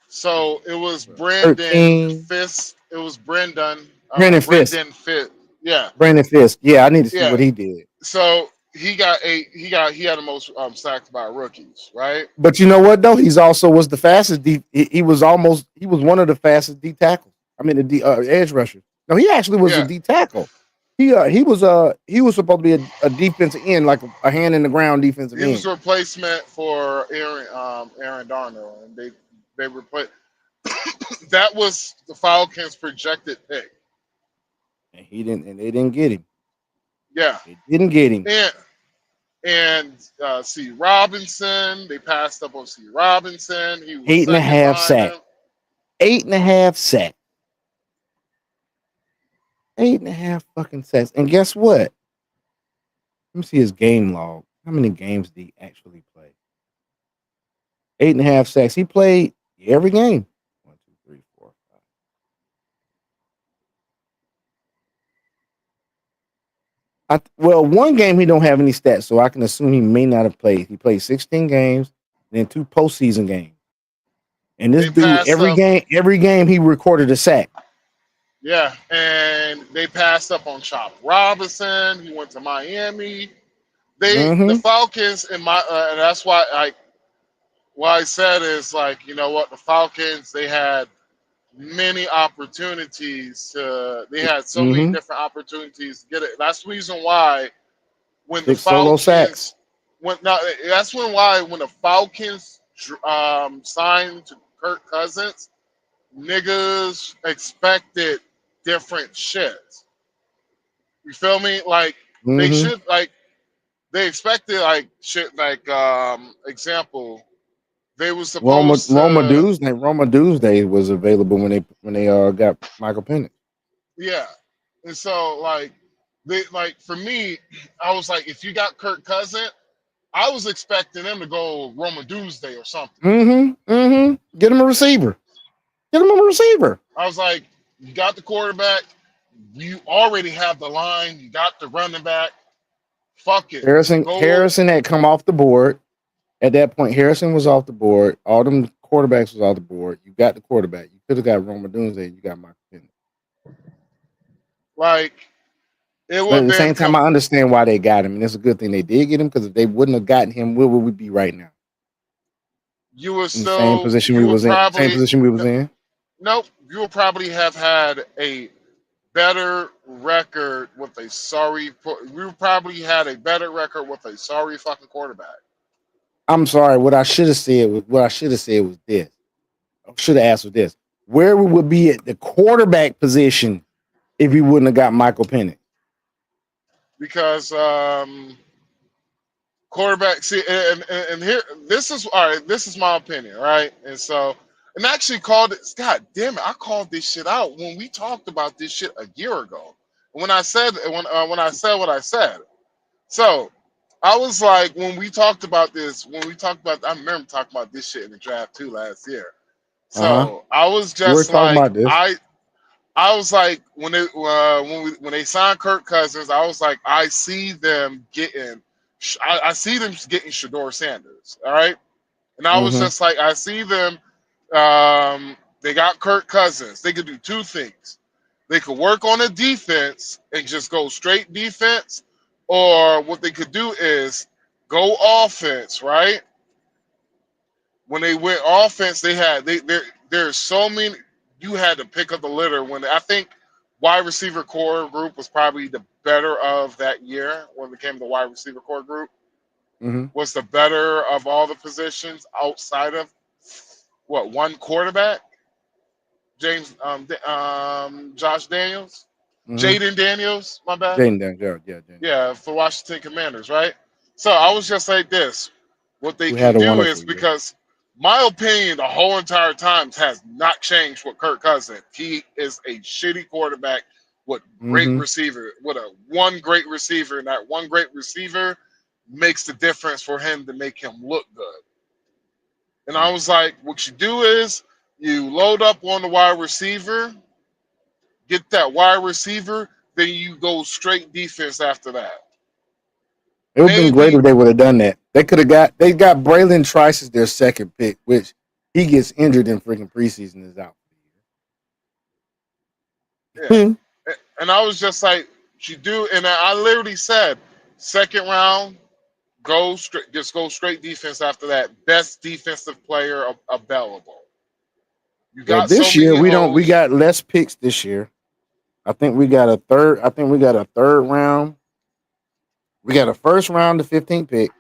So it was Brendan 13. Fisk. It was Brendan. Brandon Fisk. Brendan Fisk. Yeah. Brandon Fisk. Yeah, I need to see Yeah. what he did. So he had the most sacks by rookies, right? But you know what though? He's also was the fastest. He was one of the fastest D tackles. I mean, the D, edge rushers. No, he actually was a D tackle. He was supposed to be a defensive end, like a hand in the ground defensive He end. was a replacement for Aaron Darnold, and they replaced. That was the Falcons' projected pick. And they didn't get him. Yeah, they didn't get him. And C. Robinson, they passed up on C. Robinson. He was 8.5 sack. 8.5 sack. 8.5 fucking sacks. And guess what? Let me see his game log. How many games did he actually play? 8.5 sacks. He played every game. 1, 2, 3, 4, 5. Well, one game he don't have any stats, so I can assume he may not have played. He played 16 games, then 2 postseason games. And this dude, every game he recorded a sack. Yeah, and they passed up on Chop Robinson. He went to Miami. The Falcons, and that's why I said is like, you know what, the Falcons, they had many opportunities. They had so many different opportunities to get it. That's the reason why when the Falcons that's when the Falcons signed to Kirk Cousins, niggas expected different shit. You feel me? Like they should they expected like shit like example. They was supposed Roma Doomsday was available when they got Michael Penix. Yeah. And so for me, I was like, if you got Kirk Cousins, I was expecting them to go Roma Doomsday or something. Get him a receiver. I was like, you got the quarterback, you already have the line, you got the running back. Fuck it. Harrison had come off the board. At that point, Harrison was off the board. All them quarterbacks was off the board. You got the quarterback. You could have got Roma Doomsday. You got Michael Penix. Like, it But would at the same time, I understand why they got him, and it's a good thing they did get him, because if they wouldn't have gotten him, where would we be right now? You were In the same position we was in. Nope. You would probably have had a better record with a sorry. We probably had a better record with a sorry fucking quarterback. I'm sorry. What I should have said was this. I should have asked for this. Where we would be at the quarterback position if we wouldn't have got Michael Penix? Because quarterback, see, and here, this is all right. This is my opinion, right? And so, and I actually called it. God damn it! I called this shit out when we talked about this shit a year ago. When I said what I said. So I was like, when we talked about this, I remember talking about this shit in the draft too last year. So I was just like, I was like, when they signed Kirk Cousins, I was like, I see them getting Shedeur Sanders, all right. And I was just like, I see them. They got Kirk Cousins. They could do two things. They could work on a defense and just go straight defense, or what they could do is go offense, right? When they went offense, there's so many. You had to pick up the litter. When I think wide receiver core group was probably the better of that year when it came to the wide receiver core group. Was the better of all the positions outside of one quarterback, Josh Daniels, Jaden Daniels, my bad. Yeah, for Washington Commanders, right? So I was just like this. What they can do is, because my opinion the whole entire time has not changed with Kirk Cousins. He is a shitty quarterback with great receiver, with one great receiver, and that one great receiver makes the difference for him to make him look good. And I was like, what you do is you load up on the wide receiver, get that wide receiver, then you go straight defense after that. It would have been great if they would have done that. They got Braylon Trice as their second pick, which he gets injured in freaking preseason is out. Yeah. And I was just like, you do, and I literally said, second round, go straight defense after that. Best defensive player available. You got this year we got less picks this year. I think we got a third round. We got a first round, the 15th pick.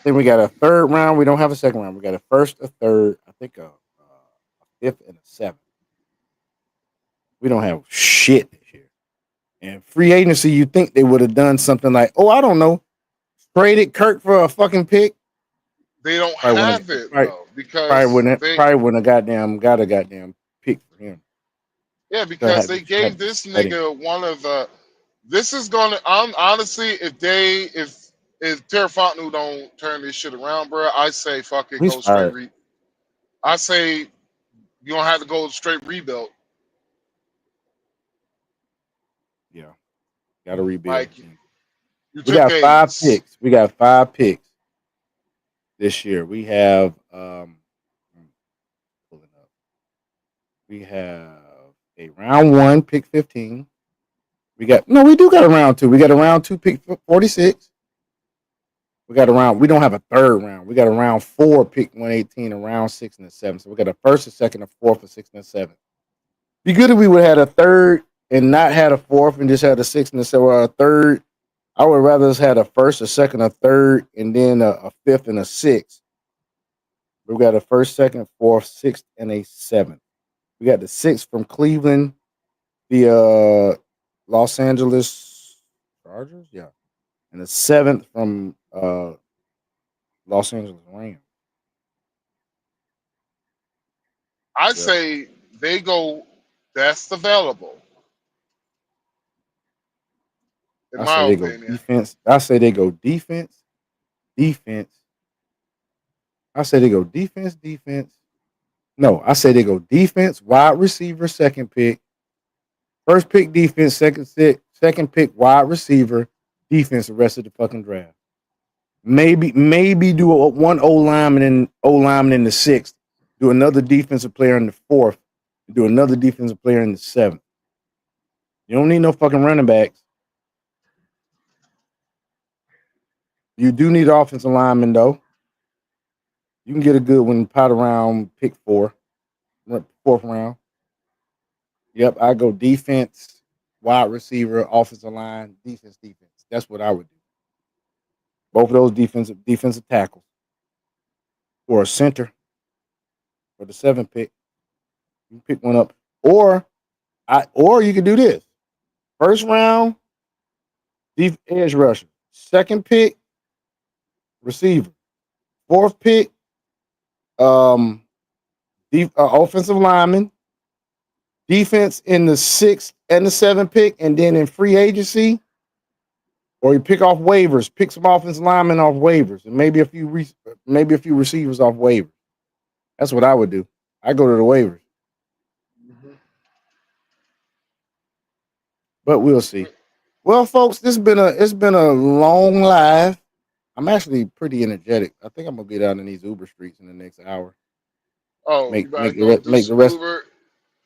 Then we got a third round. We don't have a second round. We got a first, a third, I think a fifth, and a seventh. We don't have shit this year. And free agency, you think they would have done something like, I don't know, traded Kirk for a fucking pick. They don't have it though, because probably wouldn't have got a goddamn pick for him. Yeah, because they gave this nigga one of the. This is gonna. Honestly, if Terry Fontenot don't turn this shit around, bro, I say fucking go straight. I say you don't have to go straight rebuild. Yeah, got to rebuild. Like, we got 5 picks. We got 5 picks this year. We have we have a round 1 pick 15. We do got a round 2. We got a round 2 pick 46. We don't have a third round. We got a round 4 pick 118, a round 6 and a 7. So we got a first, a second, a fourth, a 6 and a 7. Be good if we would have had a third and not had a fourth and just had a 6 and a 7 or a third. I would rather have had a first, a second, a third, and then a fifth and a 6th. We got a first, second, fourth, 6th, and a 7th. We got the 6th from Cleveland, the Los Angeles Chargers, yeah, and the 7th from Los Angeles Rams. I say they go best available. In my opinion. Defense. I say they go defense. I say they go defense. No, I say they go defense, wide receiver, second pick. First pick defense, second pick wide receiver, defense the rest of the fucking draft. Maybe do one O lineman in the 6th, do another defensive player in the 4th, do another defensive player in the 7th. You don't need no fucking running backs. You do need offensive linemen though. You can get a good one pot around pick 4, 4th round. Yep, I go defense, wide receiver, offensive line, defense. That's what I would do. Both of those defensive tackles, or a center, for the 7th pick. You pick one up, or you could do this: first round, edge rusher, 2nd pick, receiver, 4th pick, offensive lineman. Defense in the 6th and the 7th pick, and then in free agency, or you pick off waivers, pick some offensive linemen off waivers, and maybe a few receivers off waivers. That's what I would do. I go to the waivers, but we'll see. Well, folks, it's been a long live. I'm actually pretty energetic. I think I'm gonna get out in these Uber streets in the next hour. Oh, make the rest.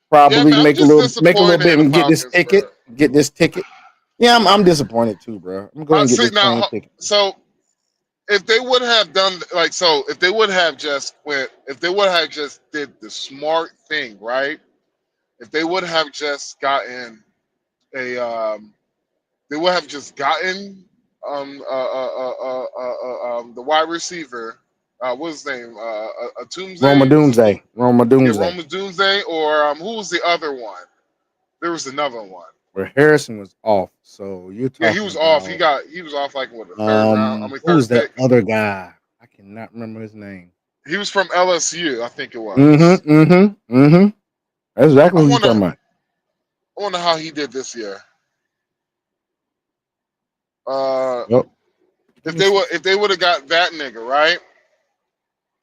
Probably make a little bit and get this ticket. Yeah, I'm disappointed too, bro. I'm going to get this ticket. So if they would have done if they would have just did the smart thing, right? If they would have just gotten the wide receiver. What's his name? Roma Dunze. Yeah, Roma Dunze, or who was the other one? There was another one. Where Harrison was off. So you're talking. Yeah, he was off. He was off like what, the third round? Who was that other guy? I cannot remember his name. He was from LSU, I think it was. That's exactly what you're talking about. I wonder how he did this year. If they would have got that nigga, right?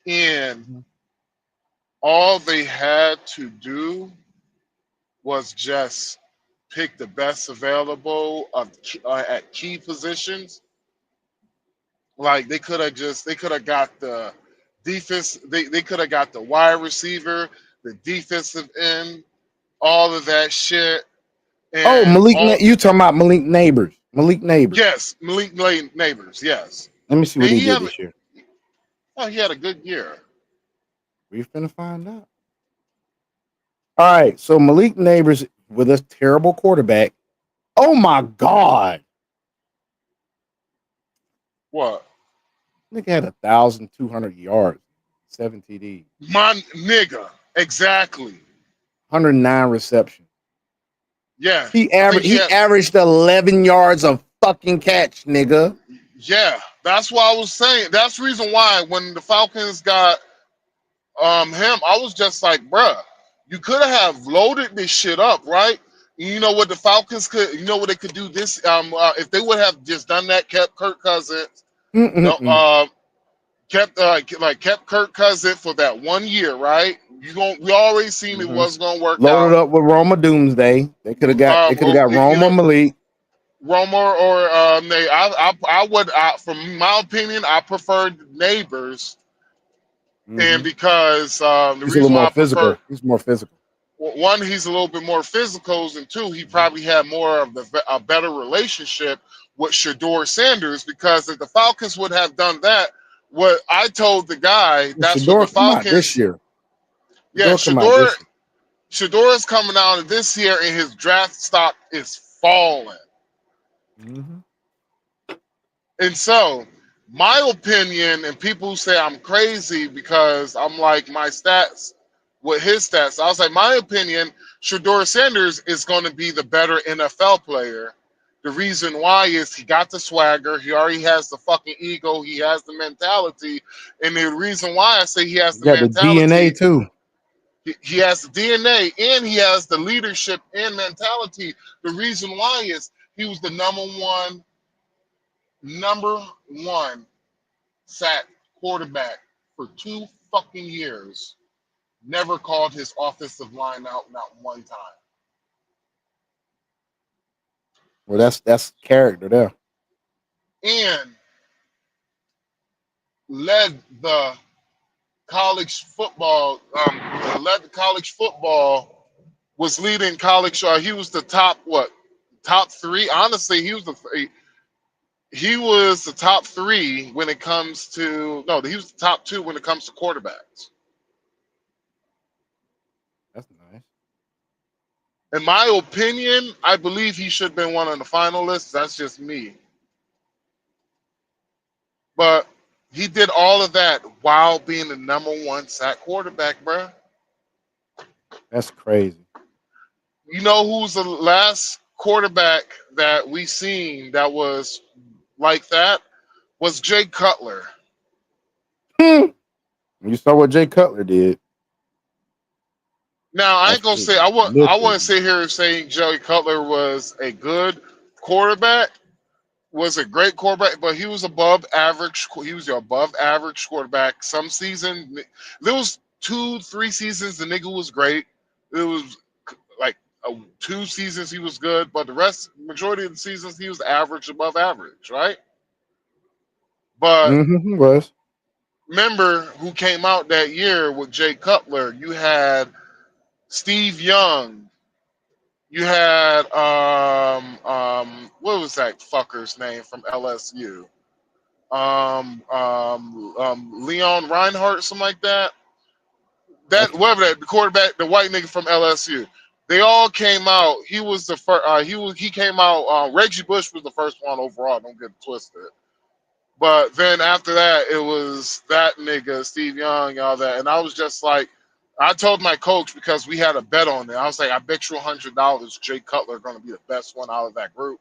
And all they had to do was just pick the best available at key positions. Like they could have got the defense, they could have got the wide receiver, the defensive end, all of that shit. Oh, And you talking about Malik Neighbors? Malik Neighbors. Yes, Malik Neighbors. Yes. Let me see what Did he he did have? this year. Oh, he had a good year. We're finna find out. All right, so Malik Neighbors with a terrible quarterback. Oh my God. What? Nigga had 1,200 yards, 7 TDs, My nigga. Exactly. 109 receptions. Yeah. He I think averaged 11 yards of fucking catch, nigga. Yeah, that's what I was saying. That's the reason why when the Falcons got him, I was just like, bruh, you could have loaded this shit up, right? You know what the Falcons could, you know what they could do this if they would have just done that, kept Kirk Cousins, kept Kirk Cousins for that 1 year, right? We already seen it was gonna work Loaded out. up with Roma Doomsday. They could have got Roma Malik. Roma or I would, from my opinion, I preferred Neighbors, and because the He's a little reason why more I physical. prefer, He's more physical. one, he's a little bit more physical, and two, he probably had more of a better relationship with Shador Sanders, because if the Falcons would have done that, what I told the guy, that's what Shador the come out this Falcons. year. Yeah, Shador come out this year. Shador is coming out this year, and his draft stock is falling. And so, my opinion, and people who say I'm crazy because I'm like my stats with his stats, I was like, my opinion, Shador Sanders is going to be the better NFL player. The reason why is he got the swagger, he already has the fucking ego, he has the mentality, and the reason why I say he has the Got the mentality, DNA too. he has the DNA and he has the leadership and mentality. The reason why is he was the number one sack quarterback for 2 fucking years. Never called his offensive line out, not one time. Well, that's character there. And led the college football, was leading college. He was the top three. Honestly, he was the top three when it comes to he was the top two when it comes to quarterbacks. That's nice. In my opinion, I believe he should have been one of the finalists. That's just me. But he did all of that while being the number one sack quarterback, bro. That's crazy. You know who's the last quarterback that we seen that was like that? Was Jay Cutler. You saw what Jay Cutler did. Now I ain't gonna say I wouldn't sit here saying Jay Cutler was a good quarterback, was a great quarterback, but he was above average. He was your above average quarterback. Some season there was 2-3 seasons the nigga was great. It was like 2 seasons he was good, but the majority of the seasons he was average, above average, right? But He was. remember who came out that year with Jay Cutler? You had Steve Young. You had what was that fucker's name from LSU? Leon Reinhardt, something like that. Whatever that, the quarterback, the white nigga from LSU. They all came out. He was the first. He came out. Reggie Bush was the first one overall. Don't get it twisted. But then after that, it was that nigga, Steve Young, all that. And I was just like, I told my coach, because we had a bet on it. I was like, I bet you $100 Jay Cutler going to be the best one out of that group.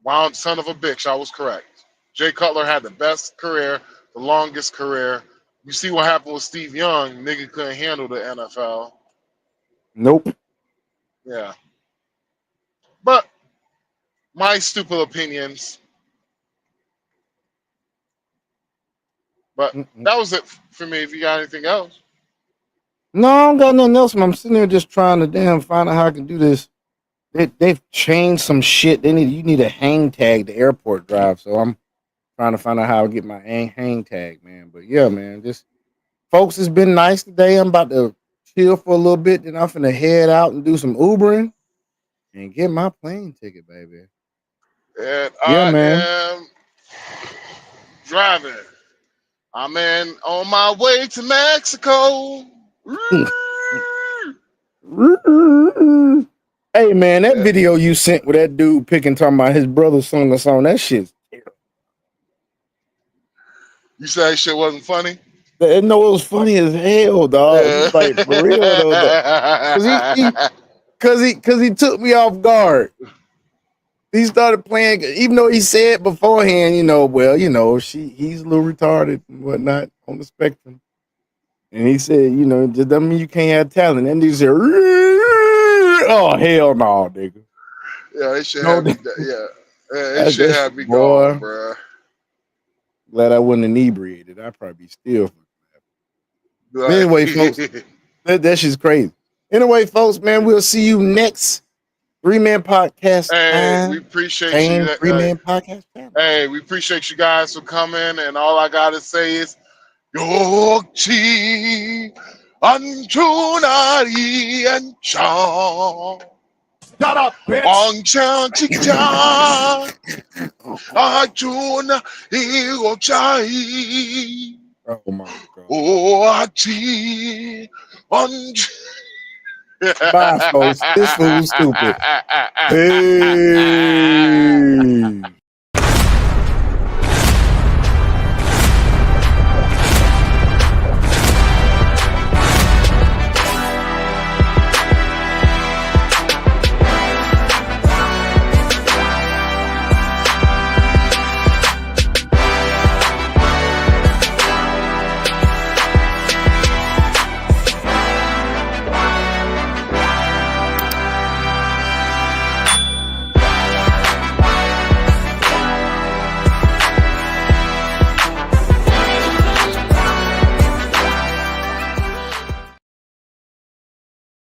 Wow, son of a bitch, I was correct. Jay Cutler had the best career, the longest career. You see what happened with Steve Young? Nigga couldn't handle the NFL. Nope. Yeah. But my stupid opinions. But that was it for me. If you got anything else. No, I don't got nothing else. I'm sitting there just trying to find out how I can do this. They've changed some shit. You need a hang tag to airport drive. So I'm trying to find out how to get my hang tag, man. But yeah, man, just folks, it's been nice today. I'm about to chill for a little bit. Then I'm finna head out and do some Ubering and get my plane ticket, baby. And Yeah, I man. am driving. I'm on my way to Mexico. Hey, man, that video you sent with that dude talking about his brother sung the song, that shit's You say that shit wasn't funny? no, it was funny as hell, dog. It's like for real though. Cause he took me off guard. He started playing, even though he said beforehand, he's a little retarded and whatnot on the spectrum. And he said, just doesn't mean you can't have talent. And he said, oh hell no, nigga. Yeah, it should have me. Yeah, it should have me going, bro. Glad I wasn't inebriated. I'd probably be still. But anyway, folks, that shit's crazy. Anyway, folks, man, we'll see you next 3-Man Podcast. Hey, we appreciate you. Three-Man Podcast. Hey, we appreciate you guys for coming. And all I gotta say is, Yorkchi Anchunari and Chong. Shut up, bitch. Ong Chang Chicha Achuna Igochai. Oh my God. Oh, Achi. Bye, folks. This fool's stupid. Peace.